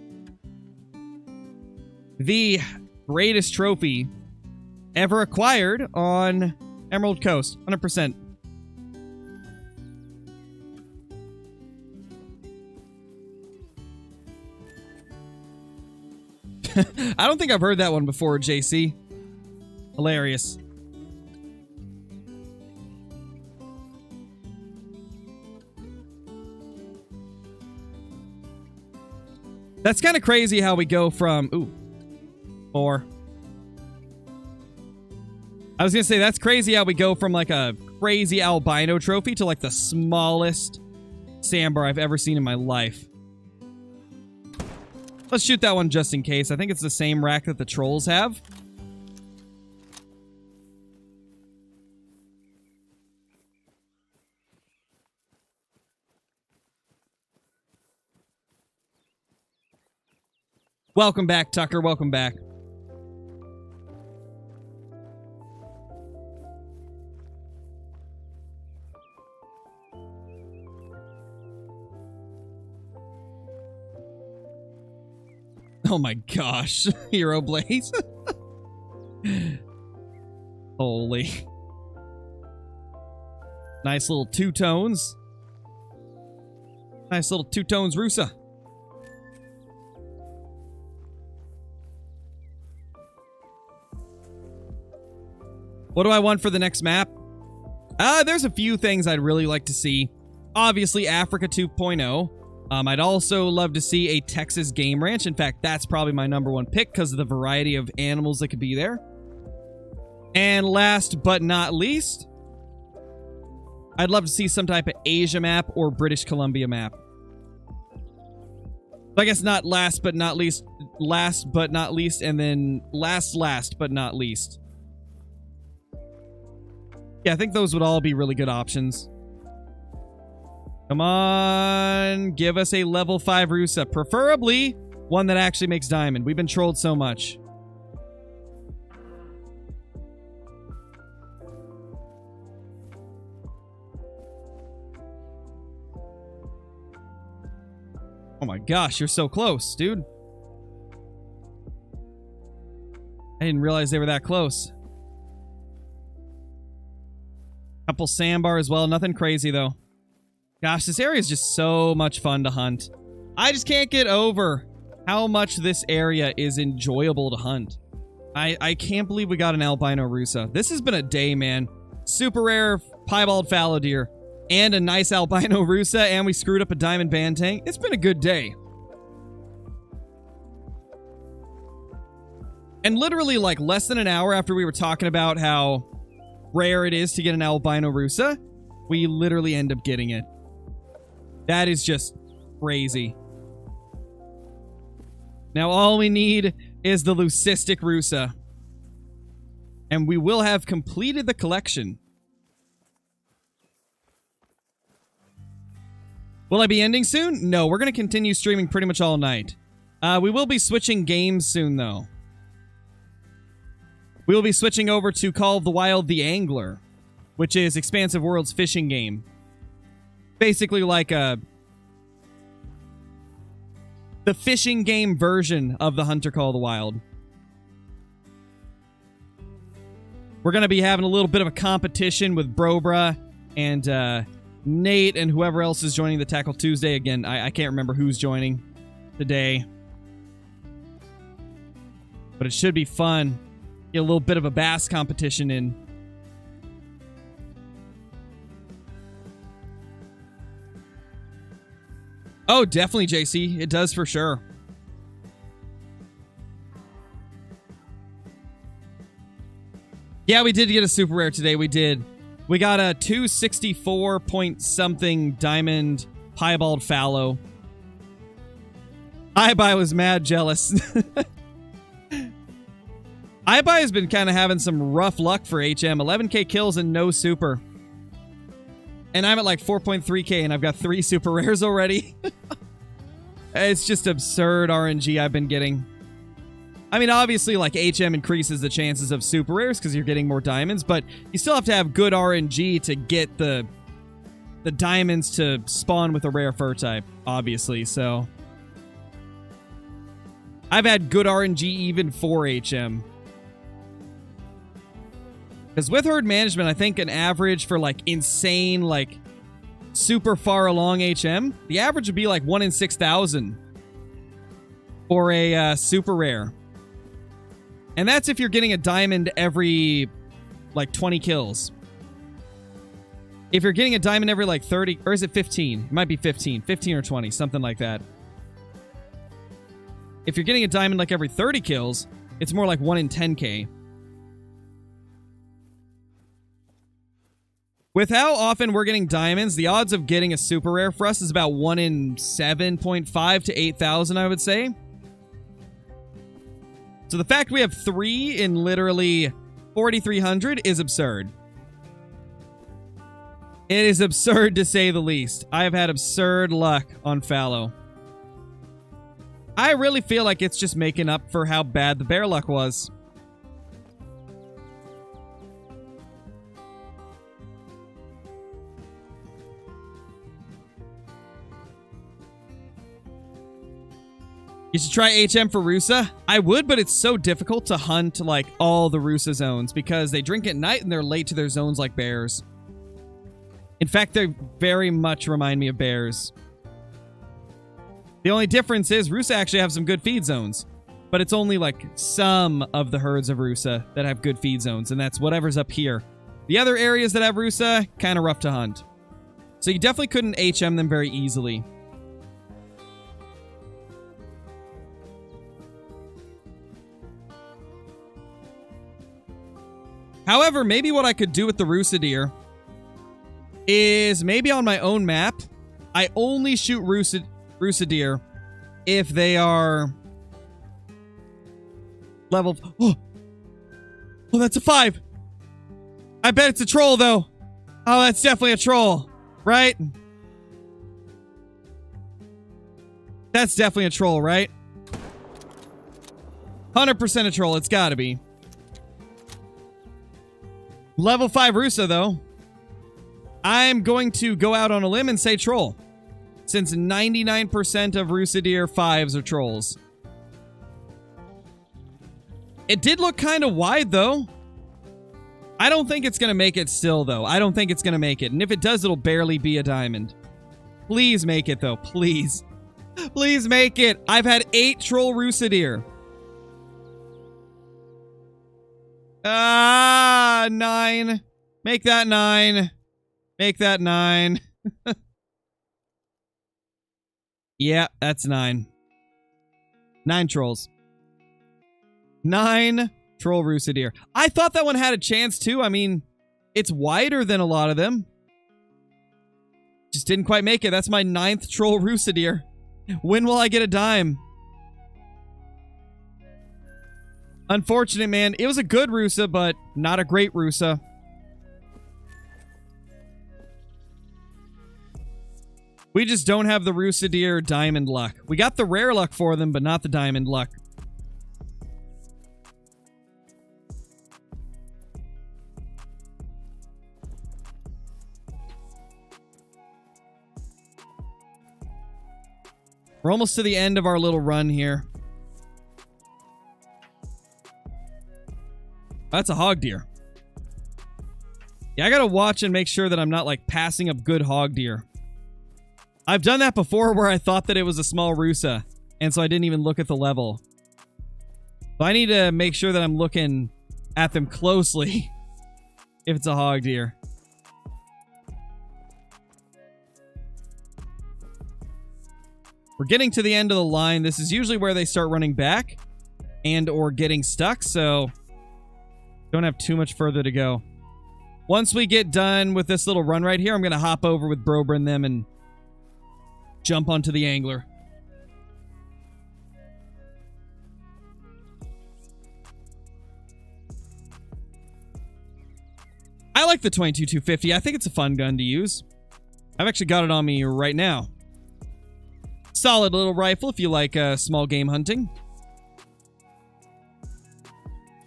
The greatest trophy ever acquired on Emerald Coast. 100%. I don't think I've heard that one before, JC. Hilarious. That's kind of crazy how we go from... Ooh. 4. I was gonna say, that's crazy how we go from like a crazy albino trophy to like the smallest sandbar I've ever seen in my life. Let's shoot that one just in case. I think it's the same rack that the trolls have. Welcome back, Tucker. Welcome back. Oh my gosh. Hero Blaze. Holy. Nice little 2 tones. Nice little 2 tones Rusa. What do I want for the next map? There's a few things I'd really like to see. Obviously, Africa 2.0. I'd also love to see a Texas game ranch. In fact, that's probably my #1 pick because of the variety of animals that could be there. And last but not least, I'd love to see some type of Asia map or British Columbia map. So I guess not last but not least, and then last but not least. Yeah, I think those would all be really good options. Come on, give us a level 5 Rusa. Preferably one that actually makes diamond. We've been trolled so much. Oh my gosh, you're so close, dude. I didn't realize they were that close. Couple sandbar as well. Nothing crazy, though. Gosh, this area is just so much fun to hunt. I just can't get over how much this area is enjoyable to hunt. I can't believe we got an albino Rusa. This has been a day, man. Super rare piebald fallow deer and a nice albino Rusa, and we screwed up a diamond bantang. It's been a good day. And literally, like, less than an hour after we were talking about how rare it is to get an albino Rusa, we literally end up getting it. That is just crazy. Now all we need is the leucistic Rusa. And we will have completed the collection. Will I be ending soon? No, we're going to continue streaming pretty much all night. We will be switching games soon, though. We will be switching over to Call of the Wild the Angler, which is Expansive World's fishing game. Basically like the fishing game version of the Hunter Call of the Wild. We're going to be having a little bit of a competition with Brobra and Nate and whoever else is joining the Tackle Tuesday. Again, I can't remember who's joining today. But it should be fun. Get a little bit of a bass competition in. Oh, definitely, JC. It does for sure. Yeah, we did get a super rare today. We did. We got a 264 point something diamond piebald fallow. Ibai was mad jealous. Ibai has been kind of having some rough luck for HM. 11k kills and no super. And I'm at like 4.3k and I've got 3 super rares already. It's just absurd RNG I've been getting. I mean, obviously, like, HM increases the chances of super rares because you're getting more diamonds, but you still have to have good RNG to get the diamonds to spawn with a rare fur type, obviously, so. I've had good RNG even for HM. Because with herd management, I think an average for, like, insane, like, super far along HM, the average would be, like, 1 in 6,000 for a super rare. And that's if you're getting a diamond every, like, 20 kills. If you're getting a diamond every, like, 30... Or is it 15? It might be 15. 15 or 20. Something like that. If you're getting a diamond, like, every 30 kills, it's more like 1 in 10k. With how often we're getting diamonds, the odds of getting a super rare for us is about 1 in 7.5 to 8,000, I would say. So the fact we have 3 in literally 4,300 is absurd. It is absurd to say the least. I have had absurd luck on Fallow. I really feel like it's just making up for how bad the bear luck was. You should try HM for Rusa. I would, but it's so difficult to hunt, like, all the Rusa zones because they drink at night and they're late to their zones like bears. In fact, they very much remind me of bears. The only difference is Rusa actually have some good feed zones. but it's only like some of the herds of Rusa that have good feed zones, and that's whatever's up here. The other areas that have Rusa, kind of rough to hunt. So you definitely couldn't HM them very easily. However, maybe what I could do with the Rusa deer is maybe on my own map, I only shoot Rusa deer if they are level... Oh, that's a 5. I bet it's a troll, though. Oh, that's definitely a troll, right? That's definitely a troll, right? 100% a troll. It's gotta be. Level 5 Rusa, though. I'm going to go out on a limb and say troll, since 99% of Rusa deer 5s are trolls. It did look kind of wide, though. I don't think it's going to make it still, though. I don't think it's going to make it. And if it does, it'll barely be a diamond. Please make it, though. Please. Please make it. I've had 8 troll Rusa deer. 9. Make that 9. Make that 9. Yeah, that's 9. 9 trolls. 9 troll Rusa deer. I thought that one had a chance too. I mean, it's wider than a lot of them. Just didn't quite make it. That's my 9th troll Rusa deer. When will I get a dime? Unfortunate, man. It was a good Rusa, but not a great Rusa. We just don't have the Rusa deer diamond luck. We got the rare luck for them, but not the diamond luck. We're almost to the end of our little run here. That's a hog deer. Yeah, I gotta watch and make sure that I'm not, like, passing up good hog deer. I've done that before where I thought that it was a small Rusa, and so I didn't even look at the level. So I need to make sure that I'm looking at them closely if it's a hog deer. We're getting to the end of the line. This is usually where they start running back and or getting stuck, so don't have too much further to go. Once we get done with this little run right here, I'm going to hop over with Brober and them and jump onto the angler. I like the 22-250. I think it's a fun gun to use. I've actually got it on me right now. Solid little rifle if you like small game hunting.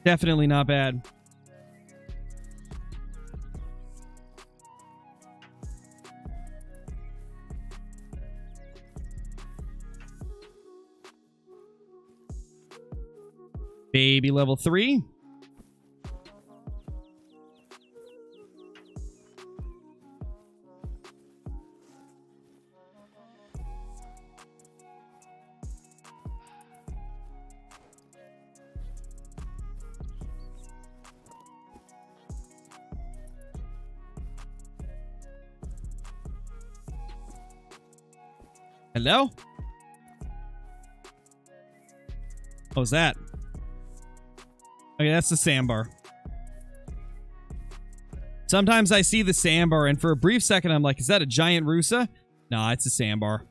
Definitely not bad. Baby level 3. Hello? What was that? Okay, that's the sandbar. Sometimes I see the sandbar, and for a brief second, I'm like, is that a giant Rusa? Nah, it's a sandbar.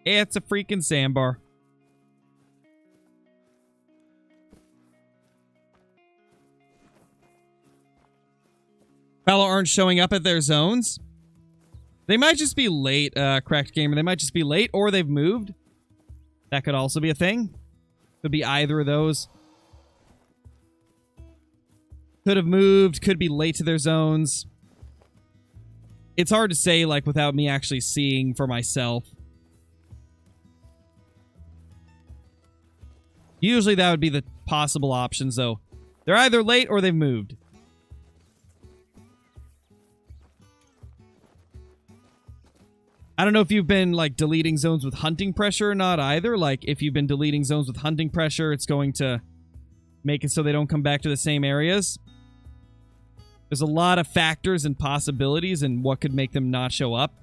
It's a freaking sandbar. Fallow aren't showing up at their zones. They might just be late, Cracked Gamer. They might just be late, or they've moved. That could also be a thing. Could be either of those. Could have moved, could be late to their zones. It's hard to say, like, without me actually seeing for myself. Usually that would be the possible options, though. They're either late or they've moved. I don't know if you've been, like, deleting zones with hunting pressure or not either. Like, if you've been deleting zones with hunting pressure, it's going to make it so they don't come back to the same areas. There's a lot of factors and possibilities and what could make them not show up.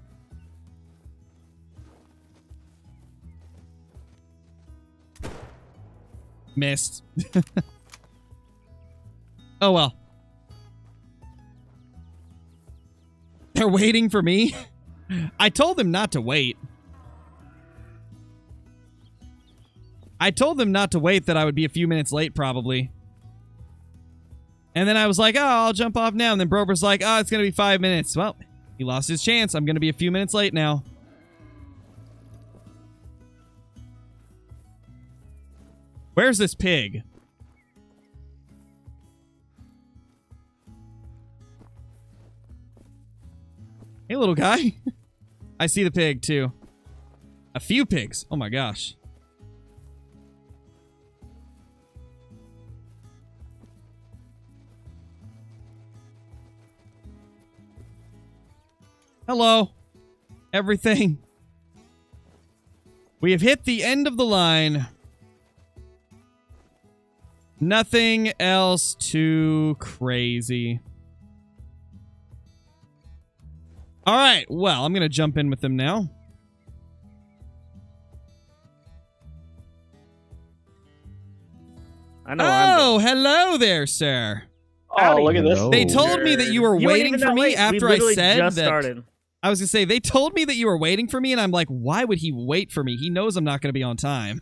Missed. Oh, well. They're waiting for me? I told them not to wait. I told them not to wait, that I would be a few minutes late, probably. And then I was like, oh, I'll jump off now. And then Brober's like, oh, it's going to be 5 minutes. Well, he lost his chance. I'm going to be a few minutes late now. Where's this pig? Hey, little guy. I see the pig, too. A few pigs. Oh, my gosh. Hello. Everything. We have hit the end of the line. Nothing else too crazy. All right, well, I'm going to jump in with them now. I know. Oh, hello there, sir. Oh, look at this. They told me that you were waiting for me after I said that. Started. I was going to say, they told me that you were waiting for me, and I'm like, why would he wait for me? He knows I'm not going to be on time.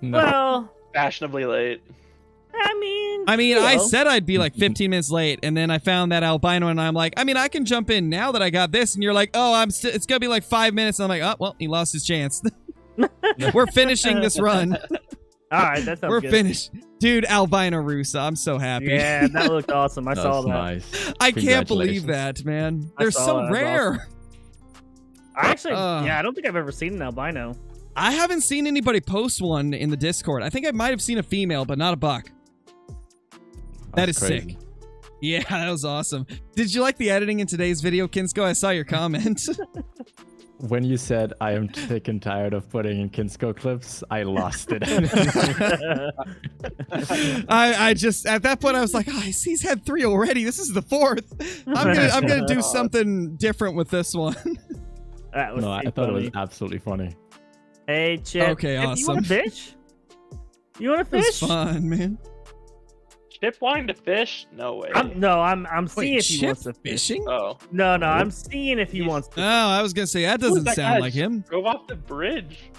No. Well, fashionably late. I mean, I said I'd be like 15 minutes late, and then I found that albino, and I'm like, I mean, I can jump in now that I got this, and you're like, oh, it's gonna be like 5 minutes, and I'm like, oh, well, he lost his chance. We're finishing this run. All right, that sounds We're good. finished, dude. Albino Rusa, I'm so happy. Yeah, that looked awesome. I saw that. Nice. I can't believe that, man. They're so rare. Awesome. I actually, yeah, I don't think I've ever seen an albino. I haven't seen anybody post one in the Discord. I think I might have seen a female, but not a buck. That is crazy. sick. Yeah, that was awesome. Did you like the editing in today's video, Kinsko? I saw your comment. When you said I am sick and tired of putting in Kinsko clips, I lost it. I just at that point I was like, oh, he's had 3 already. This is the 4th. I'm gonna do something different with this one. That was I thought it was absolutely funny. Hey, Chip. Okay, awesome. You want to fish? You want to fish? It was fun, man. Chip wanting to fish? No way. I'm seeing if he wants to fish. Fishing? Oh. No, I'm seeing if he wants to. Oh, I was gonna say that doesn't sound like him. Drove off the bridge.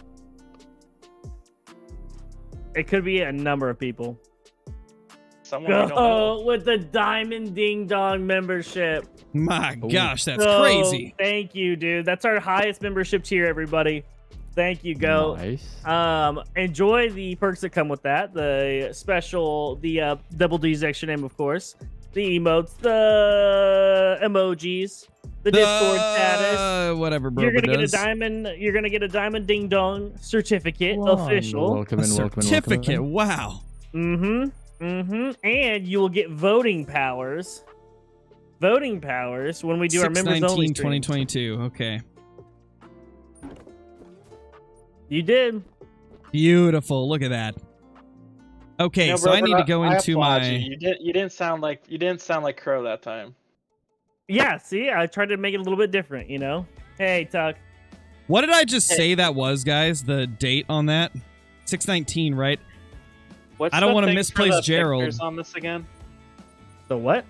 It could be a number of people. Someone we don't know. With the Diamond Ding Dong membership. My gosh, that's crazy. Thank you, dude. That's our highest membership tier, everybody. Thank you, Go. Nice. Enjoy the perks that come with that. The special, the Double D's extra name, of course. The emotes, the emojis, the Discord status. Whatever, bro. You're gonna get a Diamond Ding Dong certificate, official. Welcome in, certificate. Wow. And you will get voting powers. Voting powers when we do our members only streams. 2022. Okay. You did. Beautiful. Look at that. Okay, so I need to go into my. You didn't sound like Crow that time. Yeah. See, I tried to make it a little bit different. You know. Hey, Tuck. What did I just say that was, guys? The date on that? 6/19, right? What's I don't want to thing misplace for the Gerald. pictures on this again? The what?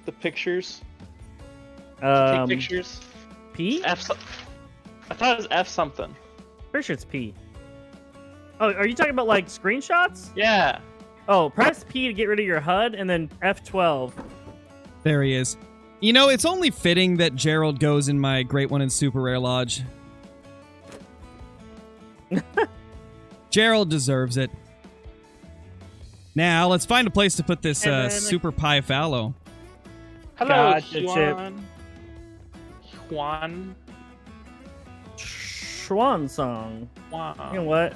The pictures. Take pictures. P? F. I thought it was F something. Pretty sure it's P. Oh, are you talking about like screenshots? Yeah. Oh, press P to get rid of your HUD, and then F12. There he is. You know, it's only fitting that Gerald goes in my Great One and Super Rare Lodge. Gerald deserves it. Now, let's find a place to put this Super Pie Fallow. Hello, Gotcha, Juan. Swan song. Wow. You know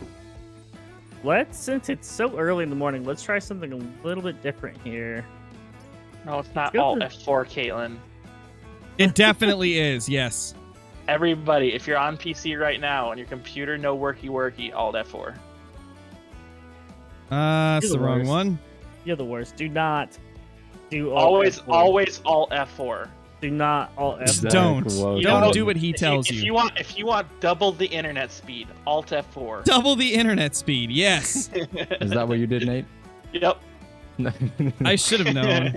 what? Since it's so early in the morning, let's try something a little bit different here. No, it's not all F4, Caitlin. It definitely is, yes. Everybody, if you're on PC right now on your computer, no worky, Alt F4. That's You're the the wrong worst. one. You're the worst. Do not do Alt Always F4. Alt F4. Do not Alt Just F4. don't. Whoa, Don't know, do what he tells if you. you want double the internet speed, Alt F4. Double the internet speed. Yes. Is that what you did, Nate? Yep. I should have known.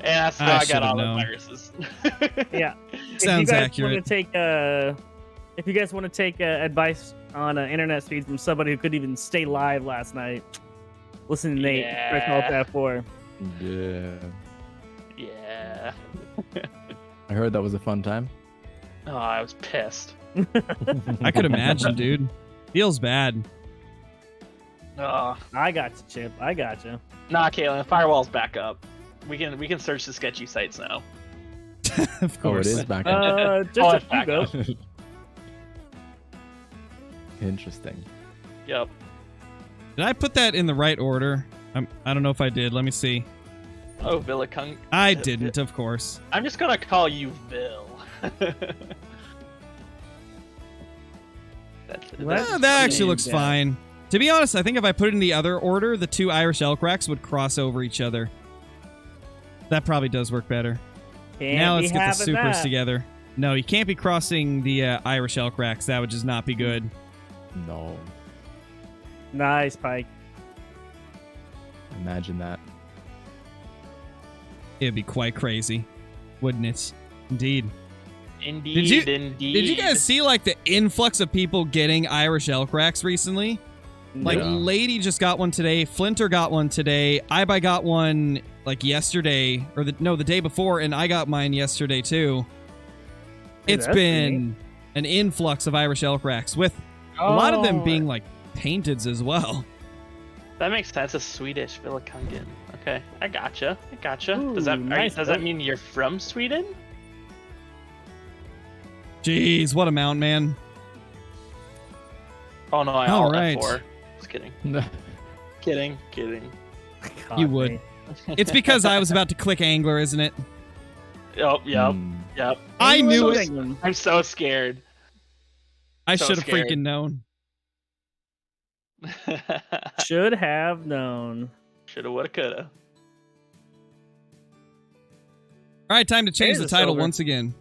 And that's where I I should've got all known. the viruses. Yeah. Sounds accurate. If you guys want to take advice on internet speed from somebody who couldn't even stay live last night, listen to Nate. Press Alt F4. Yeah. Yeah. I heard that was a fun time. Oh, I was pissed. I could imagine, dude. Feels bad. Oh. I got you, Chip. I got you. Nah, Caitlin, firewall's back up. We can search the sketchy sites now. Of Oh, it course. is back up. Just Oh, a it's few back though. up. Interesting. Yep. Did I put that in the right order? I don't know if I did. Let me see. Oh, Villicung. I didn't, of course. I'm just gonna call you Vil. What? That actually looks Yeah. fine. To be honest, I think if I put it in the other order, the two Irish elk racks would cross over each other. That probably does work better. Can't Now be let's get the having supers that. together. No, you can't be crossing the Irish elk racks. That would just not be good. No. Nice, Pike. Imagine that. It'd be quite crazy, wouldn't it? Indeed. Indeed, Did you guys see like the influx of people getting Irish elk racks recently? Like, Yeah. Lady just got one today. Flinter got one today. Ibai got one like yesterday, or the day before, and I got mine yesterday too. Hey, It's that's been an influx of Irish elk racks, with a lot of them being like painteds as well. That makes sense. A Swedish Villicungen. Okay, I gotcha. Ooh, Does that nice, does that mean you're from Sweden? Jeez, what a mount, man. Oh no, I All Alt right. F4. Just kidding. Kidding. God, You would. Nate. It's because I was about to click angler, isn't it? Oh, yep. Hmm. Yep. I knew it. England. I'm so scared. I So should have scared. freaking known. Should have known. Shoulda, woulda, coulda. All right, time to change There's the a title silver. once again.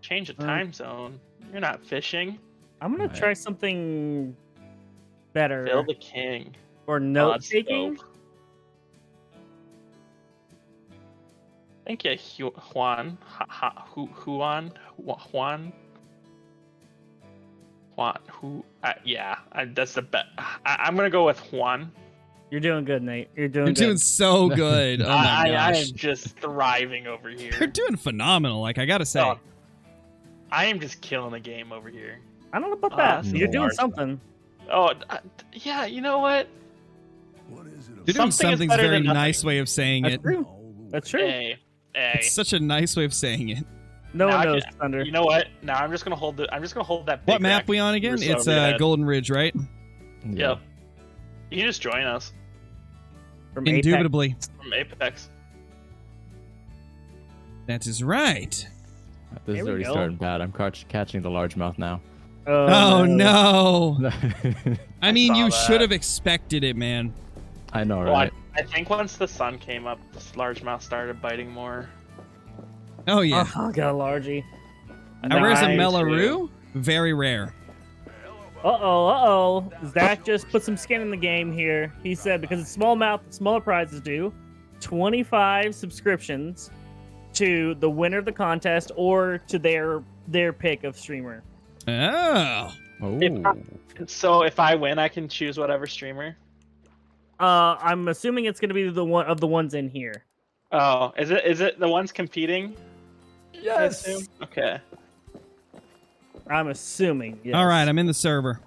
Change the time zone. You're not fishing. I'm gonna Right. try something better Phil the King. or Oh, note that's taking. dope. Thank you, Juan. Juan. That's the best. I'm gonna go with Juan. You're doing good, Nate. You're doing You're good. doing so good. Oh my I gosh. am just thriving over You're here. doing phenomenal, like I gotta say. Oh, I am just killing the game over here. I don't know about Ah, that. that's You're the doing worst. something. Oh, yeah. You know what? You're doing something is something's better very than nothing. nice way of saying That's it. true. That's true. Hey. It's such a nice way of saying it. No Now one I knows can- Thunder. You know what? Now I'm just gonna hold that. What big map rack we on again? Rusa It's over your head. Golden Ridge, right? Yeah. Yep. You can just join us From Apex. Indubitably. from Apex. That is right. This Here is we already go. starting bad. I'm catching the largemouth now. Oh no. I mean, saw you that. should have expected it, man. I know, Well, right? I think once the sun came up, this largemouth started biting more. Oh yeah. Oh, got a largie. Now, where's a Nice, Mellaroo? Very rare. Uh-oh. Zach just put some skin in the game here. He said because it's smallmouth, smaller prizes do 25 subscriptions to the winner of the contest or to their pick of streamer. Oh. Oh. So if I win, I can choose whatever streamer. I'm assuming it's gonna be the one of the ones in here. Oh, is it the ones competing? I Yes. assume? Okay. I'm assuming. Yes. All right, I'm in the server.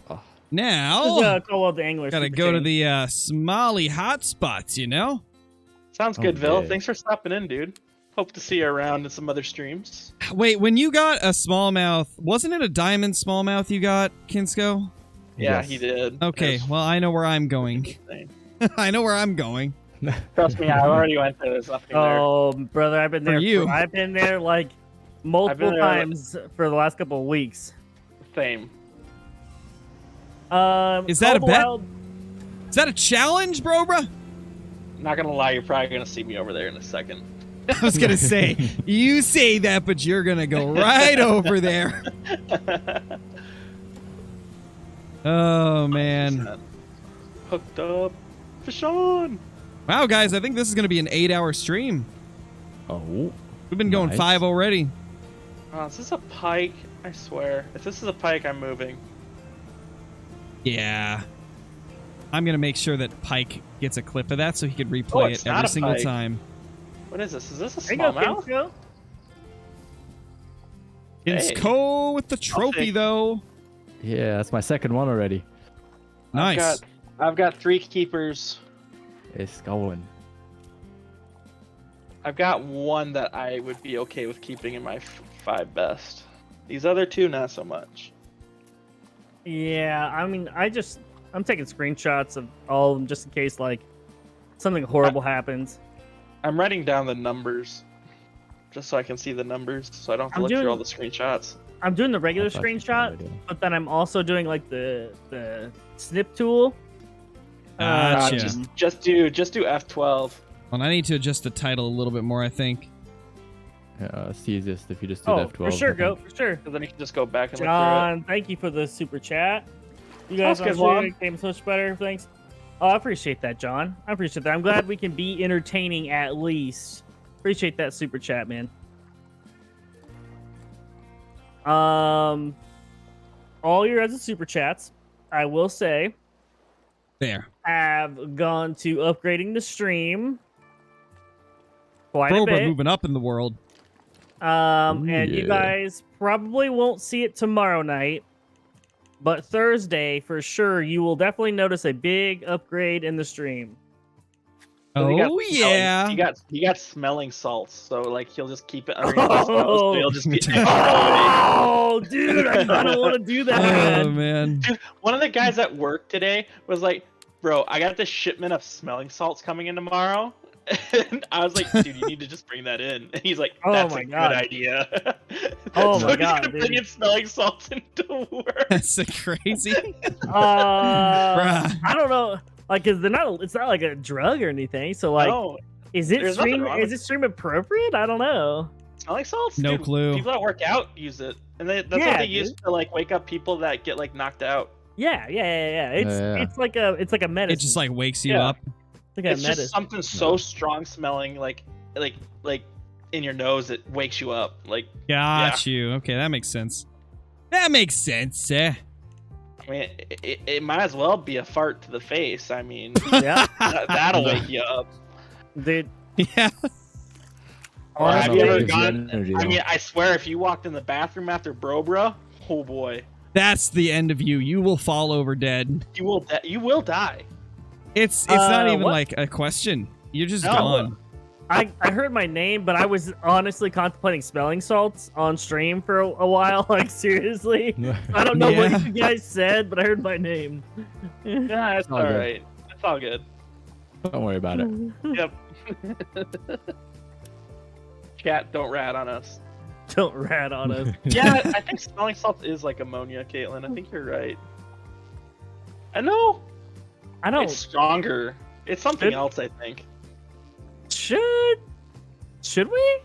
Oh. Now, This is, call out the anglers. gotta Super go to Chain. the Smalley hotspots, you know? Sounds good, Vil. Okay. Thanks for stopping in, dude. Hope to see you around in some other streams. Wait, when you got a smallmouth, wasn't it a diamond smallmouth you got, Kinsko? Yeah, Yes. he did. Okay, It was well, I know where I'm going. insane. I know where I'm going. Trust me, I already went there. There's nothing there. Oh, brother, I've been For there. you. I've been there like multiple there, times for the last couple of weeks. Same. Is that a Call the bet? Wild- Is that a challenge, bro, bro? Not gonna lie, you're probably gonna see me over there in a second. I was gonna say, you say that, but you're gonna go right over there. Oh man! Hooked up, fish on. Wow, guys, I think this is gonna be an 8-hour stream. Oh. We've been going Nice. 5 already. Is this a pike? I swear, if this is a pike, I'm moving. Yeah. I'm gonna make sure that Pike gets a clip of that so he could replay it's it not every a single pike. time. What is this? Is this a There you go, smallmouth? Kinsco. Insco with the trophy, take- though. Yeah, that's my second one already. Nice. I've got 3 keepers. It's going. I've got 1 that I would be okay with keeping in my 5 best. These other 2, not so much. Yeah, I mean, I'm taking screenshots of all of them just in case like something horrible happens. I'm writing down the numbers, just so I can see the numbers, so I don't have to I'm look doing- through all the screenshots. I'm doing the regular That's actually a screenshot, good idea. but then I'm also doing like the snip tool. Gotcha. Just do F12. Well, I need to adjust the title a little bit more, I think. Yeah, it's easiest if you just do Oh, the F12. for sure, I go think. for sure. Because then you can just go back and look John, thank you for the super chat. You guys Sounds good, are Juan. game so much better. Thanks. Oh, I appreciate that, John. I appreciate that. I'm glad we can be entertaining at least. Appreciate that super chat, man. All your guys' super chats, I will say, There. have gone to upgrading the stream quite a Bro, bit. moving up in the world. And you Yeah. guys probably won't see it tomorrow night, but Thursday for sure you will definitely notice a big upgrade in the stream. So he got Oh, smelling- yeah. He got smelling salts, so like he'll just keep it underneath his nose, so he'll just be extra Oh, dude, I don't want to do that. Oh, man. Dude, one of the guys at work today was like, "Bro, I got this shipment of smelling salts coming in tomorrow." And I was like, "Dude, you need to just bring that in." And he's like, Oh "That's my a God. good idea." Oh so my he's God, gonna dude. bring in smelling salts into work. That's so crazy. I don't know, like, cause they're not. It's not like a drug or anything. So, like, No, is it there's nothing stream? wrong Is with it stream appropriate? I don't know. smelling salts? No Dude, clue. People that work out use it, and that's Yeah, what they use dude. to like wake up people that get like knocked out. Yeah. It's Yeah. it's like a medicine. It just like wakes you Yeah. up. It's like a It's medicine. just something so strong smelling, like in your nose, it wakes you up. Like, Got you. Okay, that makes sense. That makes sense. I mean, it might as well be a fart to the face. I mean, Yeah, that'll wake you up. dude. Yeah. Or have Honestly, you ever Gives you gone? energy, I though. mean, I swear, if you walked in the bathroom after Brobra, oh boy, That's the end of you. You will fall over dead. you will die. It's not even what? like a question. You're just No. gone. I heard my name, but I was honestly contemplating smelling salts on stream for a while. Like, seriously. I don't know Yeah. what you guys said, but I heard my name. Yeah, it's all all good. right. It's all good. Don't worry about it. Yep. Chat, don't rat on us. Don't rat on us. Yeah, I think smelling salts is like ammonia, Caitlin. I think you're right. I know. I don't. It's stronger. It's something It- else, I think. Should we?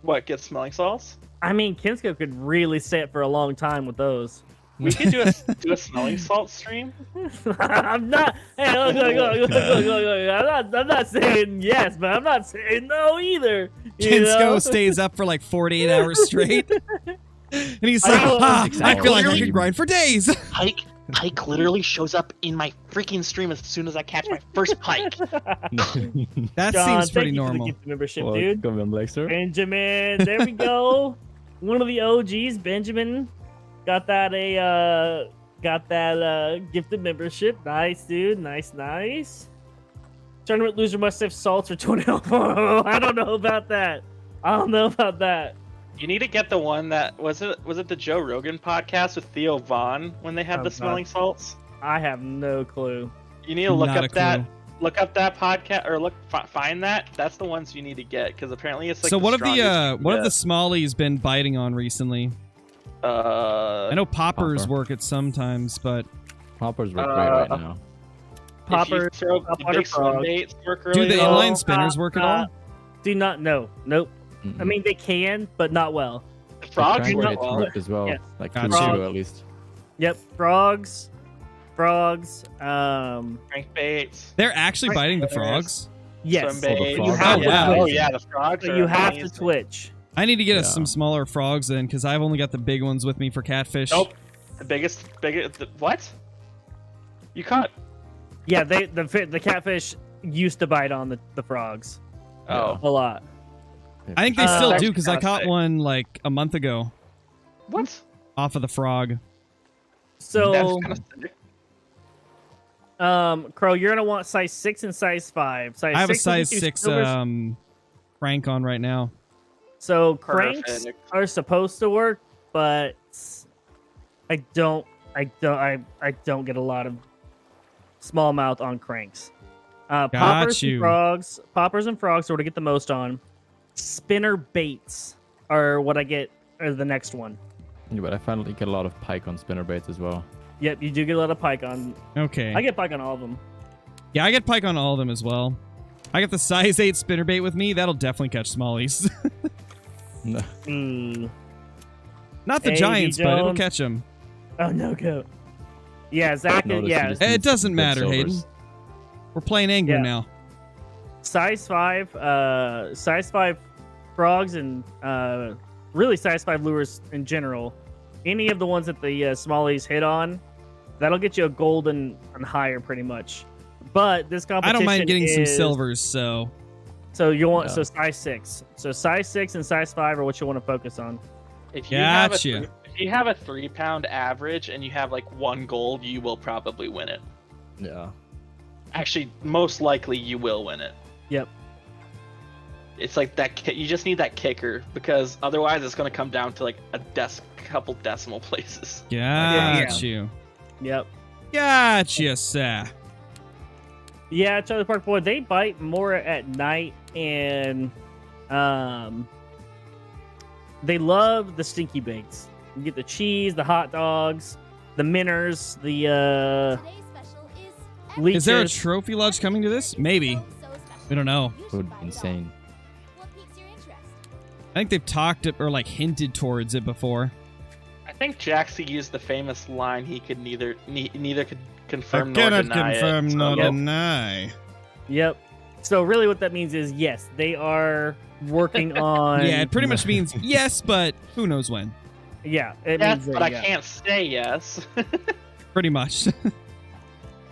What, get smelling salts? I mean, Kinsko could really stay up for a long time with those. We could do a smelling salt stream. I'm not. Hey, look. I'm not saying yes, but I'm not saying no either. You know? Kinsko stays up for like 48 hours straight. And he's like, know. I feel like I Really? could grind for days. Pike literally shows up in my freaking stream as soon as I catch my first pike. That John, seems pretty thank you for the normal. gift membership, dude. Welcome on Blackster. Benjamin, there we go. One of the OGs, Benjamin, got that gifted membership. Nice, dude. Nice. Tournament loser must have salts for 20. I don't know about that. You need to get the one that was it the Joe Rogan podcast with Theo Vaughn when they had Oh, the God. smelling salts. I have no clue. You need to look Not a up that. clue. Look up that podcast or find that. That's the ones you need to get because apparently it's like. So the what have the strongest what have the smallies been biting on recently? I know poppers Popper. work at sometimes, but Poppers work great right now. Popper, If you throw the big swim baits work do really the well. inline spinners work at all? Do not. No. Nope. I mean, they can, but not well. The frogs Crankbaits work well. work as well. Yes. Like Gotcha. 2 ago at least. Yep. Frogs. Crankbaits. They're actually Right. biting the frogs. Yes. Swim baits. frogs. have Oh, to wow. twitch. Oh yeah, the frogs. So are you have to amazing. twitch. I need to get us Yeah. some smaller frogs then, because I've only got the big ones with me for catfish. Nope. The biggest. What? You caught? Yeah, the catfish used to bite on the frogs Oh. a lot. I think they still Uh, do, because I That's caught sick. one like a month ago What? off of the frog. So, That's kinda sick. Crow, you're gonna want size 6 and size 5. Size I have a 6 will size get you 6 silvers. crank on right now. So cranks Perfect. are supposed to work, but I don't get a lot of smallmouth on cranks. Poppers you. and frogs are what I get the most on. Spinner baits are what I get, or the next one. Yeah, but I finally get a lot of pike on spinner baits as well. Yep, you do get a lot of pike on. Okay. I get pike on all of them. Yeah, I get pike on all of them as well. I got the size 8 spinnerbait with me. That'll definitely catch smallies. No. Not the Hey, giants, but it'll Jones. catch them. Oh no, go. Yeah, Zach. Notice Yeah, you just It need doesn't good matter, silvers. Hayden. We're playing angler Yeah. now. size 5 frogs and really size 5 lures in general. Any of the ones that the smallies hit on, that'll get you a golden and higher pretty much. But this I competition don't mind getting some is- silvers, so So you want Yeah. so size 6. So size 6 and size 5 are what you want to focus on. If you have a Gotcha. if you have a 3-pound average and you have like 1 gold, you will probably win it. Yeah. Actually, most likely you will win it. Yep. It's like that. You just need that kicker because otherwise it's going to come down to like a couple decimal places. got you. Yep. Gotcha, sir. Yeah, Charlie Park Boy, they bite more at night and they love the stinky baits. You get the cheese, the hot dogs, the minnows, the leeches. Is there a trophy lodge coming to this? Maybe. We don't know. It would be insane. I think they've talked or like hinted towards it before. I think Jaxie used the famous line: "He could neither could confirm I nor cannot deny confirm it." So, nor yep. deny. Yep. So really what that means is yes, they are working on Yeah, it pretty much means yes, but who knows when. Yeah, it Yes, means but I yeah. can't say yes. Pretty much.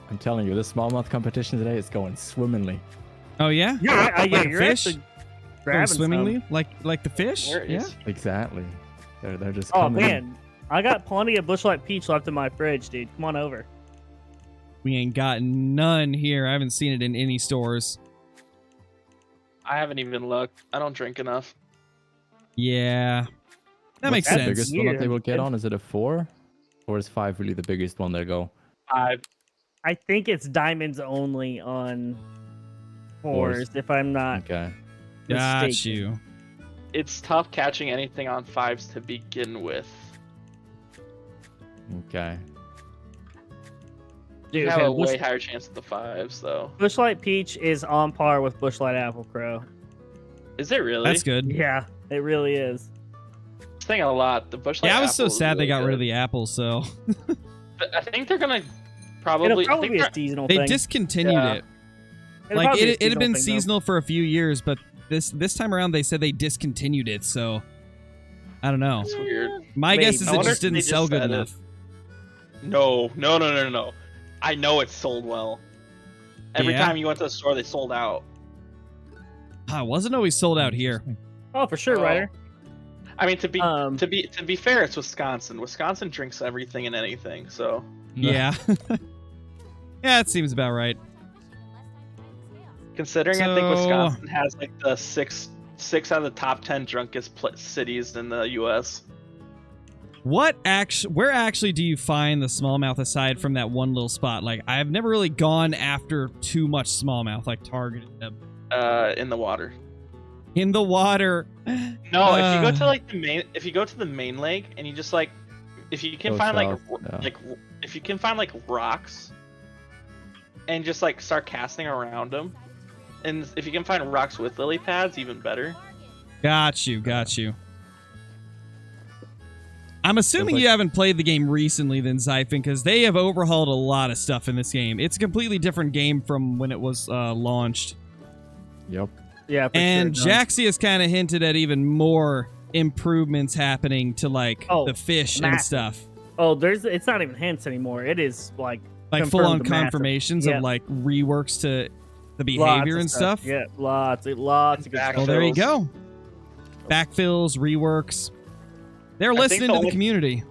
I'm telling you, this smallmouth competition today is going swimmingly. Oh yeah? Yeah, Like yeah, a you're fish? actually Going grabbing swimmingly? some. Like the fish? There it Yeah. is. Exactly. They're just Oh coming in. man, I got plenty of Bushlight Peach left in my fridge, dude. Come on over. We ain't got none here. I haven't seen it in any stores. I haven't even looked. I don't drink enough. Yeah. That makes What's the sense. biggest one that they will get Weird. on? Is it a 4? Or is 5 really the biggest one they'll go? I I think it's diamonds only on fours, if I'm not Okay. Got mistaken. you. it's tough catching anything on 5s to begin with. Okay. Dude, You have okay, a way higher chance of the 5s though. Bushlight Peach is on par with Bushlight Apple Crow. Is it really? That's good. Yeah, it really is. I'm saying a lot. The Bushlight Yeah, I was so apple is sad they really got rid of good. the apple, so But I think they're gonna probably. It'll I probably think be a they're- seasonal they thing. discontinued Yeah. it. It'll Like probably be a it had been thing, though. seasonal for a few years, but this time around they said they discontinued it, so I don't know. It's weird. My Maybe. guess is I it wonder just if they didn't just sell good said it. enough. No. I know it sold well. Every Yeah? time you went to the store, they sold out. It wasn't always sold out here. Oh, for sure, Oh. Ryder. I mean, to be Um, to be fair, it's Wisconsin. Wisconsin drinks everything and anything. So Yeah. Yeah, it seems about right. considering, I think So- Wisconsin has like the six out of the top 10 drunkest cities in the U.S. Where actually do you find the smallmouth aside from that one little spot? Like, I've never really gone after too much smallmouth, like targeted them. In the water. In the water. No, if you go to like if you go to the main lake and you just like, if you can find if you can find like rocks, and just like start casting around them, and if you can find rocks with lily pads, even better. Got you. I'm assuming you haven't played the game recently then, Zyphon, because they have overhauled a lot of stuff in this game. It's a completely different game from when it was launched. Yep. Yeah, and sure, Jaxie has kind of hinted at even more improvements happening to like the fish and stuff. Oh, it's not even hints anymore. It is like full-on confirmations of like reworks to the behavior and stuff. Yeah, lots of good stuff. Oh, there you go. Backfills, reworks. They're listening to the community.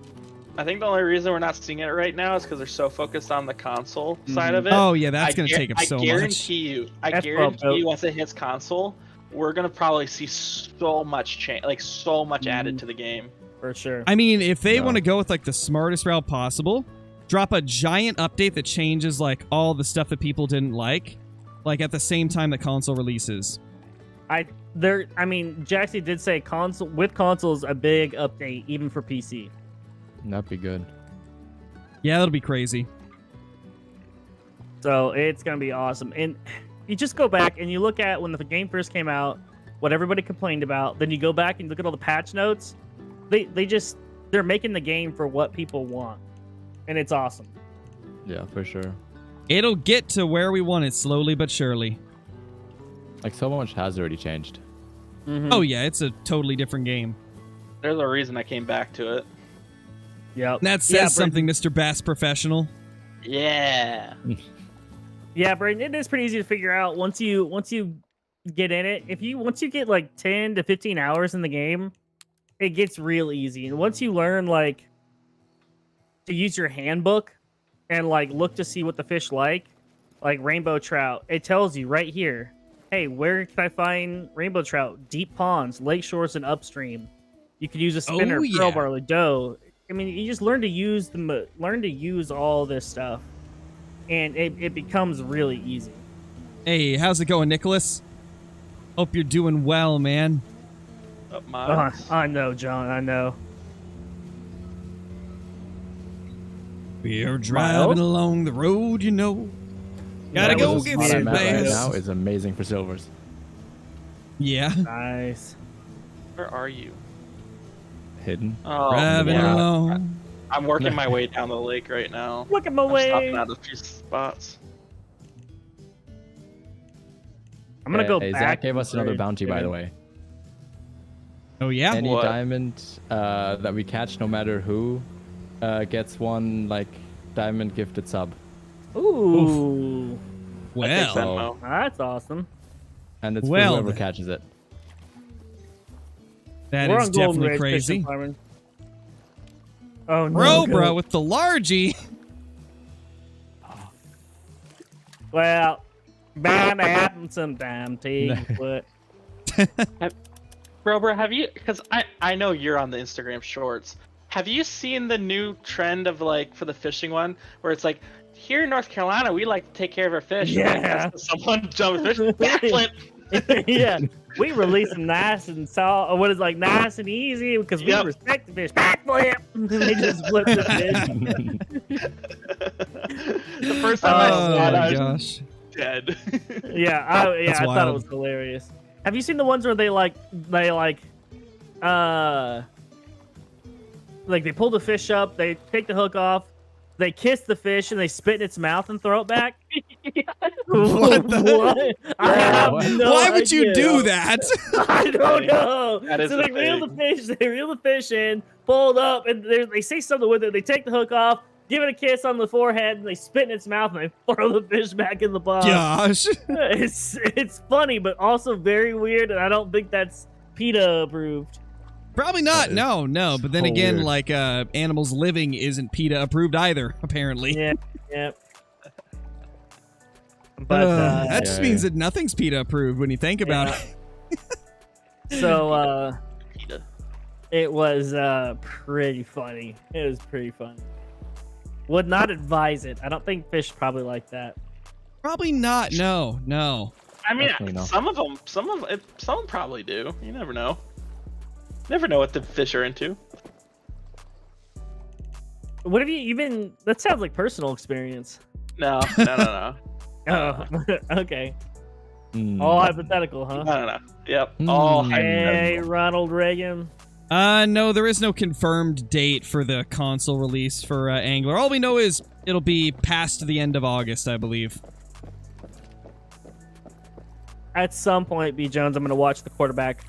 I think the only reason we're not seeing it right now is because they're so focused on the console side of it. Oh yeah, that's going to take up so much. I guarantee you, once it hits console, we're going to probably see so much change, like so much added to the game. For sure. I mean, if they want to go with like the smartest route possible, drop a giant update that changes like all the stuff that people didn't like at the same time that console releases. Jaxie did say consoles a big update even for PC. That'd be good. Yeah, that'll be crazy. So it's gonna be awesome. And you just go back and you look at when the game first came out, what everybody complained about. Then you go back and look at all the patch notes. They're making the game for what people want, and it's awesome. Yeah, for sure. It'll get to where we want it slowly but surely. Like, so much has already changed. Oh yeah, it's a totally different game. There's a reason I came back to it. Yeah, that says something, Mr. Bass Professional. Yeah. Yeah, Brayden, it is pretty easy to figure out once you get in it. Once you get like 10 to 15 hours in the game, it gets real easy. And once you learn like to use your handbook and like look to see what the fish like rainbow trout, it tells you right here. Hey, where can I find rainbow trout? Deep ponds, lake shores, and upstream. You could use a spinner, pearl barley, doe. I mean, you just learn to use all this stuff, and it becomes really easy. Hey, how's it going, Nicholas? Hope you're doing well, man. I know, John. I know. We're driving along the road, you know. Gotta go get some bass. Right now is amazing for silvers. Yeah. Nice. Where are you? Hidden. Oh, driving along. I'm working my way down the lake right now. Look at my way. Stopping at a few spots. I'm gonna go back. back. Zach gave us another bounty, by the way. Oh yeah. Any diamond that we catch, no matter who, gets one like diamond gifted sub. Ooh. Well, that's awesome. And it's for whoever catches it. That is definitely crazy. Oh no, bro, with the largie. Well, bound to happen sometime, T. But bro, have you? Because I know you're on the Instagram Shorts. Have you seen the new trend of like for the fishing one where it's like, here in North Carolina, we like to take care of our fish. Yeah. Like, someone jump fish. Backflip. Yeah. We release them nice and nice and easy because we respect the fish. Backflip. They just flip the fish. The first time I saw it, I was dead. I thought it was hilarious. Have you seen the ones where they pull the fish up, they take the hook off, they kiss the fish, and they spit in its mouth and throw it back? What? Why would you do that? I don't know. So they reel the fish in, pull it up, and they say something with it. They take the hook off, give it a kiss on the forehead, and they spit in its mouth, and they throw the fish back in the pond. Gosh. It's funny, but also very weird, and I don't think that's PETA approved. Probably not. No. But then again, weird. Like animals living isn't PETA approved either, apparently. Yeah. But that just means that nothing's PETA approved when you think about it. So It was pretty funny. It was pretty funny. Would not advise it. I don't think fish probably like that. Probably not. No. I mean, Definitely no. some of them probably do. You never know. Never know what the fish are into. What have you been? That sounds like personal experience. No. Oh, okay. Mm. All hypothetical, huh? No. Yep. All Hey, hypothetical. Ronald Reagan. No, there is no confirmed date for the console release for Angler. All we know is it'll be past the end of August, I believe. At some point, B. Jones, I'm going to watch the quarterback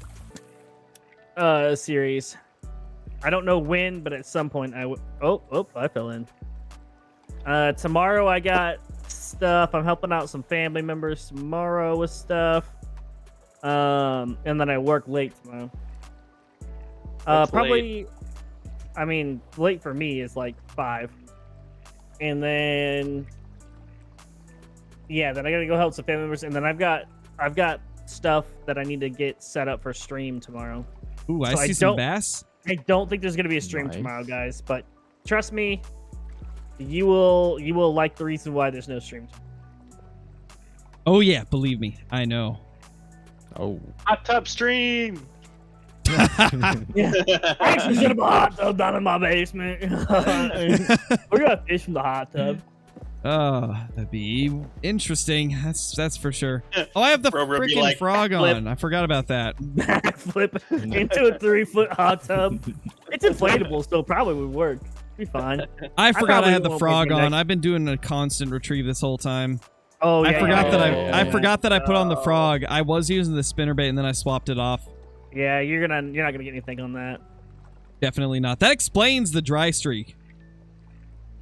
series. I don't know when, but at some point I I fell in. Tomorrow I got stuff. I'm helping out some family members tomorrow with stuff. And then I work late tomorrow. Probably late? I mean, late for me is like 5. And then then I gotta go help some family members, and then I've got stuff that I need to get set up for stream tomorrow. Ooh, So I see some bass. I don't think there's gonna be a stream Nice. tomorrow, guys, but trust me, you will like the reason why there's no stream tomorrow. Oh yeah, believe me, I know. Oh. Hot tub stream. Yeah. I actually set up a hot tub down in my basement. We're gonna fish from the hot tub. Oh, that'd be interesting. That's for sure. Oh, I have the Bro, would be freaking like, frog backflip. on. I forgot about that. Backflip into a 3-foot hot tub. It's inflatable, so it probably would work. Be fine. I forgot I probably had the won't frog make it on. next- I've been doing a constant retrieve this whole time. Oh, yeah. I forgot that yeah, I yeah. forgot that I put on the frog. I was using the spinnerbait and then I swapped it off. Yeah, you're not gonna get anything on that. Definitely not. That explains the dry streak.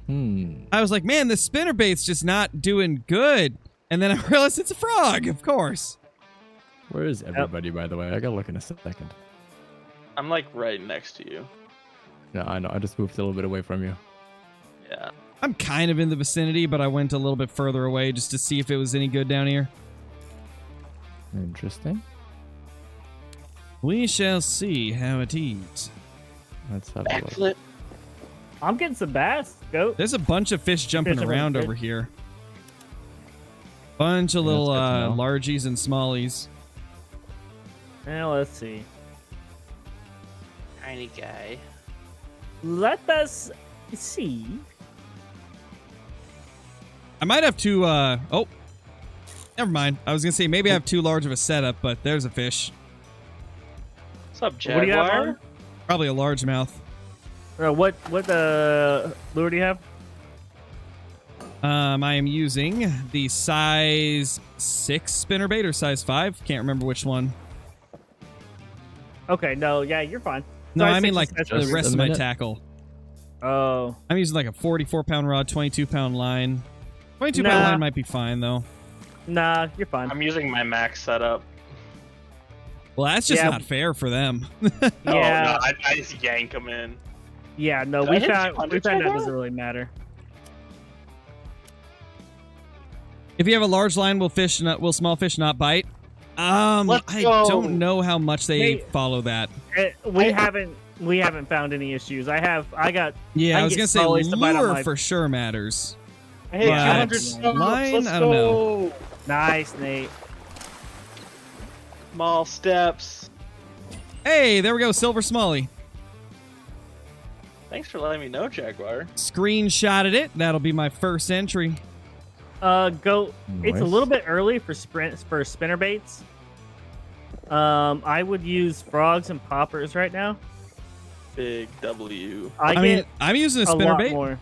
I was like, man, this spinnerbait's just not doing good. And then I realized it's a frog, of course. Where is everybody, by the way? I gotta look in a second. I'm like right next to you. No, I know. I just moved a little bit away from you. Yeah. I'm kind of in the vicinity, but I went a little bit further away just to see if it was any good down here. Interesting. We shall see how it is. Let's have a look. Backflip. I'm getting some bass. Go. There's a bunch of fish jumping Fish around around. over here. Bunch of Yeah, little that's good to know. largies and smallies. Now let's see. Tiny guy. Let us see. I might have too, oh. Never mind. I was going to say maybe I have too large of a setup, but there's a fish. What's up, What do you have Jaguar? on? Probably a largemouth. What lure do you have? I am using the size 6 spinnerbait or size 5. Can't remember which one. Okay, no, yeah, you're fine. No, Size I mean 6 like is the just rest a of my minute. tackle. Oh, I'm using like a 44-pound rod, 22-pound line. 22-pound Nah. line might be fine, though. nah, you're fine. I'm using my max setup. Well, that's just Yeah. not fair for them. Yeah, Oh, no, I just yank them in. yeah, no, Did we I hit found 200 that Jaguar? doesn't really matter. If you have a large line, will small fish not bite? Let's I go. don't know how much they Hey. follow that. We haven't found any issues. I got Yeah, I I was get gonna say smallies to bite on lure my- for sure matters. Hey, But 200 subs. line, Let's I don't know. go. nice, Nate. Small steps. Hey, there we go, silver smalley. Thanks for letting me know, Jaguar. Screenshotted it. That'll be my first entry. Go. It's a Nice. little bit early for spinner baits. I would use frogs and poppers right now. Big W. I mean, get I'm using a a lot spinnerbait. more.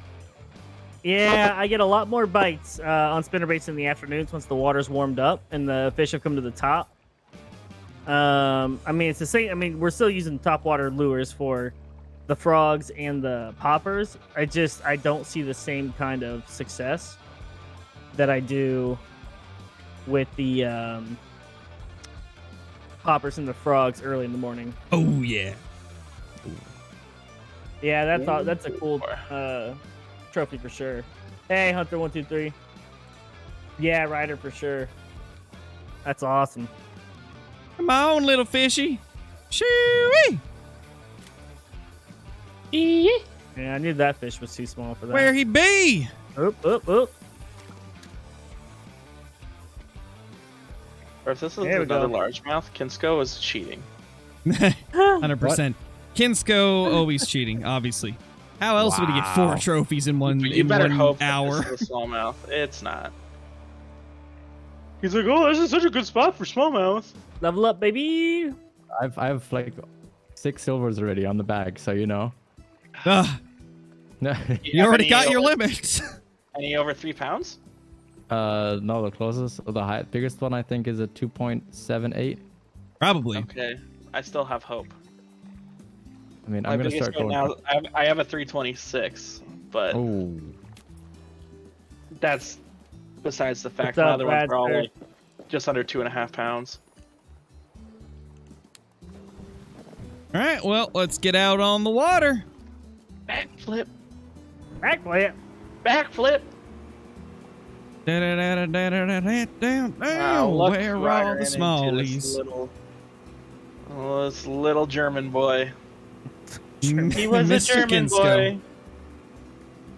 Yeah, I get a lot more bites on spinnerbaits in the afternoons once the water's warmed up and the fish have come to the top. I mean, it's the same. I mean, we're still using topwater lures for the frogs and the poppers. I don't see the same kind of success that I do with the poppers and the frogs early in the morning. Oh yeah. Yeah, that's a cool trophy for sure. Hey, Hunter 123. Yeah, Ryder for sure. That's awesome. Come on, little fishy. Shoo-wee. Yeah, I knew that fish was too small for that. Where he be? Oop, oop, oop. Or if this is There we another go. largemouth, Kinsko is cheating. 100%. Kinsko always cheating, obviously. How else would he get 4 trophies in one, But you better hope that hour? this is a smallmouth. It's not. He's like, oh, this is such a good spot for smallmouth. Level up, baby. I have like 6 silvers already on the bag, so you know. Ugh, you already got your limit. Any over 3 pounds? No, the closest, the biggest one I think is a 2.78. Probably. Okay, I still have hope. I mean, My I'm gonna biggest start one going. now. I have a 326, but Oh, that's besides the fact What's the up, other ones are all Bradford? like just under 2.5 pounds. All right, well, let's get out on the water. Backflip, Backflip. backflip. Down, look where who are I all ran the into, smallies? This little German boy. Mm, He was a Mr. German Kinsko. boy.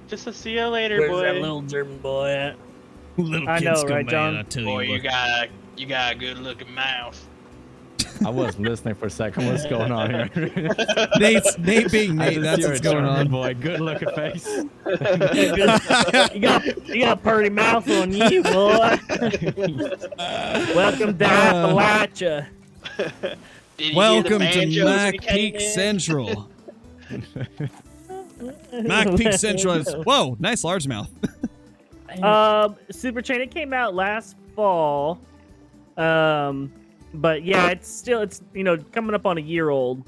Just a see you later, Where's boy. that little German boy at? Little I know, Kinsko, right, man, John? I tell Boy, you you what. got a good looking mouth. I was listening for a second. What's going on here? Nate being I Nate, just that's see what's your going German on. boy, good looking face. You got a pretty mouth on you, boy. Welcome to Appalachia. Did you hear the Welcome to banjos when Mac you came Peak in? Central. Mac Peak Central is, whoa, nice largemouth. Super Chain, it came out last fall. But yeah, it's coming up on a year old.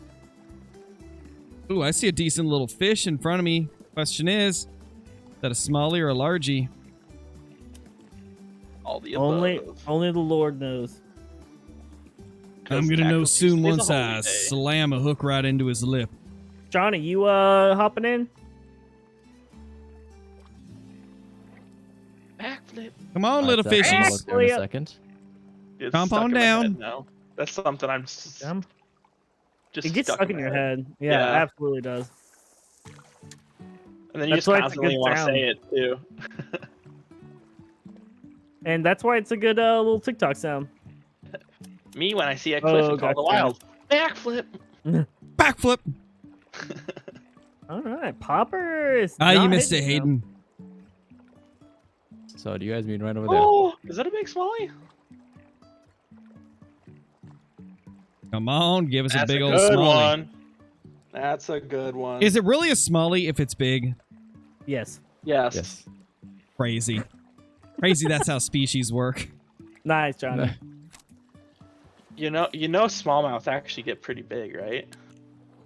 Ooh, I see a decent little fish in front of me. Question is that a smallie or a largie? All the above. Only the Lord knows. I'm gonna know soon It's a once I holy day. slam a hook right into his lip. Johnny, you hopping in? Backflip. Come on, little Alright, Zach, I'm gonna fishies. look there in a second. It's Comp stuck on in my head down. now. That's something I'm just It gets stuck in my your head. Yeah, Yeah. it absolutely does. And then you That's just why it's a constantly good want to sound. say it too. And that's why it's a good little TikTok sound. Me when I see a cliff in Call the gotcha. Wild. Backflip. Backflip. All right, Popper is. Ah, you not missed it, hitting Hayden. So do you guys mean right over there? Oh, is that a big smallie? Come on, give us a That's big a old good smallie. one. That's a good one. Is it really a smallie if it's big? Yes. Yes. Yes. Crazy. Crazy, that's how species work. Nice, Johnny. You know, smallmouth actually get pretty big, right?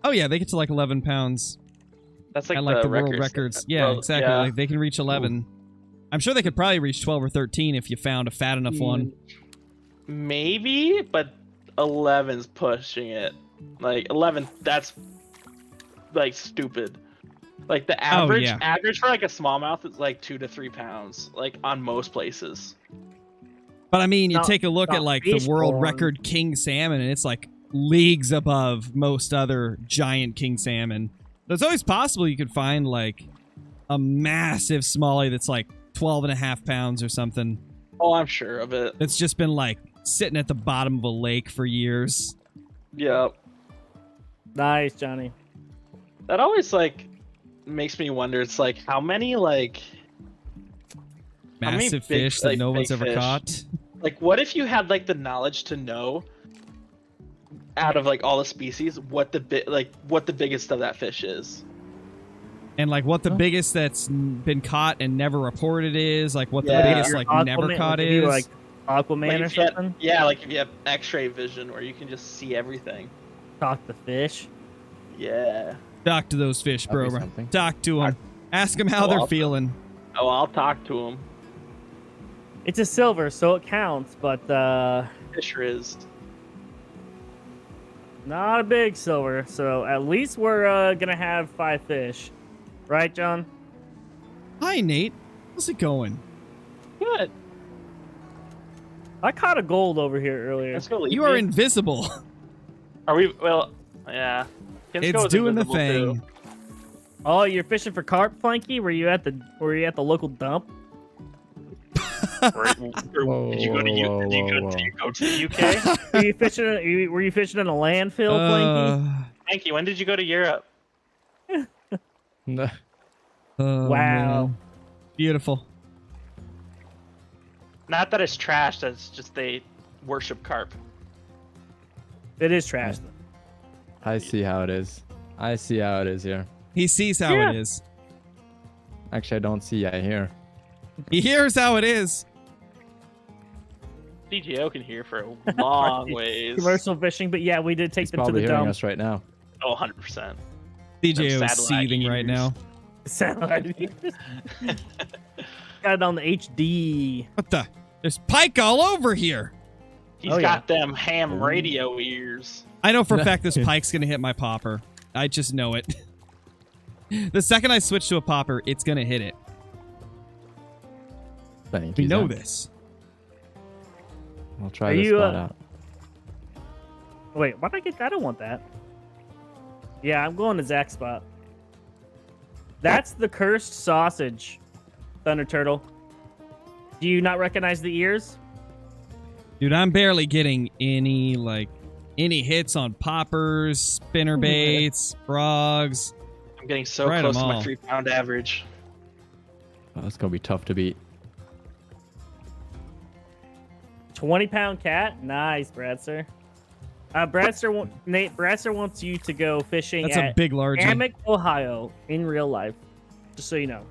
Oh yeah, they get to like 11 pounds. That's like, At like the world records. records. Yeah, Well, exactly. yeah. Like they can reach 11. I'm sure they could probably reach 12 or 13 if you found a fat enough one. Maybe, but 11's pushing it. Like 11, that's like stupid. Like the average yeah. average for like a smallmouth is like 2 to 3 pounds, like on most places. But I mean, you Not- take a look at not like the fish world born. record king salmon, and it's like leagues above most other giant king salmon. It's always possible you could find like a massive smallie that's like 12 and a half pounds or something. Oh, I'm sure of it. That's just been like sitting at the bottom of a lake for years. Yeah. Nice, Johnny. That always like makes me wonder. It's like how many like How many Massive big, fish that like, no big one's ever fish? caught. like what if you had like the knowledge to know out of like all the species what the biggest of that fish is? And like what the biggest that's been caught and never reported is, like what the Yeah. biggest Your like never Aquaman- caught if you, is. like Aquaman Like, or if you had- something. yeah, like if you have X-ray vision where you can just see everything. Talk the fish. Yeah. Talk to those fish, That'd be bro. something. Talk to them. Ask them how Oh, they're I'll- feeling. Oh, I'll talk to him. It's a silver, so it counts, but Fish is. not a big silver. So at least we're gonna have 5 fish, right, John? Hi, Nate. How's it going? Good. I caught a gold over here earlier. Let's go. You are invisible. Are we? Well, yeah. Kinsko It's is doing the invisible, thing. too. Oh, you're fishing for carp, Flanky? Were you at the local dump? Did you go to the UK? Were you fishing in a landfill, Flanky? Frankie, when did you go to Europe? No. Oh, Wow. man. Beautiful. Not that it's trash, that's just they worship carp. It is trash. I see how it is. I see how it is here. He sees how it is. Actually, I don't see. I hear. He hears how it is. DJO can hear for a long ways. Commercial fishing, but yeah, we did take He's them to probably the hearing dump. us right now. Oh, 100%. DJO Them is seething right now. Got it on the HD. What the? There's pike all over here. He's got them ham radio ears. I know for a fact this pike's going to hit my popper. I just know it. The second I switch to a popper, it's going to hit it. We know this. I'll try this spot out. Wait, why did I get that? I don't want that. Yeah, I'm going to Zach's spot. That's the cursed sausage, Thunder Turtle. Do you not recognize the ears? Dude, I'm barely getting any hits on poppers, spinnerbaits, frogs. I'm getting so close to my 3-pound average. Oh, that's going to be tough to beat. 20-pound cat? Nice, Bradster. Bradster wants you to go fishing That's at a big large Amick, Ohio, in real life. Just so you know.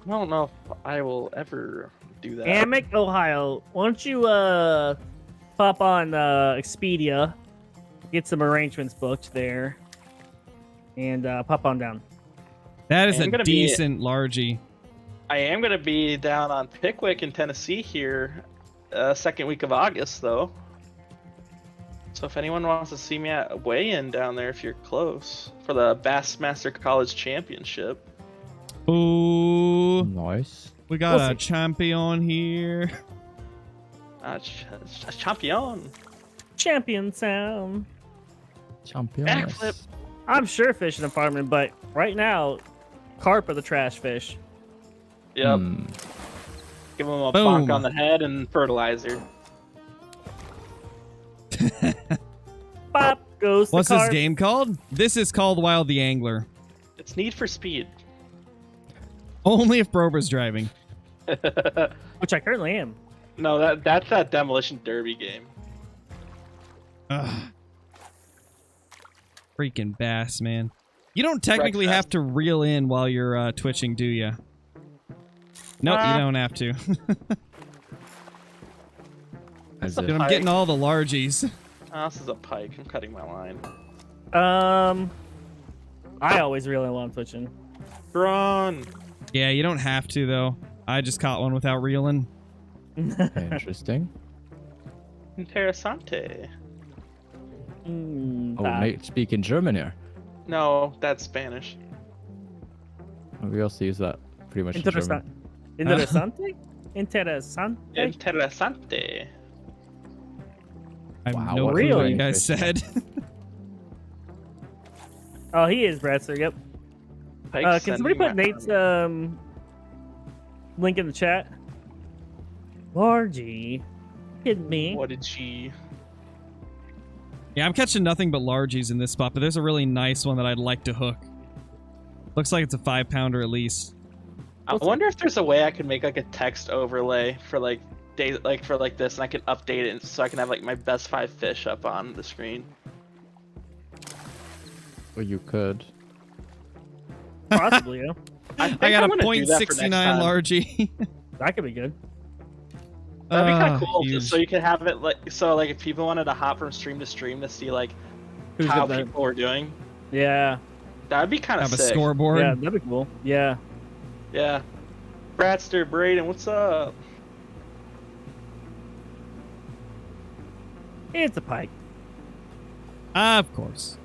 I don't know if I will ever do that. Amick, Ohio. Why don't you pop on Expedia, get some arrangements booked there, and pop on down. That is a decent largie. I am going to be down on Pickwick in Tennessee here, second week of August, though. So if anyone wants to see me at weigh-in down there, if you're close, for the Bassmaster College Championship. Ooh. Nice. We got a champion here. Champion. Champion sound. Champion. Backflip. I'm sure fishing department, but right now, carp are the trash fish. Yep. Give them a bonk on the head and fertilizer. Pop goes the What's carp. this game called? This is called Wild the Angler. It's Need for Speed. Only if Brober's driving. Which I currently am. No, that's that Demolition Derby game. Ugh. Freaking bass, man. You don't technically have to reel in while you're twitching, do you? Nope, you don't have to. Dude, I'm getting all the largies. Oh, this is a pike. I'm cutting my line. I always reel in while I'm twitching. Run! Yeah, you don't have to, though. I just caught one without reeling. Interesting. Interessante. Oh, Nate speaking German here. No, that's Spanish. We also use that pretty much in German. Interessante? Interessante? Interessante. I have Wow, no what clue what really? you guys said. Oh, he is Bradster, yep. Can somebody put Nate's link in the chat? Largie. Kidding me. What did she... Yeah, I'm catching nothing but largies in this spot, but there's a really nice one that I'd like to hook. Looks like it's a 5-pounder at least. I wonder if there's a way I could make like a text overlay for like this, and I can update it so I can have like my best 5 fish up on the screen. Well, you could. Possibly, yeah. I got a .69 largie. That could be good. That'd be kind of cool, just so you could have it like if people wanted to hop from stream to stream to see like how people are doing. Yeah. That'd be kind of sick. Have a scoreboard. Yeah, that'd be cool. Yeah. Yeah. Bradster, Braden, what's up? It's a pike. Of course.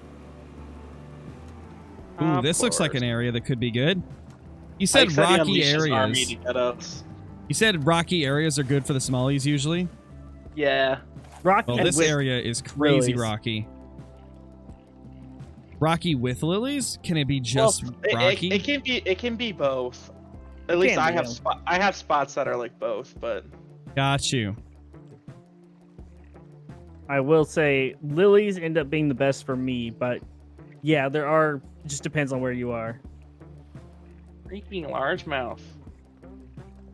Ooh, this looks like an area that could be good. You said rocky areas. You said rocky areas are good for the smallies usually? Yeah. Well, this area is crazy rocky. Rocky with lilies? Can it be just rocky? It can be both. At least I have spots that are like both, but Got you. I will say lilies end up being the best for me, but yeah, there are. It just depends on where you are. freaking largemouth.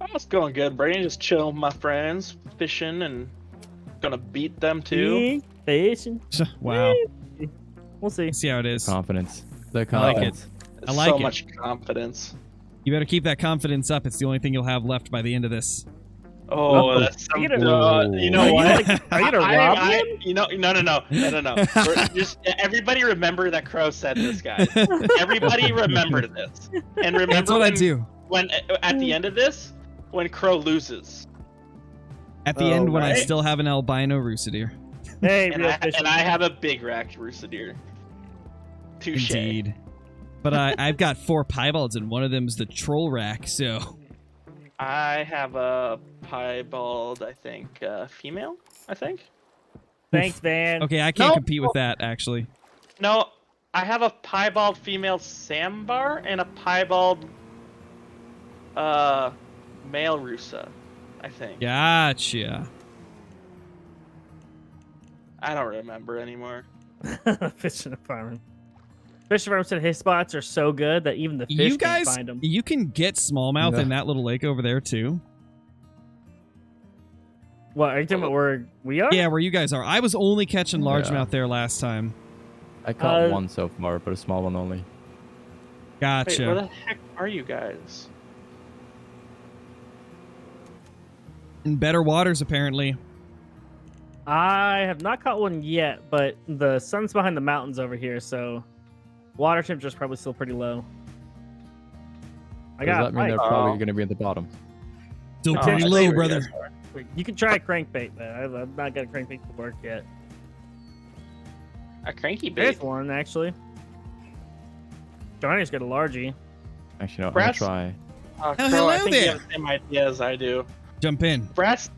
Oh, it's going good, Brady. Just chilling with my friends, fishing, and gonna beat them too. Fishing. Wow. We'll see. See how it is. Confidence. The I like it. confidence. I like so it. much confidence. You better keep that confidence up. It's the only thing you'll have left by the end of this. Oh, that's some, you know you know what? Are you gonna rob him? You know, no. Just everybody remember that Crow said this, guys. Everybody remember this, and remember That's what I do. When at the end of this, when Crow loses, At the end, when I right. still have an albino Rusa deer. Hey, and real fish. I have a big racked Rusa deer. Touche. Indeed. But I've got 4 piebalds, and one of them's the troll rack, so... I have a piebald, I think, female, I think. Thanks, Van. Okay, I can't No. compete with that, actually. No, I have a piebald female sambar and a piebald male Rusa, I think. Gotcha. I don't remember anymore. Fishing farm. Fishing farm said his spots are so good that even the fish You can't guys, find them. you can get smallmouth Yeah. in that little lake over there, too. What, are you talking about where we are? Yeah, where you guys are. I was only catching largemouth there last time. I caught Uh, one so far, but a small one only. Wait, Gotcha. where the heck are you guys? In better waters, apparently. I have not caught one yet, but the sun's behind the mountains over here, so water temperature is probably still pretty low. I Does got that mean they're pike. probably going to be at the bottom? Still Oh, pretty I see low, where you brother. guys are. You can try a crankbait, but I've not got a crankbait to work yet. A cranky There's bait. one, actually. Johnny's got a largie. Actually, no, I'm going Brass? to try. Oh, Oh, Crow, I hello think you there. have the same idea as I do. Jump in. Brass.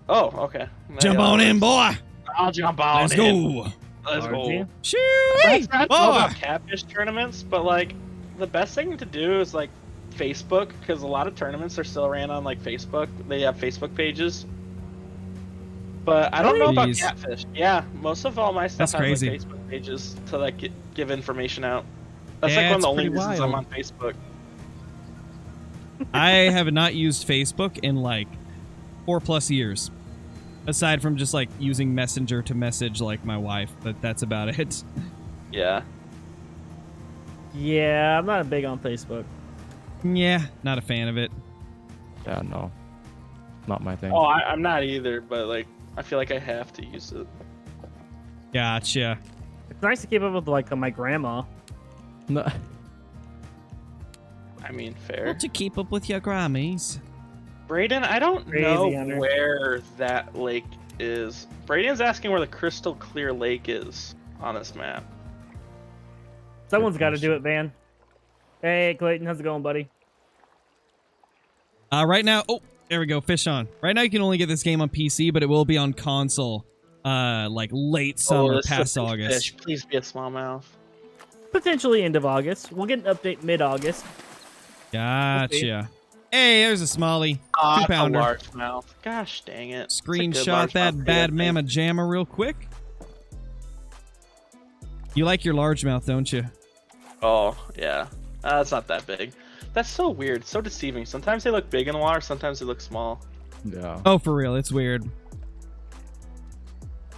Oh, okay. Jump on in, boy. I'll jump on Let's in. go. Let's go. Largie. Shoo! That's all Oh, about catfish tournaments, but like the best thing to do is like Facebook, because a lot of tournaments are still ran on like Facebook. They have Facebook pages. But I don't know about Jeez. catfish. Yeah, most of all my stuff That's has crazy. like Facebook pages to like give information out. That's Yeah, like one of it's the only pretty reasons I'm wild. on Facebook. I have not used Facebook in like 4+ years. Aside from just like using Messenger to message like my wife, but that's about it. Yeah. Yeah, I'm not big on Facebook. Yeah, not a fan of it. Yeah, no. Not my thing. Oh, I'm not either, but like I feel like I have to use it. Gotcha. It's nice to keep up with like my grandma. No. I mean, fair. Well, to keep up with your Grammys. Brayden, I don't Crazy, know Hunter. where that lake is. Brayden's asking where the crystal clear lake is on this map. Someone's got to do it, Van. Hey, Clayton, how's it going, buddy? Right now, oh, there we go, fish on. Right now you can only get this game on PC, but it will be on console like late summer, this is a past big August. fish. Please be a smallmouth. Potentially end of August. We'll get an update mid-August. Gotcha. Hey, there's a smallie. Ah, 2-pounder. largemouth. Gosh dang it. It's a good Screenshot that largemouth bad bait, I mamma think. jamma real quick. You like your largemouth, don't you? Oh, yeah. It's not that big. That's so weird. So deceiving. Sometimes they look big in the water, sometimes they look small. Yeah. Oh, for real, it's weird.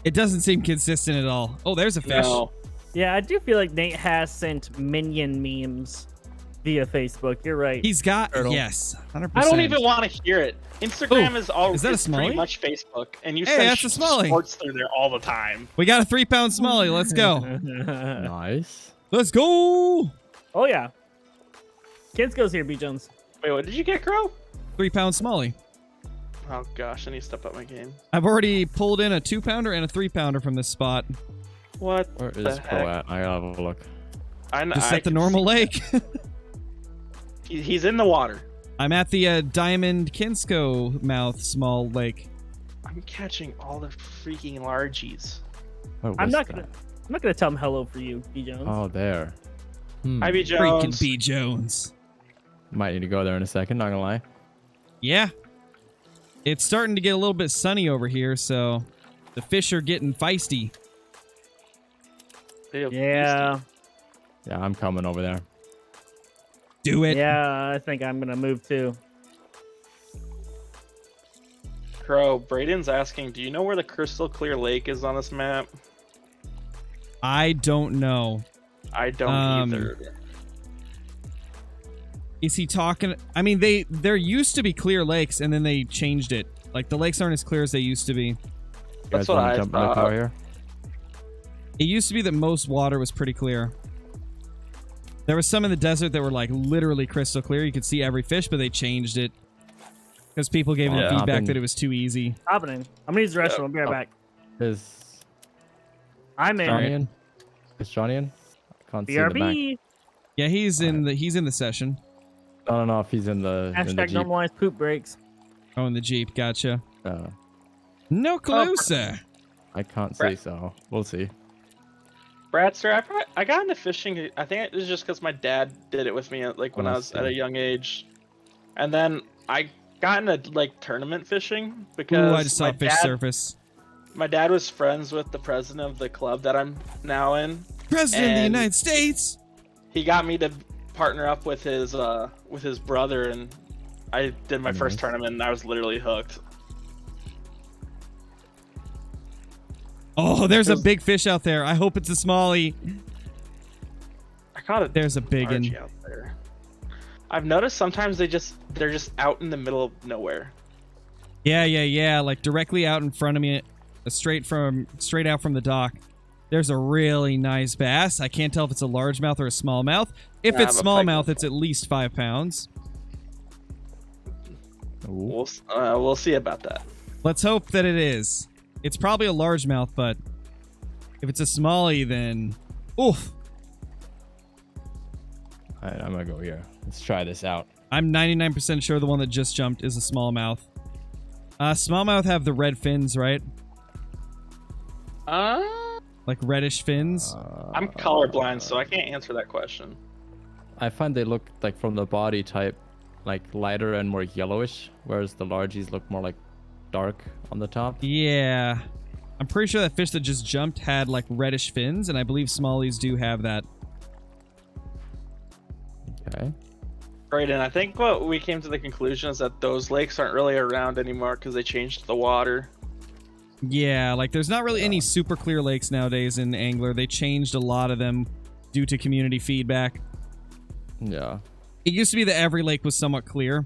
It doesn't seem consistent at all. Oh, there's a fish. No. Yeah, I do feel like Nate has sent minion memes via Facebook. You're right. He's got, Turtle. yes, 100%. I don't even want to hear it. Instagram is all is that a is pretty smallie? much Facebook, and you Hey, send that's a smallie. sports through there all the time. We got a 3-pound smallie. Let's go. Nice. Let's go. Oh, yeah. Kids goes here, B. Jones. Wait, what did you get, Crow? 3-pound smallie. Oh gosh, I need to step up my game. I've already pulled in a 2-pounder and a 3-pounder from this spot. What Where the is heck? Pro at? I gotta have a look. Just at the can normal see- lake. He's in the water. I'm at the Diamond Kinsko mouth small lake. I'm catching all the freaking largies. Where I'm was not that? gonna. I'm not gonna tell him hello for you, B Jones. Oh, there. Hi, B. Freaking Jones. B. Jones. Might need to go there in a second, not gonna lie. Yeah. It's starting to get a little bit sunny over here, so the fish are getting feisty. Yeah. Yeah, I'm coming over there. Do it. Yeah, I think I'm gonna move too. Crow, Braden's asking, do you know where the crystal clear lake is on this map? I don't know. I don't either. Is he talking? I mean, there used to be clear lakes, and then they changed it. Like, the lakes aren't as clear as they used to be. You That's guys what wanna I jump in the thought. car here? It used to be that most water was pretty clear. There was some in the desert that were, like, literally crystal clear. You could see every fish, but they changed it. Because people gave them Yeah. feedback that it was too easy. Happening. I'm gonna use the restroom. I'll be right back. Is I'm Johnny in. in? Is Johnny in? I can't see the back. BRB. Yeah, he's in the session. I don't know if he's in the Hashtag Jeep. normalized poop breaks. Oh, in the Jeep. Gotcha. Uh, No clue, sir. I can't see, so we'll see. Bradster, I got into fishing. I think it was just because my dad did it with me, like when I was at a young age, and then I got into like tournament fishing because Ooh, I just saw a fish surface. My dad was friends with the president of the club that I'm now in. President of the And United States. He got me to partner up with his brother, and I did my first tournament, and I was literally hooked. Oh, there's a big fish out there. I hope it's a smallie. I caught it. There's a big one out there. I've noticed sometimes they're just out in the middle of nowhere. Yeah. Like directly out in front of me, straight out from the dock. There's a really nice bass. I can't tell if it's a largemouth or a smallmouth. If it's smallmouth, it's at least 5 pounds. We'll see about that. Let's hope that it is. It's probably a largemouth, but if it's a smallie, then oof. Alright, I'm gonna go here. Let's try this out. I'm 99% sure the one that just jumped is a smallmouth. Smallmouth have the red fins, right? Like reddish fins. I'm colorblind, so I can't answer that question. I find they look like from the body type, like lighter and more yellowish, whereas the largies look more like dark on the top. Yeah. I'm pretty sure that fish that just jumped had like reddish fins, and I believe smallies do have that. Okay. Right, and I think what we came to the conclusion is that those lakes aren't really around anymore because they changed the water. Yeah, like there's not really any super clear lakes nowadays in Angler. They changed a lot of them due to community feedback. Yeah. It used to be that every lake was somewhat clear,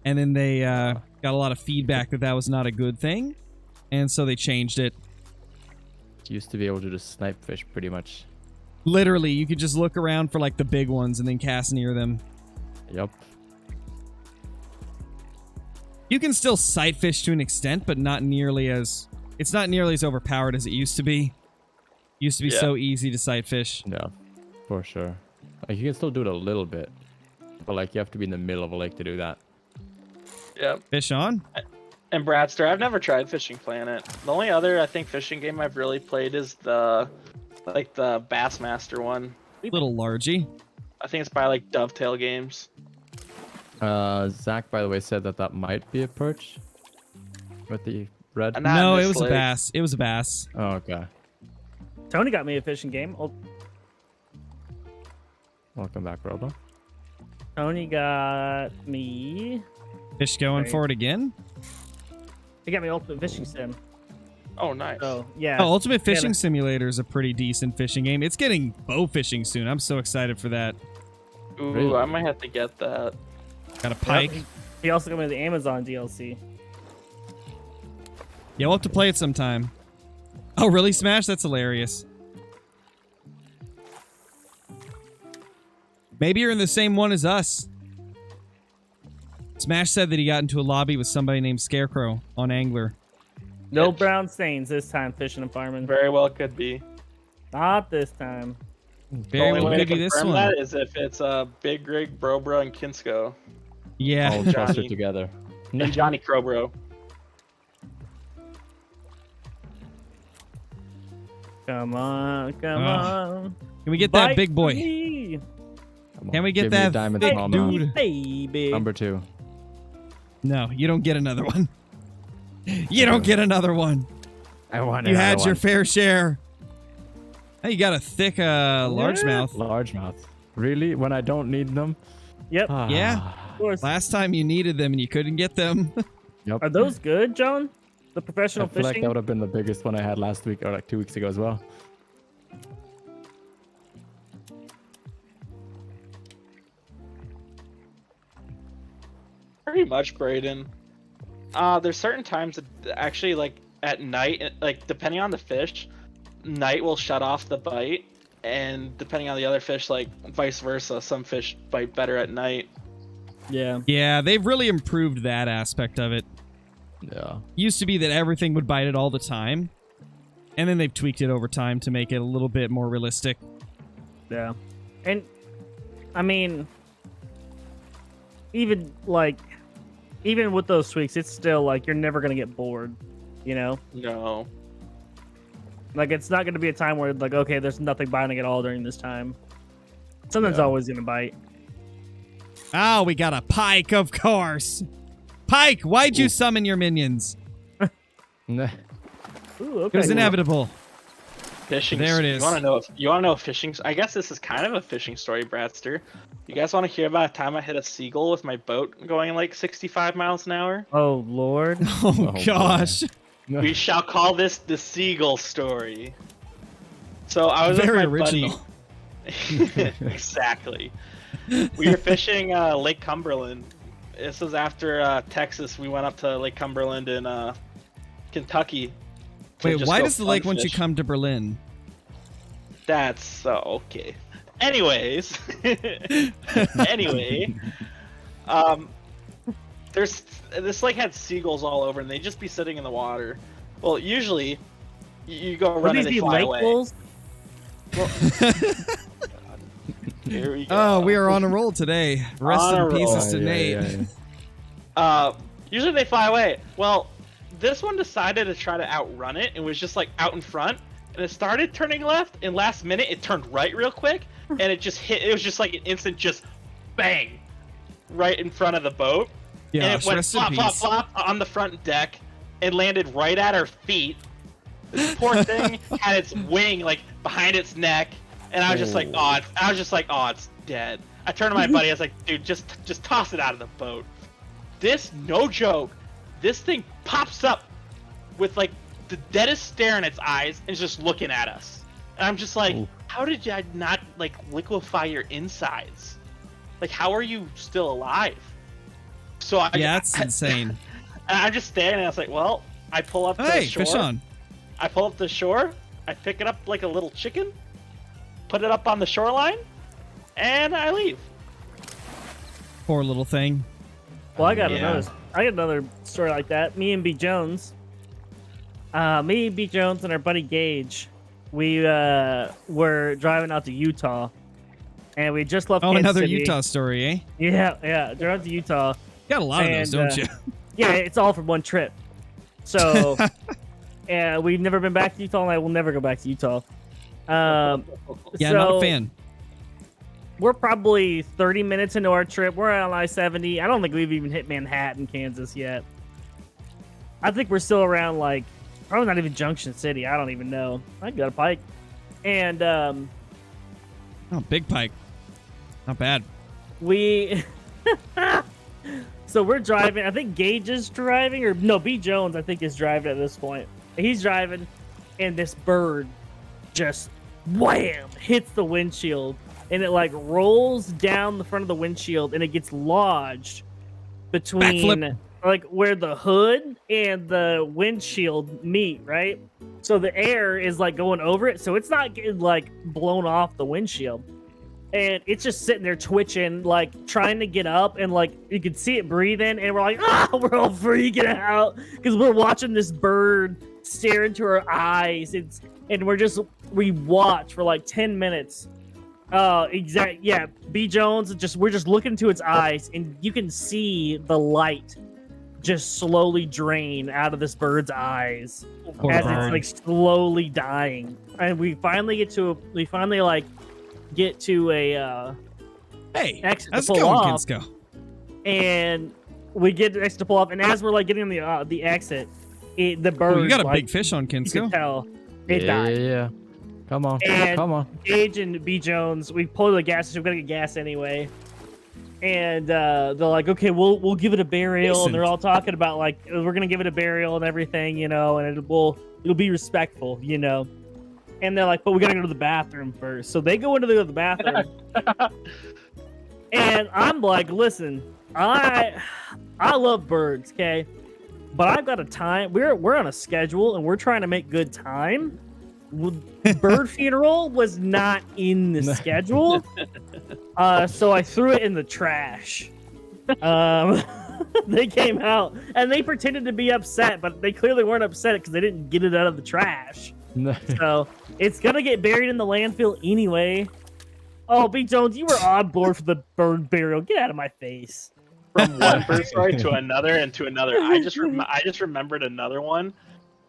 and then they got a lot of feedback that that was not a good thing, and so they changed it. Used to be able to just snipe fish pretty much. Literally, you could just look around for like the big ones and then cast near them. Yep. You can still sight fish to an extent, but not nearly as... It's not nearly as overpowered as it used to be. It used to be so easy to sight fish. Yeah, for sure. Like you can still do it a little bit, but like you have to be in the middle of a lake to do that. Yep. Fish on? And Bradster, I've never tried Fishing Planet. The only other, I think, fishing game I've really played is the Bassmaster one. Little largy. I think it's by like Dovetail Games. Zach, by the way, said that might be a perch with the red. No, it was a bass. It was a bass. Oh, okay. Tony got me a fishing game. Welcome back, Robo. Tony got me. Fish going for it again? He got me Ultimate Fishing Sim. Oh, nice. So yeah. Oh, Ultimate Fishing Simulator is a pretty decent fishing game. It's getting bow fishing soon. I'm so excited for that. Ooh, Really? I might have to get that. Got a pike. He also got me the Amazon DLC. Yeah, we'll have to play it sometime. Oh, really, Smash? That's hilarious. Maybe you're in the same one as us. Smash said that he got into a lobby with somebody named Scarecrow on Angler. No brown stains this time, fishing and farming. Very well could be. Not this time. Very The only well way to could be this confirm one. that is if it's Big Rig, Brobro, and Kinsko. Yeah. All clustered together. And Johnny Crowbro. Come on, come on. Can we get that Bite big boy? me, Can we get Give me a that diamond thick smallmouth. dude? baby. Number 2. No, you don't get another one. You don't get another one. I want You had your fair share. Hey, you got a thick largemouth. Largemouth. Really? When I don't need them? Yep. Yeah. Of course. Last time you needed them and you couldn't get them. Yep. Are those good, John? The professional I feel like fishing? that would have been the biggest one I had last week or like 2 weeks ago as well. Pretty much, Brayden. There's certain times that actually, like at night, like depending on the fish, night will shut off the bite, and depending on the other fish, like vice versa, some fish bite better at night. Yeah. Yeah, they've really improved that aspect of it. Yeah. Used to be that everything would bite it all the time, and then they've tweaked it over time to make it a little bit more realistic. Yeah. And, I mean, even with those tweaks, it's still, like, you're never going to get bored, you know? No. Like, it's not going to be a time where, like, okay, there's nothing biting at all during this time. Something's always going to bite. Oh, we got a pike, of course. Pike, why'd you summon your minions? Ooh, It okay. was inevitable. Fishing. There it is. You want to know a fishing? I guess this is kind of a fishing story, Bradster. You guys want to hear about a time I hit a seagull with my boat going like 65 miles an hour? Oh, Lord. Oh, gosh. We shall call this the seagull story. So I was Very with my original. buddy. Exactly. We were fishing Lake Cumberland. This was after Texas. We went up to Lake Cumberland in Kentucky. to Wait, just why go does the lake fun want you fish. come to Berlin? That's so okay. Anyways, anyway, there's this lake had seagulls all over, and they'd just be sitting in the water. Well, usually, you go Would run these and they be fly lake away. bulls? Here we go. Oh, we are on a roll today. Rest On a in pieces roll. to Nate. Usually they fly away. Well, this one decided to try to outrun it and was just like out in front, and it started turning left, and last minute it turned right real quick, and it just hit. It was just like an instant, just bang, right in front of the boat, Yeah, and it went rest in flop, flop, peace. flop on the front deck and landed right at our feet. This poor thing had its wing like behind its neck, and I was just like, oh, it's dead. I turned to my buddy. I was like, dude, just toss it out of the boat. This, no joke, this thing pops up with like the deadest stare in its eyes and is just looking at us. And I'm just like, how did you not like liquefy your insides? Like, how are you still alive? So Yeah, that's insane. I'm just staring, and I was like, well, I pull up to the Hey, shore. fish on. I pull up the shore, I pick it up like a little chicken, put it up on the shoreline, and I leave. Poor little thing. Well, I got Yeah. another story like that. Me and B Jones, and our buddy Gage, we were driving out to Utah, and we just left. Oh, Kansas another City. Utah story, eh? Yeah, drove out to Utah. You got a lot of those, And, don't you? Yeah, it's all from one trip. So, and we've never been back to Utah, and I will never go back to Utah. Yeah, so not a fan. We're probably 30 minutes into our trip. We're on I-70. I don't think we've even hit Manhattan, Kansas yet. I think we're still around, like, probably not even Junction City. I don't even know. I got a pike. And Oh, big pike. Not bad. we... So we're driving. I think Gage is driving, or no, B Jones, I think, is driving at this point. He's driving, and this bird just wham hits the windshield, and it like rolls down the front of the windshield, and it gets lodged between Backflip. like where the hood and the windshield meet, right? So the air is like going over it, so it's not getting like blown off the windshield. And it's just sitting there twitching, like trying to get up, and like you could see it breathing, and we're like, we're all freaking out because we're watching this bird stare into our eyes. And we watch for like 10 minutes. Yeah. B Jones, we're just looking into its eyes, and you can see the light just slowly drain out of this bird's eyes Poor as bird. it's like slowly dying. And we finally get to a Hey, exit to how's it pull going, off. Kinsko? And we get the exit to pull off, and as we're like getting the exit, the bird. Oh, you got a like, big fish on You can Kinsko. tell it died. Yeah. Come on. And Come on. Gage and B Jones, we pulled the gas, so we're gonna get gas anyway. And they're like, okay, we'll give it a burial, Decent. and they're all talking about like we're gonna give it a burial and everything, you know, and it'll be respectful, you know. And they're like, but we gotta go to the bathroom first. So they go into the bathroom, and I'm like, listen, I love birds, okay, but I've got a time. We're on a schedule, and we're trying to make good time. Bird funeral was not in the schedule, so I threw it in the trash. They came out and they pretended to be upset, but they clearly weren't upset because they didn't get it out of the trash. So it's gonna get buried in the landfill anyway. Oh, B Jones, you were on board for the bird burial. Get out of my face. From one bird story to another and to another. I just remembered another one.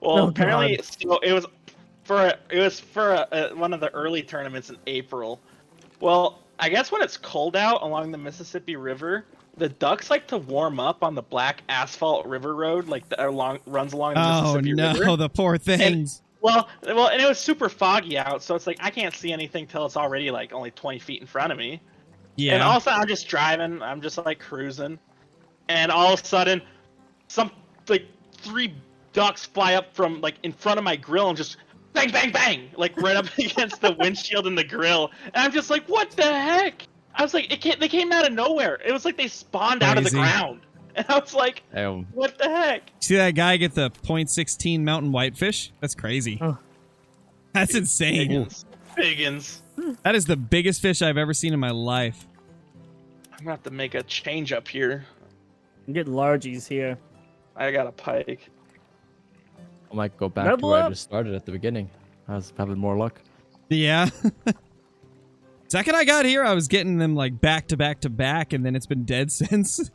Well, Oh, apparently, God. so it was for one of the early tournaments in April. Well, I guess when it's cold out along the Mississippi River, the ducks like to warm up on the black asphalt river road, like that runs along the Oh Mississippi no, River. the poor things. Well, and it was super foggy out, so it's like I can't see anything till it's already like only 20 feet in front of me. Yeah. And all of a sudden, I'm just driving. I'm just like cruising, and all of a sudden, some like 3 ducks fly up from like in front of my grill and just bang, bang, bang, like right up against the windshield and the grill. And I'm just like, what the heck? I was like, they came out of nowhere. It was like they spawned out of the Crazy. ground. And I was like, what the heck? See that guy get the .16 mountain whitefish? That's crazy. Oh. That's insane. Biggins. That is the biggest fish I've ever seen in my life. I'm gonna have to make a change up here. I'm getting largies here. I got a pike. I might go back Level to where I up. just started at the beginning. I was having more luck. Yeah. Second I got here, I was getting them like back to back to back, and then it's been dead since.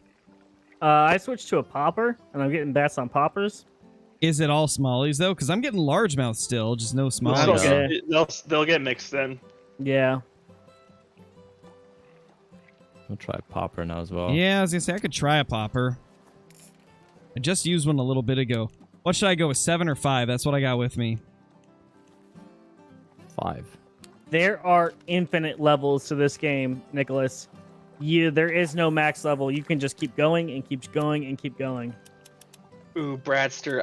I switched to a popper, and I'm getting bass on poppers. Is it all smallies though? Because I'm getting largemouth still, just no They'll, smallies. they'll get mixed in. Yeah. I'll try popper now as well. Yeah, I was gonna say I could try a popper. I just used one a little bit ago. What should I go with, 7 or 5? That's what I got with me. 5. There are infinite levels to this game, Nicholas. There is no max level. You can just keep going and keep going and keep going. Ooh, Bradster,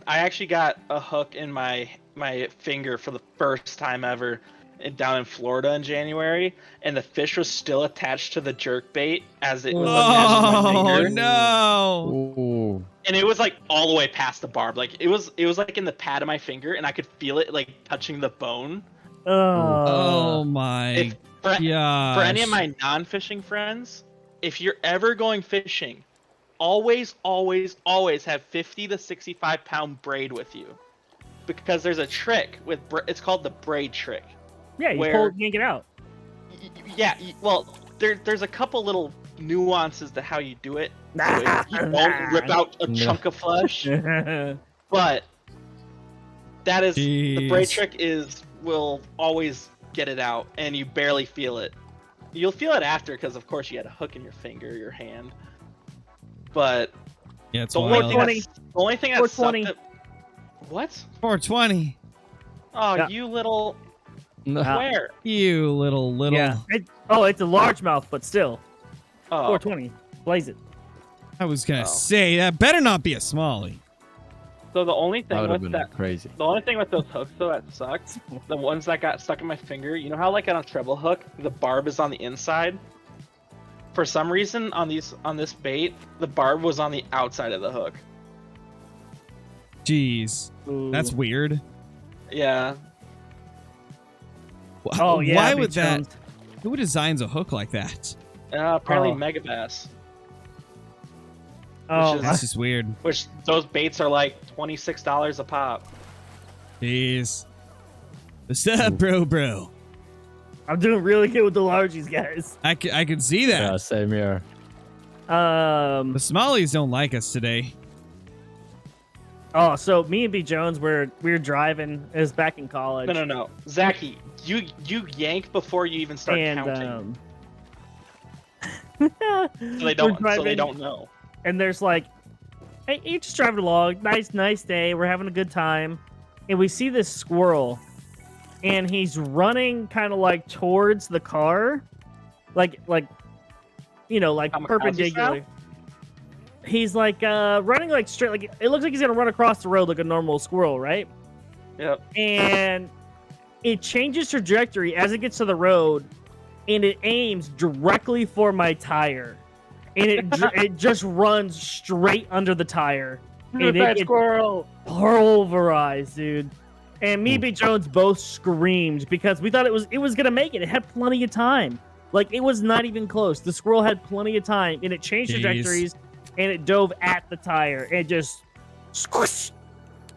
I actually got a hook in my finger for the first time ever down in Florida in January, and the fish was still attached to the jerk bait as it was attached to my Oh finger. no! Ooh. And it was like all the way past the barb. Like it was like in the pad of my finger, and I could feel it like touching the bone. Oh my For gosh. any of my non-fishing friends, if you're ever going fishing, always have 50 to 65 pound braid with you, because there's a trick with it's called the braid trick. Yeah, you where- pull it, yank it out. Yeah, well, there's a couple little nuances to how you do it. So you don't rip out a chunk of flesh, but that is the braid Jeez. trick will always get it out, and you barely feel it. You'll feel it after, because of course you had a hook in your finger, your hand. But Yeah, it's the wild. only thing that sucked 420. What? 420. Oh, Yeah. you little No. where? You little. Yeah. It's a largemouth, but still. Oh, 420. Blaze it. I was gonna Oh. say that better not be a smallie. so the only That thing would have with been that, crazy. the only thing with those hooks though that sucked, the ones that got stuck in my finger. You know how like on a treble hook, the barb is on the inside. For some reason, on this bait, the barb was on the outside of the hook. Jeez, Ooh. that's weird. Yeah. Oh, yeah. Why Big would that? Jones. Who designs a hook like that? Apparently Oh. Megabass, Oh, is- That's just weird. which those baits are like $26 a pop. Jeez. What's up, bro? I'm doing really good with the largies, guys. I could see that. Yeah, same here. The Smallies don't like us today. Oh, so me and B Jones, we were driving. It was back in college. No. Zachy, you yank before you even start counting. So they don't know. And there's like, hey, you're just driving along. Nice day. We're having a good time. And we see this squirrel. And he's running kind of like towards the car. Like perpendicular. He's like running like straight, like it looks like he's gonna run across the road like a normal squirrel, right? Yep. And it changes trajectory as it gets to the road, and it aims directly for my tire, and it just runs straight under the tire. And it squirrel pulverized, dude. And me and B Jones both screamed because we thought it was gonna make it. It had plenty of time. Like it was not even close. The squirrel had plenty of time, and it changed trajectories. And it dove at the tire. It just squish.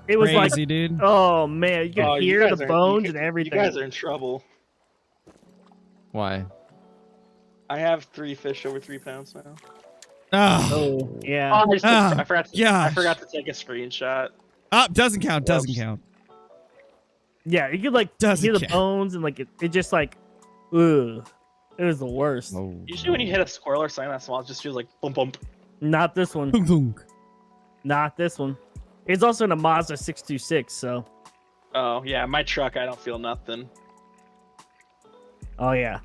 It was crazy, like, dude. Oh man, you could hear the bones and everything. You guys are in trouble. Why? I have 3 fish over 3 pounds now. Oh yeah. I forgot to take a screenshot. Doesn't count. Doesn't count. Yeah, you could like hear the bones and like it just like, ugh. It was the worst. Oh. Usually when you hit a squirrel or something that small, it just feels like boom boom. Not this one. Boom, boom. Not this one. It's also in a Mazda 626, so. Oh, yeah. My truck, I don't feel nothing. Oh, yeah.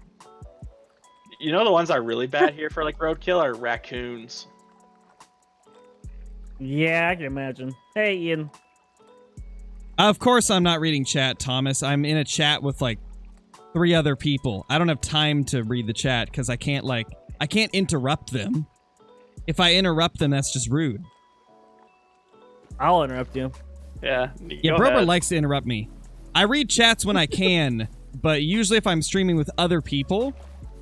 You know the ones that are really bad here for like roadkill are raccoons. Yeah, I can imagine. Hey, Ian. Of course I'm not reading chat, Thomas. I'm in a chat with like 3 other people. I don't have time to read the chat because I can't interrupt them. If I interrupt them, that's just rude. I'll interrupt you. Yeah. Brober likes to interrupt me. I read chats when I can, but usually if I'm streaming with other people,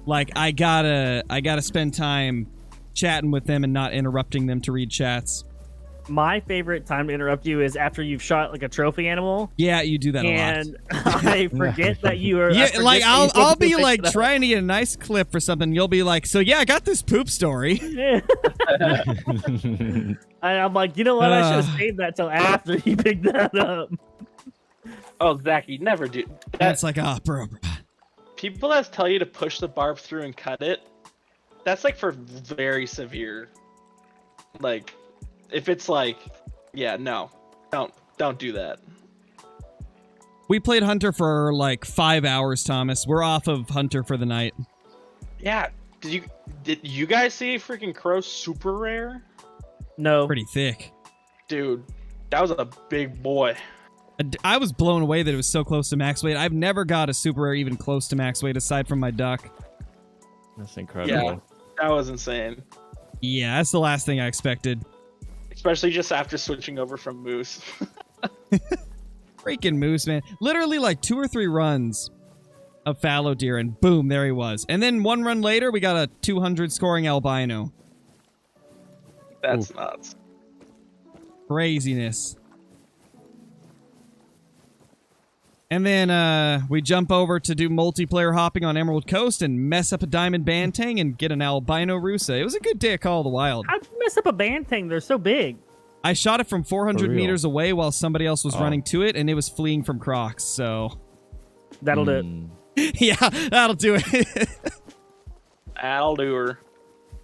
like I gotta spend time chatting with them and not interrupting them to read chats. My favorite time to interrupt you is after you've shot like a trophy animal. Yeah, you do that a lot. And I forget that you are. Yeah, like I'll be like trying to get a nice clip for something. You'll be like, so yeah, I got this poop story. I'm like, you know what? I should have saved that till after you picked that up. Oh, Zach, you never do. That's like, bro. People that tell you to push the barb through and cut it, that's like for very severe. Like, if it's like, yeah, no, don't do that. We played Hunter for like 5 hours, Thomas. We're off of Hunter for the night. Yeah. Did you guys see freaking Crow super rare? No. Pretty thick. Dude, that was a big boy. I was blown away that it was so close to max weight. I've never got a super rare even close to max weight aside from my duck. That's incredible. Yeah, that was insane. Yeah, that's the last thing I expected. Especially just after switching over from moose. Freaking moose, man. Literally like 2 or 3 runs of fallow deer and boom, there he was. And then 1 run later, we got a 200 scoring albino. That's nuts. Craziness. And then we jump over to do multiplayer hopping on Emerald Coast and mess up a diamond bantang and get an albino Rusa. It was a good day of Call of the Wild. How'd you mess up a bantang? They're so big. I shot it from 400 meters away while somebody else was running to it, and it was fleeing from crocs, so... That'll do it. Yeah, that'll do it. That'll do her.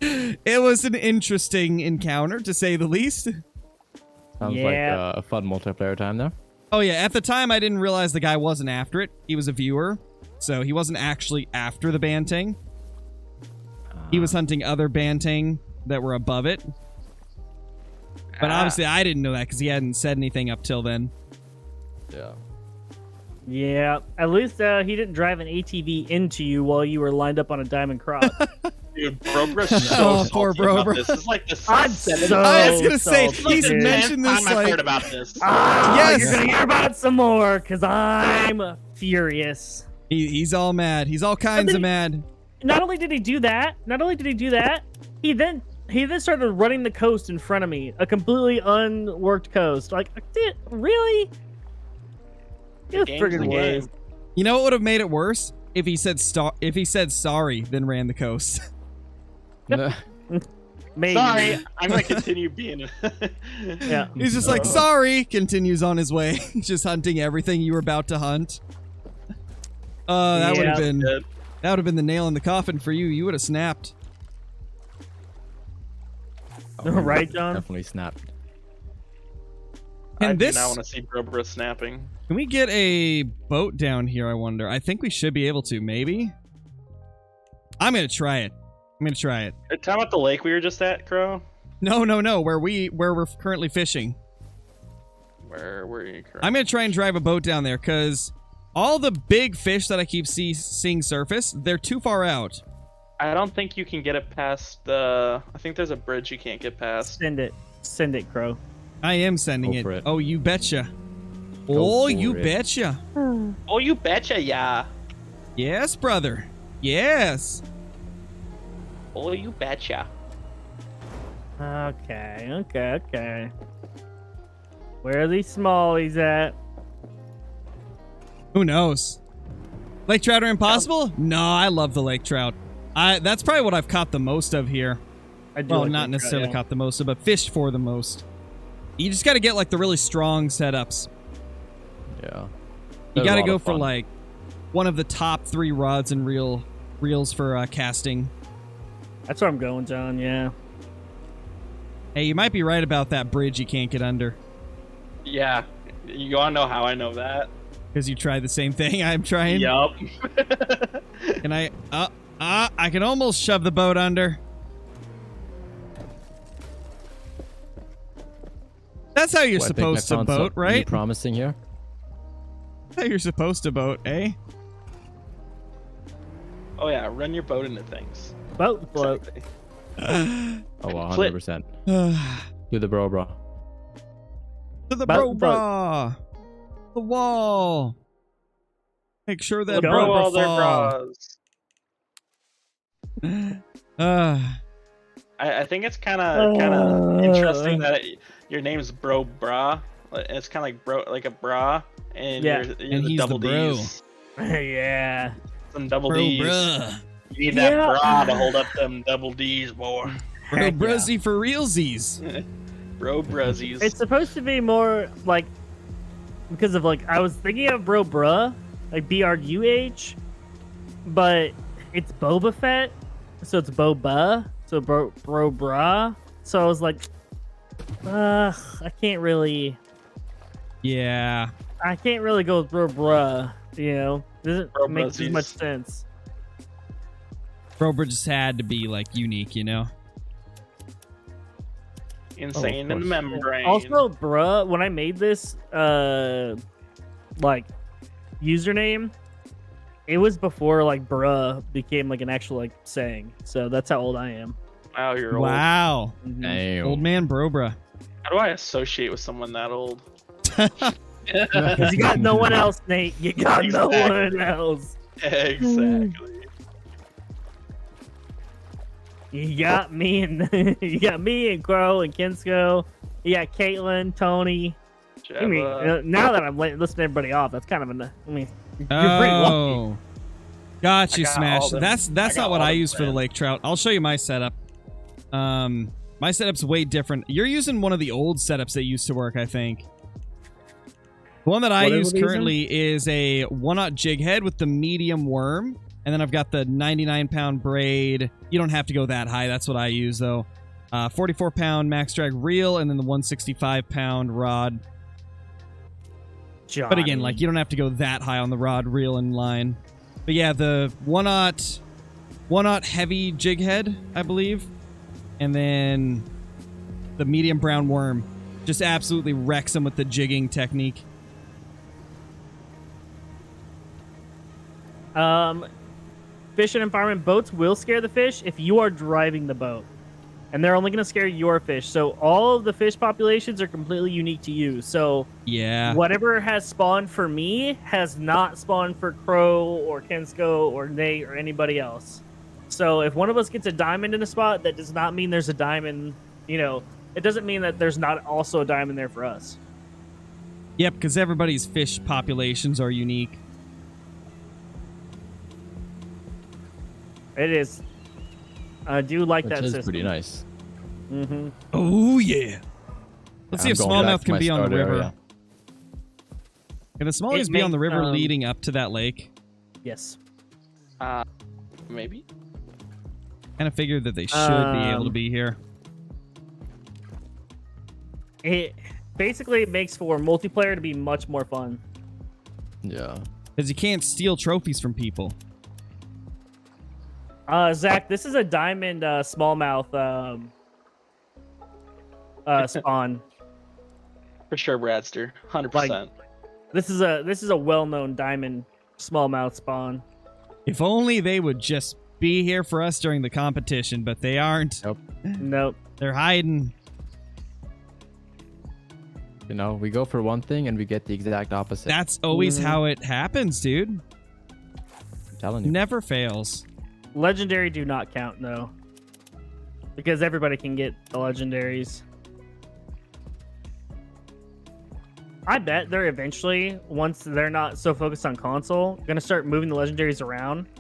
It was an interesting encounter, to say the least. Sounds like a fun multiplayer time there. Oh yeah, at the time I didn't realize the guy wasn't after it. He was a viewer, so he wasn't actually after the bantang. He was hunting other bantang that were above it. But obviously I didn't know that because he hadn't said anything up till then. Yeah. Yeah, at least he didn't drive an ATV into you while you were lined up on a diamond croc. Dude, Brobra's so poor Brobra. This is like the I'm so I was gonna say like he's mentioned this I like heard about this. Yes, you're gonna hear about it some more because I'm furious. He's all mad. He's all kinds of mad. Not only did he do that, he then started running the coast in front of me, a completely unworked coast. Like, dude, really? It's friggin' worse. You know what would have made it worse? If he said sorry, then ran the coast. Maybe. Sorry, I'm gonna continue being. Yeah. He's just like, sorry, continues on his way, just hunting everything you were about to hunt. That would have been the nail in the coffin for you. You would have snapped. Right, John? Definitely snapped. And I do this, now want to see Brobra snapping. can we get a boat down here, I wonder? I think we should be able to, maybe? I'm gonna try it. Talking about the lake we were just at, Crow? No, where we're currently fishing. Where were you currently? I'm gonna try and drive a boat down there, because all the big fish that I keep seeing surface, they're too far out. I don't think you can get it past the... I think there's a bridge you can't get past. Send it, Crow. I am sending Go for it. it. Oh, you betcha. Go Oh, you for it. betcha. Oh, you betcha, yeah. Yes, brother. Yes. Oh, you betcha. Okay. Where are these smallies at? Who knows? Lake trout are impossible? No, I love the lake trout. That's probably what I've caught the most of here. I do Well, like not lake trout, necessarily yeah. caught the most of, but fished for the most. You just got to get like the really strong setups. Yeah. You They're got a to lot go of for fun. like one of the top 3 rods and reels for casting. That's where I'm going, John, yeah. Hey, you might be right about that bridge you can't get under. Yeah. You wanna know how I know that? Because you tried the same thing I'm trying. Yup. Can I... I can almost shove the boat under. That's how you're Well, I think supposed I to found boat, something right? promising here. That's how you're supposed to boat, eh? Oh yeah, run your boat into things. Boat float. Exactly. Oh, well, Flip. 100%. To Do the bro. the Boat, bro the wall. Make sure that Go. Throw bro all their fall. bras. I think it's kind of interesting that your name's Bro Bra. It's kind of like bro, like a bra, and Yeah. you're And the he's double the bro. D's. Yeah. Some double Bro, D's. bruh. You need that Yeah. bra to hold up them double D's, boy. Bro, Heck yeah. bruzzy for realsies. Bro Bruzzies. It's supposed to be more like because of like I was thinking of bro bruh, like BRUH, but it's Boba Fett, so it's Boba, so bro bruh. So I was like, I can't really Yeah. go with bro bruh. You know, doesn't Bro make as Bruzzies. much sense. Bro just had to be like unique, you know? Insane in the course. membrane. Also, bruh, when I made this like username, it was before like bruh became like an actual like saying. So that's how old I am. Wow, you're old. Wow. Damn. Old man Brobra. How do I associate with someone that old? Because you got no one else, Nate. You got no Exactly. one else. Exactly. You got me and you got me and Crow and Kinsko. You got Caitlin, Tony. I mean, Jabba. now that I'm listing everybody off, that's kind of I mean, you're pretty lucky. Oh. Got you, I got Smash. all them- That's I not got what all I them use for the planned. lake trout. I'll show you my setup. My setup's way different. You're using one of the old setups that used to work, I think. The one that I What are use we using? currently is a 1/0 jig head with the medium worm. And then I've got the 99-pound braid. You don't have to go that high. That's what I use, though. 44-pound max drag reel, and then the 165-pound rod. But again, like, you don't have to go that high on the rod, reel, and line. But yeah, the 1/0 heavy jig head, I believe. And then the medium brown worm. Just absolutely wrecks them with the jigging technique. Fish and environment boats will scare the fish if you are driving the boat. And they're only going to scare your fish. So all of the fish populations are completely unique to you. So Yeah. whatever has spawned for me has not spawned for Crow or Kensko or Nate or anybody else. So if one of us gets a diamond in a spot, that does not mean there's a diamond, you know, it doesn't mean that there's not also a diamond there for us. Yep, because everybody's fish populations are unique. It is. I do like Which that is system. pretty nice. Mm-hmm. Oh yeah. Let's see if smallmouth can be on the river. Area. Can the smallies be on the river leading up to that lake? Yes. Maybe. Kind of figured that they should be able to be here. It basically makes for multiplayer to be much more fun. Yeah. Because you can't steal trophies from people. Zach, this is a diamond smallmouth spawn. For sure, Bradster. 100%. This is a well-known diamond smallmouth spawn. If only they would just be here for us during the competition, but they aren't. Nope. They're hiding. You know, we go for one thing and we get the exact opposite. That's always how it happens, dude. I'm telling you. Never fails. Legendary do not count, though. Because everybody can get the legendaries. I bet they're eventually, once they're not so focused on console, going to start moving the legendaries around.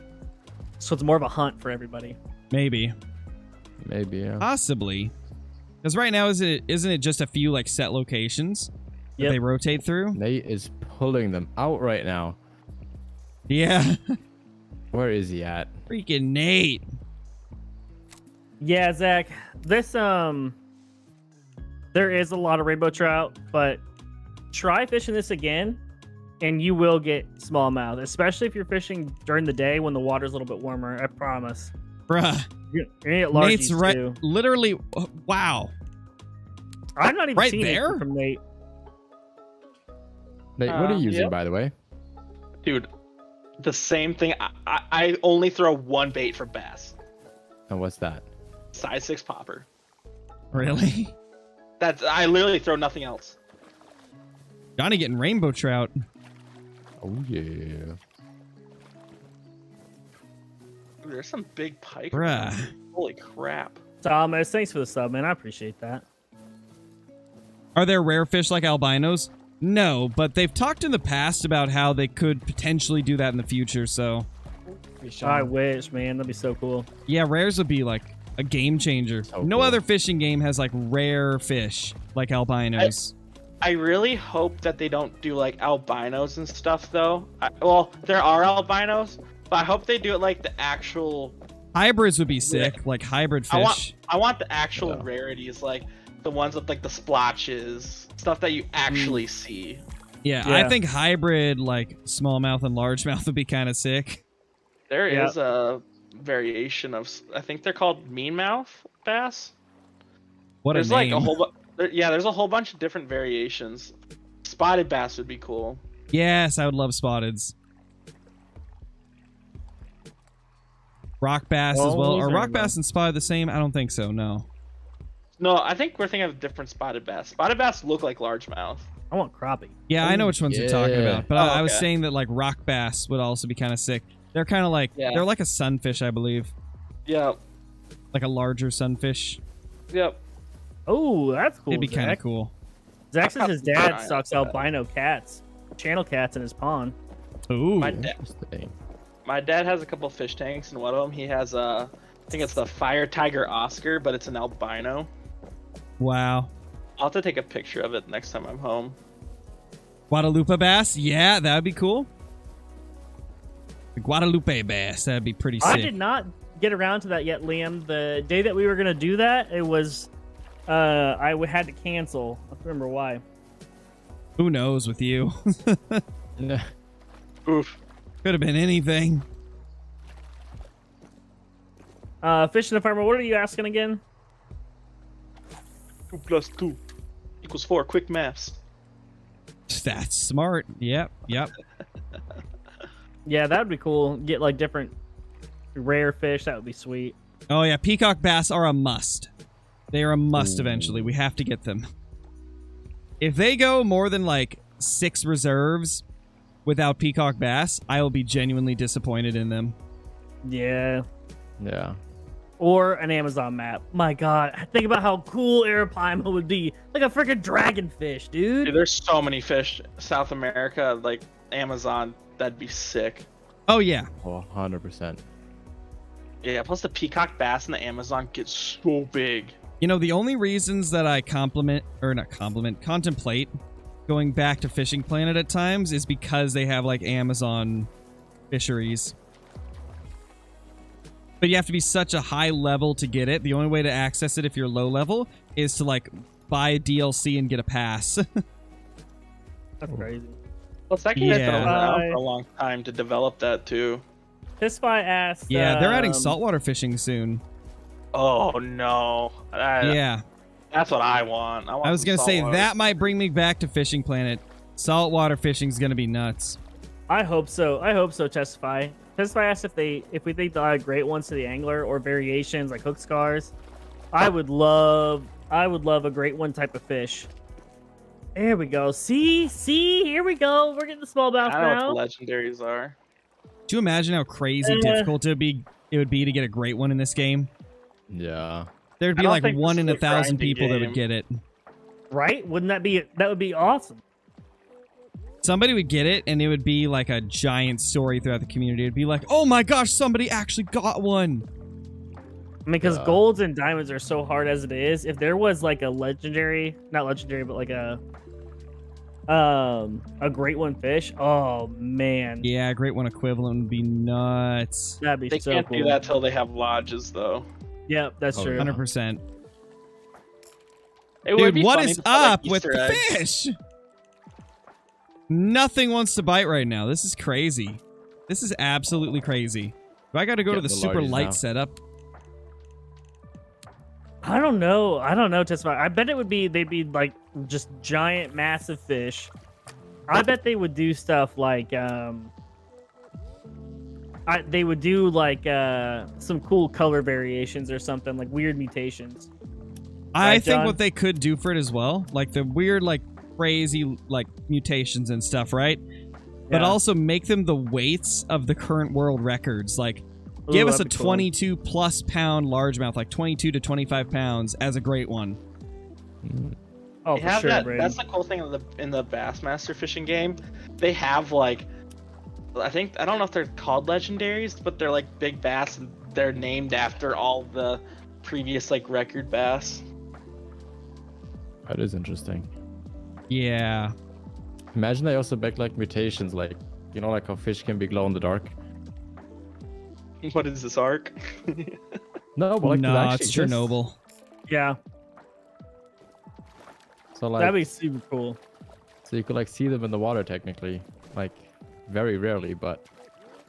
So it's more of a hunt for everybody. Maybe. Maybe, yeah. Possibly. Because right now, isn't it just a few like set locations that they rotate through? Nate is pulling them out right now. Yeah. Where is he at? Freaking Nate. Yeah, Zach. This, there is a lot of rainbow trout, but try fishing this again, and you will get smallmouth, especially if you're fishing during the day when the water's a little bit warmer. I promise. Bruh. You're gonna get largies Nate's right. too. Literally, wow. I'm not even right seeing there anything from Nate. Nate, what are you using, by the way? Dude, the same thing. I only throw one bait for bass. And what's that? Size 6 popper. Really? I literally throw nothing else. Johnny getting rainbow trout. Oh, yeah. Ooh, there's some big pike. Bruh. Holy crap. Thomas, thanks for the sub, man. I appreciate that. Are there rare fish like albinos? No, but they've talked in the past about how they could potentially do that in the future, so... I wish, man. That'd be so cool. Yeah, rares would be like a game changer. So no cool. other fishing game has like rare fish like albinos. I really hope that they don't do like albinos and stuff though. Well, there are albinos, but I hope they do it like the actual Hybrids would be sick, like hybrid fish. I want the actual rarities, like the ones with like the splotches, stuff that you actually see. Yeah, I think hybrid like smallmouth and largemouth would be kind of sick. There is a variation of, I think they're called meanmouth bass. What There's a name. like a whole there's a whole bunch of different variations. Spotted bass would be cool. Yes, I would love spotteds. Rock bass as well. Are rock bass and spotted the same? I don't think so, no. No, I think we're thinking of different spotted bass. Spotted bass look like largemouth. I want crappie. Yeah, I know which ones you're talking about, but I was okay. saying that like rock bass would also be kind of sick. They're kind of like, they're like a sunfish, I believe. Yep. Like a larger sunfish. Yep. Oh, that's cool. It'd be kind of cool. Zach says his dad stocks albino cats, channel cats in his pond. Ooh. My dad has a couple fish tanks, and one of them he has I think it's the Fire Tiger Oscar, but it's an albino. Wow. I'll have to take a picture of it next time I'm home. Guadalupe bass? Yeah, that would be cool. The Guadalupe bass, that'd be pretty sick. I did not get around to that yet, Liam. The day that we were going to do that, it was... I had to cancel. I don't remember why. Who knows with you? Oof. Could have been anything. Fishing the farmer, what are you asking again? 2 + 2 = 4. Quick maths. That's smart. Yep. Yeah, that would be cool. Get like different rare fish. That would be sweet. Oh yeah, peacock bass are a must. They are a must eventually. We have to get them. If they go more than like 6 reserves without peacock bass, I will be genuinely disappointed in them. Yeah. Yeah. Or an Amazon map. My God, think about how cool Arapaima would be. Like a freaking dragonfish, dude. Dude, there's so many fish. South America, like Amazon, that'd be sick. Oh yeah. Oh, 100%. Yeah, plus the peacock bass in the Amazon gets so big. You know, the only reasons that I contemplate going back to Fishing Planet at times is because they have like Amazon fisheries. But you have to be such a high level to get it. The only way to access it if you're low level is to like buy a DLC and get a pass. That's crazy. Well, second has been around for a long time to develop that too. Pisspy asked. Yeah, they're adding saltwater fishing soon. Oh no. Yeah. That's what I want. I was going to say, that might bring me back to Fishing Planet. Saltwater fishing's going to be nuts. I hope so. I hope so, Testify. Testify asked if we think they'll add great ones to the angler or variations like hook scars. I would love a great one type of fish. There we go. See, here we go. We're getting the smallmouth now. I know what the legendaries are. Do you imagine how crazy difficult it would be to get a great one in this game? Yeah. There'd be like 1 in 1,000 people that would get it. Right? That would be awesome. Somebody would get it, and it would be like a giant story throughout the community. It'd be like, oh my gosh, somebody actually got one. I mean, because golds and diamonds are so hard as it is. If there was like a legendary, not legendary, but like a great one fish, oh man. Yeah, a great one equivalent would be nuts. That'd be They so can't cool. do that till they have lodges, though. Yep, that's true. 100%. It would Dude, be what funny is to put, like, up with Easter the eggs. fish? Nothing wants to bite right now. This is crazy. This is absolutely crazy. Do I got to go to the super light setup? I don't know, Testify. I bet they'd be like just giant, massive fish. I bet they would do stuff like they would do like some cool color variations or something, like weird mutations. I think what they could do for it as well, like the weird, like crazy, like mutations and stuff, right? But also make them the weights of the current world records. Like, give us a 22 plus pound largemouth, like 22 to 25 pounds as a great one. Oh, for sure, Brady. That's the cool thing in the Bassmaster fishing game. They have like, I don't know if they're called legendaries, but they're like big bass, and they're named after all the previous like record bass. That is interesting. Yeah. Imagine they also make like mutations, like, you know, like how fish can be glow in the dark. What is this arc? No, but like no, it's Chernobyl. Yeah. So like, that'd be super cool. So you could like see them in the water technically, like very rarely, but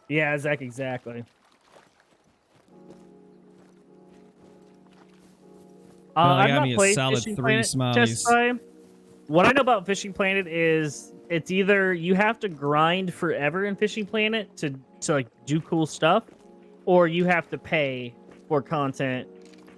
yeah, Zach, exactly. I got I've me not a played solid Fishing 3 Planet, smileys. Testify. What I know about Fishing Planet is it's either you have to grind forever in Fishing Planet to like do cool stuff, or you have to pay for content.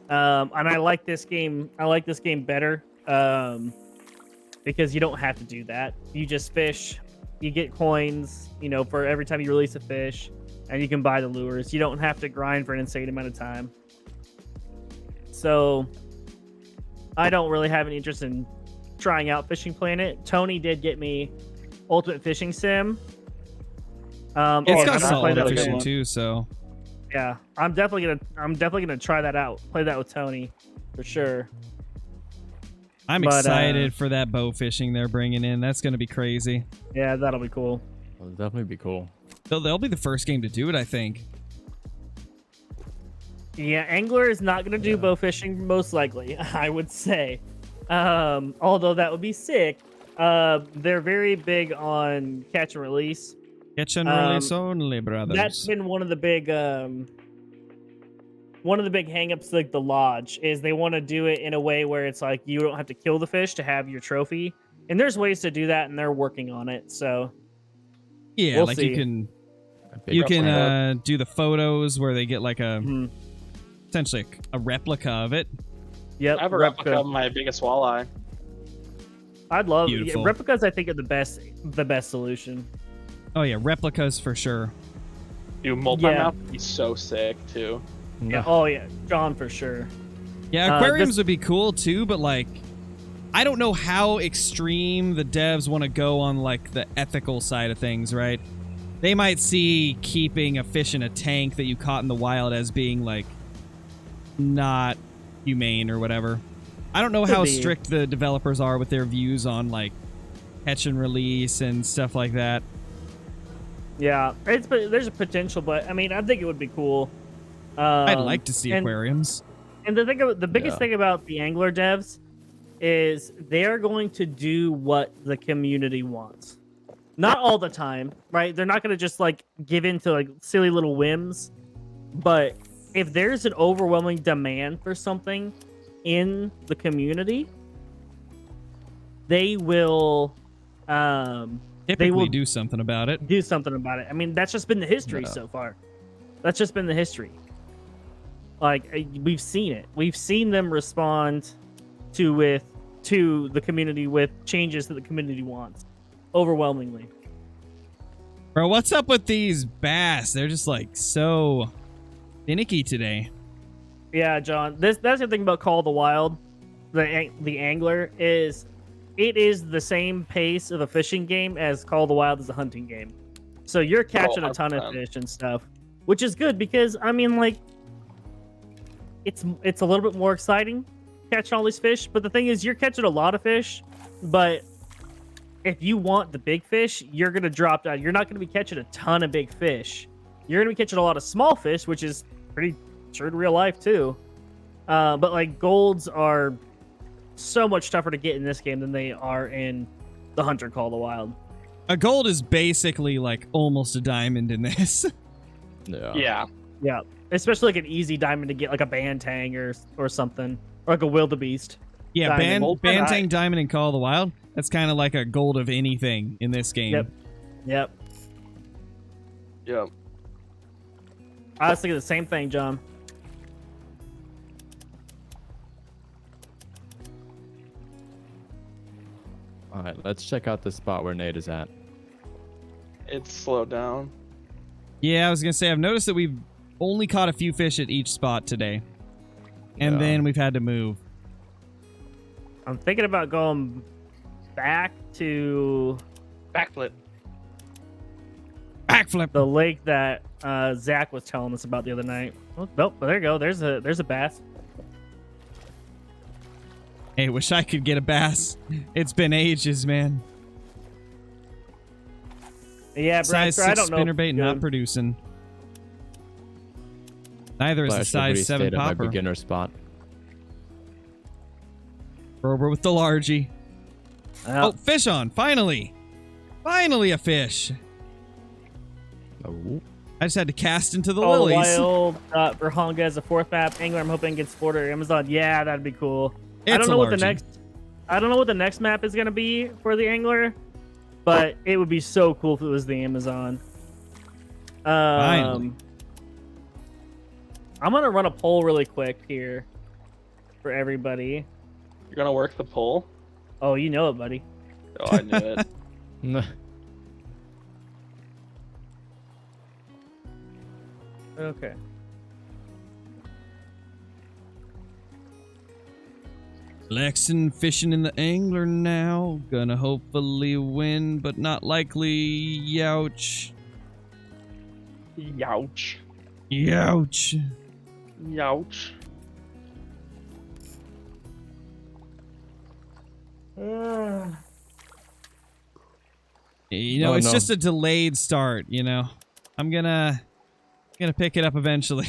And I like this game. I like this game better because you don't have to do that. You just fish. You get coins, you know, for every time you release a fish, and you can buy the lures. You don't have to grind for an insane amount of time. So I don't really have any interest in trying out Fishing Planet. Tony did get me Ultimate Fishing Sim. It's got saltwater fishing too, so yeah, I'm definitely gonna try that out. Play that with Tony for sure. I'm excited for that bow fishing they're bringing in. That's gonna be crazy. Yeah, that'll be cool. it'll definitely be cool. They'll be the first game to do it, I think. Yeah, Angler is not gonna do bow fishing most likely. I would say, although that would be sick. They're very big on catch and release. Catch and release only, brothers. That's been one of the big hangups, like the lodge, is they want to do it in a way where it's like you don't have to kill the fish to have your trophy, and there's ways to do that, and they're working on it. So yeah, we'll like see. you can do the photos where they get like a essentially a replica of it. Yep, I have a replica of my biggest walleye. I'd love Beautiful. replicas. I think are the best solution. Oh yeah, replicas for sure. Dude, multi-mouth would be so sick too. Yeah. Oh yeah, John for sure. Yeah, aquariums would be cool too, but like, I don't know how extreme the devs want to go on like the ethical side of things, right? They might see keeping a fish in a tank that you caught in the wild as being like not humane or whatever. I don't know how strict the developers are with their views on like catch and release and stuff like that. Yeah, there's a potential, but I mean, I think it would be cool. I'd like to see aquariums. And the biggest thing about the angler devs is they are going to do what the community wants. Not all the time, right? They're not going to just like give in to like silly little whims. But if there's an overwhelming demand for something in the community, they will typically do something about it. Do something about it. I mean, that's just been the history so far. That's just been the history. Like, we've seen it. We've seen them respond to the community with changes that the community wants. Overwhelmingly. Bro, what's up with these bass? They're just like so finicky today. Yeah, John. That's the thing about Call of the Wild. The angler is it is the same pace of a fishing game as Call of the Wild is a hunting game. So you're catching a ton of fish and stuff, which is good because I mean like it's a little bit more exciting catching all these fish, but the thing is you're catching a lot of fish, but if you want the big fish, you're going to drop down. You're not going to be catching a ton of big fish. You're going to be catching a lot of small fish, which is pretty true to real life too. But like golds are so much tougher to get in this game than they are in the Hunter Call of the Wild. A gold is basically like almost a diamond in this. Yeah. Especially like an easy diamond to get, like a Bantang or something, or like a wildebeest. Yeah, Bantang diamond in Call of the Wild. That's kind of like a gold of anything in this game. Yep. I was thinking the same thing, John. All right, let's check out the spot where Nate is at. It's slowed down. Yeah, I was going to say, I've noticed that we've only caught a few fish at each spot today. And then we've had to move. I'm thinking about going back to... Backflip. The lake that Zach was telling us about the other night. Oh, nope, there you go. There's a bass. Hey, wish I could get a bass. It's been ages, man. Yeah, size 6 I don't know. spinnerbait not producing. Neither is the size 7 popper. My beginner spot. Rover with the largie. Oh, fish on! Finally, finally a fish. Oh. I just had to cast into the lilies. Wild, Verhonga as a 4th map. Angler, I'm hoping gets Sport or Amazon. Yeah, that'd be cool. I don't know what the next map is gonna be for the Angler, but it would be so cool if it was the Amazon. Finally. I'm gonna run a poll really quick here for everybody. You're gonna work the poll? Oh, you know it, buddy. Oh, I knew it. Okay. Flexing, fishing in the Angler now. Gonna hopefully win, but not likely. Youch. Youch. Youch. Youch. You know, it's just a delayed start, you know. I'm gonna pick it up eventually.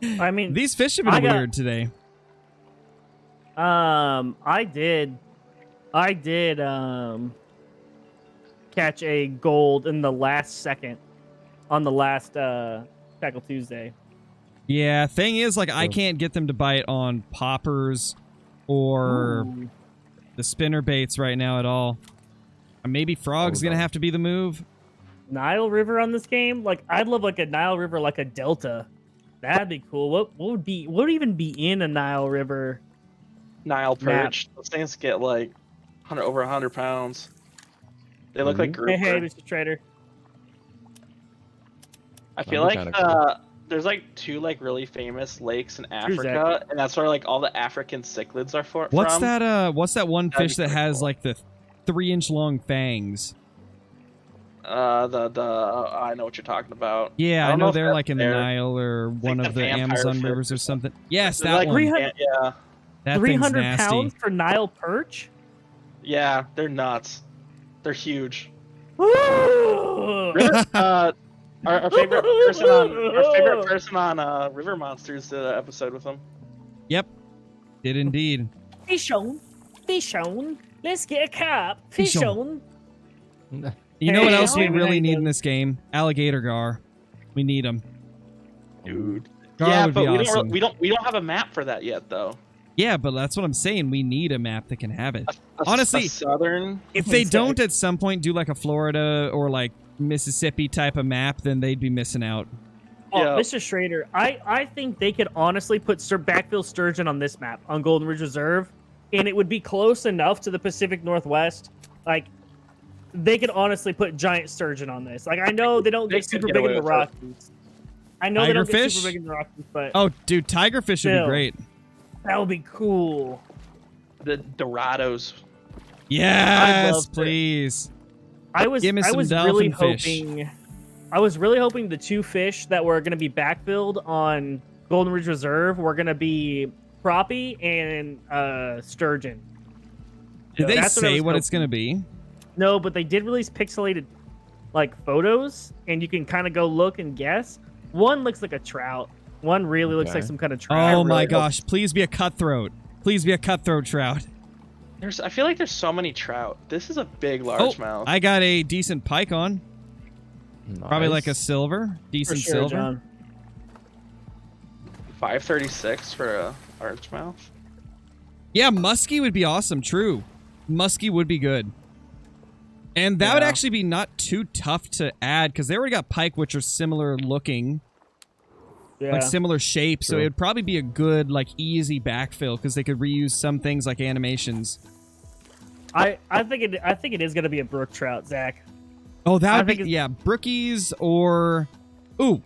I mean, these fish have been weird today. I did catch a gold in the last second on the last Tackle Tuesday. Yeah, thing is, like, I can't get them to bite on poppers or the spinner baits right now at all. Maybe frog's gonna have to be the move. Nile River on this game? Like, I'd love like a Nile River, like a Delta. That'd be cool. What would even be in a Nile River? Nile perch. Those things get like over 100 pounds. They look like grouper. Hey, Mr. Trader. I feel like there's like 2 like really famous lakes in Africa, and that's where like all the African cichlids are from. What's that one fish that has like the 3-inch long fangs? I know what you're talking about. Yeah, I don't know if they're that's like in the there. Nile or one like of the the vampire Amazon fish rivers or or something. Yes, They're that like, one. 300 Yeah, That thing's 300 nasty. pounds for Nile perch? yeah, they're nuts. They're huge. Woo! River, our favorite person on River Monsters did an episode with them. Yep, did indeed. Fish on. Fish on. Let's get a cup. Fish Fish on. on. You know what Hey, else we Steven, how really you need in doing? this game? Alligator gar. We need them. Dude. Gar Yeah, would but be we awesome. don't have a map for that yet though. Yeah, but that's what I'm saying. We need a map that can have it. Honestly, a southern. if they don't at some point do like a Florida or like Mississippi type of map, then they'd be missing out. Oh, Yeah. Mr. Schrader, I think they could honestly put backfill sturgeon on this map, on Golden Ridge Reserve, and it would be close enough to the Pacific Northwest. Like, they could honestly put giant sturgeon on this. Like, I know they don't They get could super get big away in the with it. Rockies. I know they don't get Tigerfish? super big in the Rockies, but Oh, dude, tigerfish would Still. be great. that would be cool. The Dorados. Yes, love it. please. I was Give me some really dolphin fish. hoping I was really hoping the two fish that were going to be backfilled on Golden Ridge Reserve were going to be crappie and sturgeon. Did they That's what I say was what it's hoping. going to be? No, but they did release pixelated like photos, and you can kind of go look and guess. One looks like a trout. One really looks Okay. like some kind of trout. Oh my really gosh, please be a cutthroat. Please be a cutthroat trout. I feel like there's so many trout. This is a big largemouth. I got a decent pike on. Probably like a silver. For Decent sure, silver. John. 536 for a largemouth. Yeah, muskie would be awesome. True. Muskie would be good. And that would Yeah. actually be not too tough to add because they already got pike, which are similar looking, Yeah. like similar shape. So True. it would probably be a good, like, easy backfill because they could reuse some things like animations. I think it is going to be a brook trout, Zach. Oh, that I would think be, it's- yeah, brookies or... Ooh.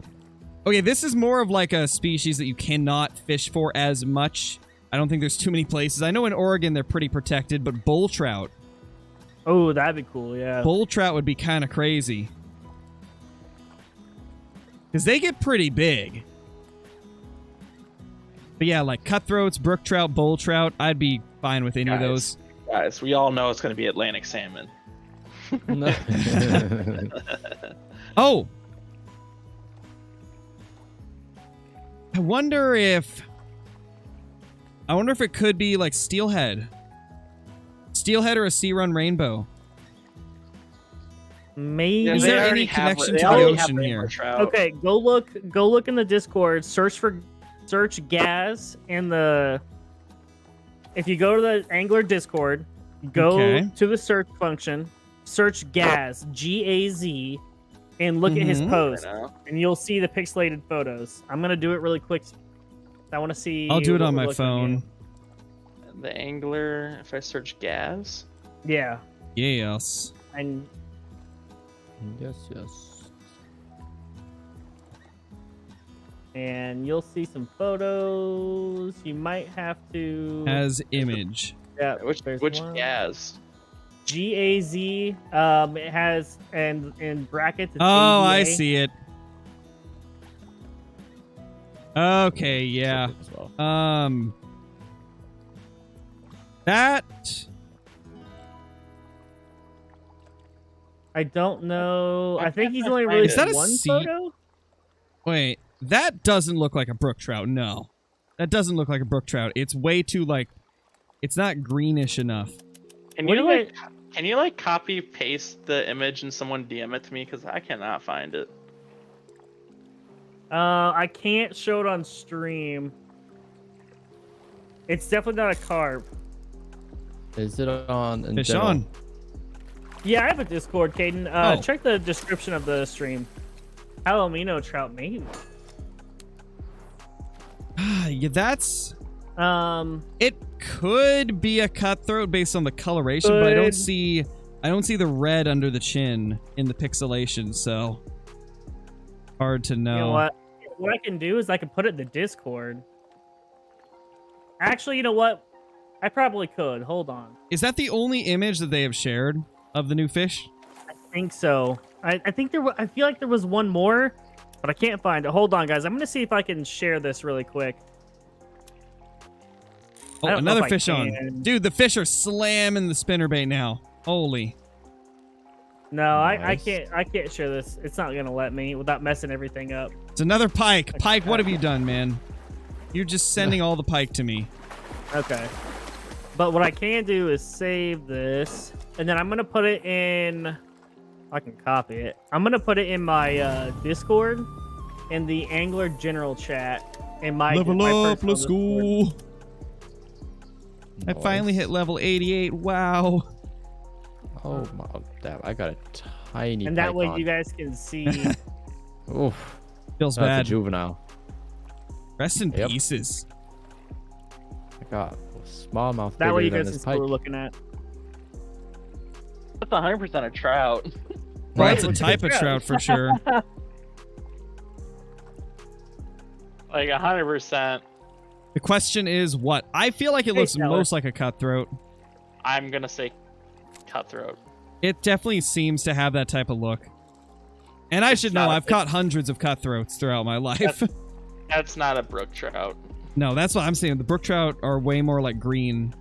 Okay, this is more of like a species that you cannot fish for as much. I don't think there's too many places. I know in Oregon they're pretty protected, but bull trout. Oh, that'd be cool. Yeah. Bull trout would be kind of crazy. Because they get pretty big. But yeah, like cutthroats, brook trout, bull trout, I'd be fine with any of those. Guys, we all know it's going to be Atlantic salmon. Oh! I wonder if it could be like steelhead. Steelhead or a sea run rainbow. Maybe. Is they there already any have- connection they to the already have ocean rainbow here? trout. Okay, go look in the Discord. Search Gaz in the. If you go to the Angler Discord, go Okay. to the search function, search Gaz, Gaz, and look at his Mhm. post, Right now. and you'll see the pixelated photos. I'm gonna do it really quick. I want to see. I'll do it what on we're my looking phone. at. The angler, if I search Gaz. Yeah, Yes. and yes. and you'll see some photos. You might have to. As image. Yeah, Which there's which one. Gaz? Gaz. It has and in brackets. It's Oh, I AVA. see it. Okay, yeah. As well. That... I don't know. I think he's only Is released that a one sea- photo. Wait, that doesn't look like a brook trout, no. That doesn't look like a brook trout. It's way too, like... It's not greenish enough. Can What you do you like copy paste the image and someone DM it to me because I cannot find it. I can't show it on stream. It's definitely not a carp. Is it on? in Fish general? on. Yeah, I have a Discord, Caden. Oh. Check the description of the stream. Palomino trout, maybe. Yeah, that's... Um, It could be a cutthroat based on the coloration, but I don't Could. see the red under the chin in the pixelation, so hard to know. you know what? What I can do is I can put it in the Discord. Actually, you know what? I probably could. Hold on. Is that the only image that they have shared of the new fish? think so. I think I feel like there was one more, but I can't find it. Hold on, guys. I'm gonna see if I can share this really quick. Oh, another fish on. Dude, the fish are slamming the spinnerbait now. Holy. No, Nice. I can't share this. It's not gonna let me without messing everything up. It's another pike. Pike, what have you done, man? You're just sending all the pike to me. Okay. But what I can do is save this, and then I'm gonna put it in. I can copy it. I'm gonna put it in my Discord, in the Angler General chat, in my Level up, let's go. I Nice. finally hit level 88. Wow. Oh my, damn! I got a tiny. And that way python. you guys can see. Oof. Feels That's a bad. juvenile. Rest in Yep. pieces. I got a smallmouth. That way you bigger guys than can this see what we're pike. looking at. That's 100% a trout. Well, Right, that's a which is type of trout. trout for sure. Like 100%. The question is what? I feel like it Hey, looks Teller. most like a cutthroat. I'm gonna say cutthroat. It definitely seems to have that type of look. And I should know, not- I've caught hundreds of cutthroats throughout my life. That's not a brook trout. No, that's what I'm saying. The brook trout are way more like green.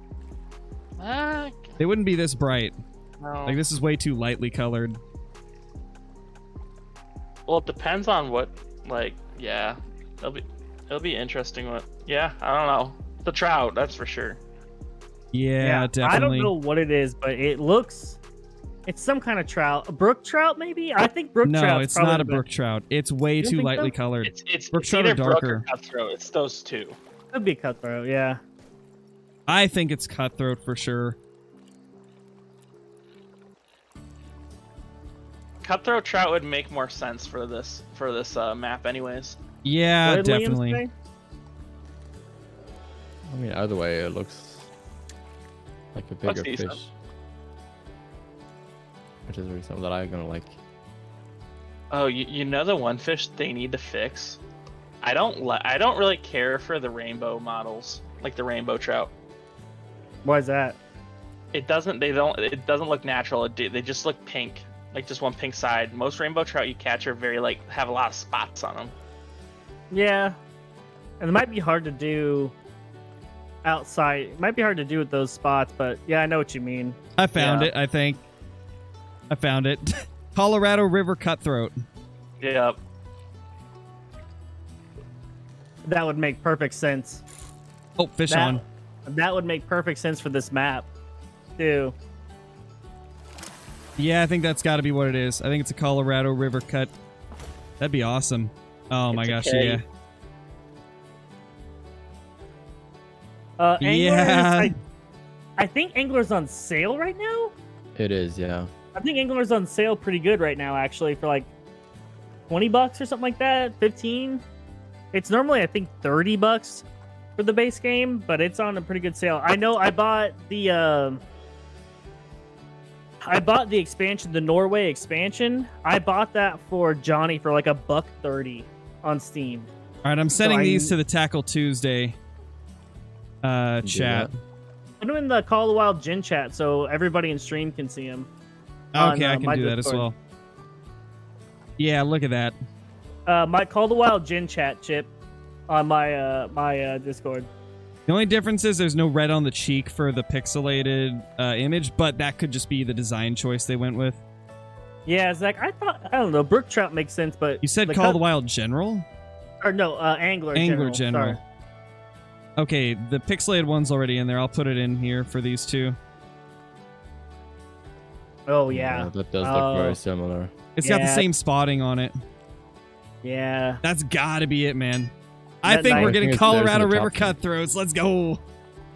They wouldn't be this bright. No. Like, this is way too lightly colored. Well, it depends on what. Like, yeah, it'll be interesting. What? Yeah, I don't know. The trout, that's for sure. Yeah, I definitely. don't know what it is, but it looks. It's some kind of trout. A brook trout, maybe? I think brook trout. No, it's not a brook trout. It's way You don't too think lightly so? colored. It's Brook it's trout either are brook darker. or cutthroat. It's those two. Could be cutthroat, yeah. I think it's cutthroat for sure. Cutthroat trout would make more sense for this map, anyways. Yeah, What did Liam definitely. say? I mean, either way, it looks like a bigger fish, decent. which is really something that I'm gonna like. Oh, you know the one fish they need to fix? I don't really care for the rainbow models, like the rainbow trout. Why is that? It doesn't look natural. They just look pink, like just one pink side. Most rainbow trout you catch are very have a lot of spots on them. Yeah. And it might be hard to do outside. It might be hard to do with those spots, but yeah, I know what you mean. I found Yeah. it, I think. I found it. Colorado River cutthroat. Yep. That would make perfect sense. Oh, fish That- on. That would make perfect sense for this map, too. Yeah, I think that's got to be what it is. I think it's a Colorado River cut. That'd be awesome. Oh my It's a gosh, K. yeah. Angler Yeah. I think Angler's on sale right now. It is, yeah. I think Angler's on sale pretty good right now, actually, for like $20 or something like that, 15. It's normally I think $30 for the base game, but it's on a pretty good sale. I know I bought the expansion, the Norway expansion. I bought that for Johnny for like $1.30 on Steam. All right, I'm sending I- these to the Tackle Tuesday do chat. I'm doing the Call of the Wild Gen chat so everybody in stream can see them. Okay, I on, can my do that as Discord. well. Yeah, look at that. My Call of the Wild Gen chat chip on my my Discord. The only difference is there's no red on the cheek for the pixelated image, but that could just be the design choice they went with. Yeah, Zach, I don't know. Brook trout makes sense, but You said the Call of the Wild General? or no, Angler General. Sorry. Okay, the pixelated one's already in there. I'll put it in here for these two. Oh yeah, That does Oh. look very similar. It's got the Yeah. same spotting on it. yeah. That's gotta be it, man. I That think nice- we're I getting think it's theirs in Colorado the River top 10. cutthroats. Let's go.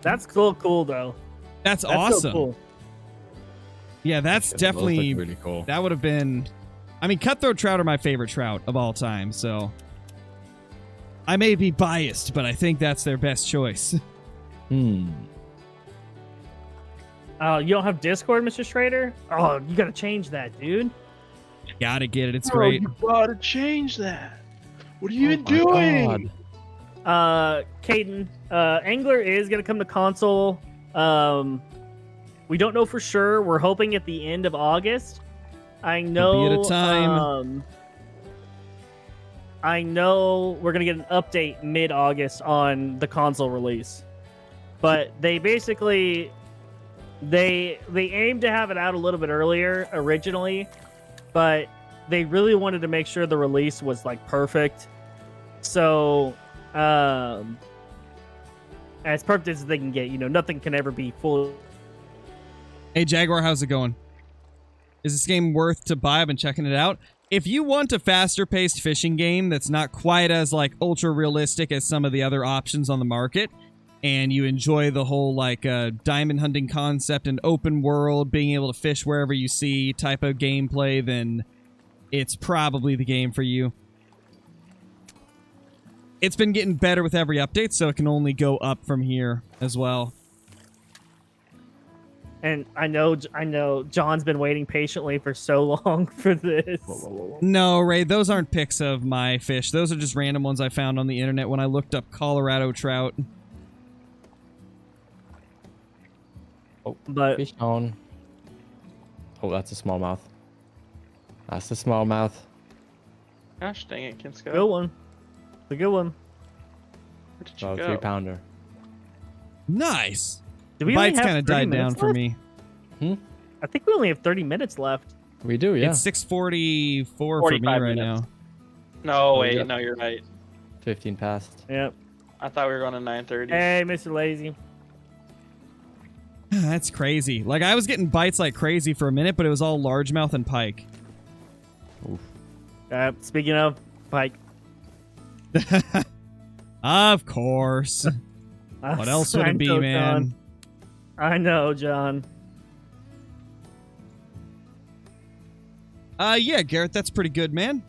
That's cool though. That's That's awesome. so cool. Yeah, that's Yeah, those look definitely really cool. that would have been. I mean, cutthroat trout are my favorite trout of all time. So I may be biased, but I think that's their best choice. Hmm. You don't have Discord, Mr. Schrader? Oh, you gotta change that, dude. Gotta get it. It's great. You gotta change that. What are you Oh my God. Caden, Angler is gonna come to console. We don't know for sure. We're hoping at the end of August. I know. Could be at a time. I know we're gonna get an update mid-August on the console release, but they basically they aim to have it out a little bit earlier originally, but they really wanted to make sure the release was like perfect. So, as perfect as they can get, nothing can ever be full. Hey, Jaguar, how's it going? Is this game worth to buy? I've been checking it out. If you want a faster-paced fishing game that's not quite as, like, ultra-realistic as some of the other options on the market, and you enjoy the whole, like, diamond hunting concept and open world, being able to fish wherever you see type of gameplay, then it's probably the game for you. It's been getting better with every update, so it can only go up from here as well. And I know John's been waiting patiently for so long for this. No, Ray, those aren't pics of my fish. Those are just random ones I found on the internet when I looked up Colorado trout. Oh, but fish on. Oh, that's a smallmouth. That's a smallmouth. Gosh dang it, Kinsko. good one. It's a good one. Where did you Oh, go? 3-pounder. Nice. Do The we only bites have kind of 30 died down minutes for left? me. I think we only have 30 minutes left. We do, yeah. It's 6:44 for me 45 right minutes. now. No, wait, yeah. no, you're right. 15 past. Yep. I thought we were going to 9:30. Hey, Mr. Lazy. That's crazy. Like, I was getting bites like crazy for a minute, but it was all largemouth and pike. Oof. Speaking of Pike. Of course. What else would it be, know, man? John. I know, John. Yeah, Garrett, that's pretty good, man.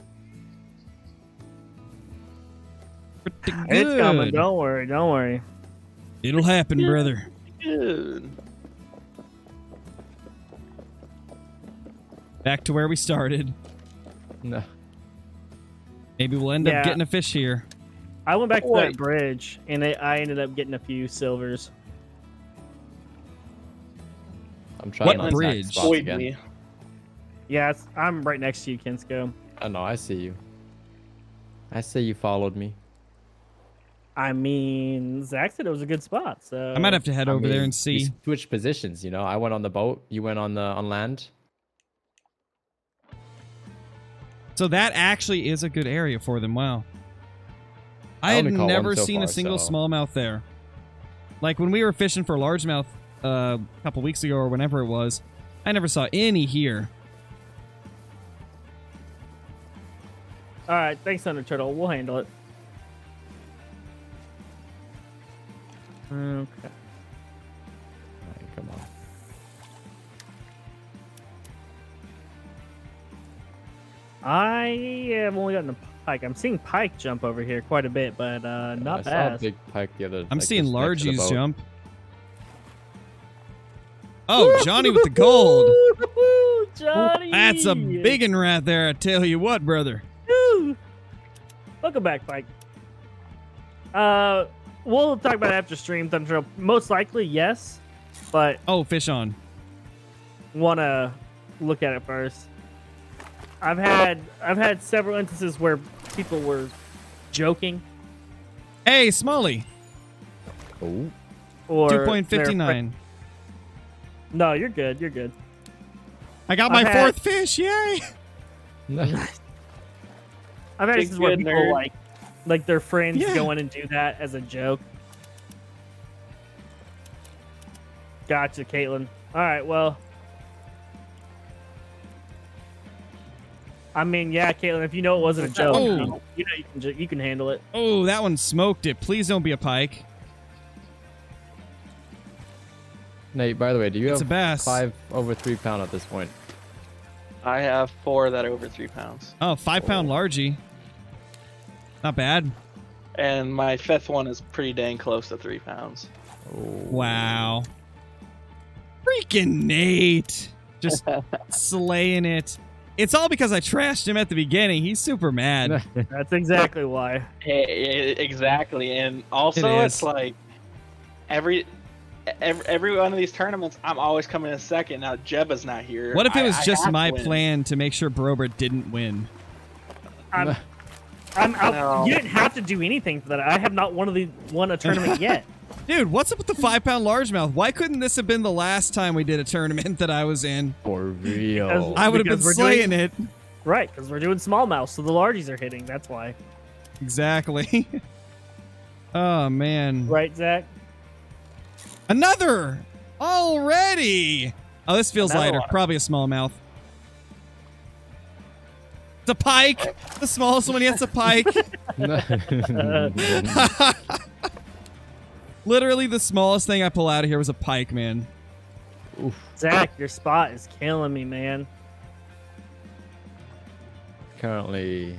Pretty good. It's coming. Don't worry. Don't worry. It'll happen, brother. Good. Back to where we started. No. Maybe we'll end up getting a fish here. I went back to Boy. that bridge, and I ended up getting a few silvers. I'm trying What on bridge? Zach's spots Avoid again. me. Yeah, I'm right next to you, Kinsko. I know, I see you. I say you followed me. I mean, Zach said it was a good spot, so... I might have to head I over there mean, and see. We switched positions, you know. I went on the boat, you went on land. So that actually is a good area for them. Wow. I I had only caught never one so seen a far, single so- smallmouth there. Like when we were fishing for largemouth a couple weeks ago or whenever it was, I never saw any here. All right, thanks, Thunder Turtle. We'll handle it. Okay. Alright, come on. I have only gotten a pike. I'm seeing pike jump over here quite a bit, but not I saw a bad. big pike the other. I'm like, seeing just next to the largies boat. jump. Oh, Johnny with the gold. Woo-hoo, Johnny! That's a biggin' right there, I tell you what, brother. Woo! Welcome back, Pike. We'll talk about it after stream, Thunder Turtle. Most likely, yes, but Oh, fish on. want to look at it first. I've had several instances where people were joking Hey, Smalley. Oh, or 2.59. No, you're good. You're good. I got my I've had- fourth fish, yay! I've had Big instances where good people nerd. like their friends Yeah. go in and do that as a joke. Gotcha, Caitlin. All right, well. I mean, yeah, Caitlin, if you know it wasn't a joke, Oh. you can handle it. Oh, that one smoked it. Please don't be a pike. Nate, by the way, do you It's a have bass. 5 over 3-pound at this point? I have 4 that are over 3 pounds. Oh, 5-pound largie. Not bad. And my 5th one is pretty dang close to 3 pounds. Oh. Wow. Freaking Nate. Just slaying it. It's all because I trashed him at the beginning. He's super mad. That's exactly why. Exactly. And also, It is. it's like every every one of these tournaments, I'm always coming in second. Now Jeba's not here. What if it was I just have my to win. plan to make sure Brober didn't win? I'm No. You didn't have to do anything for that. I have not won a tournament yet. Dude, what's up with the 5-pound largemouth? Why couldn't this have been the last time we did a tournament that I was in? For real. Because- I would have been we're slaying doing- it. Right, because we're doing smallmouth, so the largies are hitting. That's why. Exactly. Oh, man. Right, Zach? Another! Already! Oh, this feels Another lighter. one. Probably a smallmouth. It's a pike! The smallest one yet's a pike. Literally the smallest thing I pull out of here was a pike, man. Zach, your spot is killing me, man. Currently.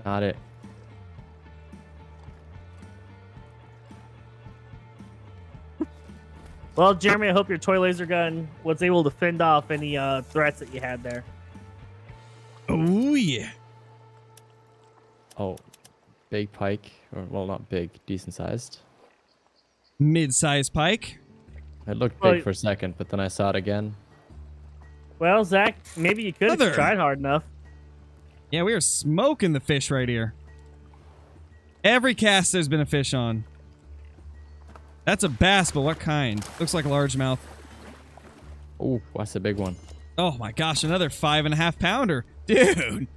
Not it. Well, Jeremy, I hope your toy laser gun was able to fend off any threats that you had there. Oh, yeah. Oh, big pike, or well, not big, decent sized. Mid-sized pike. It looked Well, big for a second, but then I saw it again. Well, Zach, maybe you could have Another. tried hard enough. Yeah, we are smoking the fish right here. Every cast there's been a fish on. That's a bass, but what kind? Looks like a largemouth. Oh, that's a big one. Oh my gosh, another 5.5 pounder. Dude.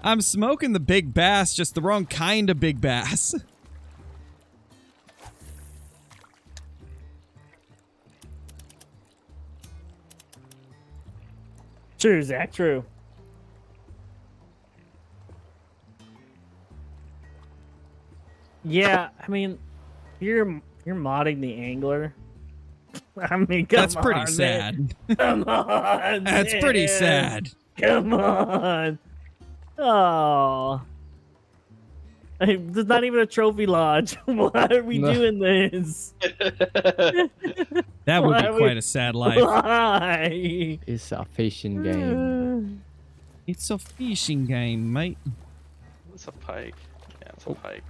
I'm smoking the big bass, just the wrong kind of big bass. True, Zach, true. Yeah, I mean, you're modding the angler. I mean, come That's pretty on, sad. Man. Come on, That's pretty man. sad. Come on. Oh. Hey, there's not even a trophy lodge. Why are we No. doing this? That would Why be are we- quite a sad life. Why? It's a fishing game. It's a fishing game, mate. It's a pike. Yeah, it's a pike.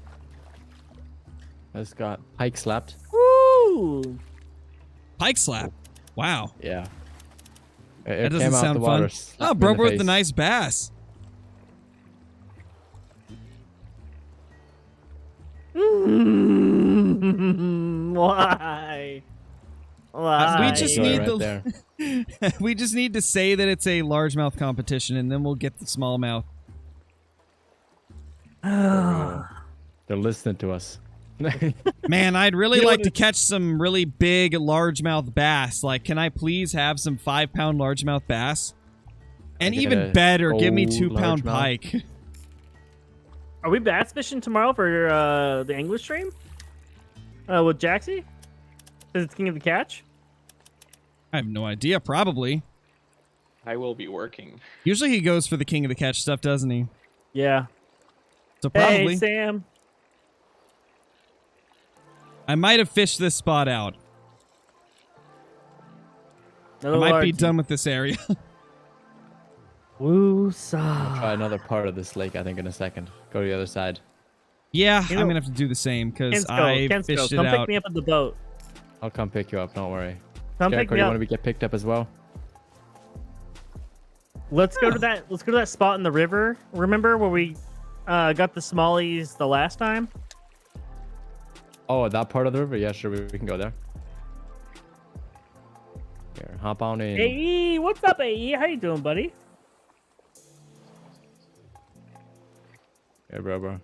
I just got pike slapped. Woo! Pike slap. Wow. Yeah. That doesn't sound fun. Oh, Brober with the nice bass. Why? Why? We just Enjoy need it the. right We just need to say that it's a largemouth competition, and then we'll get the smallmouth. They're listening to us. Man, I'd really You know like what to catch some really big largemouth bass. Like, can I please have some 5-pound largemouth bass? And Can I get even a better, give me old 2-pound largemouth? pike. Are we bass fishing tomorrow for the English stream? With Jaxie? Is it King of the Catch? I have no idea. Probably. I will be working. Usually he goes for the king of the catch stuff, doesn't he? Yeah. So probably. Hey, Sam. I might have fished this spot out. Another I might be large- done with this area. Woosah. Try another part of this lake, I think, in a second. Go to the other side. Yeah, You know- I'm gonna have to do the same because Kensko, I Kensko, fished it come pick out. me up at the boat. I'll come pick you up, don't worry. Come pick Jericho, me you up. want to get picked up as well? Let's go to that. Let's go to that spot in the river. Remember where we got the smallies the last time? Oh, that part of the river? Yeah, sure, we can go there. Here, hop on in. Hey, what's up, AE? How you doing, buddy? Hey, bro.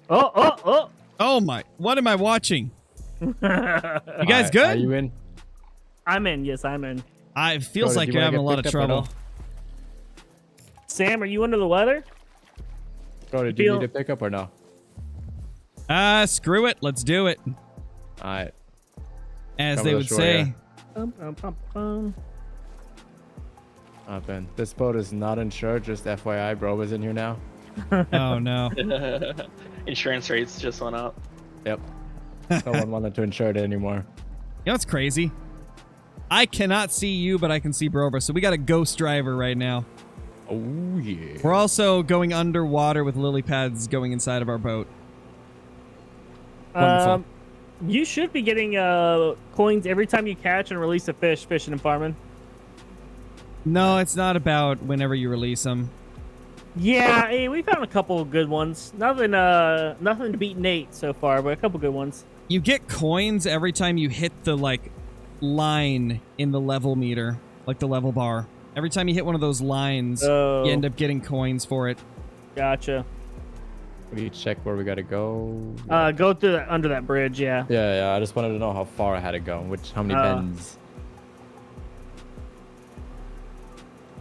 Oh. Oh my! What am I watching? You guys Are good? you in? I'm in. Yes, I'm in. It feels Bro, like do you you're wanna having a get lot of picked up or trouble. Sam, are you under the weather? Bro, did you Feel- need a pickup or no? Screw it. Let's do it. Alright. As Cover they the would shore, say. yeah. Bum. Hop in. This boat is not insured, just FYI, bro is in here now. Oh no. Insurance rates just went up. Yep. No one wanted to insure it anymore. You know what's crazy? I cannot see you, but I can see Brober, so we got a ghost driver right now. Oh, yeah. We're also going underwater with lily pads going inside of our boat. Wonderful. You should be getting coins every time you catch and release a fish, fishing and farming. No, it's not about whenever you release them. Yeah, hey, we found a couple of good ones. Nothing to beat Nate so far, but a couple good ones. You get coins every time you hit the, like, line in the level meter. Like the level bar. Every time you hit one of those lines, you end up getting coins for it. Gotcha. We check where we gotta go. Go through that, under that bridge, yeah. Yeah. I just wanted to know how far I had to go. How many bends.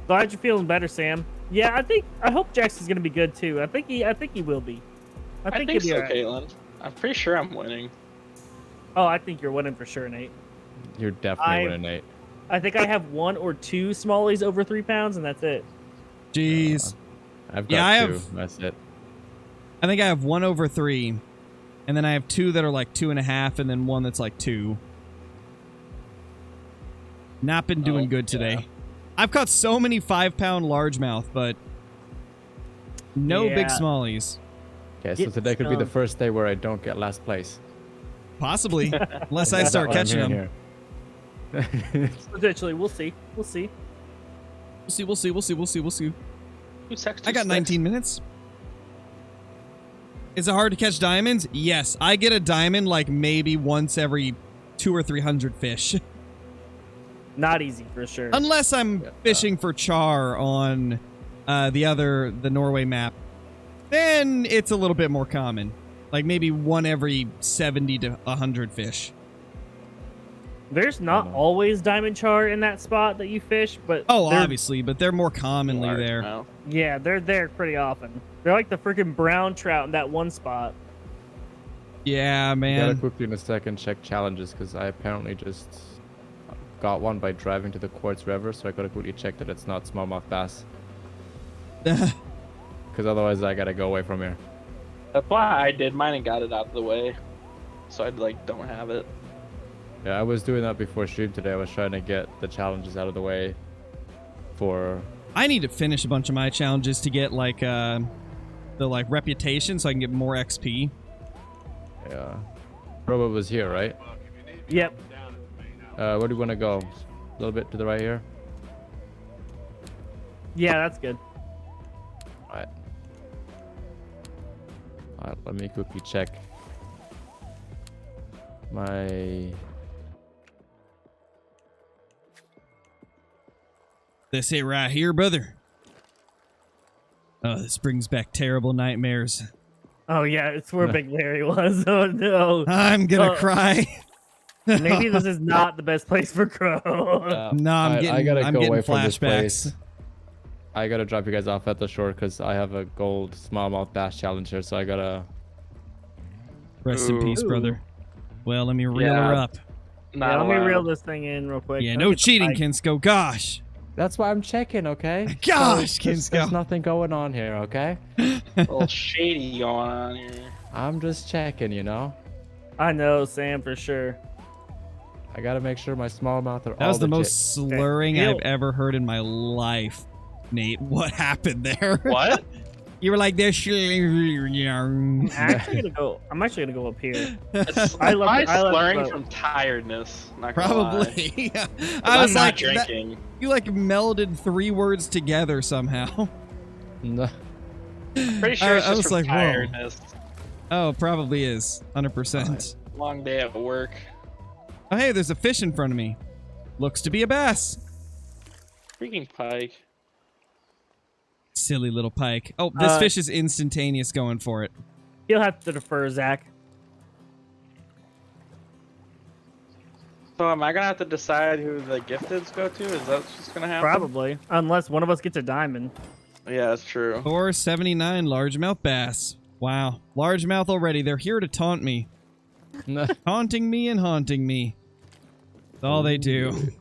Glad you're feeling better, Sam. Yeah, I hope Jackson's gonna be good too. I think he will be. I think he'll be so, all right. Caitlin. I'm pretty sure I'm winning. Oh, I think you're winning for sure, Nate. You're definitely winning, Nate. I think I have 1 or 2 smallies over 3 pounds, and that's it. Jeez. I've got 2. That's it. I think I have 1 over 3. And then I have 2 that are like 2.5, and then 1 that's like 2. Not been doing good today. Yeah. I've caught so many 5-pound largemouth, but no big Yeah. smallies. Okay, so today could be the first day where I don't get last place. Possibly. Unless I start catching them. Potentially, we'll see. We'll see. We'll see. I got 19 minutes. Is it hard to catch diamonds? Yes. I get a diamond like maybe once every 200 or 300 fish. Not easy for sure. Unless I'm fishing for char on the Norway map. Then it's a little bit more common. Like maybe 1 every 70 to 100 fish. There's not always diamond char in that spot that you fish, but obviously, but they're more commonly there. Now. Yeah, they're there pretty often. They're like the freaking brown trout in that one spot. Yeah, man. Gotta quickly in a second check challenges because I apparently just got one by driving to the Quartz River, so I gotta quickly check that it's not smallmouth bass. Because otherwise I gotta go away from here. That's why I did mine and got it out of the way, so I don't have it. Yeah, I was doing that before stream today. I was trying to get the challenges out of the way for... I need to finish a bunch of my challenges to get like the reputation so I can get more XP. Yeah. Robot was here, right? Yep. Where do you want to go? A little bit to the right here? Yeah, that's good. Alright, let me quickly check my... This it right here, brother. Oh, this brings back terrible nightmares. Oh yeah, it's where Big Larry was. Oh no. I'm gonna cry. Maybe this is not the best place for Crow. No, I'm getting away from this flashbacks. place. I gotta drop you guys off at the shore because I have a gold smallmouth bass challenge here, so I gotta... Rest in peace, brother. Well, let me reel her up. Let me reel this thing in real quick. Yeah, no cheating, Kinsko. Gosh. That's why I'm checking, okay? Gosh, Kinsko. There's nothing going on here, okay? A little shady going on here. I'm just checking, you know? I know, Sam, for sure. I gotta make sure my smallmouth are all That was the legit. most slurring I've ever heard in my life. Nate, what happened there? What? You were like this. I'm actually gonna go up here. I love slurring from tiredness. Not gonna Probably. lie. I was I'm not like, drinking. you like melded 3 words together somehow. No. Pretty sure it's I just was from like, whoa. tiredness. Oh, probably is. 100%. Long day at work. Oh, hey, there's a fish in front of me. Looks to be a bass. Freaking pike. Silly little pike. Oh, this fish is instantaneous going for it. You'll have to defer, Zach. So am I gonna have to decide who the gifteds go to? Is that what's gonna happen? Probably. Unless one of us gets a diamond. Yeah, that's true. 479 largemouth bass. Wow. Largemouth already. They're here to taunt me. Taunting me and haunting me. That's all they do.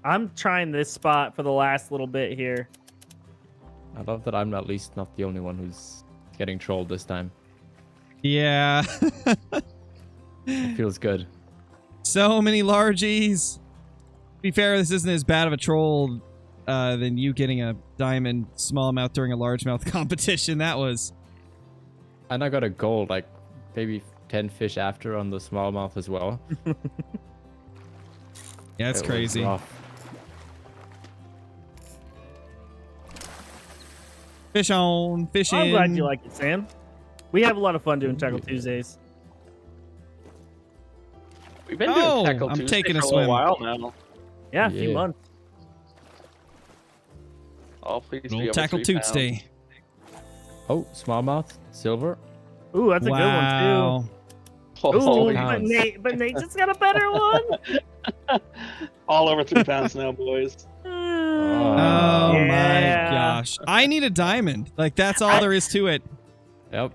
I'm trying this spot for the last little bit here. I love that I'm at least not the only one who's getting trolled this time. Yeah. It feels good. So many largies. To be fair, this isn't as bad of a troll than you getting a diamond smallmouth during a largemouth competition. That was. And I got a gold, like maybe 10 fish after on the smallmouth as well. Yeah, it's crazy. Fish on, fish in. I'm glad you like it, Sam. We have a lot of fun doing Tackle Tuesdays. We've been doing Tackle I'm Tuesday taking a for swim. a while now. Yeah, a few months. Oh, please be Little over Tackle 3 pounds. Tuesday. Oh, smallmouth, silver. Ooh, that's a good one, too. Oh, Ooh, pounds. but Nate's just got a better one. all over 3 pounds now, boys. Oh Yeah. my gosh. I need a diamond. Like, that's all there is to it. Yep.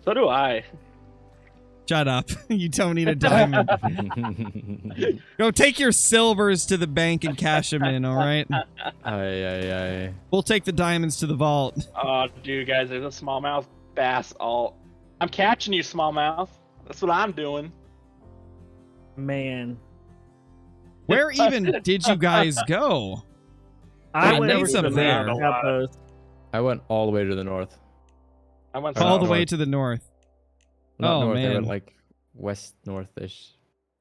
So do I. Shut up. You don't need a diamond. Go take your silvers to the bank and cash them in, all right? Aye. We'll take the diamonds to the vault. Oh, dude, guys, there's a smallmouth bass alt. I'm catching you, smallmouth. That's what I'm doing. Man. Where even did you guys go? I Wait, went over Nate's to up the there. mountain outpost. I went all the way to the north. I went All the south. way to the north. Not Oh, north, I man. went like west north-ish.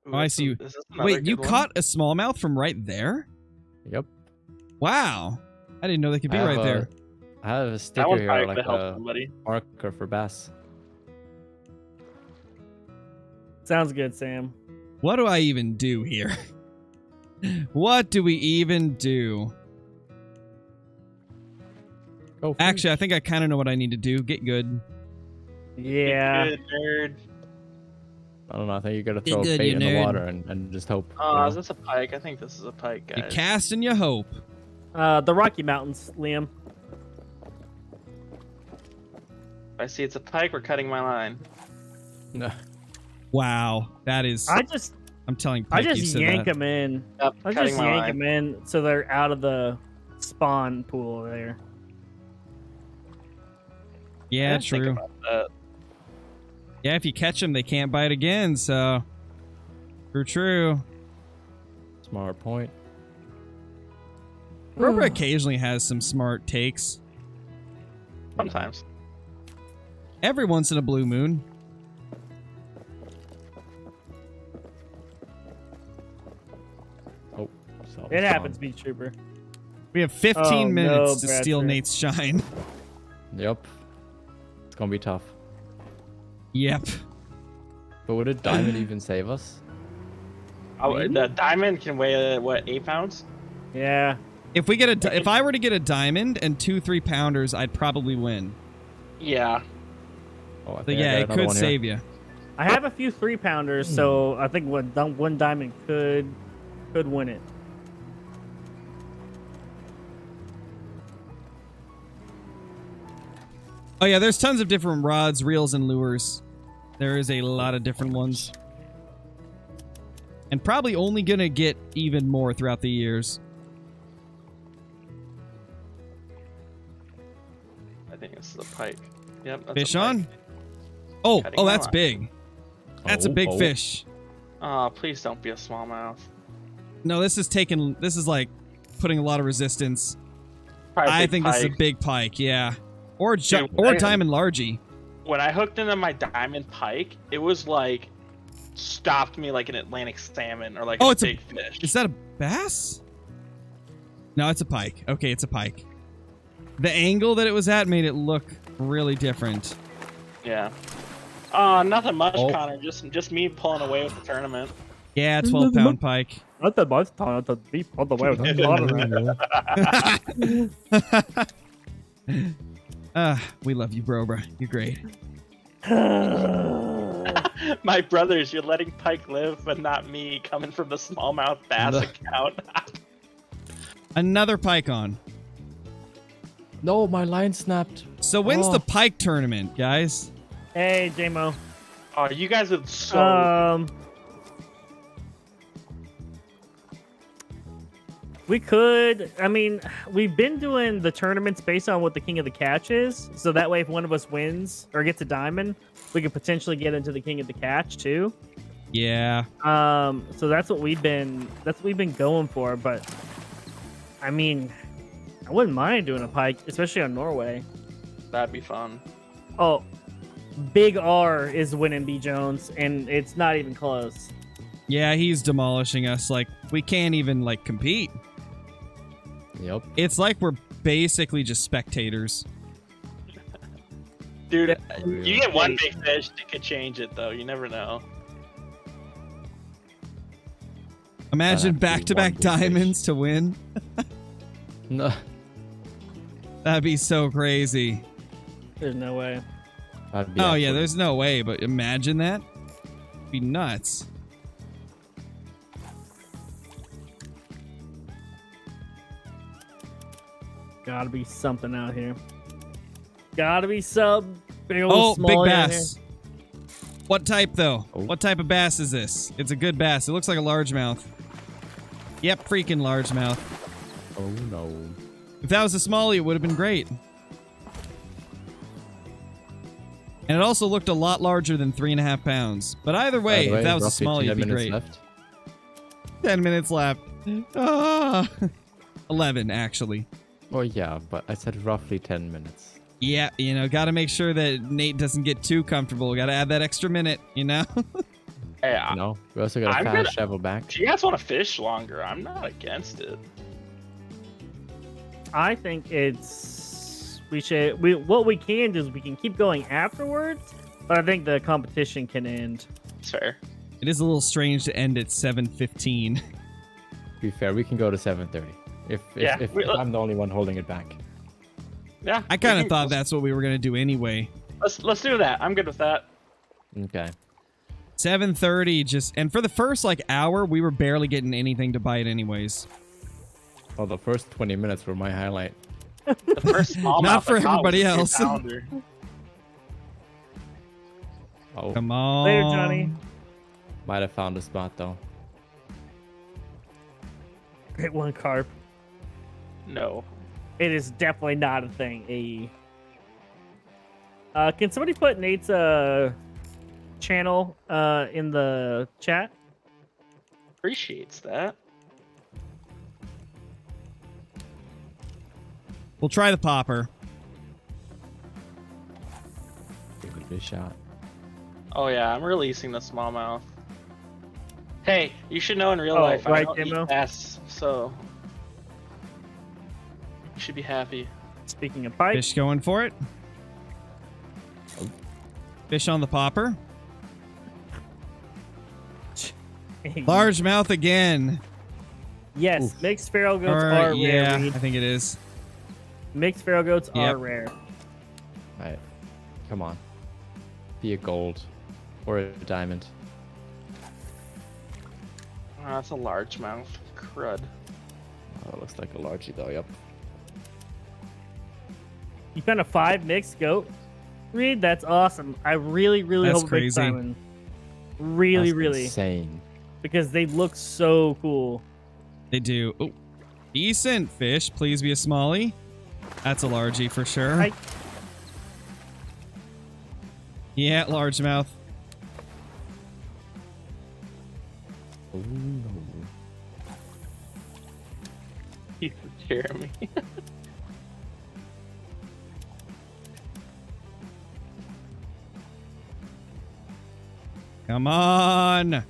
Ooh, Oh, I this see is- you. this is another Wait, you good one. caught a smallmouth from right there? Yep. Wow. I didn't know they could be I have right a- there. I have a That sticker one here, probably like could help a somebody. marker for bass. Sounds good, Sam. What do I even do here? What do we even do? Oh, Actually, I think I kind of know what I need to do. Get good. Yeah. Good nerd. I don't know. I think you gotta Get throw good, bait you in the nerd. water and just hope. Oh, is this a pike? I think this is a pike, guys. You cast and you hope. The Rocky Mountains, Liam. If I see it's a pike, we're cutting my line. No. Wow. That is... I'm telling I Pike you just said yank that. them in. Yep, I cutting just my yank line. them in so they're out of the spawn pool over there. Yeah, didn't think true. about that. Yeah, if you catch them, they can't bite again, so... True. Smart point. Roper occasionally has some smart takes. Sometimes. Every once in a blue moon. Oh, so It happens, Beach Trooper. We have 15 Oh, minutes no, to steal Bradford. Nate's shine. Yep. It's gonna be tough. Yep. But would a diamond even save us? Oh, the diamond can weigh, what, 8 pounds? Yeah. If we get if I were to get a diamond and 2 3-pounders, I'd probably win. Yeah. Oh, I So think I yeah, got it another could one here. save you. I have a few 3-pounders, so I think one diamond could win it. Oh yeah, there's tons of different rods, reels, and lures. There is a lot of different ones. And probably only gonna get even more throughout the years. I think this is a pike. Yep. That's Fish a pike. on? Oh, Cutting oh, my that's line. big. That's a big fish. Oh, please don't be a smallmouth. No, this is like putting a lot of resistance. Probably a I big think this is a pike. big pike, yeah. Or Dude, or I- diamond largie. When I hooked into my diamond pike, it was like stopped me like an Atlantic salmon or like Oh, a it's a- big fish. Is that a bass? No, it's a pike. Okay, it's a pike. The angle that it was at made it look really different. Yeah. Nothing much, Connor. Just me pulling away with the tournament. Yeah, 12-pound pike. Not the most time to be all the way with We love you, bro. You're great. My brothers, you're letting pike live, but not me, coming from the smallmouth bass account. Another pike on. No, my line snapped. So when's the pike tournament, guys? Hey, JMO. Oh, you guys would so. We could. I mean, we've been doing the tournaments based on what the King of the Catch is. So that way, if one of us wins or gets a diamond, we could potentially get into the King of the Catch too. Yeah. So that's what we've been going for. But I mean, I wouldn't mind doing a pike, especially on Norway. That'd be fun. Oh, Big R is winning B Jones, and it's not even close. Yeah, he's demolishing us. Like, we can't even, like, compete. Yep. It's like we're basically just spectators. Dude, you get one big fish that could change it, though. You never know. Imagine back-to-back diamonds to win. No. That'd be so crazy. There's no way. Oh, yeah, there's no way, but imagine that. It'd be nuts. Gotta be something out here. Gotta be some big old Oh, big smallie bass. What type, though? Oh. What type of bass is this? It's a good bass. It looks like a largemouth. Yep, freaking largemouth. Oh, no. If that was a smallie, it would have been great. And it also looked a lot larger than 3.5 pounds. But either way, if that was a smallie, it'd be great. Left. 10 minutes left. Ah. 11, actually. Oh, yeah, but I said roughly 10 minutes. Yeah, you know, gotta make sure that Nate doesn't get too comfortable. Gotta add that extra minute, you know? Hey, No, we also got a fast shovel back. Do you guys want to fish longer? I'm not against it. I think it's what we can do is we can keep going afterwards, but I think the competition can end. It's fair. It is a little strange to end at 7:15. To be fair, we can go to 7:30. If I'm the only one holding it back. Yeah. I kind of thought that's what we were gonna do anyway. Let's do that. I'm good with that. Okay. 7:30 just, and for the first like hour, we were barely getting anything to bite anyways. Well, the first 20 minutes were my highlight. The first smallmouth Not for I caught was everybody a else. 2-pounder. Oh, Come on. Later, Johnny. might have found a spot though. Great one, carp. No. It is definitely not a thing. Can somebody put Nate's channel in the chat? Appreciates that. We'll try the popper. Give it a shot. Oh yeah, I'm releasing the smallmouth. Hey, you should know in real Oh, life I right, don't Demo? eat bass, so you should be happy. Speaking of pike, Fish going for it. Fish on the popper. Largemouth again. yes, Oof. mixed feral goats are Yeah, rare. Reed. I think it is. Mixed feral goats Yep. are rare. Alright. Come on. Be a gold. Or a diamond. Oh, that's a largemouth. Crud. Oh, that looks like a largie though, yep. You found a 5 mixed goat, Reed? That's awesome. I really, really That's hope crazy. it's Simon. Really, That's really. insane. Because they look so cool. They do. Oh, decent fish. Please be a smallie. That's a largie for sure. Pike. Yeah, largemouth. Oh no. You Jeremy. Come on.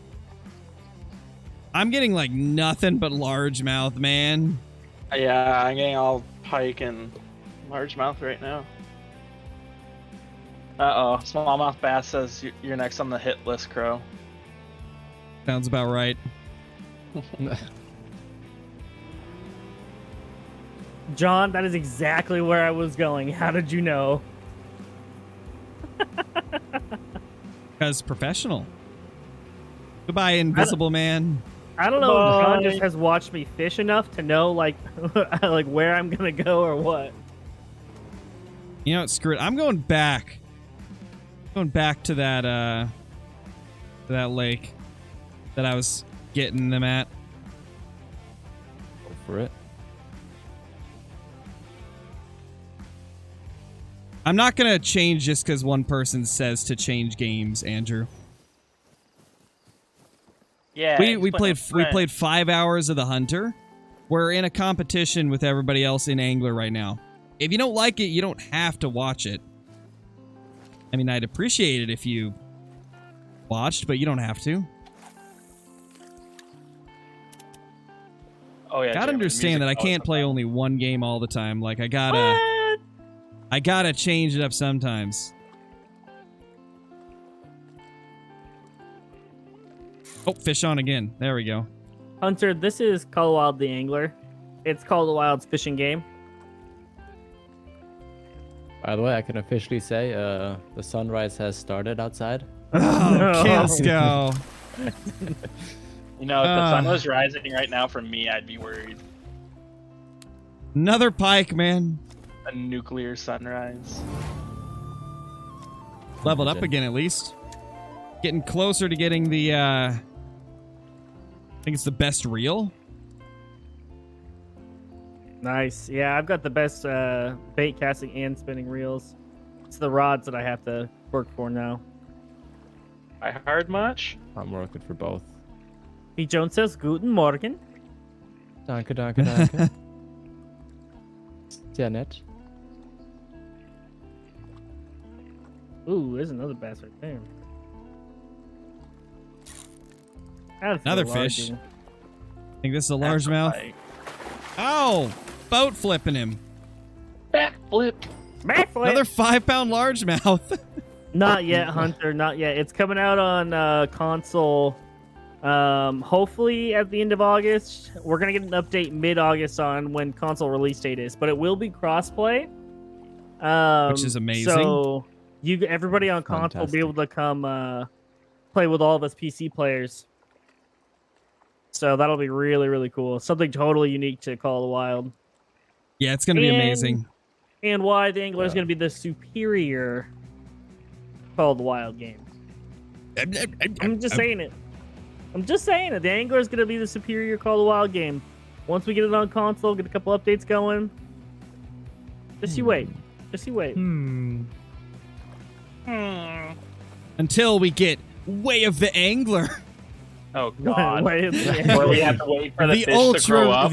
I'm getting like nothing but largemouth, man. Yeah, I'm getting all pike and largemouth right now. Uh-oh, smallmouth bass says you're next on the hit list, Crow. Sounds about right. John, that is exactly where I was going. How did you know? Because professional. Goodbye, invisible man. I don't know if John Bye. just has watched me fish enough to know like like where I'm gonna go or what. You know what? Screw it. I'm going back. Going back to that lake that I was getting them at. Go for it. I'm not gonna change just because one person says to change games, Andrew. Yeah. We played 5 hours of the Hunter. We're in a competition with everybody else in Angler right now. If you don't like it, you don't have to watch it. I mean, I'd appreciate it if you watched, but you don't have to. Oh yeah. Gotta understand that I can't play only one game all the time. Like I gotta change it up sometimes. Oh, fish on again. There we go. Hunter, this is Call of Wild the Angler. It's Call of the Wild's fishing game. By the way, I can officially say the sunrise has started outside. Oh, Kinsko. You know, if the sun was rising right now for me, I'd be worried. Another pike, man. A nuclear sunrise. Leveled up again, at least. Getting closer to getting the, I think it's the best reel. Nice. Yeah, I've got the best bait casting and spinning reels. It's the rods that I have to work for now. I hard much? I'm working for both. P. Jones says, Guten Morgen. Danke, danke, danke. Sehr nett. Ooh, there's another bass right there. Another fish. I think this is a largemouth. Ow! Boat flipping him. Backflip. Backflip. Another 5-pound largemouth. Not yet, Hunter. Not yet. It's coming out on console. Hopefully at the end of August. We're gonna get an update mid-August on when console release date is, but it will be crossplay. Which is amazing. So everybody on console will be able to come play with all of us PC players. So that'll be really, really cool. Something totally unique to Call of the Wild. Yeah, it's gonna be amazing. And why the Angler is gonna be the superior Call of the Wild game. I'm just saying it. I'm just saying it. The Angler is going to be the superior Call of the Wild game. Once we get it on console, get a couple updates going. Just you wait. Just you wait. Until we get Way of the Angler. Oh, God. Way of the Where we have to wait for the fish to grow up.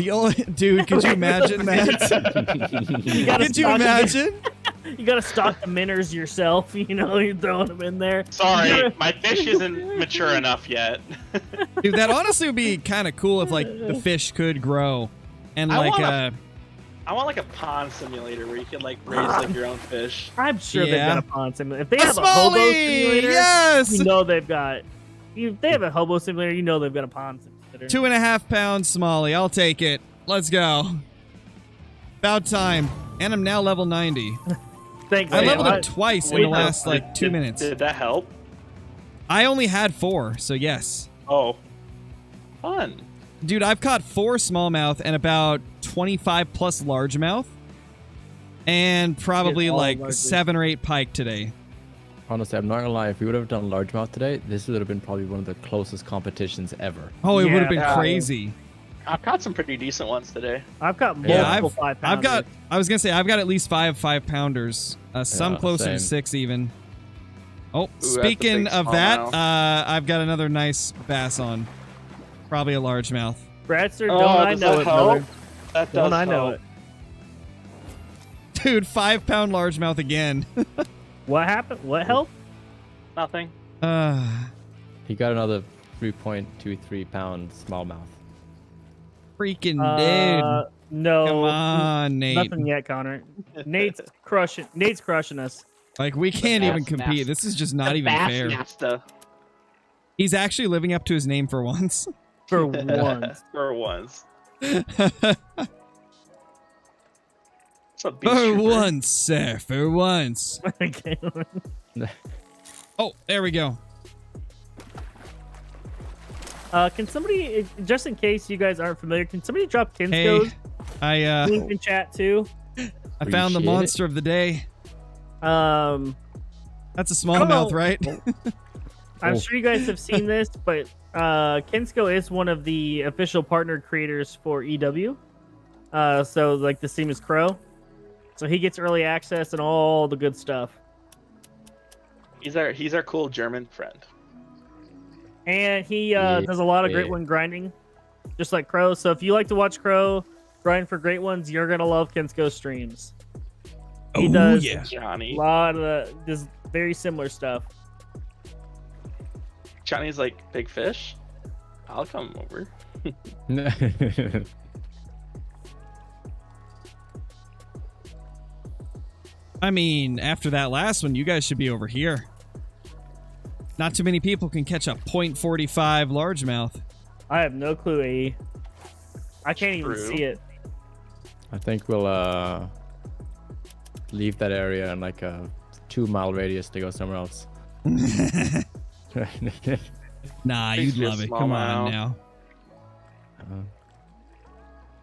Dude, could you imagine that? Could you imagine? You gotta stock the minnows yourself, you know, you're throwing them in there. Sorry, my fish isn't mature enough yet. Dude, that honestly would be kind of cool if, like, the fish could grow. And, I want, like, a pond simulator where you can, like, raise, like, your own fish. I'm sure they've got a pond simulator. If they A have a smallie! hobo simulator, Yes! you know they've got... If they have a hobo simulator, you know they've got a pond simulator. 2.5-pound smallie. I'll take it. Let's go. About time. And I'm now level 90. Thanks. I leveled up twice in the last, like, 2 minutes. Did that help? I only had 4, so yes. Oh. Fun. Dude, I've caught 4 smallmouth and about 25 plus largemouth. And probably like 7 or 8 pike today. Honestly, I'm not gonna lie. If we would have done largemouth today, this would have been probably one of the closest competitions ever. Oh, it would have been crazy. I've caught some pretty decent ones today. I've got multiple 5-pounders. I was gonna say I've got at least 5 5-pounders. Some closer to 6 even. Oh, speaking of that, I've got another nice bass on. Probably a largemouth. Bradster, don't I know it, brother? That does Don't I know it? Dude, 5-pound largemouth again. What happened? What helped? Nothing. He got another 3.23 pound smallmouth. Freaking dude. No. Come on, Nate. Nothing yet, Connor. Nate's crushing us. Like, we can't even compete. This is just not even fair. Nasta. He's actually living up to his name for once. For once. For once. For once, sir. For once. Okay. Oh, there we go. Can somebody, just in case you guys aren't familiar, can somebody drop Kinsko's link in chat too? I found the monster of the day. That's a smallmouth, right? I'm sure you guys have seen this, but Kinsko is one of the official partner creators for EW. So like the same as Crow. So he gets early access and all the good stuff. He's our cool German friend. And he does a lot of great one grinding. just like Crow. So if you like to watch Crow grind for great ones, you're gonna love Kensko's streams. He does Johnny. a lot of this very similar stuff. Johnny's like, big fish? I'll come over. I mean, after that last one, you guys should be over here. Not too many people can catch a .45 largemouth. I have no clue, AE. I can't even see it. I think we'll leave that area in like a 2-mile radius to go somewhere else. Nah, Please you'd be a love it. Come on smallmouth. now.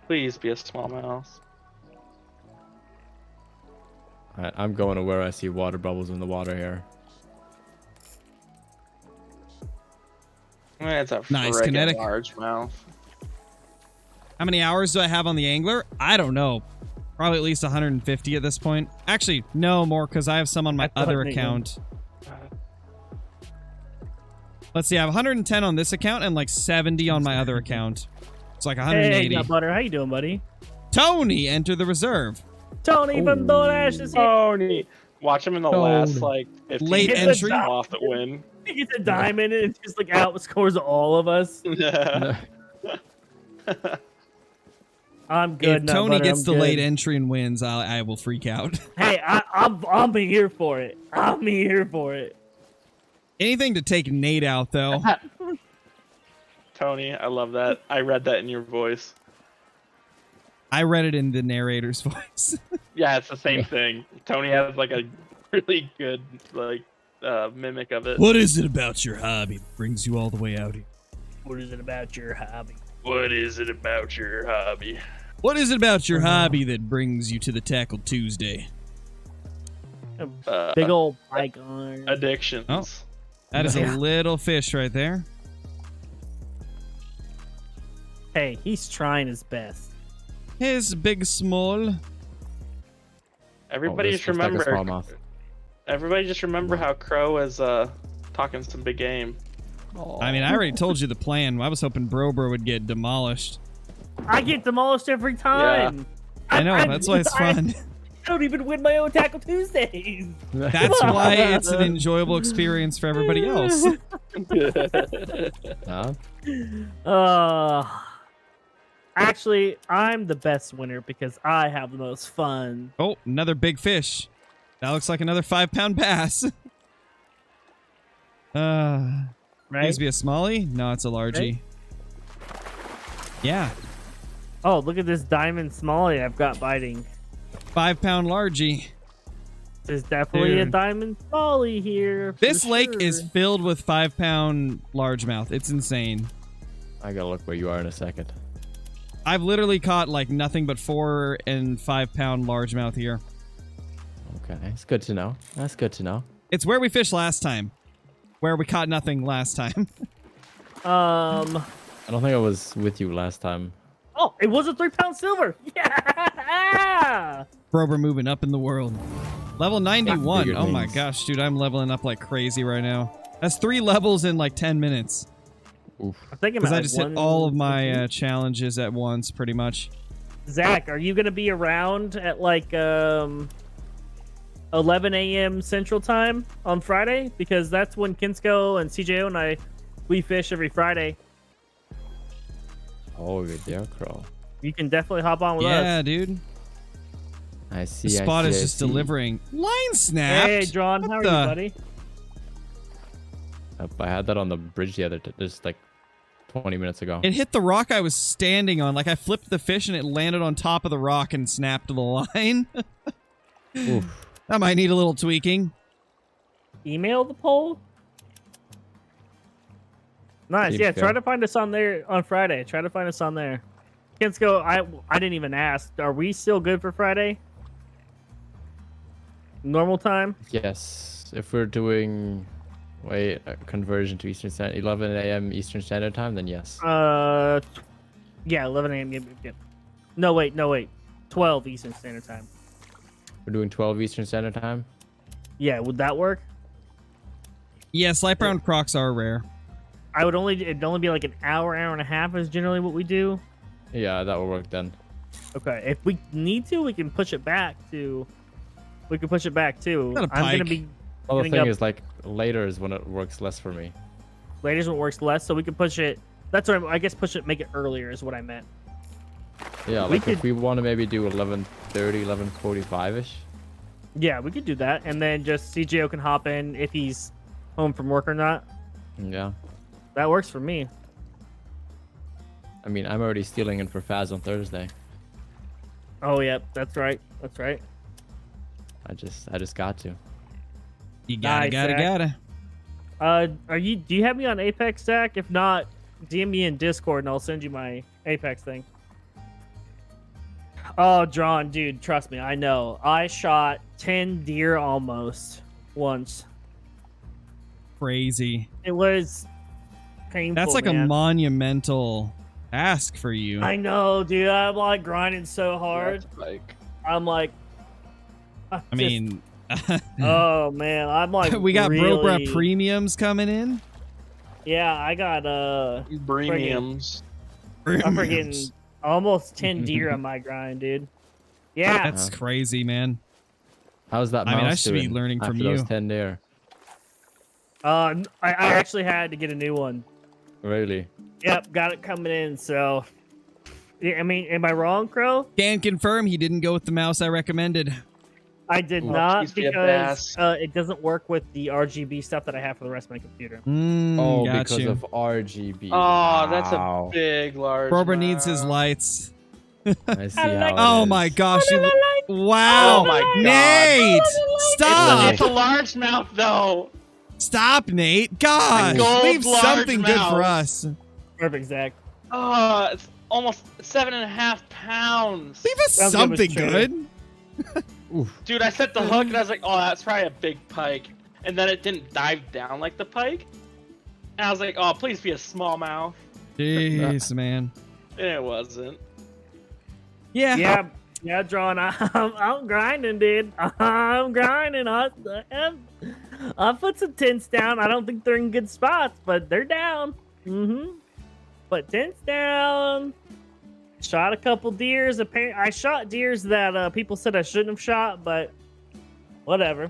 Please be a smallmouth. Alright, I'm going to where I see water bubbles in the water here. It's a Nice, friggin' kinetic. largemouth. How many hours do I have on the angler? I don't know. Probably at least 150 at this point. Actually, no more because I have some on my other account. Let's see, I have 110 on this account and like 70 on my other account. It's like 180. Hey, Butter, how you doing, buddy? Tony, enter the reserve. Tony from DoorDash is here. Tony! Watch him in the last, like, 15 Late minutes entry. off the win. He gets a diamond and it just like outscores all of us. I'm good If now, Tony Butter, gets I'm the good. late entry and wins, I will freak out. Hey, I'm here for it. I'm here for it. Anything to take Nate out, though. Tony, I love that. I read that in your voice. I read it in the narrator's voice. Yeah, it's the same thing. Tony has like a really good like mimic of it. What is it about your hobby that brings you all the way out here? What is it about your hobby? What is it about your hobby? What is it about your hobby that brings you to the Tackle Tuesday? Big old bike on. Addictions. Oh. That is a little fish right there. Hey, he's trying his best. His big small. Everybody this just looks like a remember. smallmouth. Everybody just remember how Crow is talking some big game. I mean, I already told you the plan. I was hoping Bro would get demolished. I get demolished every time. I know, that's why it's fun. I don't even win my own Tackle Tuesdays. That's why it's an enjoyable experience for everybody else. Actually, I'm the best winner because I have the most fun. Oh, another big fish. That looks like another 5-pound bass. Right? Needs to be a smallie? No, it's a largie. Right? Yeah. Oh, look at this diamond smallie I've got biting. 5-pound largie. There's definitely a Dude. diamond smallie here. for This lake is sure. filled with 5-pound largemouth. It's insane. I gotta look where you are in a second. I've literally caught like nothing but 4- and 5-pound largemouth here. Okay, it's good to know. That's good to know. It's where we fished last time. Where we caught nothing last time. I don't think I was with you last time. Oh, it was a 3-pound silver. Yeah. Brober moving up in the world. Level 91. Bigger Oh my things. gosh, dude, I'm leveling up like crazy right now. That's 3 levels in like 10 minutes. Oof. I think I'm Because at I like just hit all of my challenges at once, pretty much. Zach, are you gonna be around at like 11 a.m. Central Time on Friday? Because that's when Kinsko and CJO and we fish every Friday. Oh, you're there, Crow. You can definitely hop on with Yeah, us. dude. I see. The I spot see, is I just see. delivering. Line snapped. Hey, John, how are the- you, buddy? I had that on the bridge the other just like 20 minutes ago. It hit the rock I was standing on. Like I flipped the fish and it landed on top of the rock and snapped the line. Oof. That might need a little tweaking. Email the poll. Nice. Seems Yeah, try fair. to find us on there on Friday. Try to find us on there. Kinsko, I didn't even ask. Are we still good for Friday? Normal time? Yes, if we're doing a conversion to Eastern Standard 11 a.m. Eastern Standard Time, then yes. Yeah, 11 a.m. Yep. No, wait. 12 Eastern Standard Time. We're doing 12 Eastern Standard Time. Yeah, would that work? Yes, light brown crocs are rare. it'd only be like an hour and a half is generally what we do. Yeah, that will work then. Okay, if we need to, we can push it back to. We can push it back too. Not a I'm gonna pike. be. Well, the getting thing up- is, like, later is when it works less for me. Later's when it works less, so we can push it. That's what I guess push it, make it earlier is what I meant. Yeah, We like if could- we want to maybe do 11:30, 11:45ish. Yeah, we could do that, and then just CJO can hop in if he's home from work or not. Yeah. That works for me. I mean, I'm already stealing in for Faz on Thursday. Oh, yep, that's right. That's right. I just got to. You gotta, Nice, gotta. Do you have me on Apex, Zach? If not, DM me in Discord and I'll send you my Apex thing. Oh, John, dude, trust me, I know. I shot 10 deer almost once. Crazy. It was painful. That's like man. a monumental task for you. I know, dude. I'm like grinding so hard. Like, I'm like, I mean, oh man, I'm like, we got Brobra really... premiums coming in. Yeah, I got premiums. I'm freaking almost 10 deer on my grind, dude. Yeah, That's crazy, man. How's that I mouse mean, I should be doing learning from after you. those 10 there? I actually had to get a new one. Really? Yep, got it coming in. So, yeah, I mean, am I wrong, Crow? Can confirm he didn't go with the mouse I recommended. I did Oh, not please be a because bass. it doesn't work with the RGB stuff that I have for the rest of my computer. Oh, got because you. of RGB. Oh, that's a Wow. big, large. Brobra needs his mouse. lights. I see I how like- it Oh is. my gosh! Wow! Oh my God. Nate, stop! It's a large mouth, though. Stop, Nate! Gosh, gold leave large something good for mouse. us. Perfect, Zach. Oh, it's almost 7.5 pounds. Leave us Sounds good, something Mr. good. Dude, I set the hook and I was like, oh, that's probably a big pike. And then it didn't dive down like the pike. And I was like, oh, please be a smallmouth. Jeez, man. And it wasn't. Yeah. Yeah, John. I'm grinding, dude. I'm grinding. I put some tents down. I don't think they're in good spots, but they're down. Put tents down. Shot a couple deers. I shot deers that people said I shouldn't have shot, but whatever.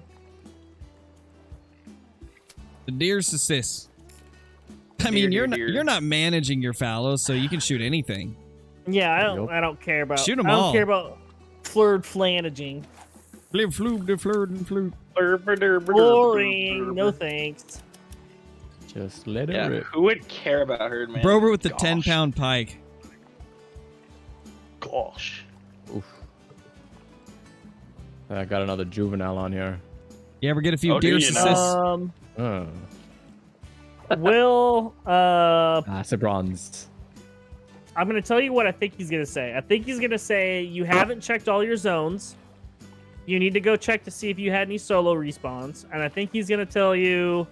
The deer's assist. I mean, Deer. you're not managing your fallows, so you can shoot anything. Yeah, Nope. I don't care about. Shoot 'em I don't all. care about flirred flanaging. Boring. No thanks. Just let it Yeah, rip. who would care about herd, man? Brober with the Gosh. 10-pound pike. Gosh. Oof. I got another juvenile on here. You ever get a few Oh, do deer you assists? know? Will It's a bronze. I'm gonna tell you what I think he's gonna say. I think he's gonna say you haven't checked all your zones. You need to go check to see if you had any solo respawns. And I think he's gonna tell you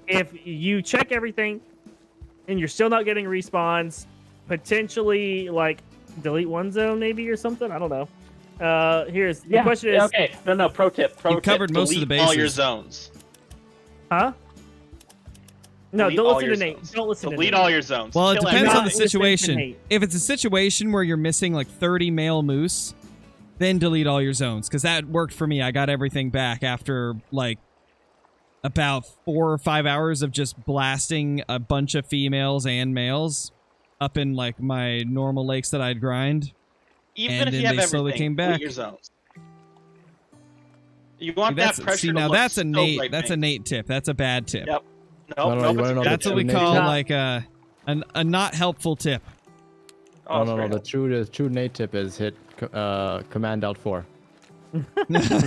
if you check everything and you're still not getting respawns, potentially like delete one zone maybe or something. I don't know. Here's the question is, okay. No. Pro tip. Pro You've tip. covered most of the delete all your bases. zones. huh? No, Delete don't all listen your to Nate. zones. Don't listen to Delete Nate. all your zones. Well, it Kill depends Not on the listening to situation. Nate. If it's a situation where you're missing like 30 male moose, then delete all your zones, because that worked for me. I got everything back after like about 4 or 5 hours of just blasting a bunch of females and males up in like my normal lakes that I'd grind. Even and if you then have they slowly everything, came delete back. your zones. You want That's, that pressure see, to now look that's a so Nate. right, That's a man. Nate tip. That's a bad tip. Yep. No, Nope, you nope, wanna it's know good. That's what we Nate call tip? like a not helpful tip. Oh, it's no. very The true Nate tip is hit Command Alt 4.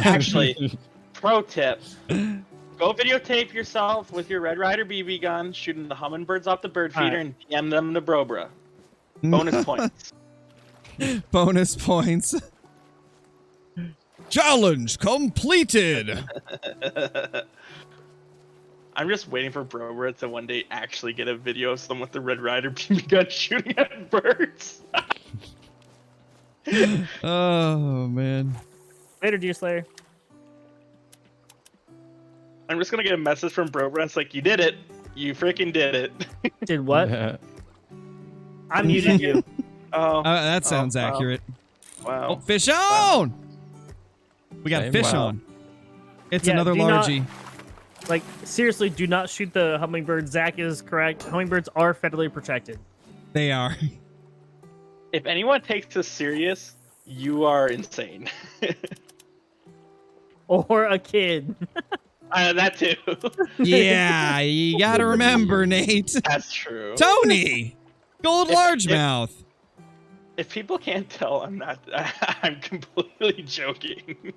Actually, pro tip. Go videotape yourself with your Red Ryder BB gun, shooting the hummingbirds off the bird feeder, and DM them to Brobra. Bonus points. Bonus points. Challenge completed. I'm just waiting for Brobra to one day actually get a video of someone with the Red Ryder BB gun shooting at birds. Oh man. Later, Deer Slayer. I'm just gonna get a message from Brobra. It's like, you did it. You freaking did it. Did what? I muted you. Oh, that sounds wow. accurate. Wow. Oh, fish on! We got Same. fish Wow. on. It's Yeah, another do not- largie. Like, seriously, do not shoot the hummingbird. Zach is correct. Hummingbirds are federally protected. They are. If anyone takes this serious, you are insane. Or a kid. That too. Yeah, you gotta remember, Nate. That's true. Tony! Gold If- largemouth. If people can't tell, I'm not. I'm completely joking.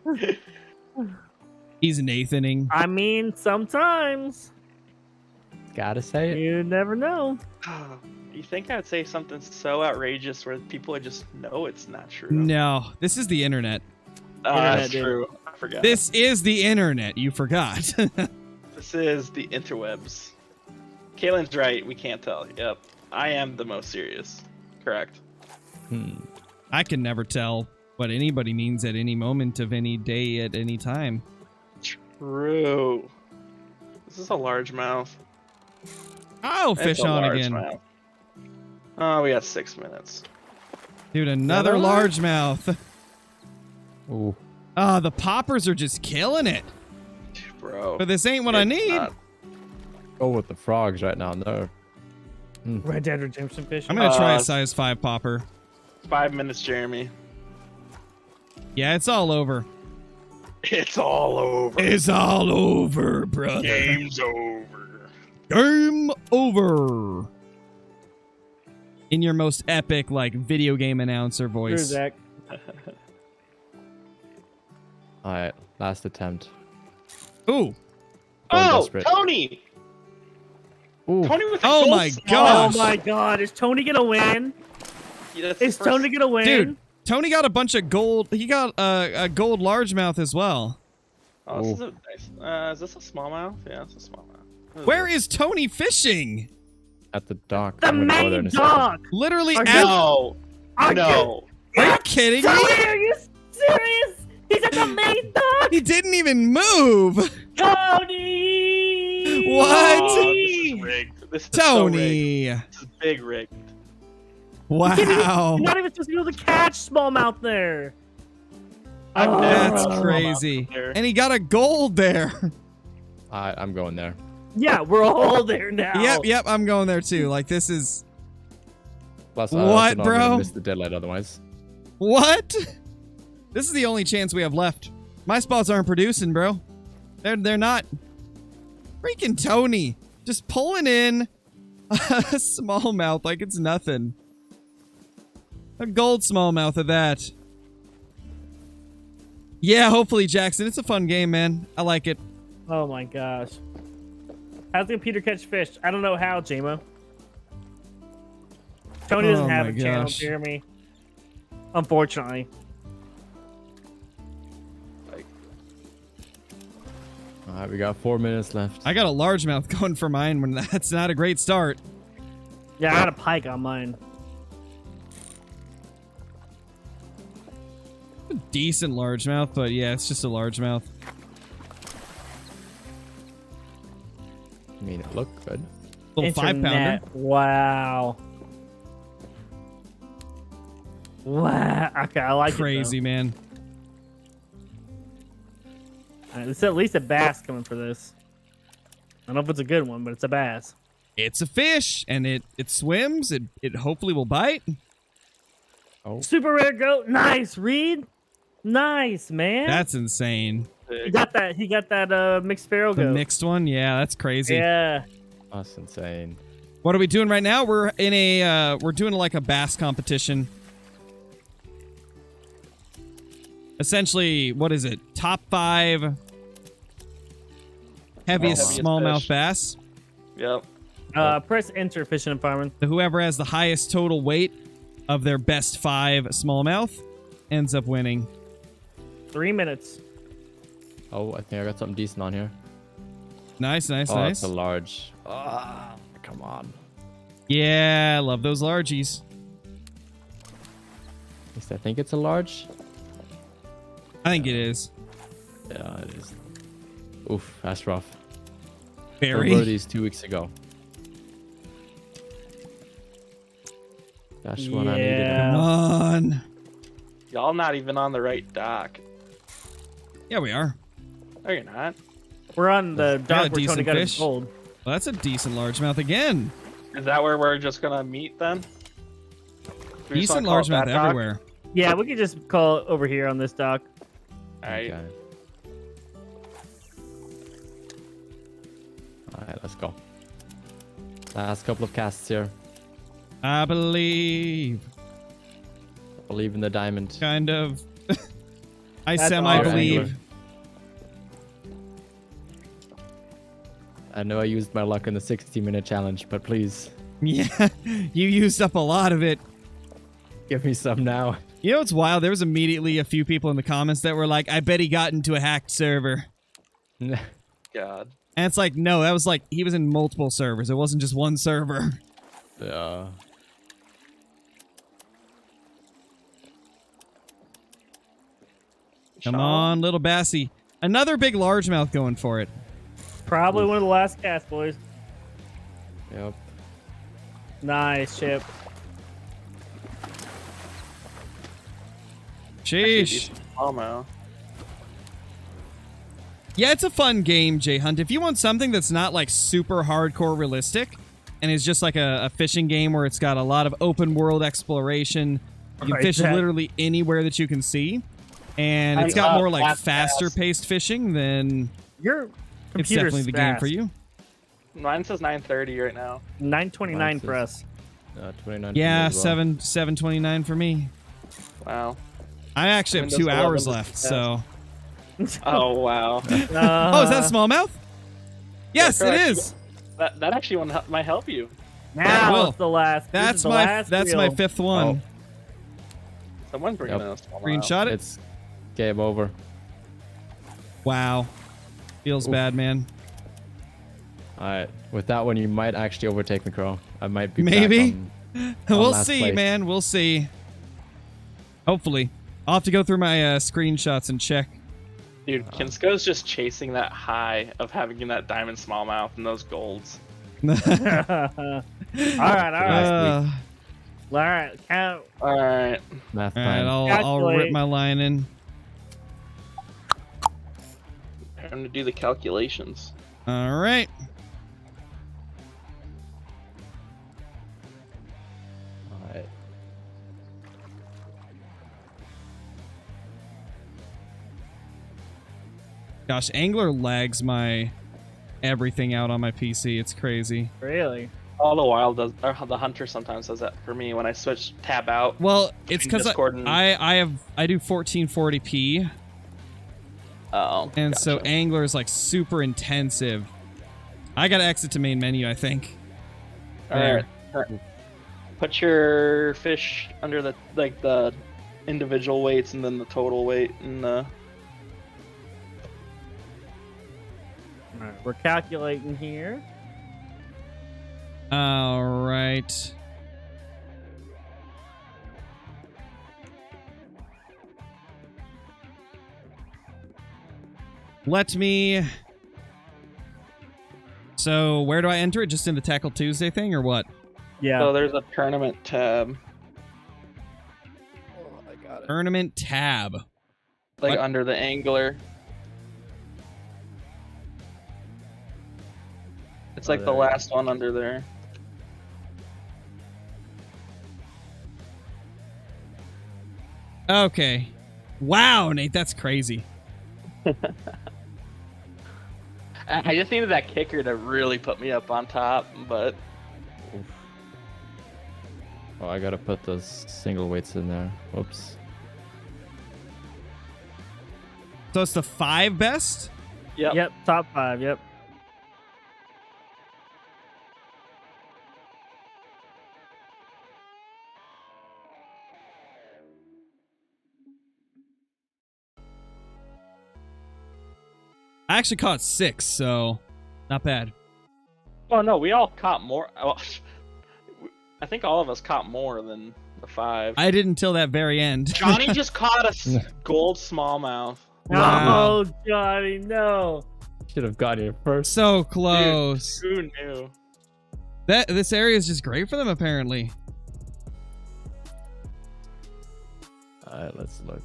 He's Nathaning. I mean, sometimes. Gotta say it. You never know. You think I'd say something so outrageous where people would just know it's not true? No, this is the internet. That's dude. true. I forgot. This is the internet. You forgot. This is the interwebs. Kaylin's right. We can't tell. Yep. I am the most serious. Correct. I can never tell what anybody means at any moment of any day at any time. True. This is a largemouth. Oh, It's fish a on again. largemouth. Oh, we got 6 minutes. Dude, another Another? largemouth. Ooh. Oh, the poppers are just killing it. Bro. But this ain't what I It's need. not- Go with the frogs right now. No. Red Dead Redemption fish. I'm gonna try a size 5 popper. 5 minutes, Jeremy. Yeah, it's all over. It's all over. It's all over, brother. Game's over. Game over. In your most epic, like, video game announcer True, voice. Zach. All right. Last attempt. Ooh. Oh, desperate. Tony! Ooh. Tony with the Oh gold my small. gosh. Oh my god, is Tony gonna win? Yeah, that's the Is first- Tony gonna win? Dude, Tony got a bunch of gold. He got a gold largemouth as well. Oh, this is a nice. Is this a smallmouth? Yeah, it's a smallmouth. Where is Tony fishing? At the dock. The I'm gonna go there in main a second. dock! Literally Are at... No. Are No. Are you kidding Tony, me? are you serious? He's at the main dock! He didn't even move. Tony! What? Oh, this is rigged. This is so rigged. Tony. This is big rigged. Wow. You're not even supposed to be able to catch smallmouth there. I've Oh. never That's seen crazy. smallmouth there. And he got a gold there. I'm going there. Yeah, we're all there now. Yep, I'm going there too. Like, this is... Plus, What, also know I'm gonna bro? miss the deadlight otherwise. What? This is the only chance we have left. My spots aren't producing, bro. They're not. Freaking Tony. Just pulling in a smallmouth like it's nothing. A gold smallmouth of that. Yeah, hopefully, Jackson. It's a fun game, man. I like it. Oh my gosh. How's the computer catch fish? I don't know how, JMO. Tony doesn't Oh have my a channel, gosh. Jeremy. Unfortunately. All right, we got 4 minutes left. I got a largemouth going for mine when that's not a great start. Yeah, I got a pike on mine. A decent largemouth, but yeah, it's just a largemouth. I mean, it looked good. Little 5-pounder. Internet. Wow. Wow. Okay, I like Crazy, man. it. There's at least a bass coming for this. I don't know if it's a good one, but it's a bass. It's a fish, and it swims. It hopefully will bite. Oh, Super rare goat. Nice, Reed. Nice, man. That's insane. He got that. He got that mixed sparrow The goat. mixed one? Yeah, that's crazy. Yeah. that's insane. What are we doing right now? We're in a we're doing like a bass competition. Essentially, what is it? Top 5 heaviest Heaviest smallmouth fish. bass. Yep. Press enter, fishing and farming. Whoever has the highest total weight of their best 5 smallmouth ends up winning. 3 minutes. Oh, I think I got something decent on here. Nice, nice, Oh, nice. it's a large. Come on. Yeah, I love those largies. At least I think it's a large. I think it is. Yeah, it is. Oof, that's rough. Very. Where were these 2 weeks ago? That's what I needed. Come on. Y'all not even on the right dock. Yeah, we are. No, you're not. We're on the dock where Tony got his fish. gold. Well, that's a decent largemouth again. Is that where we're just gonna meet then? We just Decent wanna call it largemouth that dock? everywhere. Yeah, we could just call it over here on this dock. Alright. Okay. Alright, let's go. Last couple of casts here. I believe. Believe in the diamond. Kind of. I That's semi-believe. awesome. I know I used my luck in the 60-minute challenge, but please Yeah, you used up a lot of it. give me some now. You know what's wild? There was immediately a few people in the comments that were like, I bet he got into a hacked server. God. And it's like, no, that was like, he was in multiple servers. It wasn't just one server. Yeah. Come on, little Bassie. Another big largemouth going for it. Probably one of the last casts, boys. Yep. Nice, Chip. Sheesh. Oh no. Yeah, it's a fun game, J-Hunt. If you want something that's not like super hardcore realistic and is just like a fishing game where it's got a lot of open world exploration, you can Right, fish Jack. literally anywhere that you can see, and it's got more like faster paced fishing, then Your it's computer's definitely the game fast. for you. Mine says 9:30 right now. 929 for us. 29. Yeah, as well. 7:29 for me. Wow. I actually have Windows 2 hours 11 left, is so. Oh wow. Oh, is that smallmouth? Yes, it correct. is. That actually might help you. Now will. it's the last. this is That's the my last that's reel. my 5th one. Someone's bringing Yep. in a small Screenshot it. It's game over. Wow, feels bad, man. Alright. With that one, you might actually overtake me, Crow. I might be Maybe. back on We'll last see, place. man. We'll see. Hopefully, I'll have to go through my screenshots and check. Dude, Kinsko's just chasing that high of having that diamond smallmouth and those golds. all right, Uh, all right. Count. Alright. Math all right, time. I'll Calculate. rip my line in. I'm gonna do the calculations. All right. Alright. Gosh, Angler lags my everything out on my PC. It's crazy. Really? All the while does, or the hunter sometimes does that for me when I switch tab out. Well, it's Between because Discord and- I do 1440p, Oh. and so gotcha. Angler is like super intensive. I gotta exit to main menu, I think. Alright. Put your fish under the individual weights and then the total weight and the. All right, we're calculating here. All right. Let me. So, where do I enter it? Just in the Tackle Tuesday thing, or what? Yeah. So there's a tournament tab, Tournament tab. like What? under the angler. It's like the there. last one under there. Okay. Wow, Nate, that's crazy. I just needed that kicker to really put me up on top, but Oh, I gotta put those single weights in there. Whoops. So it's the 5 best? yep. Yep. Top 5. Yep. I actually caught 6, so not bad. Oh no, we all caught more. Oh, I think all of us caught more than the 5. I didn't until that very end. Johnny just caught a gold smallmouth. Wow. No, Johnny, no. Should have got here first. So close. Who knew? This area is just great for them, apparently. Alright, let's look.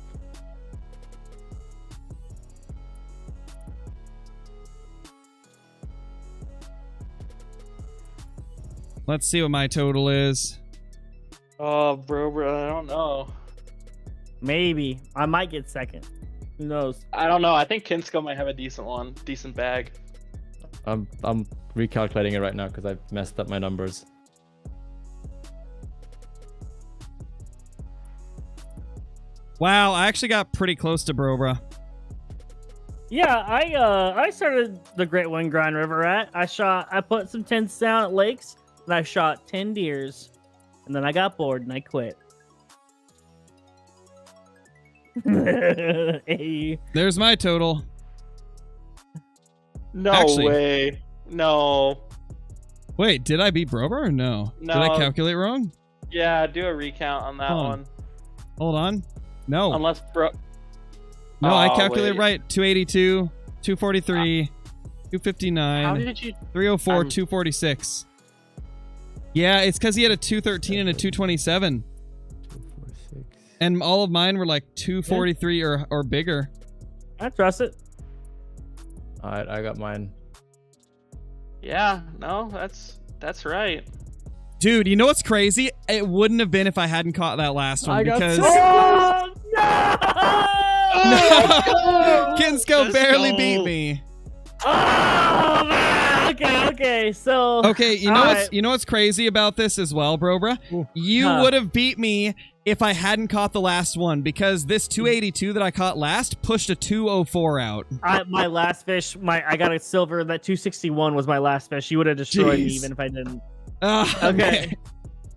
Let's see what my total is. Oh, bro, I don't know. Maybe I might get second. Who knows? I don't know. I think Kinsko might have a decent bag. I'm recalculating it right now because I've messed up my numbers. Wow, I actually got pretty close to Brobra. Yeah, I started the Great One Grind River Rat. I put some tents down at lakes, and I shot 10 deers, and then I got bored and I quit. Hey. There's my total. No Actually- way. No. Wait, did I beat Brobra or no? No. Did I calculate wrong? Yeah, do a recount on that Hold on. one. Hold on. No. Unless bro. No, I Oh, calculated wait. right. 282, 243, How 259, did you? 304, I'm- 246. Yeah, it's because he had a 213 and a 227. 2, 4, 6. And all of mine were like 243 or bigger. I trust it. Alright, I got mine. Yeah, no, that's right. Dude, you know what's crazy? It wouldn't have been if I hadn't caught that last one I got because... two. Oh No! Kinsko Let's barely go. beat me. Oh, man. Okay. So Okay, you know all what's right. you know what's crazy about this as well, Brobra? You Huh. would have beat me if I hadn't caught the last one because this 282 that I caught last pushed a 204 out. My last fish, I got a silver. That 261 was my last fish. You would have destroyed me Jeez. even if I didn't. Ah, Okay.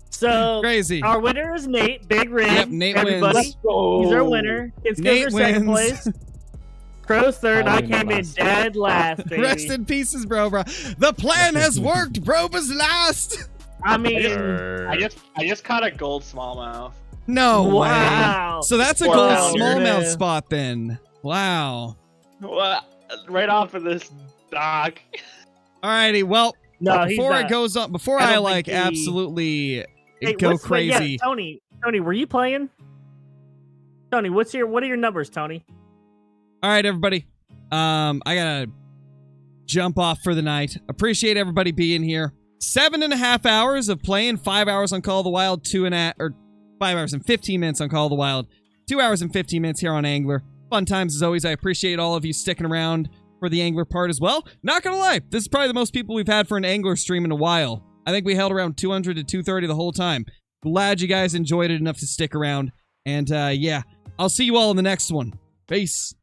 So Crazy. our winner is Nate. Big rig. Yep, Nate everybody. wins. He's our winner. It's Nate for second wins. place. Crow's third. I I win came in last. dead last, baby. Rest in pieces, Brobra. The plan has worked. Brobra's last. I mean, I just caught a gold smallmouth. No wow. way. So that's a Wow. gold Yeah. smallmouth spot then. Wow. What? Right off of this dock. Alrighty, well, No, he's before it not. goes on, before I I don't like think he- absolutely Hey, go wait, yeah, crazy. Tony, were you playing? Tony, what are your numbers, Tony? All right, everybody. I gotta jump off for the night. Appreciate everybody being here. 7.5 hours of playing, 5 hours on Call of the Wild, 5 hours and 15 minutes on Call of the Wild, 2 hours and 15 minutes here on Angler. Fun times as always. I appreciate all of you sticking around for the Angler part as well. Not gonna lie, this is probably the most people we've had for an Angler stream in a while. I think we held around 200 to 230 the whole time. Glad you guys enjoyed it enough to stick around. And yeah, I'll see you all in the next one. Peace.